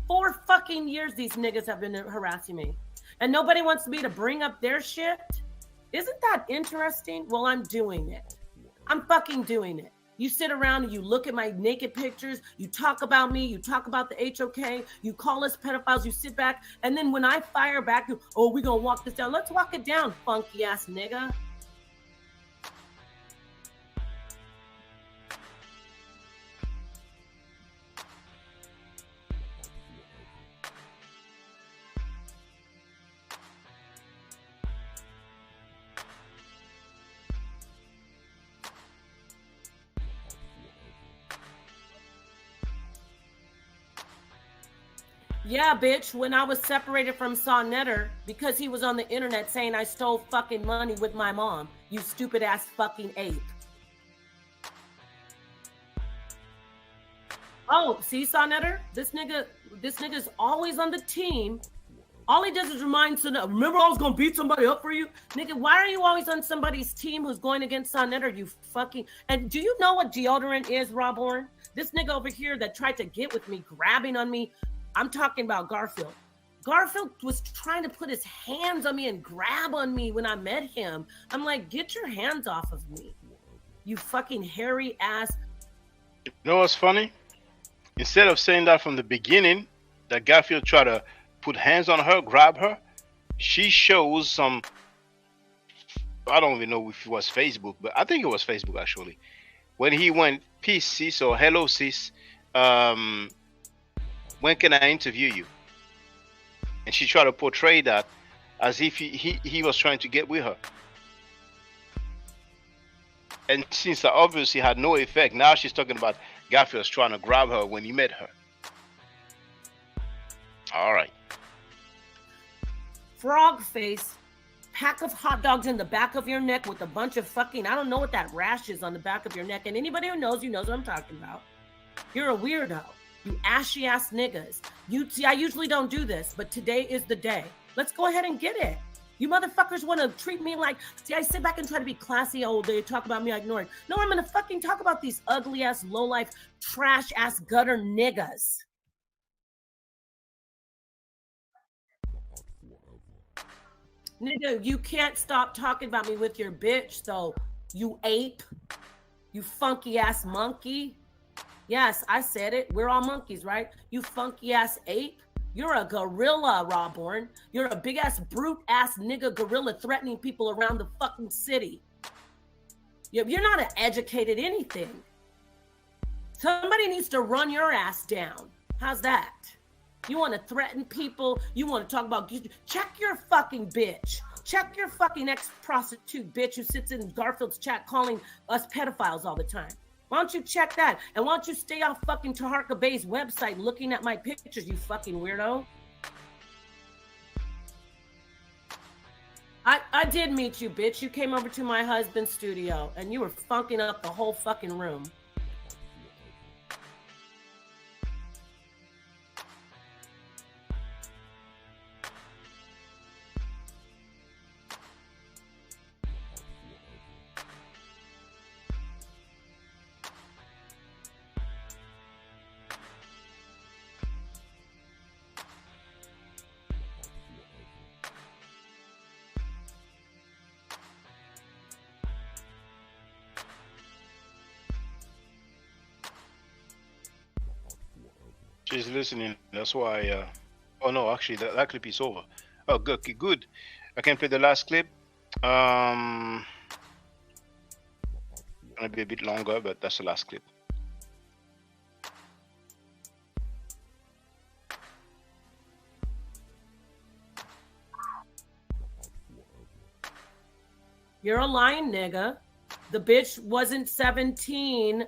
4 fucking years these niggas have been harassing me. And nobody wants me to bring up their shit? Isn't that interesting? Well, I'm doing it. I'm fucking doing it. You sit around and you look at my naked pictures, you talk about me, you talk about the HOK, you call us pedophiles, you sit back, and then when I fire back, oh, we gonna walk this down. Let's walk it down, funky ass nigga. Yeah, bitch, when I was separated from Sonetta because he was on the internet saying I stole fucking money with my mom. You stupid ass fucking ape. Oh, see, Sonetta? This nigga's always on the team. All he does is remind Sonetta, remember I was gonna beat somebody up for you? Nigga, why are you always on somebody's team who's going against Sonetta, you fucking... And do you know what deodorant is, Rob Bourne? This nigga over here that tried to get with me, grabbing on me, I'm talking about Garfield. Garfield was trying to put his hands on me and grab on me when I met him. I'm like, get your hands off of me, you fucking hairy ass. You know what's funny? Instead of saying that from the beginning, that Garfield tried to put hands on her, grab her, she shows some I don't even know if it was Facebook, but I think it was Facebook actually. When he went, peace sis or hello sis, when can I interview you? And she tried to portray that as if he was trying to get with her. And since that obviously had no effect, now she's talking about Garfield's trying to grab her when he met her. All right. Frog face, pack of hot dogs in the back of your neck with a bunch of fucking, I don't know what that rash is on the back of your neck. And anybody who knows, you knows what I'm talking about. You're a weirdo. You ashy ass niggas. I usually don't do this, but today is the day. Let's go ahead and get it. You motherfuckers want to treat me like, see, I sit back and try to be classy all day, talk about me, I ignore it. No, I'm going to fucking talk about these ugly ass, low life, trash ass gutter niggas. Nigga, you can't stop talking about me with your bitch, so you ape, you funky ass monkey. Yes, I said it. We're all monkeys, right? You funky ass ape. You're a gorilla, Rawborn. You're a big ass brute ass nigga gorilla threatening people around the fucking city. You're not an educated anything. Somebody needs to run your ass down. How's that? You want to threaten people? You want to talk about... Check your fucking bitch. Check your fucking ex-prostitute bitch who sits in Garfield's chat calling us pedophiles all the time. Why don't you check that? And why don't you stay off fucking Taharka Bay's website looking at my pictures, you fucking weirdo? I did meet you, bitch. You came over to my husband's studio and you were funking up the whole fucking room. She's listening. That's why. Oh no, actually, that clip is over. Oh, good, good. I can play the last clip. Gonna be a bit longer, but that's the last clip. You're a lying nigga. The bitch wasn't 17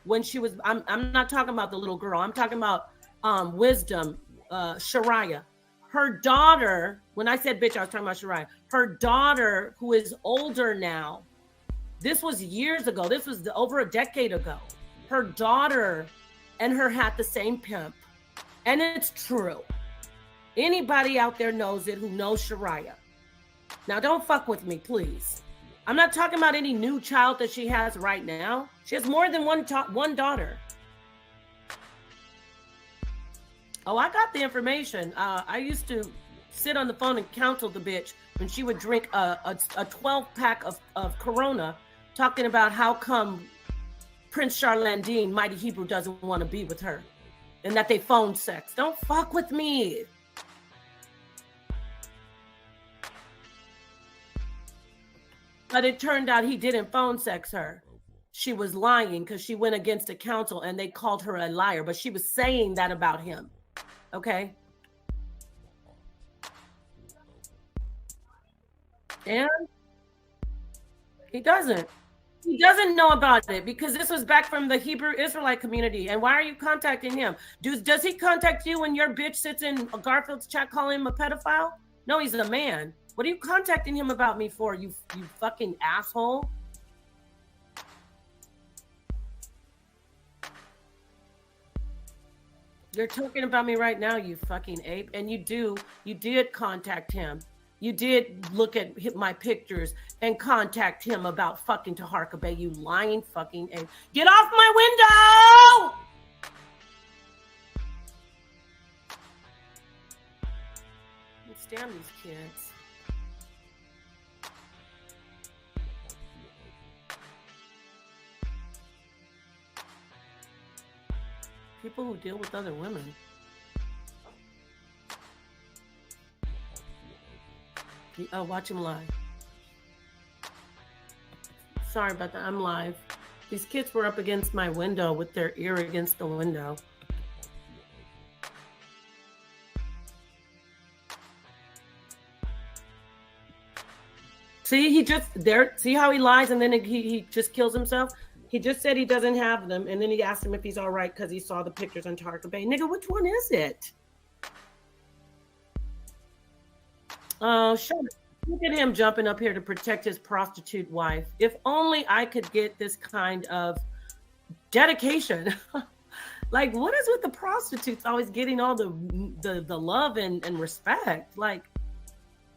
when she was. I'm not talking about the little girl. I'm talking about Wisdom, Shariah. Her daughter, when I said bitch, I was talking about Shariah. Her daughter, who is older now, this was years ago. This was over a decade ago. Her daughter and her had the same pimp. And it's true. Anybody out there knows it who knows Shariah. Now, don't fuck with me, please. I'm not talking about any new child that she has right now. She has more than one daughter. Oh, I got the information. I used to sit on the phone and counsel the bitch when she would drink a 12-pack of Corona, talking about how come Prince Charlandine, Mighty Hebrew, doesn't want to be with her and that they phone sex. Don't fuck with me. But it turned out he didn't phone sex her. She was lying because she went against the council and they called her a liar, but she was saying that about him. Okay? And he doesn't. He doesn't know about it because this was back from the Hebrew Israelite community. And why are you contacting him? Does he contact you when your bitch sits in Garfield's chat calling him a pedophile? No, he's a man. What are you contacting him about me for, you fucking asshole? You're talking about me right now, you fucking ape. And you did contact him. You did look at my pictures and contact him about fucking Taharka Bay, you lying fucking ape. Get off my window! I can't stand these kids. People who deal with other women. Oh, watch him lie. Sorry about that. I'm live. These kids were up against my window with their ear against the window. See, he just there. See how he lies and then he just kills himself. He just said he doesn't have them, and then he asked him if he's all right because he saw the pictures on Target Bay. Nigga, which one is it? Oh, shut up. Look at him jumping up here to protect his prostitute wife. If only I could get this kind of dedication. Like, what is with the prostitutes always getting all the love and respect? Like,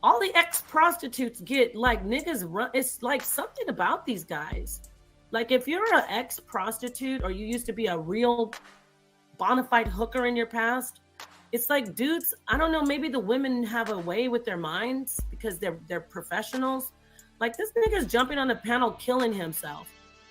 all the ex-prostitutes get, like, niggas run. It's like something about these guys. Like, if you're an ex-prostitute or you used to be a real bona fide hooker in your past, it's like, dudes, I don't know, maybe the women have a way with their minds because they're professionals. Like, this nigga's jumping on the panel killing himself.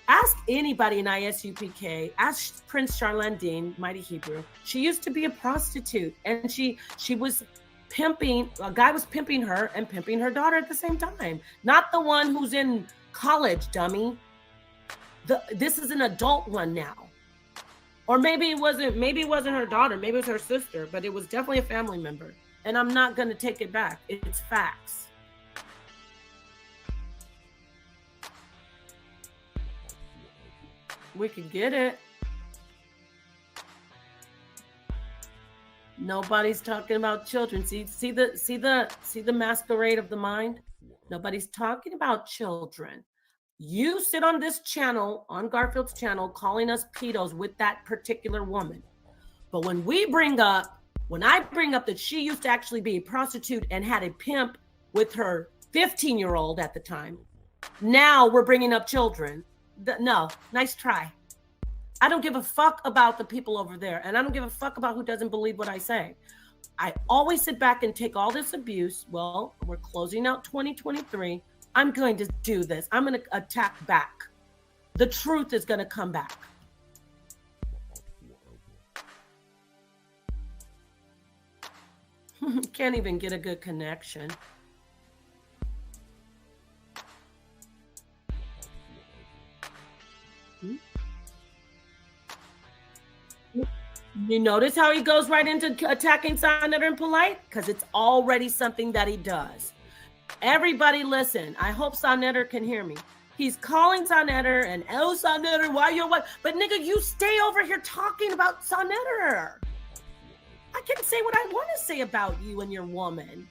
Ask anybody in ISUPK, ask Prince Charlene Dean, Mighty Hebrew. She used to be a prostitute, and she was pimping, a guy was pimping her and pimping her daughter at the same time. Not the one who's in college, dummy. This is an adult one now. Or maybe it wasn't her daughter, maybe it was her sister, but it was definitely a family member. And I'm not gonna take it back. It's facts. We could get it. Nobody's talking about children. See the masquerade of the mind? Nobody's talking about children. You sit on this channel, on Garfield's channel, calling us pedos with that particular woman. But when I bring up that she used to actually be a prostitute and had a pimp with her 15-year-old at the time, now we're bringing up children. No, nice try. I don't give a fuck about the people over there, and I don't give a fuck about who doesn't believe what I say. I always sit back and take all this abuse. Well, we're closing out 2023. I'm going to do this. I'm going to attack back. The truth is going to come back. Can't even get a good connection. You notice how he goes right into attacking Sonetter and Polite? Because it's already something that he does. Everybody listen. I hope Sonetter can hear me. He's calling Sonetter and, oh, Sonetter, why you what? But nigga, you stay over here talking about Sonetter. I can say what I want to say about you and your woman.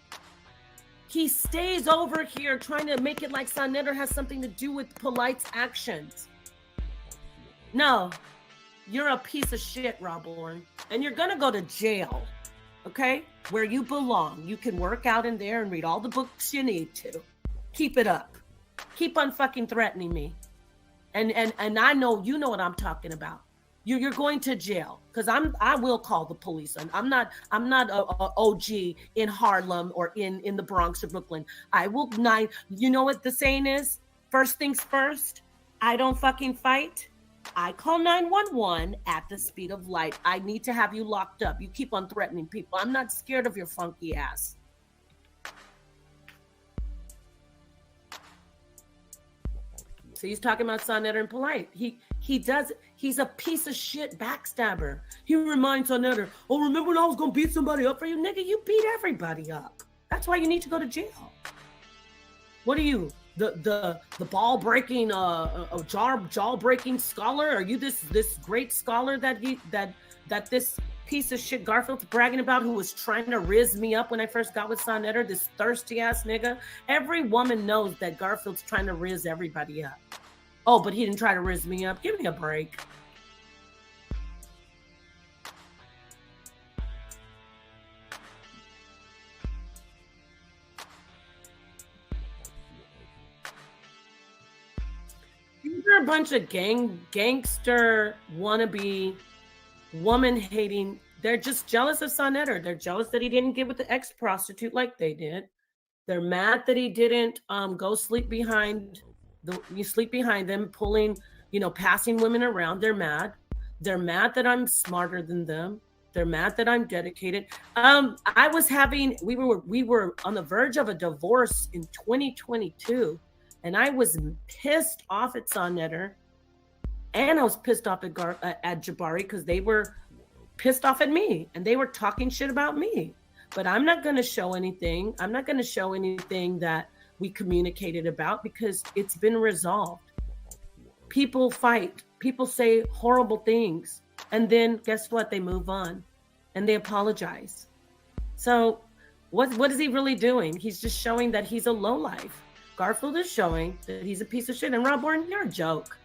He stays over here trying to make it like Sonetter has something to do with Polite's actions. No. You're a piece of shit, Rob Warren, and you're gonna go to jail, okay? Where you belong. You can work out in there and read all the books you need to. Keep it up. Keep on fucking threatening me. And I know you know what I'm talking about. You're going to jail because I will call the police. I'm not a OG in Harlem or in the Bronx or Brooklyn. I will not. You know what the saying is? First things first. I don't fucking fight. I call 911 at the speed of light. I need to have you locked up. You keep on threatening people. I'm not scared of your funky ass. So he's talking about Sonetter and Polite. He's a piece of shit backstabber. He reminds Sonetter, oh, remember when I was gonna beat somebody up for you? Nigga, you beat everybody up. That's why you need to go to jail. What are you? The ball breaking jaw breaking scholar? Are you this great scholar that this piece of shit Garfield's bragging about, who was trying to rizz me up when I first got with Sonetter, this thirsty ass nigga? Every woman knows that Garfield's trying to rizz everybody up. Oh, but he didn't try to rizz me up. Give me a break. They're a bunch of gangster wannabe, woman hating. They're just jealous of Sonetter. They're jealous that he didn't get with the ex-prostitute like they did. They're mad that he didn't go sleep behind them, pulling, passing women around. They're mad. They're mad that I'm smarter than them. They're mad that I'm dedicated. We were on the verge of a divorce in 2022. And I was pissed off at Sonnetter, and I was pissed off at Jabari because they were pissed off at me and they were talking shit about me. But I'm not going to show anything. I'm not going to show anything that we communicated about because it's been resolved. People fight. People say horrible things. And then guess what? They move on and they apologize. So what is he really doing? He's just showing that he's a lowlife. Garfield is showing that he's a piece of shit. And Rob Warren, you're a joke.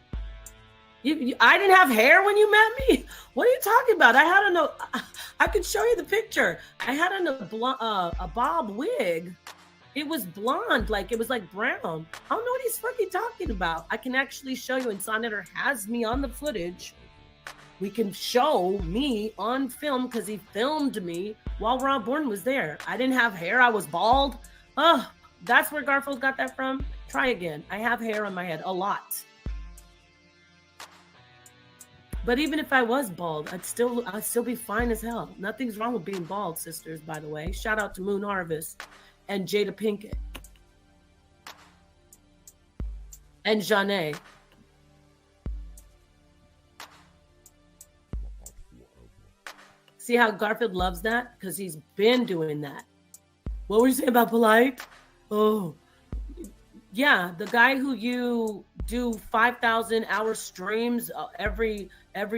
I didn't have hair when you met me. What are you talking about? I could show you the picture. I had a bob wig. It was blonde, like it was like brown. I don't know what he's fucking talking about. I can actually show you, and Sonnetter has me on the footage. We can show me on film because he filmed me while Rob Bourne was there. I didn't have hair. I was bald. Oh, that's where Garfield got that from. Try again. I have hair on my head, a lot. But even if I was bald, I'd still be fine as hell. Nothing's wrong with being bald, sisters, by the way. Shout out to Moon Harvest and Jada Pinkett. And Janae. See how Garfield loves that? Because he's been doing that. What were you saying about Polite? Oh, yeah, the guy who you do 5,000 hour streams every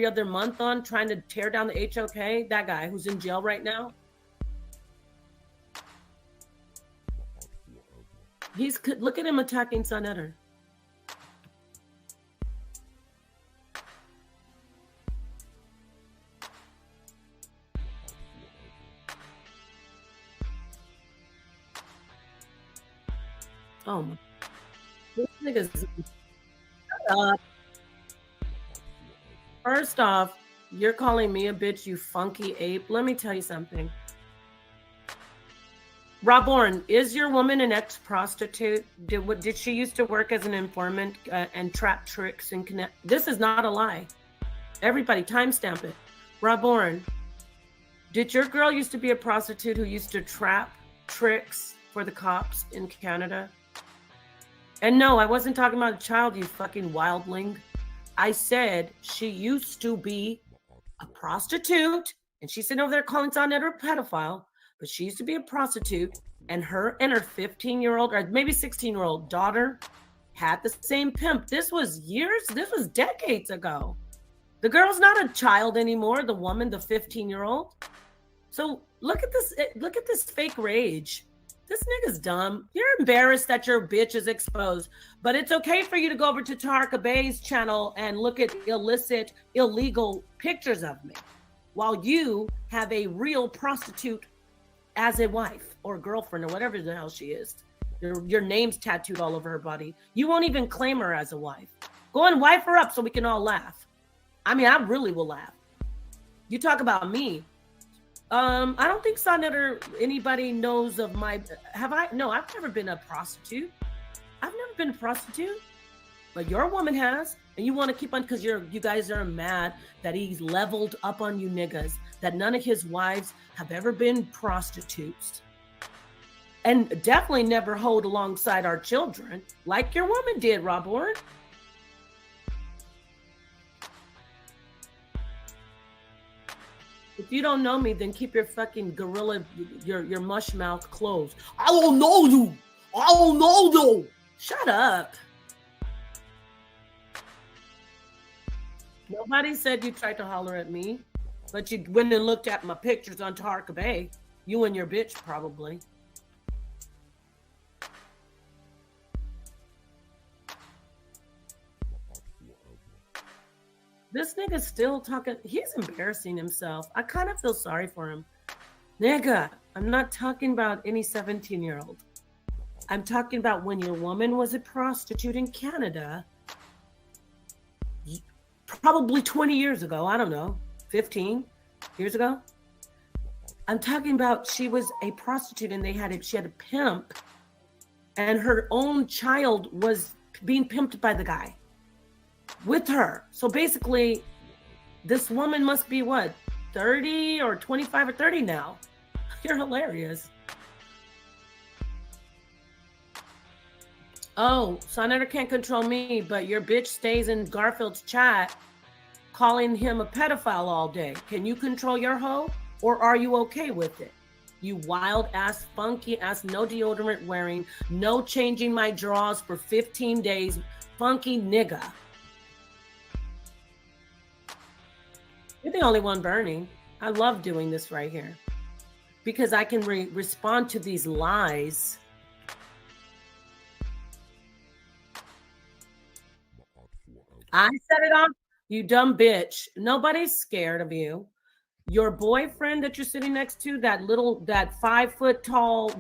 other month on, trying to tear down the HOK, that guy who's in jail right now. Look at him attacking Sonnetter. Oh my. This nigga's. Shut up. First off, you're calling me a bitch, you funky ape. Let me tell you something. Rob Bourne, is your woman an ex-prostitute? Did she used to work as an informant and trap tricks and connect? This is not a lie. Everybody, timestamp it. Rob Bourne, did your girl used to be a prostitute who used to trap tricks for the cops in Canada? And no, I wasn't talking about a child, you fucking wildling. I said she used to be a prostitute, and she's sitting over there calling Sonnetter a pedophile, but she used to be a prostitute, and her 15-year-old, or maybe 16-year-old daughter had the same pimp. This was decades ago. The girl's not a child anymore, the woman, the 15-year-old. So look at this fake rage. This nigga's dumb. You're embarrassed that your bitch is exposed, but it's okay for you to go over to Tarka Bay's channel and look at illicit, illegal pictures of me while you have a real prostitute as a wife or girlfriend or whatever the hell she is. Your name's tattooed all over her body. You won't even claim her as a wife. Go and wife her up so we can all laugh. I mean, I really will laugh. You talk about me. I don't think Sonnetter, anybody knows of my, no, I've never been a prostitute. I've never been a prostitute, but your woman has, and you want to keep on, because you guys are mad that he's leveled up on you niggas, that none of his wives have ever been prostitutes, and definitely never hoed alongside our children, like your woman did, Rob Warren. If you don't know me, then keep your fucking gorilla, your mush mouth closed. I don't know you. I don't know you. Shut up. Nobody said you tried to holler at me, but you went and looked at my pictures on Tarka Bay. You and your bitch, probably. This nigga's still talking. He's embarrassing himself. I kind of feel sorry for him. Nigga, I'm not talking about any 17-year-old. I'm talking about when your woman was a prostitute in Canada, probably 20 years ago. I don't know, 15 years ago. I'm talking about she was a prostitute and she had a pimp, and her own child was being pimped by the guy with her. So basically, this woman must be what, 30 or 25 or 30 now. You're hilarious. Oh, Sonetter can't control me, but your bitch stays in Garfield's chat calling him a pedophile all day. Can you control your hoe, or are you okay with it? You wild ass, funky ass, no deodorant wearing, no changing my drawers for 15 days, funky nigga. You're the only one burning. I love doing this right here because I can respond to these lies. I set it off. You dumb bitch. Nobody's scared of you. Your boyfriend that you're sitting next to, that 5 foot tall,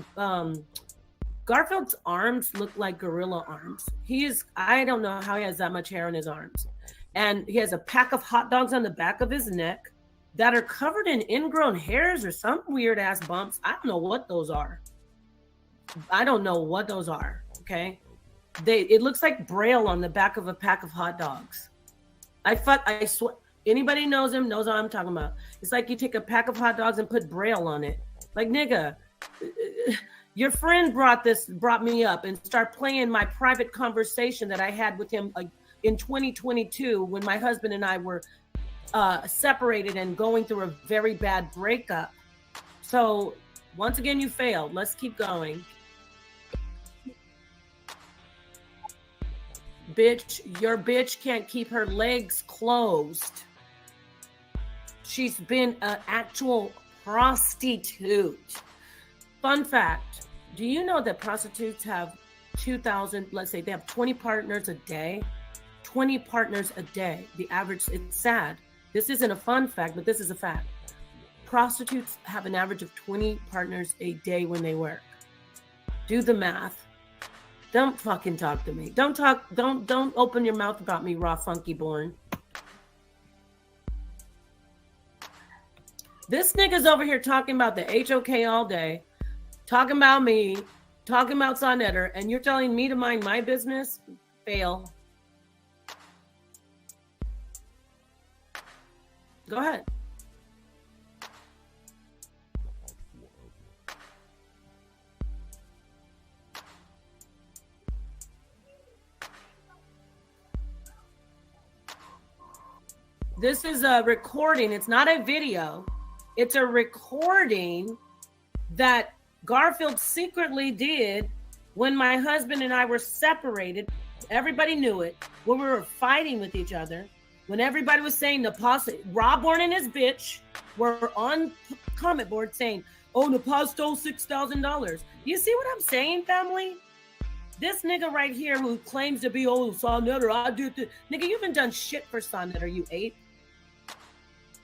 Garfield's arms look like gorilla arms. I don't know how he has that much hair on his arms. And he has a pack of hot dogs on the back of his neck that are covered in ingrown hairs or some weird ass bumps. I don't know what those are. Okay. It looks like Braille on the back of a pack of hot dogs. I swear, anybody knows him knows what I'm talking about. It's like you take a pack of hot dogs and put Braille on it. Like, nigga, your friend brought me up and start playing my private conversation that I had with him in 2022 when my husband and I were separated and going through a very bad breakup. So once again, you failed. Let's keep going. Bitch, your bitch can't keep her legs closed. She's been an actual prostitute. Fun fact, do you know that prostitutes have 2,000, let's say they have 20 partners a day? 20 partners a day. The average, it's sad. This isn't a fun fact, but this is a fact. Prostitutes have an average of 20 partners a day when they work. Do the math. Don't fucking talk to me. Don't open your mouth about me, raw funky born. This nigga's over here talking about the HOK all day, talking about me, talking about Sonetter, and you're telling me to mind my business? Fail. Go ahead. This is a recording. It's not a video. It's a recording that Garfield secretly did when my husband and I were separated. Everybody knew it. When we were fighting with each other. When everybody was saying Napah, Rob Warren and his bitch were on comment board saying, oh, Napah stole $6,000. You see what I'm saying, family? This nigga right here who claims to be, oh, Sonetter, I do this. Nigga, you haven't done shit for Sonetter, you ape.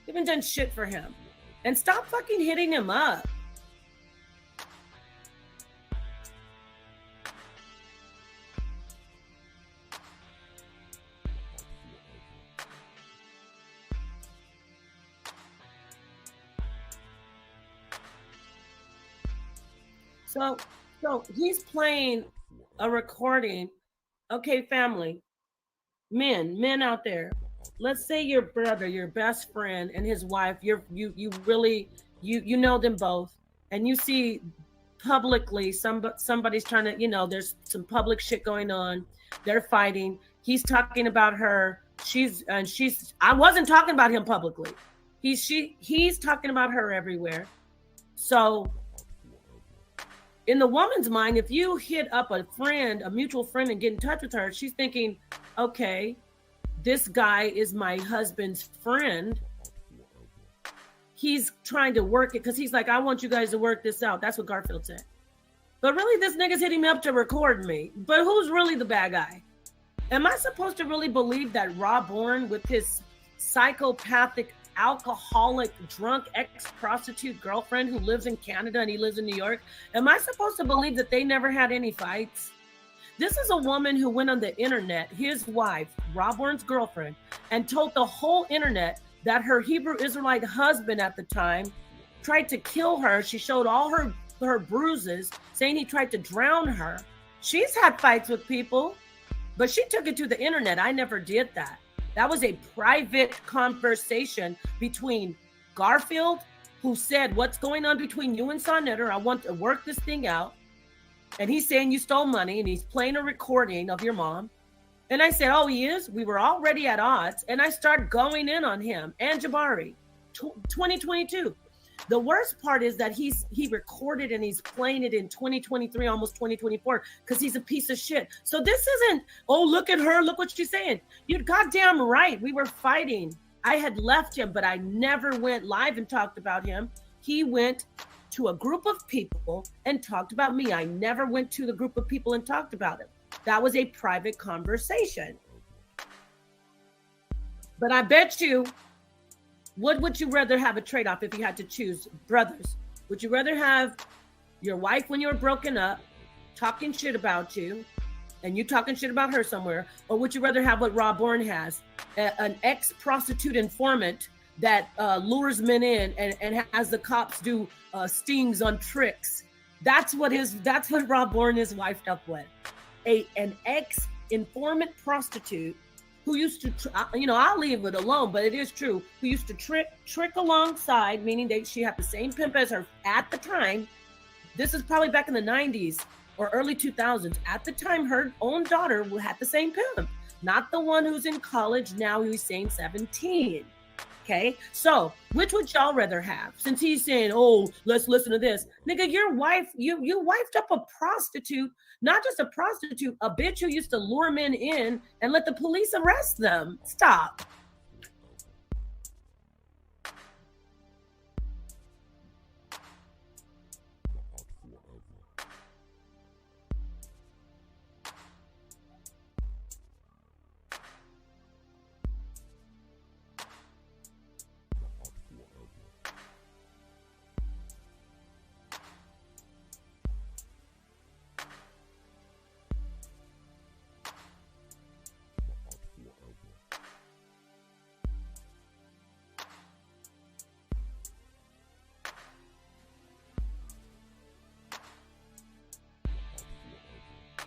You haven't done shit for him. And stop fucking hitting him up. So he's playing a recording. Okay, family, men out there. Let's say your brother, your best friend, and his wife. You know them both, and you see publicly somebody's trying to, there's some public shit going on. They're fighting. He's talking about her. I wasn't talking about him publicly. He's talking about her everywhere. So in the woman's mind, if you hit up a mutual friend, and get in touch with her, she's thinking, okay, this guy is my husband's friend. He's trying to work it because he's like, I want you guys to work this out. That's what Garfield said. But really, this nigga's hitting me up to record me. But who's really the bad guy? Am I supposed to really believe that Rob Bourne, with his psychopathic, alcoholic, drunk ex-prostitute girlfriend who lives in Canada and he lives in New York, am I supposed to believe that they never had any fights? This is a woman who went on the internet, his wife, Rob Bourne's girlfriend, and told the whole internet that her Hebrew Israelite husband at the time tried to kill her. She showed all her bruises, saying he tried to drown her. She's had fights with people, but she took it to the internet. I never did that. That was a private conversation between Garfield, who said, what's going on between you and Sonetter? I want to work this thing out. and he's saying you stole money, and he's playing a recording of your mom. And I said, oh, he is? We were already at odds. And I started going in on him and Jabari, 2022. The worst part is that he recorded and he's playing it in 2023, almost 2024, because he's a piece of shit. So this isn't, oh, look at her, look what she's saying. You're goddamn right. We were fighting. I had left him, but I never went live and talked about him. He went to a group of people and talked about me. I never went to the group of people and talked about him. That was a private conversation. But I bet you, what would you rather have a trade-off if you had to choose, brothers? Would you rather have your wife when you were broken up talking shit about you and you talking shit about her somewhere, or would you rather have what Rob Bourne has, an ex-prostitute informant that lures men in and has the cops do stings on tricks? That's what Rob Bourne is wifed up with. An ex-informant prostitute who used to, I'll leave it alone, but it is true, who used to trick alongside, meaning she had the same pimp as her at the time. This is probably back in the 90s or early 2000s. At the time, her own daughter had the same pimp, not the one who's in college now, who's saying 17. Okay, so which would y'all rather have? Since he's saying, oh, let's listen to this. Nigga, your wife, you wifed up a prostitute, not just a prostitute, a bitch who used to lure men in and let the police arrest them. Stop.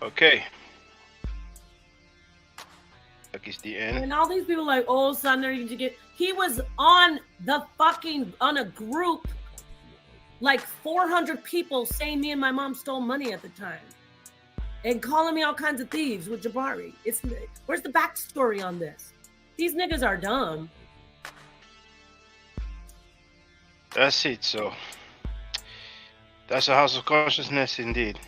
Okay. Like it's the end. And all these people like, oh, son, there you get. He was on a group, like 400 people saying me and my mom stole money at the time, and calling me all kinds of thieves with Jabari. Where's the backstory on this? These niggas are dumb. That's it. So that's a house of consciousness indeed.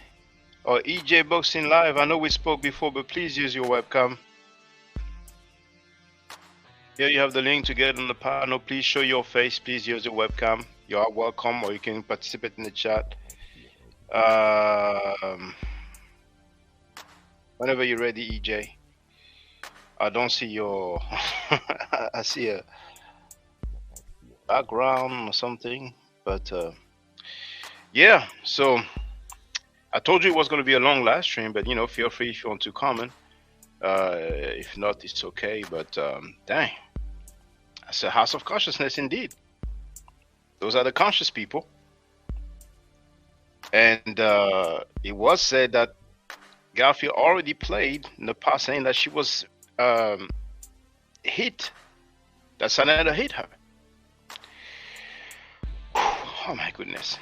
Or EJ Boxing Live. I know we spoke before, but please use your webcam. Here you have the link to get on the panel. Please show your face. Please use your webcam. You are welcome, or you can participate in the chat. Whenever you're ready, EJ. I don't see your... I see a background or something, but yeah, so I told you it was going to be a long live stream, but feel free if you want to comment. If not, it's okay, but dang, that's a house of consciousness indeed. Those are the conscious people. And it was said that Garfield already played Napah, saying that she was hit, that Sanada hit her. Oh my goodness.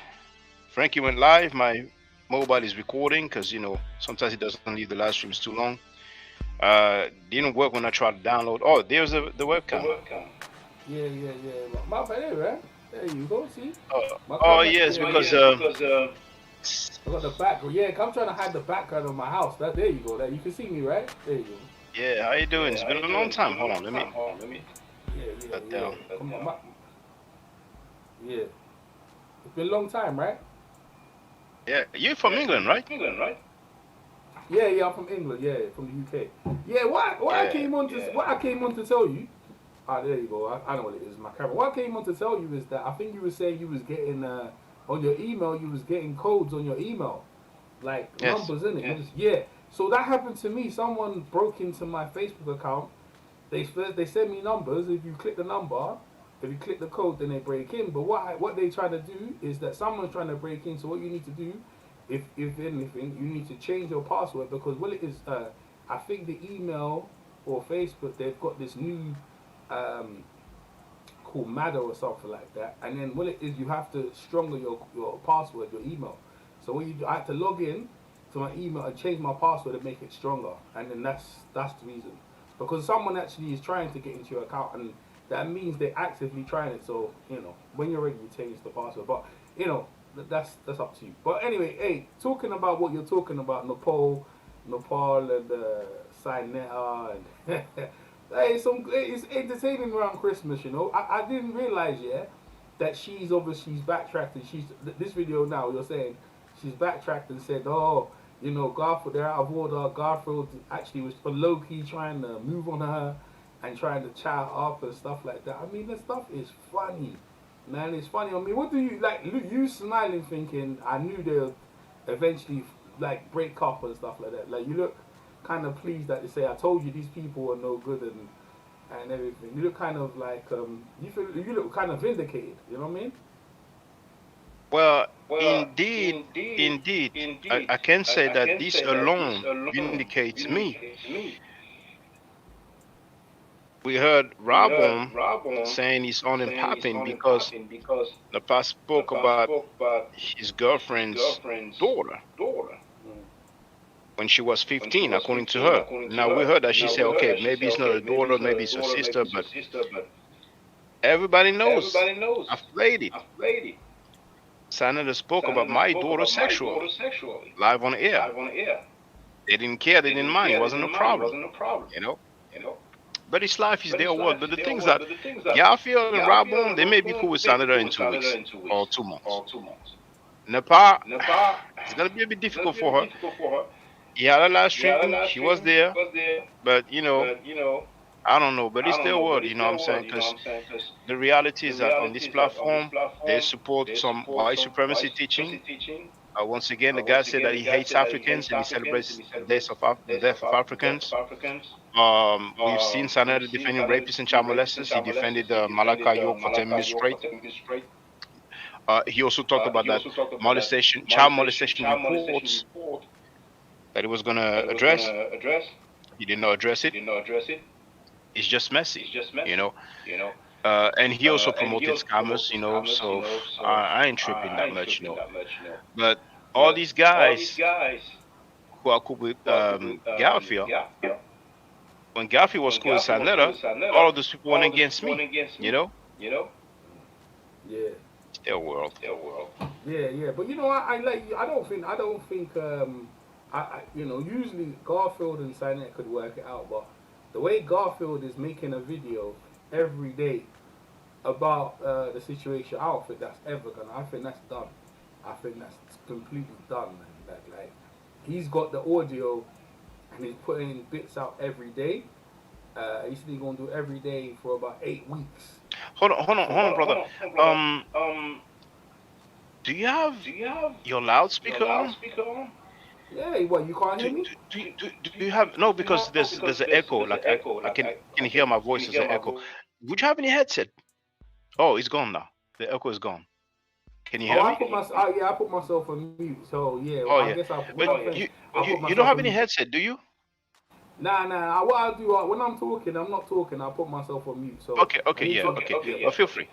Frankie went live. My mobile is recording because sometimes it doesn't leave the live streams too long. Didn't work when I tried to download. Oh, there's the webcam. Yeah. My bad, right? There you go. See? Yes, because I got the background. Yeah, I'm trying to hide the background of my house. There you go. You can see me, right? There you go. Yeah, how you doing? It's been a long time. Hold on, let me. Yeah. Down. Yeah. It's been a long time, right? Yeah, you're from England, right? Yeah, I'm from England. Yeah, from the UK. Yeah, what I came on to tell you. There you go. I know what it is. My camera. What I came on to tell you is that I think you were saying you was getting on your email. You was getting codes on your email, like numbers, in it. Yeah. So that happened to me. Someone broke into my Facebook account. They send me numbers. If you click the number, if you click the code, then they break in. But what they try to do is that someone's trying to break in. So what you need to do, if anything, you need to change your password, because what it is, I think the email or Facebook, they've got this new called Matter or something like that. And then what it is, you have to stronger your password, your email. So what you do, I had to log in to my email and change my password and make it stronger. And then that's the reason. Because someone actually is trying to get into your account, and that means they're actively trying it. So when you're ready, you change the password. But that's up to you. But anyway, hey, talking about what you're talking about, Nepal and Sinetta and hey, it's entertaining around Christmas. I didn't realize that she's backtracked, and this video now you're saying she's backtracked and said, oh, Garfield, they're out of order. Garfield actually was low key trying to move on her and trying to chat up and stuff like that. I mean, the stuff is funny, man. It's funny. I mean, what do you like? You smiling, thinking I knew they'll eventually like break up and stuff like that. Like you look kind of pleased that they say, I told you these people are no good and everything. You look kind of like you look kind of vindicated. You know what I mean? Well, indeed, I can say that this alone vindicates me. We heard Rabon saying he's on and popping because Napah spoke about his girlfriend's daughter when she was 15, according to her. Now we heard that she said, okay, maybe it's not a daughter, maybe it's a sister, but everybody knows. I've played it. Senator spoke about my daughter sexually, live on air. They didn't care, they didn't mind, it wasn't a problem, But his life is their world. But the things that Garfield and Rabon, they may be cool with Senator in 2 weeks or 2 months. Napah, it's gonna be a bit difficult for her. He had a live stream, she was there, but I don't know, but it's their world, you know what I'm saying? Because the reality is that on this platform, they support some white supremacy teaching. Once again, the guy said that he hates Africans and he celebrates the death of Africans. We've seen Senator defending rapists and child molesters. He defended Malachi York for 10 minutes straight. He also talked about that child molestation reports that he was going to address. He did not address it. It's just messy, and he also promoted scammers, so I ain't tripping that much, But all these guys who are cool with Garfield, when Garfield was cool with Sanetta, all of those people went against me, Yeah. It's their world. Yeah. But I don't think usually Garfield and Sinette could work it out, but the way Garfield is making a video every day about the situation, I don't think that's ever gonna. I think that's done. I think that's completely done, man. Like he's got the audio and he's putting bits out every day. He's gonna do every day for about 8 weeks. Hold on, brother. Do you have your loudspeaker on? Yeah, what, you can't hear me? Do you have no? Because there's an echo. Like I can hear my voice as an echo. Would you have any headset? Oh, it's gone now. The echo is gone. Can you hear me? I put myself on mute. So yeah. Oh I yeah. guess But you don't have any headset, do you? Nah. What I do when I'm talking, I'm not talking. I put myself on mute. So okay. Well, feel free.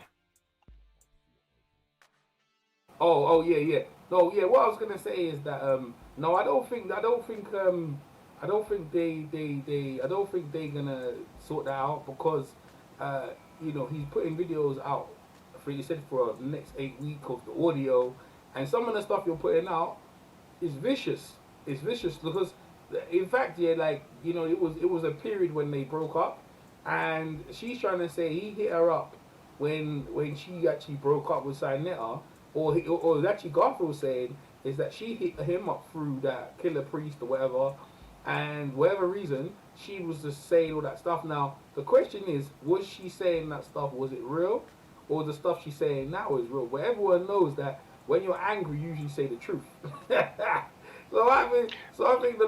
Oh yeah. No, yeah. What I was gonna say is that no, I don't think they're gonna sort that out because he's putting videos out for the next 8 weeks of the audio, and some of the stuff you're putting out is vicious. It's vicious because in fact, it was a period when they broke up, and she's trying to say he hit her up when she actually broke up with Sinetta. Or actually Garfield saying is that she hit him up through that killer priest or whatever, and whatever reason she was just saying all that stuff. Now the question is, was she saying that stuff? Was it real, or the stuff she's saying now is real? But everyone knows that when you're angry, you usually say the truth. So I think a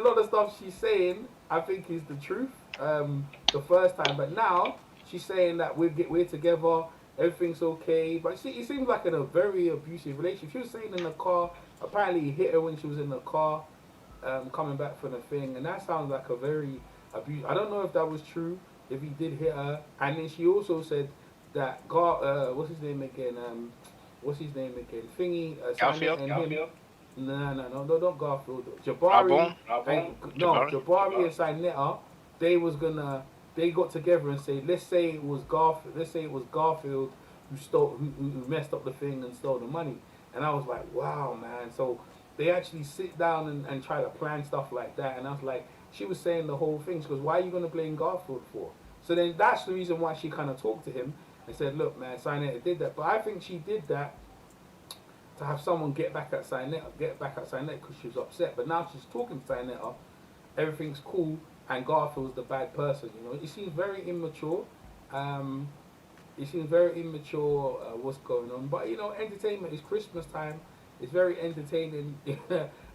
lot of stuff she's saying is the truth. The first time, but now she's saying that we're together. Everything's okay, but it seems like in a very abusive relationship. She was saying in the car, apparently he hit her when she was in the car, coming back from the thing, and that sounds like a very abusive. I don't know if that was true, if he did hit her, and then she also said that what's his name again? Thingy, Garfield? and him. No, not Garfield. Ah Jabari bon? no, Jabari? Jabari and Sinetta, they got together and say, let's say it was Garfield who stole, who messed up the thing and stole the money. And I was like, wow, man. So they actually sit down and try to plan stuff like that. And I was like, she was saying the whole thing. She goes, why are you gonna blame Garfield for? So then that's the reason why she kind of talked to him and said, look, man, Sinetta did that. But I think she did that to have someone get back at Sinetta because she was upset. But now she's talking to Sinetta, everything's cool, and Garfield's the bad person. You know, it seems very immature. Um, it seems very immature what's going on. But you know, entertainment is Christmas time. It's very entertaining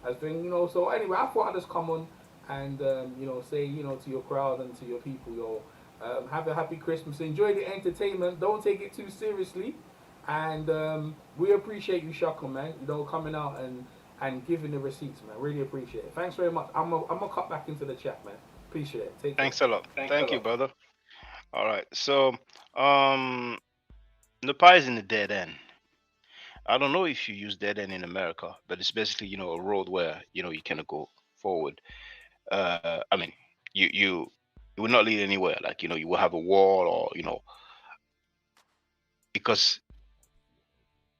as thing. You know, so anyway, I thought I'd just come on and you know, say, you know, to your crowd and to your people, yo, have a happy Christmas. Enjoy the entertainment. Don't take it too seriously. And we appreciate you, Shaka, man. You know, coming out and giving the receipts, man. Really appreciate it. Thanks very much. I'm gonna cut back into the chat, man. Appreciate it. Take care. Thanks a lot. Thanks a Thank you, lot. brother. All right. So, Napah is in the dead end. I don't know if you use dead end in America, but it's basically, you know, a road where, you know, you cannot go forward. I mean, you will not lead anywhere. Like, you know, you will have a wall, or, you know, because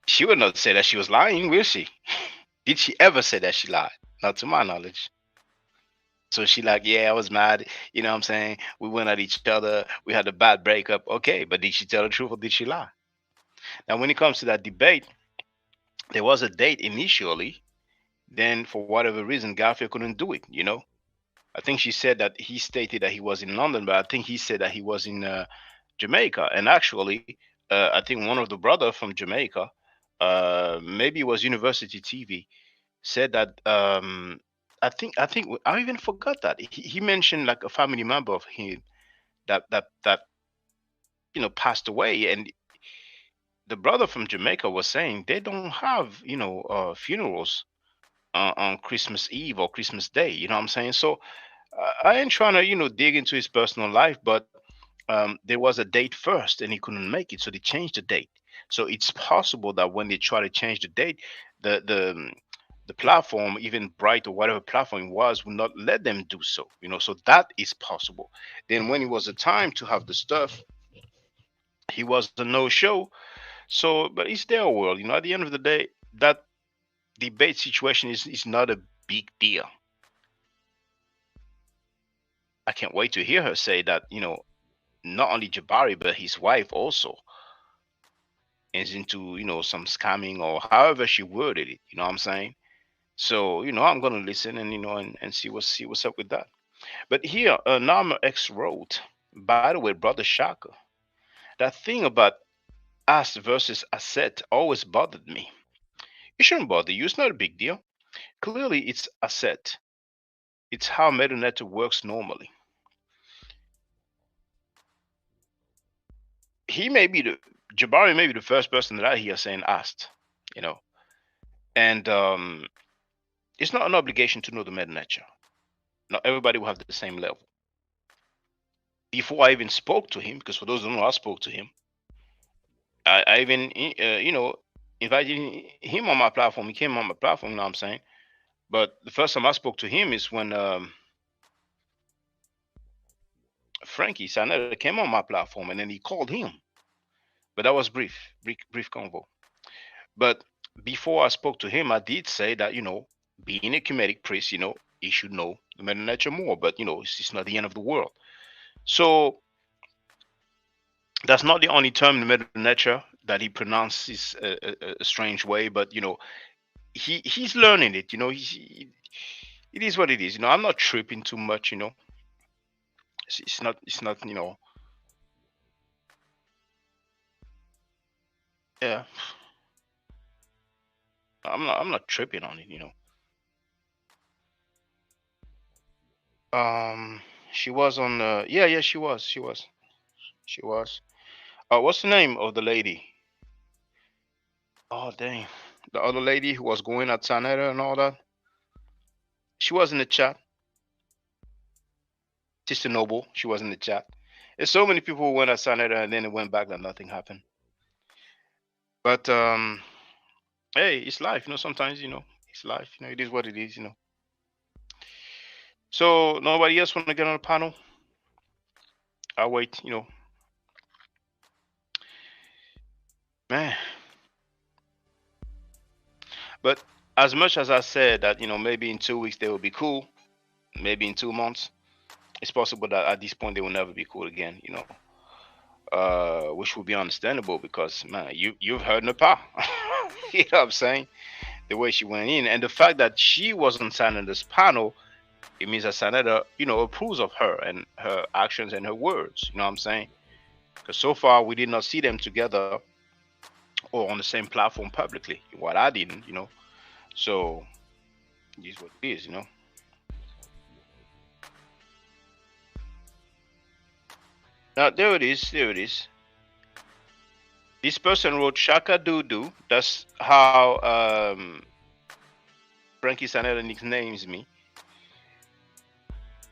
she would not say that she was lying, will she? Did she ever say that she lied? Not to my knowledge. So she like, yeah, I was mad. You know what I'm saying? We went at each other. We had a bad breakup. Okay, but did she tell the truth or did she lie? Now, when it comes to that debate, there was a date initially. Then, for whatever reason, Garfield couldn't do it. You know, I think she said that he stated that he was in London, but I think he said that he was in Jamaica. And actually, I think one of the brother from Jamaica, maybe it was University TV, said that I think I even forgot that he mentioned like a family member of him that you know passed away, and the brother from Jamaica was saying they don't have, you know, funerals on Christmas Eve or Christmas Day. You know what I'm saying? So I ain't trying to, you know, dig into his personal life, but there was a date first and he couldn't make it, so they changed the date. So it's possible that when they try to change the date, the platform, even Bright or whatever platform it was, will not let them do so. You know, so that is possible. Then when it was the time to have the stuff, he was a no show. So, but it's their world. You know, at the end of the day, that debate situation is not a big deal. I can't wait to hear her say that, you know, not only Jabari but his wife also is into, you know, some scamming or however she worded it. You know what I'm saying? So, you know, I'm gonna listen and, you know, and see what's up with that. But here, Nama X wrote, by the way, brother Shaka, that thing about asked versus asset always bothered me. It shouldn't bother you. It's not a big deal. Clearly, it's asset. It's how MetaNet works normally. He may be the Jabari may be the first person that I hear saying asked, you know, and it's not an obligation to know the MetaNet. Not everybody will have the same level. Before I even spoke to him, because for those who don't know, I spoke to him. I even you know, invited him on my platform. He came on my platform. You know what I'm saying? But the first time I spoke to him is when Frankie Sanetta came on my platform, and then he called him. But that was brief convo. But before I spoke to him, I did say that, you know, being a Kemetic priest, you know, he should know the Meta Nature more. But you know, it's not the end of the world. So that's not the only term in Meta Nature that he pronounces a strange way. But you know, he's learning it. You know, it is what it is. You know, I'm not tripping too much. You know, it's not. You know, yeah. I'm not tripping on it. You know. She was on. Yeah, she was. What's the name of the lady? Oh dang, the other lady who was going at Sanetta and all that. She was in the chat. Sister Noble. She was in the chat. There's so many people who went at Sanetta and then it went back that nothing happened. But hey, it's life. You know, sometimes, you know, It's life. You know, it is what it is. You know. So nobody else want to get on the panel? I'll wait. You know, man. But as much as I said that, you know, maybe in 2 weeks they will be cool, maybe in 2 months, it's possible that at this point they will never be cool again. You know, which would be understandable because, man, you've heard Napah. You know what I'm saying? The way she went in, and the fact that she wasn't signed on this panel, it means that Saneda, you know, approves of her and her actions and her words. You know what I'm saying? Because so far we did not see them together or on the same platform publicly. What I didn't, you know. So it is what it is, you know. Now there it is. There it is. This person wrote Shaka Doodoo. That's how Frankie Saneda nicknames me.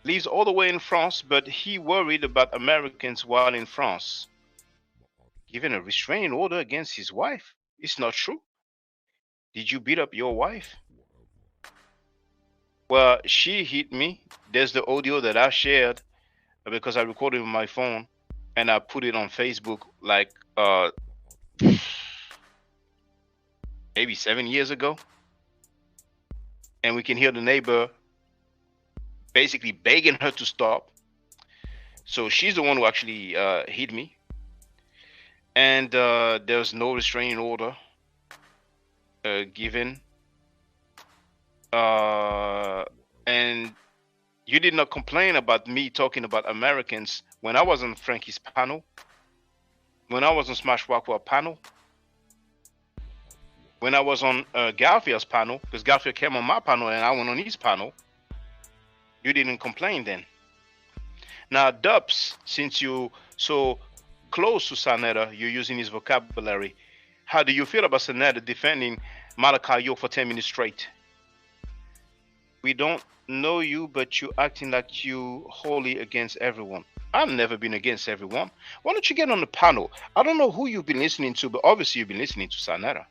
Lives all the way in France, but he worried about Americans while in France. Given a restraining order against his wife? It's not true. Did you beat up your wife? Well, she hit me. There's the audio that I shared because I recorded with my phone and I put it on Facebook like maybe 7 years ago. And we can hear the neighbor basically begging her to stop. So she's the one who actually hit me. And there's no restraining order given. And you did not complain about me talking about Americans when I was on Frankie's panel, when I was on Smash Rockwell panel, when I was on Garfield's panel, because Garfield came on my panel and I went on his panel. You didn't complain then. Now, Dubs, since you so close to Saneda, you're using his vocabulary. How do you feel about Saneda defending Malachi York for 10 minutes straight? We don't know you, but you acting like you wholly against everyone. I've never been against everyone. Why don't you get on the panel? I don't know who you've been listening to, but obviously you've been listening to Saneda.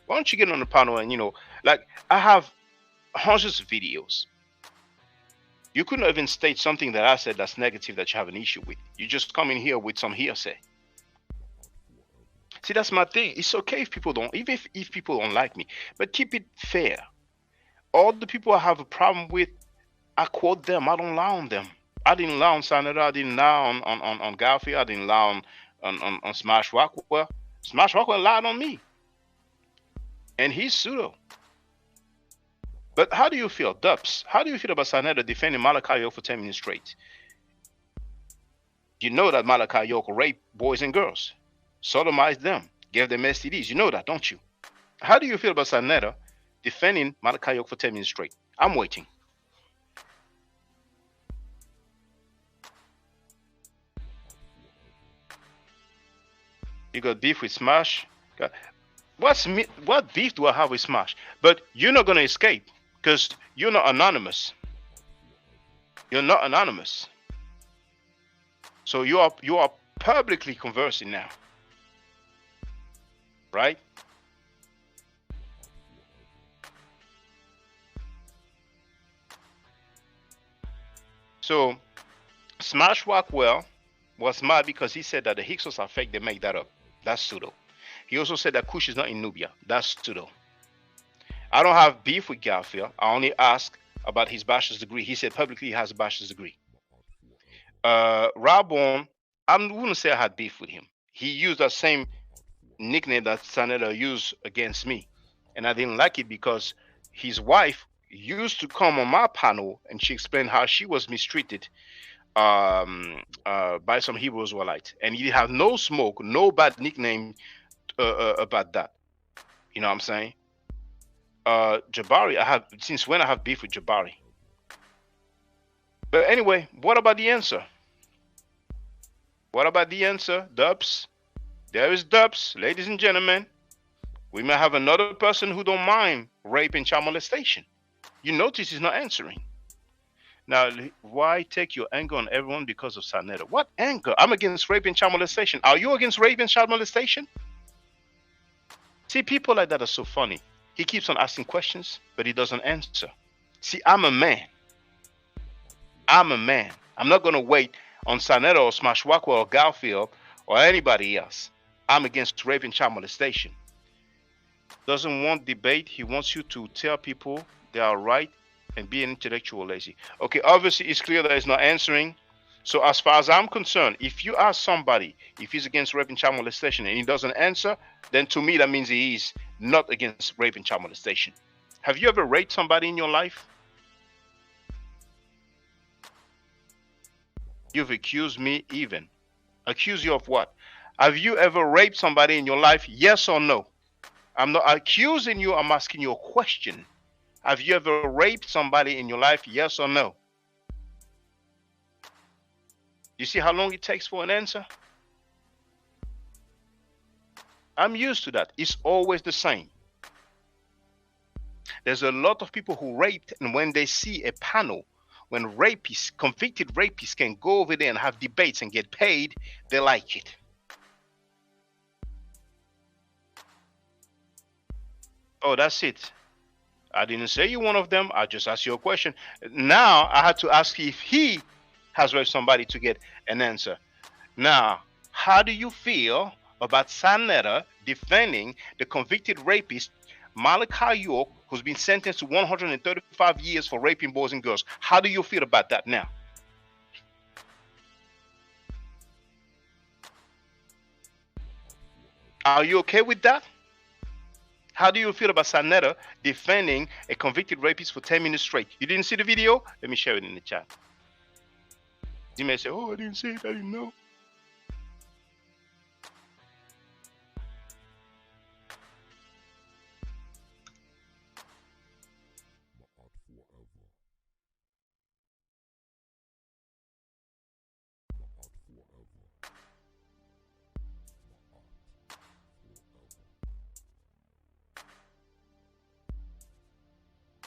Why don't you get on the panel and, you know, like I have hundreds of videos. You couldn't even state something that I said that's negative that you have an issue with. You just come in here with some hearsay. See, that's my thing. It's okay if people don't, even if people don't like me, but keep it fair. All the people I have a problem with, I quote them. I don't lie on them. I didn't lie on Saneda. I didn't lie on Garfield. I didn't lie on Smash Rockwell. Smash Rockwell lied on me. And he's pseudo. But how do you feel, Dubs? How do you feel about Saneda defending Malachi York for 10 minutes straight? You know that Malachi York raped boys and girls, sodomized them, gave them STDs. You know that, don't you? How do you feel about Saneda defending Malachi York for 10 minutes straight? I'm waiting. You got beef with Smash? What beef do I have with Smash? But you're not going to escape. Because you're not anonymous. You're not anonymous. So you are publicly conversing now. Right? So Smash Rockwell was mad because he said that the Hyksos are fake, they make that up. That's pseudo. He also said that Kush is not in Nubia. That's pseudo. I don't have beef with Garfield. I only ask about his bachelor's degree. He said publicly he has a bachelor's degree. Rabon, I wouldn't say I had beef with him. He used that same nickname that Saneda used against me. And I didn't like it because his wife used to come on my panel and she explained how she was mistreated by some Hebrew Israelites. And he had no smoke, no bad nickname about that. You know what I'm saying? Jabari, since when I have beef with Jabari. But anyway, what about the answer? What about the answer, Dubs? There is Dubs, ladies and gentlemen. We may have another person who don't mind rape and child molestation. You notice he's not answering. Now, why take your anger on everyone because of Saneda? What anger? I'm against rape and child molestation. Are you against rape and child molestation? See, people like that are so funny. He keeps on asking questions, but he doesn't answer. See, I'm a man. I'm a man. I'm not going to wait on Sanetta or Smashwakwa or Garfield or anybody else. I'm against rape and child molestation. Doesn't want debate. He wants you to tell people they are right and be an intellectual lazy. Okay, obviously it's clear that he's not answering. So as far as I'm concerned, if you ask somebody if he's against rape and child molestation and he doesn't answer, then to me that means he is not against rape and child molestation. Have you ever raped somebody in your life? You've accused me even. Accuse you of what? Have you ever raped somebody in your life? Yes or no? I'm not accusing you, I'm asking you a question. Have you ever raped somebody in your life? Yes or no? You see how long it takes for an answer? I'm used to that. It's always the same. There's a lot of people who raped, and when they see a panel, when rapists, convicted rapists can go over there and have debates and get paid, they like it. Oh, that's it. I didn't say you're one of them. I just asked you a question. Now I had to ask if he has raped somebody to get an answer. Now, how do you feel about Sanetta defending the convicted rapist Malachi York, who's been sentenced to 135 years for raping boys and girls? How do you feel about that now? Are you okay with that? How do you feel about Sanetta defending a convicted rapist for 10 minutes straight? You didn't see the video? Let me share it in the chat. You may say, oh, I didn't see it, I didn't know.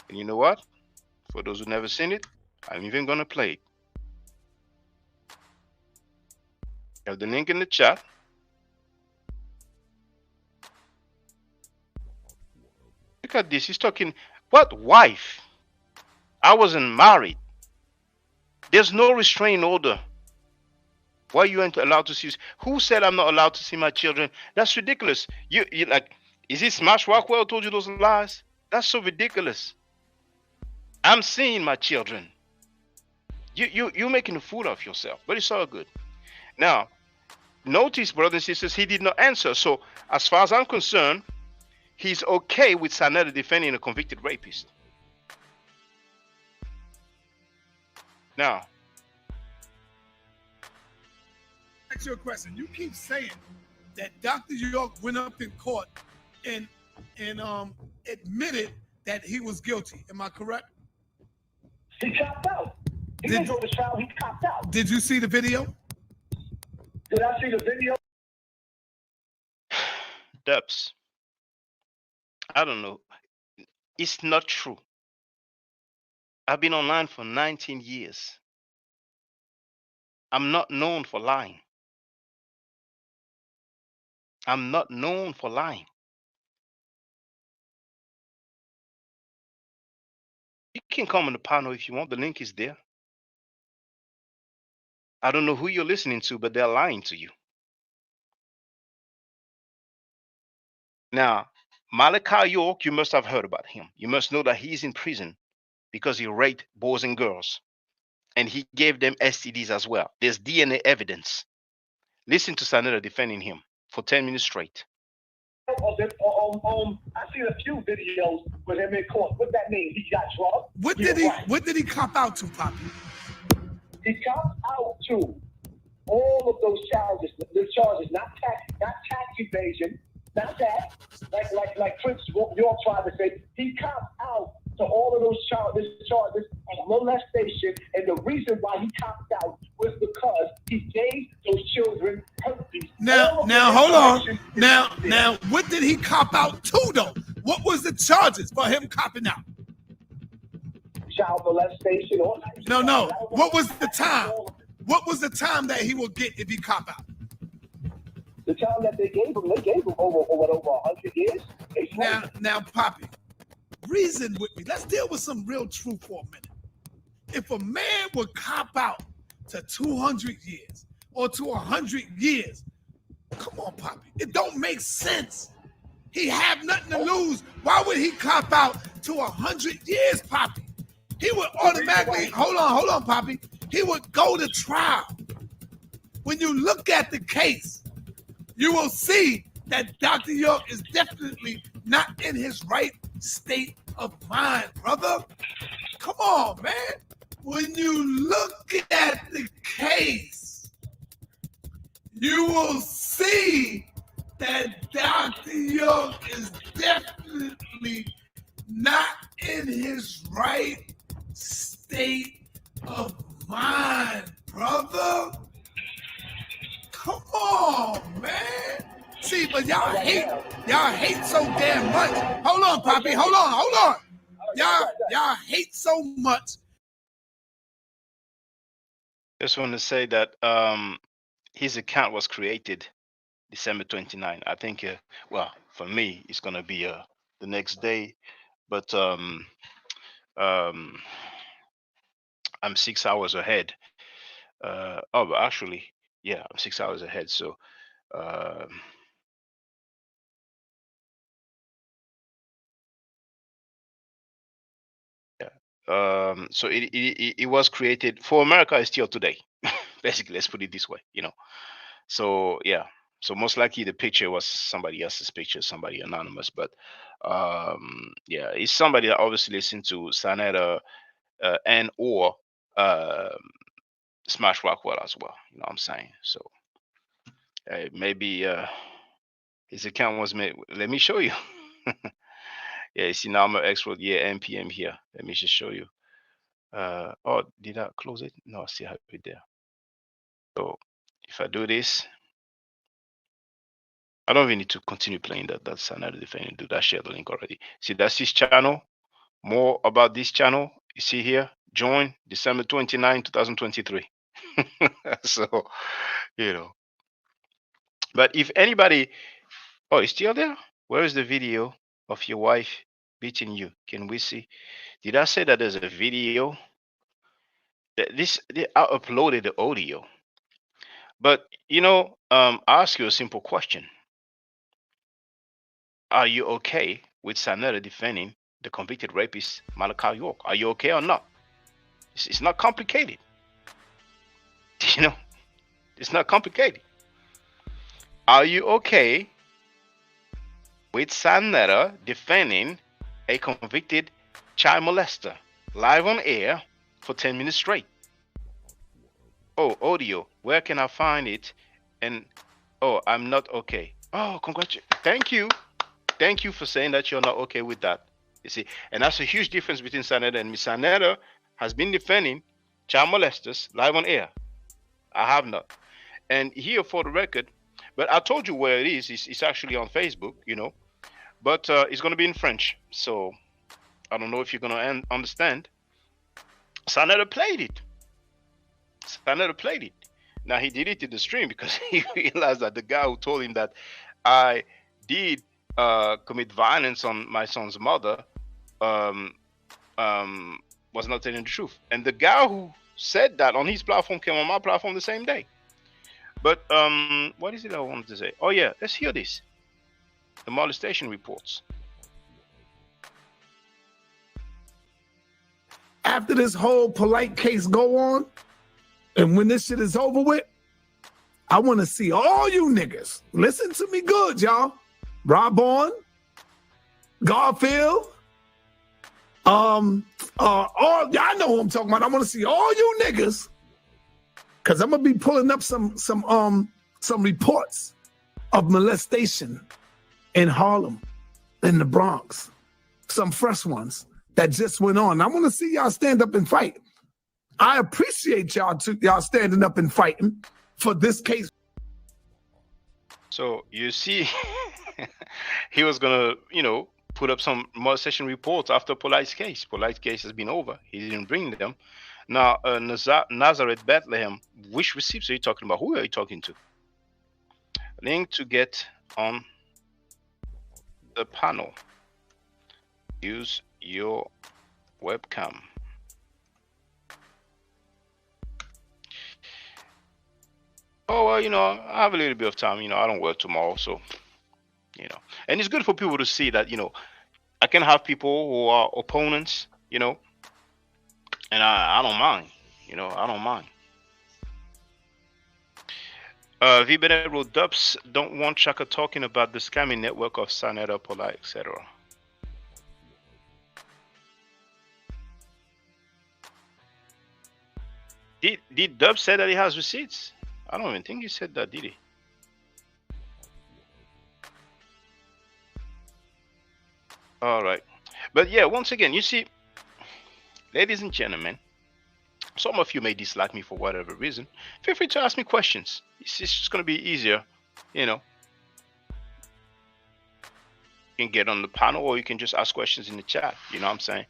And you know what? For those who've never seen it, I'm even going to play it. I have the link in the chat. Look at this. He's talking, what wife? I wasn't married. There's no restraining order. Why you ain't allowed to see? Who said I'm not allowed to see my children? That's ridiculous. You like, is it Smash Rockwell who told you those lies? That's so ridiculous. I'm seeing my children. You're making a fool of yourself, but it's all good. Now, notice, brothers and sisters, he did not answer. So, as far as I'm concerned, he's okay with Sanetta defending a convicted rapist. Now, ask you a question. You keep saying that Dr. York went up in court and admitted that he was guilty. Am I correct? He copped out. He didn't go to trial. He copped out. Did you see the video? Did I see the video? Dubs, I don't know. It's not true. I've been online for 19 years. I'm not known for lying. I'm not known for lying. You can come on the panel if you want. The link is there. I don't know who you're listening to, but they're lying to you. Now, Malachi York, you must have heard about him. You must know that he's in prison because he raped boys and girls. And he gave them STDs as well. There's DNA evidence. Listen to Sanetta defending him for 10 minutes straight. I seen a few videos with him in court. What that mean? He got drugged? What did he cop out to, Poppy? He copped out to all of those charges. The charges, not tax evasion, not that. Like Prince York tried to say, he copped out to all of those charges of molestation, and the reason why he copped out was because he gave those children herpes. Now, hold on. Now, what did he cop out to, though? What was the charges for him copping out? Child molestation. No. What was the time? What was the time that he will get if he cop out? The time that they gave him over 100 years. Now, Poppy, reason with me. Let's deal with some real truth for a minute. If a man would cop out to 200 years or to 100 years, come on, Poppy, it don't make sense. He have nothing to lose. Why would he cop out to 100 years, Poppy? He would automatically, hold on, Poppy. He would go to trial. When you look at the case, you will see that Dr. York is definitely not in his right state of mind, brother. Come on, man. When you look at the case, you will see that Dr. York is definitely not in his right state of mind, brother. Come on, man. See, but y'all hate so damn much. Hold on, Poppy. Hold on. Y'all hate so much. Just want to say that his account was created December 29. I think, well, for me, it's gonna be the next day, but I'm 6 hours ahead. But actually, yeah, I'm 6 hours ahead. So, so it was created for America. Is still today. Basically, let's put it this way, So yeah, so most likely the picture was somebody else's picture, somebody anonymous, but yeah, it's somebody that obviously listened to Sanetta and or Smash Rockwell as well. You know what I'm saying? So maybe his account was made. Let me show you. Yeah, you see now I'm an expert. Yeah, NPM here. Let me just show you. Oh, did I close it? No, I still have it there. So if I do this, I don't even need to continue playing that. That's another thing. Do that. Share the link already. See, that's his channel. More about this channel. You see here. Join December 29, 2023. So, But if anybody, oh, it's still there. Where is the video of your wife beating you? Can we see? Did I say that there's a video? I uploaded the audio. But I ask you a simple question. Are you okay with Sanetta defending the convicted rapist Malachi York? Are you okay or not? It's not complicated. It's not complicated. Are you okay with Sanetta defending a convicted child molester live on air for 10 minutes straight? Oh, audio. Where can I find it? And oh, I'm not okay. Oh, congratulations. Thank you. Thank you for saying that you're not okay with that. You see, and that's a huge difference between Sanetta and me. Sanetta has been defending child molesters live on air. I have not. And here for the record, but I told you where it is. It's actually on Facebook, but it's going to be in French. So I don't know if you're going to understand. Sanetta played it. Now he deleted the stream because he realized that the guy who told him that I did commit violence on my son's mother was not telling the truth. And the guy who said that on his platform came on my platform the same day. But what is it I wanted to say? Oh yeah, let's hear this. The molestation reports. After this whole polite case go on, and when this shit is over with, I want to see all you niggas. Listen to me good, y'all. Rob on, Garfield, all y'all know who I'm talking about. I want to see all you niggas, cause I'm gonna be pulling up some reports of molestation in Harlem, in the Bronx, some fresh ones that just went on. I want to see y'all stand up and fight. I appreciate y'all standing up and fighting for this case. So you see, he was gonna, put up some molestation reports after Polite's case. Polite's case has been over. He didn't bring them. Now, Nazareth, Bethlehem, which receipts are you talking about? Who are you talking to? Link to get on the panel. Use your webcam. Oh, well, I have a little bit of time. I don't work tomorrow, so, and it's good for people to see that, I can have people who are opponents, and I don't mind, I don't mind. V. Bennett wrote, Dubs don't want Chaka talking about the scamming network of Sanetta, Polite, etc. Did Dubs say that he has receipts? I don't even think he said that, did he? All right. But yeah, once again, you see, ladies and gentlemen, some of you may dislike me for whatever reason. Feel free to ask me questions. It's just going to be easier, You can get on the panel or you can just ask questions in the chat. You know what I'm saying?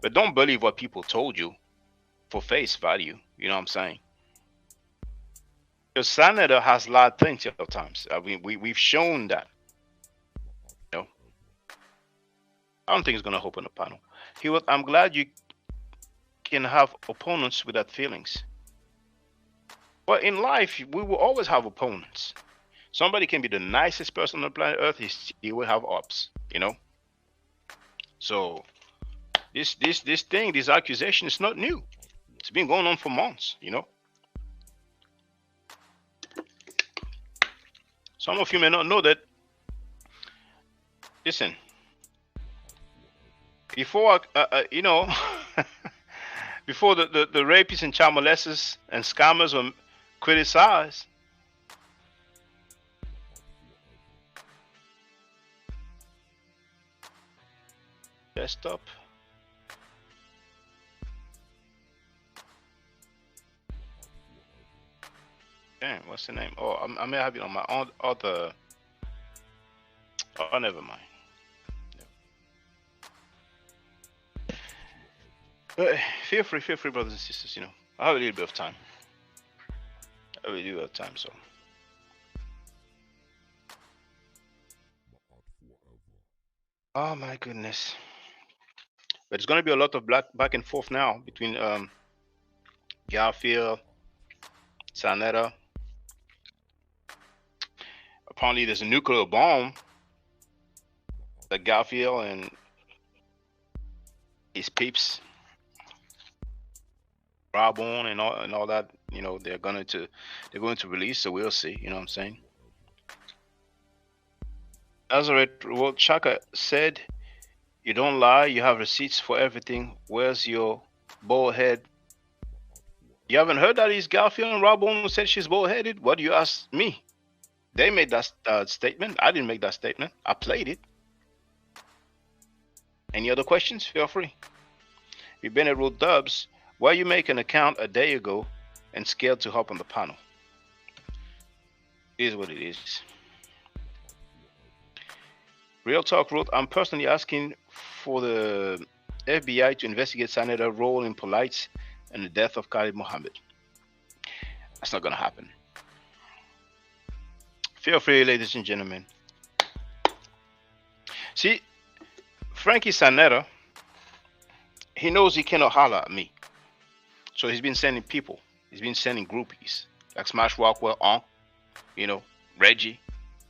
But don't believe what people told you for face value. You know what I'm saying? Because Senator has lied plenty of times. We've shown that. I don't think he's going to open a panel. I'm glad you can have opponents without feelings. But in life, we will always have opponents. Somebody can be the nicest person on the planet Earth, he will have ups, So this accusation is not new. It's been going on for months, Some of you may not know that. Listen, before before the rapists and child molesters and scammers were criticized, desktop. Damn, what's the name? Oh, I may have it on my other. Oh, never mind. Feel free, brothers and sisters. I have a little bit of time. I really do have time, so. Oh my goodness. But it's going to be a lot of back and forth now between Garfield, Sanetta. Apparently, there's a nuclear bomb that Garfield and his peeps, Rabon and all that, they're going to release. So we'll see. You know what I'm saying? Nazareth, what Chaka said, you don't lie. You have receipts for everything. Where's your bald head? You haven't heard that it's Garfield and Rabon who said she's bald headed? What do you ask me? They made that statement. I didn't make that statement. I played it. Any other questions? Feel free. You've been at Road Dubs. Why you make an account a day ago and scared to hop on the panel? It is what it is. Real Talk wrote, I'm personally asking for the FBI to investigate Senator's role in Polites and the death of Khalid Mohammed. That's not going to happen. Feel free, ladies and gentlemen. See, Frankie Sanetta, he knows he cannot holler at me. So he's been sending people. He's been sending groupies. Like Smash Rockwell, Reggie.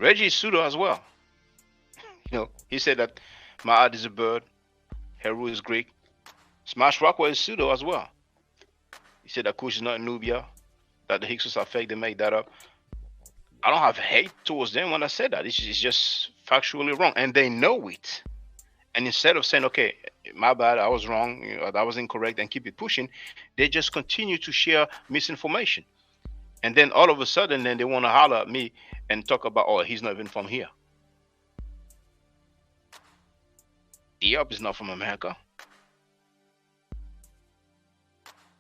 Reggie is pseudo as well. He said that Ma'ad is a bird, Heru is Greek. Smash Rockwell is pseudo as well. He said that Kush is not Nubia, that the Hyksos are fake, they made that up. I don't have hate towards them when I said that. It's just factually wrong. And they know it. And instead of saying, okay, my bad, I was wrong, that was incorrect, and keep it pushing, they just continue to share misinformation. And then all of a sudden, then they want to holler at me and talk about, oh, he's not even from here. Diop is not from America.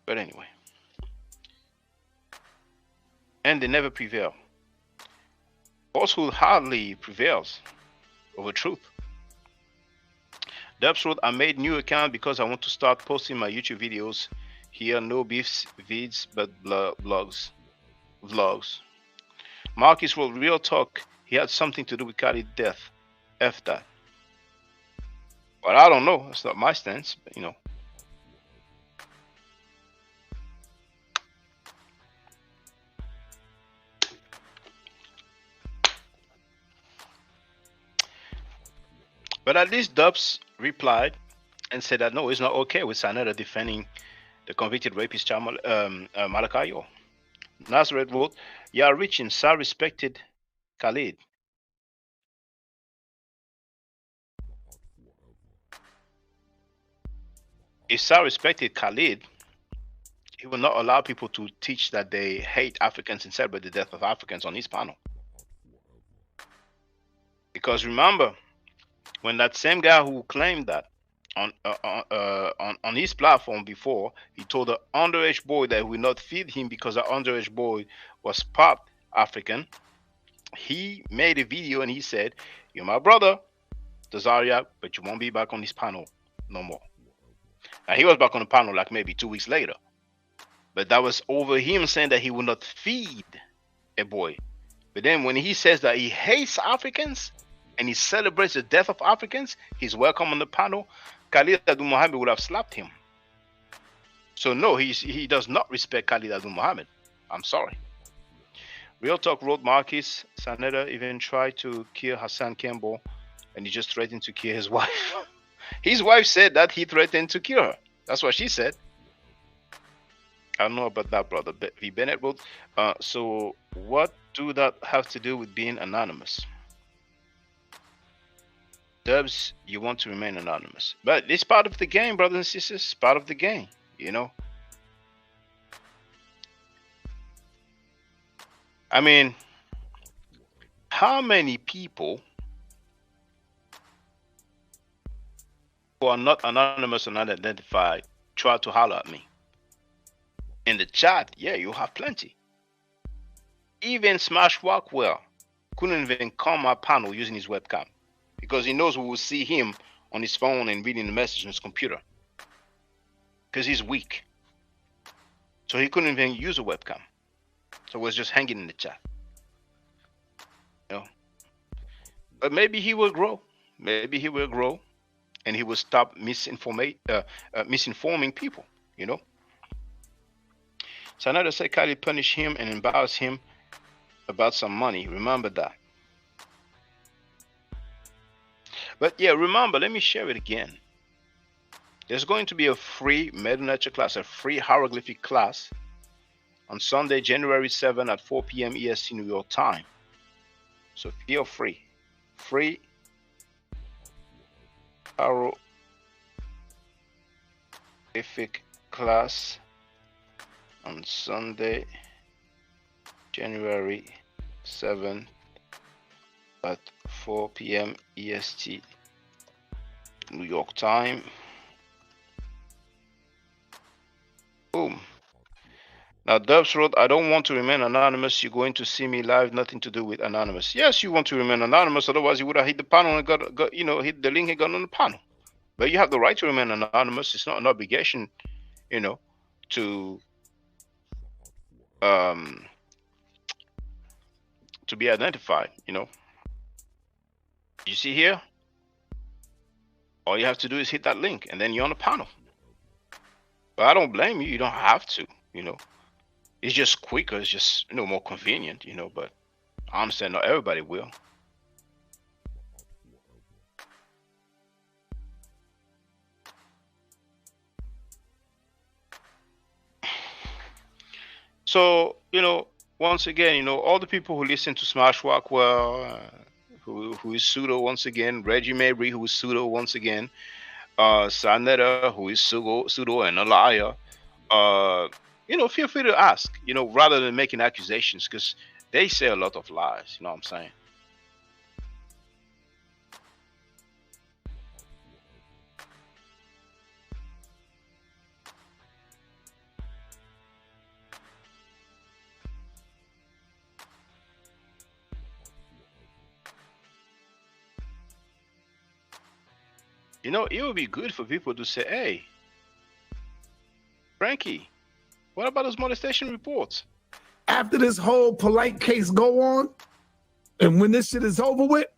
But anyway. And they never prevail. Falsehood hardly prevails over truth. Dubs wrote, I made new account because I want to start posting my YouTube videos here. No beefs, vids, but vlogs. Marcus wrote, Real Talk, he had something to do with Khalid's death. F that. But I don't know. That's not my stance. But, you know. But at least Dubs replied and said that no, it's not okay with Sanetta defending the convicted rapist Malakayo. Nazareth wrote, "You are reaching Sa respected Khalid. If Sa respected Khalid, he will not allow people to teach that they hate Africans and celebrate the death of Africans on his panel. Because remember, when that same guy who claimed that on his platform before, he told the underage boy that he would not feed him because the underage boy was part African. He made a video and he said, 'You're my brother, Desariac, but you won't be back on this panel no more.' Now he was back on the panel like maybe 2 weeks later, but that was over him saying that he would not feed a boy. But then when he says that he hates Africans and he celebrates the death of Africans, he's welcome on the panel. Khalid Abdul Mohammed would have slapped him. So no, he does not respect Khalid Abdul Mohammed. I'm sorry. Real Talk wrote, Marcus Sanetta even tried to kill Hassan Campbell and he just threatened to kill his wife. His wife said that he threatened to kill her. That's what she said. I don't know about that, brother. V. Bennett wrote, so what do that have to do with being anonymous? Dubs, you want to remain anonymous. But it's part of the game, brothers and sisters. It's part of the game, you know. I mean, how many people who are not anonymous and unidentified try to holler at me? In the chat, yeah, you have plenty. Even Smash Rockwell couldn't even come my panel using his webcam because he knows we will see him on his phone and reading the message on his computer because he's weak. So he couldn't even use a webcam. So it was just hanging in the chat. You know? But maybe he will grow. Maybe he will grow and he will stop misinforming people, you know? Sanada said Khalid punish him and embarrass him about some money. Remember that. But yeah, remember, let me share it again. There's going to be a free Medu class, a free hieroglyphic class on Sunday, January 7 at 4 p.m. EST New York time. So feel free. Free hieroglyphic class on Sunday, January 7th at 4 p.m. EST, New York time. Boom. Now, Dubs wrote, I don't want to remain anonymous. You're going to see me live. Nothing to do with anonymous. Yes, you want to remain anonymous. Otherwise, you would have hit the panel and got hit the link and got on the panel. But you have the right to remain anonymous. It's not an obligation, you know, to be identified, you know. You see here? All you have to do is hit that link and then you're on the panel. But I don't blame you. You don't have to, you know. It's just quicker. It's just, you know, more convenient, you know, but I understand not everybody will. So, you know, once again, you know, all the people who listen to Smash Rockwell, who is pseudo once again, Reggie Mabry, who is pseudo once again, Sanetta, who is pseudo and a liar, you know, feel free to ask, you know, rather than making accusations, because they say a lot of lies, you know what I'm saying? You know, it would be good for people to say, hey, Frankie, what about those molestation reports? After this whole polite case go on, and when this shit is over with,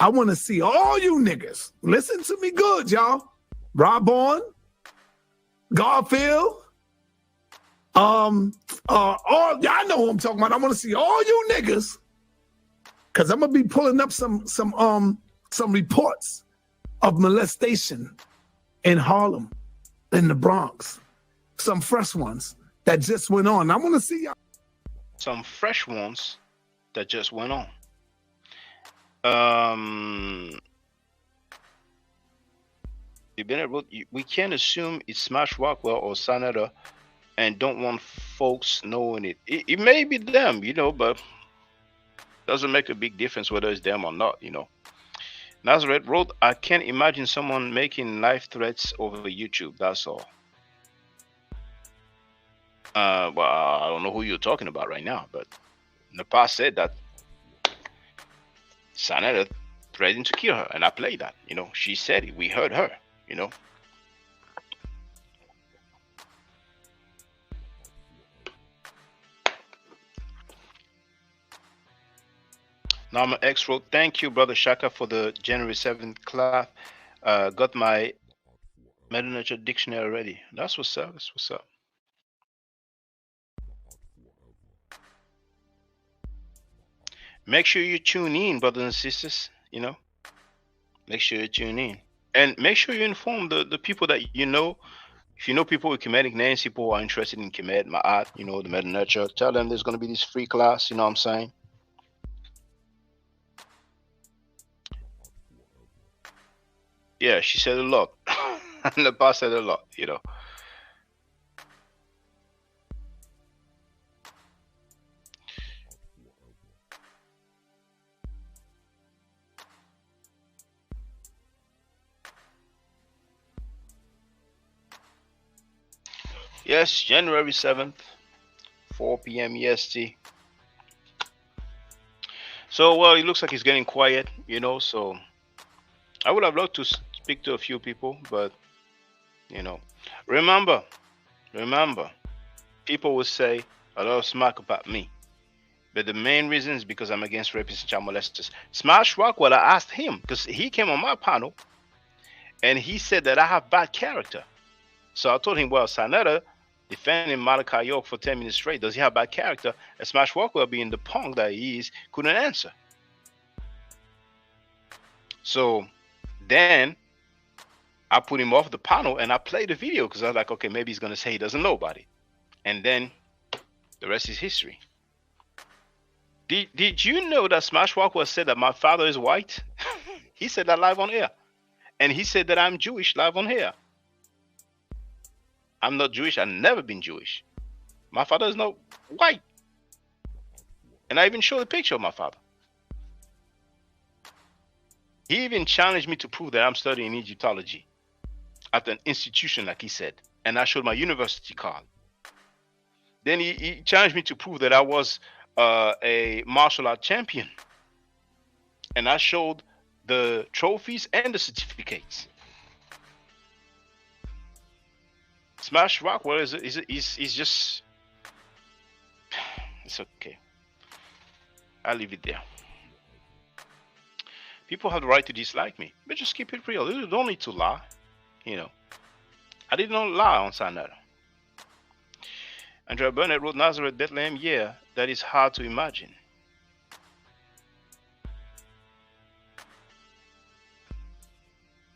I want to see all you niggas. Listen to me good, y'all. Rob Bourne, Garfield, all y'all know who I'm talking about. I want to see all you niggas, cause I'm gonna be pulling up some reports of molestation in Harlem, in the Bronx, some fresh ones that just went on. I want to see y'all. Some fresh ones that just went on. We can't assume it's Smash Rockwell or Sanada and don't want folks knowing it. It may be them, you know, but doesn't make a big difference whether it's them or not, you know. Nazareth wrote, I can't imagine someone making life threats over YouTube, that's all. Well, I don't know who you're talking about right now, but Napah said that Sanada threatened to kill her, and I played that, you know. She said it, we heard her, you know. Norma X wrote, thank you, Brother Shaka, for the January 7th class. Got my Meta dictionary already. That's what's up. That's what's up. Make sure you tune in, brothers and sisters, you know. Make sure you tune in. And make sure you inform the people that you know. If you know people with Kemetic names, people who are interested in Kemet, Ma'at, you know, the Meta Nurture, tell them there's going to be this free class, you know what I'm saying? Yeah, she said a lot. And the boss said a lot, you know. Yes, January 7th, 4 p.m. EST. So, well, it looks like it's getting quiet, you know, so I would have loved to speak to a few people, but, you know, remember, people will say a lot of smack about me, but the main reason is because I'm against rapists and child molesters. Smash Rockwell, I asked him, because he came on my panel, and he said that I have bad character. So I told him, well, Sanada defending Malachi York for 10 minutes straight, does he have bad character? And Smash Rockwell, being the punk that he is, couldn't answer. So then I put him off the panel and I played the video because I was like, okay, maybe he's going to say he doesn't know about it. And then the rest is history. Did you know that Smash Rockwell said that my father is white? He said that live on air. And he said that I'm Jewish live on air. I'm not Jewish. I've never been Jewish. My father is not white. And I even showed a picture of my father. He even challenged me to prove that I'm studying Egyptology at an institution, like he said. And I showed my university card. Then he challenged me to prove that I was a martial art champion. And I showed the trophies and the certificates. Smash Rockwell is just, it's okay. I'll leave it there. People have the right to dislike me, but just keep it real. You don't need to lie, you know. I did not lie on Sanada. Andrea Burnett wrote Nazareth, Bethlehem. Yeah, that is hard to imagine.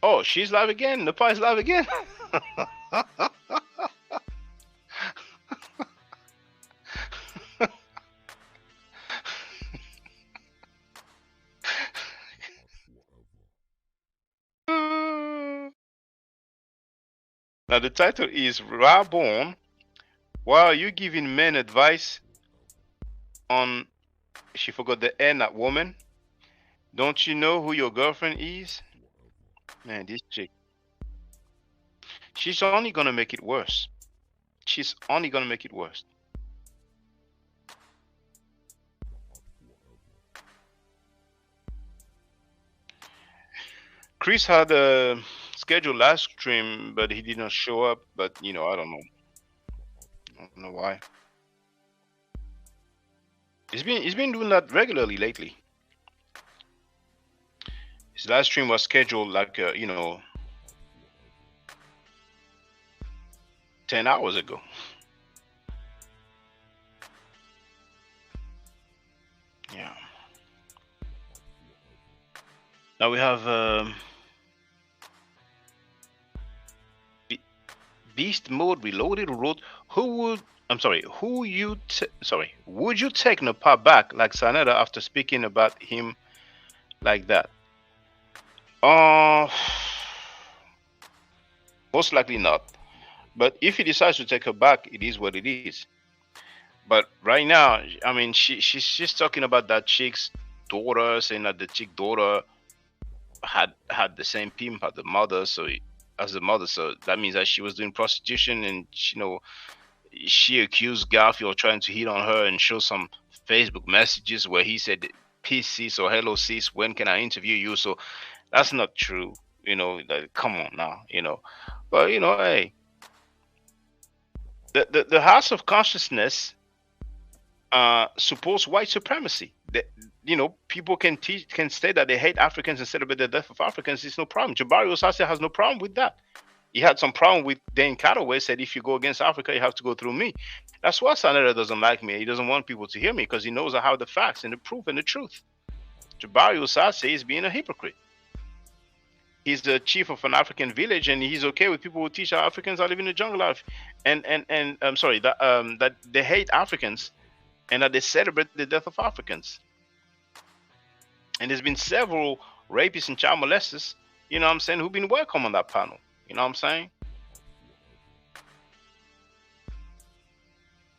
Oh, she's live again. Napah is live again. Now the title is Rabon. Why are you giving men advice on, she forgot the N at woman? Don't you know who your girlfriend is? Man, this chick. She's only gonna make it worse. She's only gonna make it worse. Chris had a scheduled live stream, but he did not show up. But you know, I don't know. I don't know why. He's been doing that regularly lately. His live stream was scheduled like 10 hours ago. Yeah. Now we have Beast Mode Reloaded wrote, would you take Napah back like Saneda after speaking about him like that? Most likely not. But if he decides to take her back, it is what it is. But right now, I mean, she's talking about that chick's daughter, saying that the chick daughter had the same pimp as the mother, so that means that she was doing prostitution, and she accused Garfield of trying to hit on her and show some Facebook messages where he said, "Peace, sis," or "Hello, sis, when can I interview you?" So that's not true. Come on now, But hey, the House of Consciousness supports white supremacy. People can say that they hate Africans and celebrate the death of Africans. It's no problem. Jabari Osase has no problem with that. He had some problem with Dane Cataway, said if you go against Africa, you have to go through me. That's why Saneda doesn't like me. He doesn't want people to hear me because he knows I have the facts and the proof and the truth. Jabari Osase is being a hypocrite. He's the chief of an African village, and he's okay with people who teach our Africans how to live in the jungle life. And I'm sorry that they hate Africans and that they celebrate the death of Africans. And there's been several rapists and child molesters, who've been welcome on that panel. You know what I'm saying?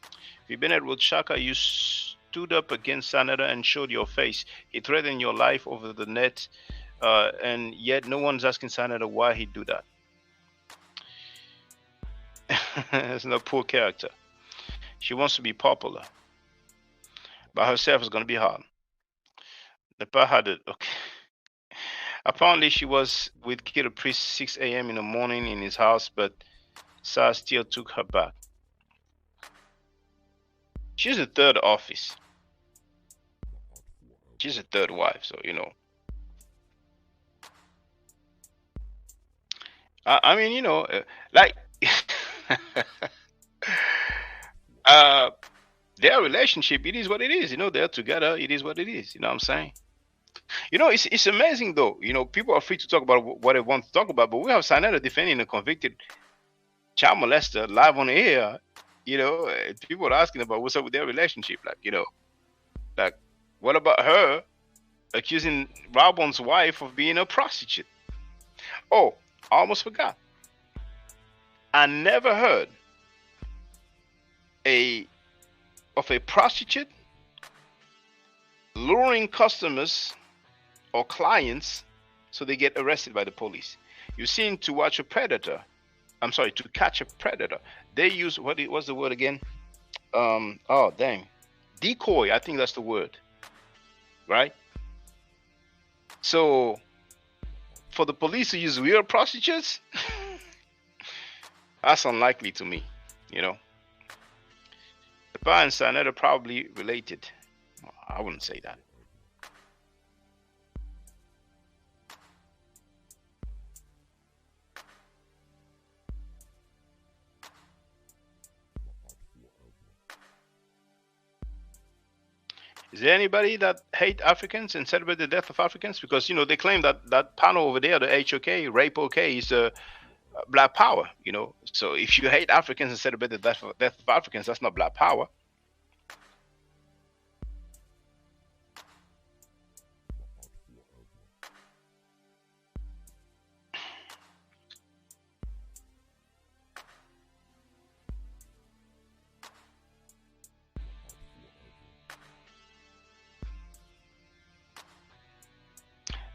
If you've been at World Shaka, you stood up against Saneda and showed your face. He threatened your life over the net, and yet no one's asking Saneda why he'd do that. It's no poor character. She wants to be popular. By herself is going to be hard. Napah had it. Okay. Apparently, she was with Kid Priest 6 a.m. in the morning in his house, but Sa still took her back. She's a third office. She's a third wife, so I mean, like their relationship, it is what it is. They're together. It is what it is. You know what I'm saying? It's amazing though. People are free to talk about what they want to talk about, but we have Saneda defending a convicted child molester live on air. People are asking about what's up with their relationship. Like what about her accusing Robon's wife of being a prostitute? Oh, I almost forgot. I never heard of a prostitute luring customers or clients so they get arrested by the police. You seem to watch a predator. I'm sorry, to catch a predator. They use what's the word again? Oh dang, decoy. I think that's the word, right? So for the police to use real prostitutes, that's unlikely to me. Napah and Saneda are probably related. I wouldn't say that. Is there anybody that hate Africans and celebrate the death of Africans? Because they claim that panel over there, the HOK, rape OK, is black power. So if you hate Africans and celebrate the death of Africans, that's not black power.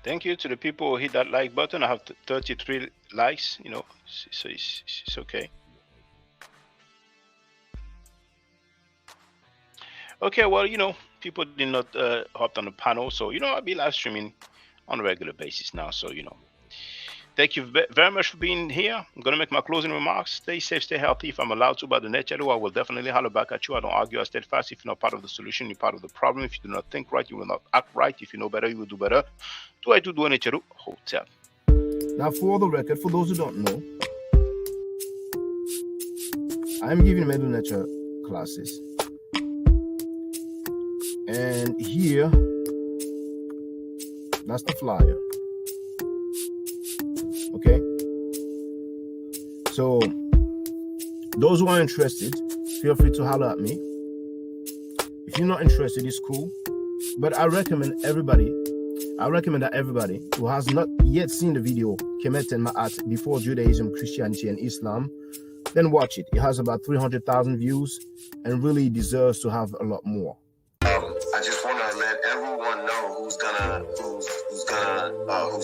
Thank you to the people who hit that like button. I have 33 likes, so it's okay. Okay, well, people did not hop on the panel, so I'll be live streaming on a regular basis now. So Thank you very much for being here. I'm going to make my closing remarks. Stay safe, stay healthy. If I'm allowed to by the net shadow, I will definitely holler back at you. I don't argue, I steadfast. If you're not part of the solution, you're part of the problem. If you do not think right, you will not act right. If you know better, you will do better. Do I do net shadow? Hotel. Now, for the record, for those who don't know, I'm giving Medu Nature classes. And here, that's the flyer. Okay? So, those who are interested, feel free to holler at me. If you're not interested, it's cool. But I recommend that everybody who has not yet seen the video, Kemet and Ma'at, before Judaism, Christianity, and Islam, then watch it. It has about 300,000 views and really deserves to have a lot more. I just want to let everyone know who's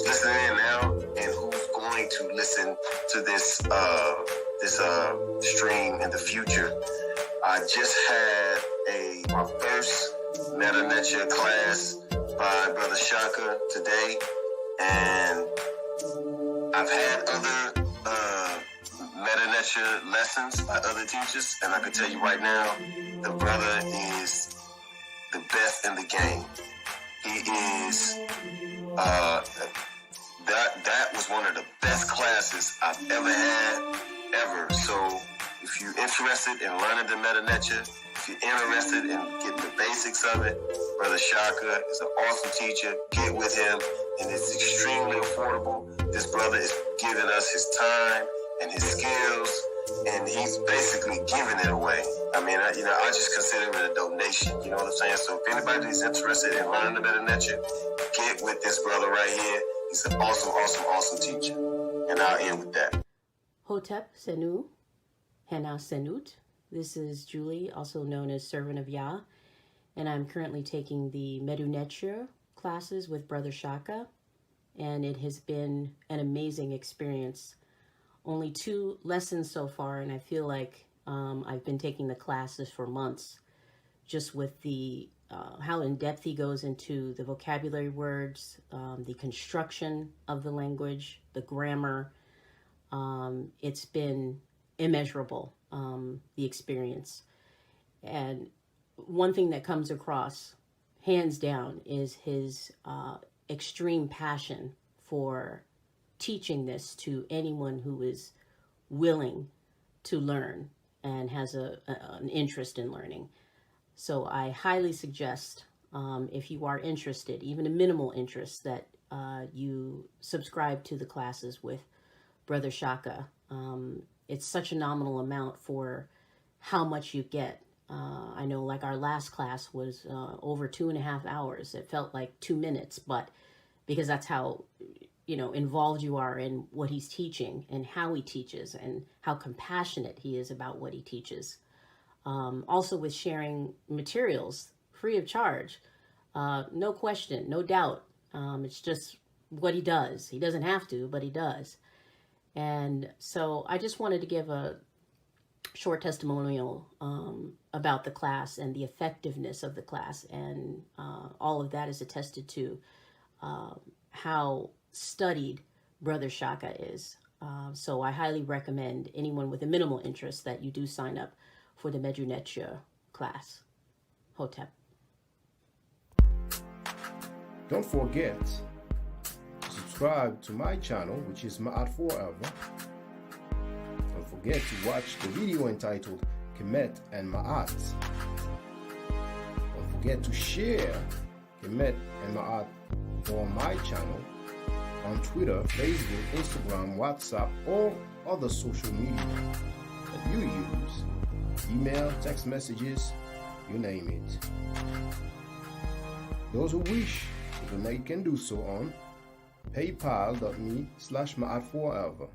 listening in now and who's going to listen to this stream in the future. I just had my first Meta class by Brother Shaka today, and I've had other Meta lessons by other teachers, and I can tell you right now, the brother is the best in the game. He is that was one of the best classes I've ever had ever. So if you're interested in learning the Meta, if you're interested in getting the basics of it, Brother Shaka is an awesome teacher. Get with him, and it's extremely affordable. This brother is giving us his time and his skills, and he's basically giving it away. I mean, I just consider it a donation. You know what I'm saying? So if anybody's interested in learning the Meta, get with this brother right here. He's an awesome teacher. And I'll end with that. Hotep Senu, Hena Senut. This is Julie, also known as Servant of Yah, and I'm currently taking the Medu Neture classes with Brother Shaka, and it has been an amazing experience. Only 2 lessons so far, and I feel like I've been taking the classes for months, just with the how in depth he goes into the vocabulary words, the construction of the language, the grammar. It's been immeasurable, the experience. And one thing that comes across, hands down, is his extreme passion for teaching this to anyone who is willing to learn and has an interest in learning. So I highly suggest, if you are interested, even a minimal interest, that you subscribe to the classes with Brother Shaka. It's such a nominal amount for how much you get. I know, like, our last class was over 2.5 hours. It felt like 2 minutes, but because that's how involved you are in what he's teaching and how he teaches and how compassionate he is about what he teaches. Also with sharing materials free of charge, no question, no doubt. It's just what he does. He doesn't have to, but he does. And so I just wanted to give a short testimonial about the class and the effectiveness of the class, and all of that is attested to how studied Brother Shaka is. So I highly recommend anyone with a minimal interest that you do sign up for the Medu Neture class. Hotep. Don't forget to subscribe to my channel, which is Ma'at Forever. Don't forget to watch the video entitled Kemet and Ma'at. Don't forget to share Kemet and Ma'at on my channel on Twitter, Facebook, Instagram, WhatsApp, or other social media that you use. Email, text messages, you name it. Those who wish to donate can do so on paypal.me/Ma'at Forever.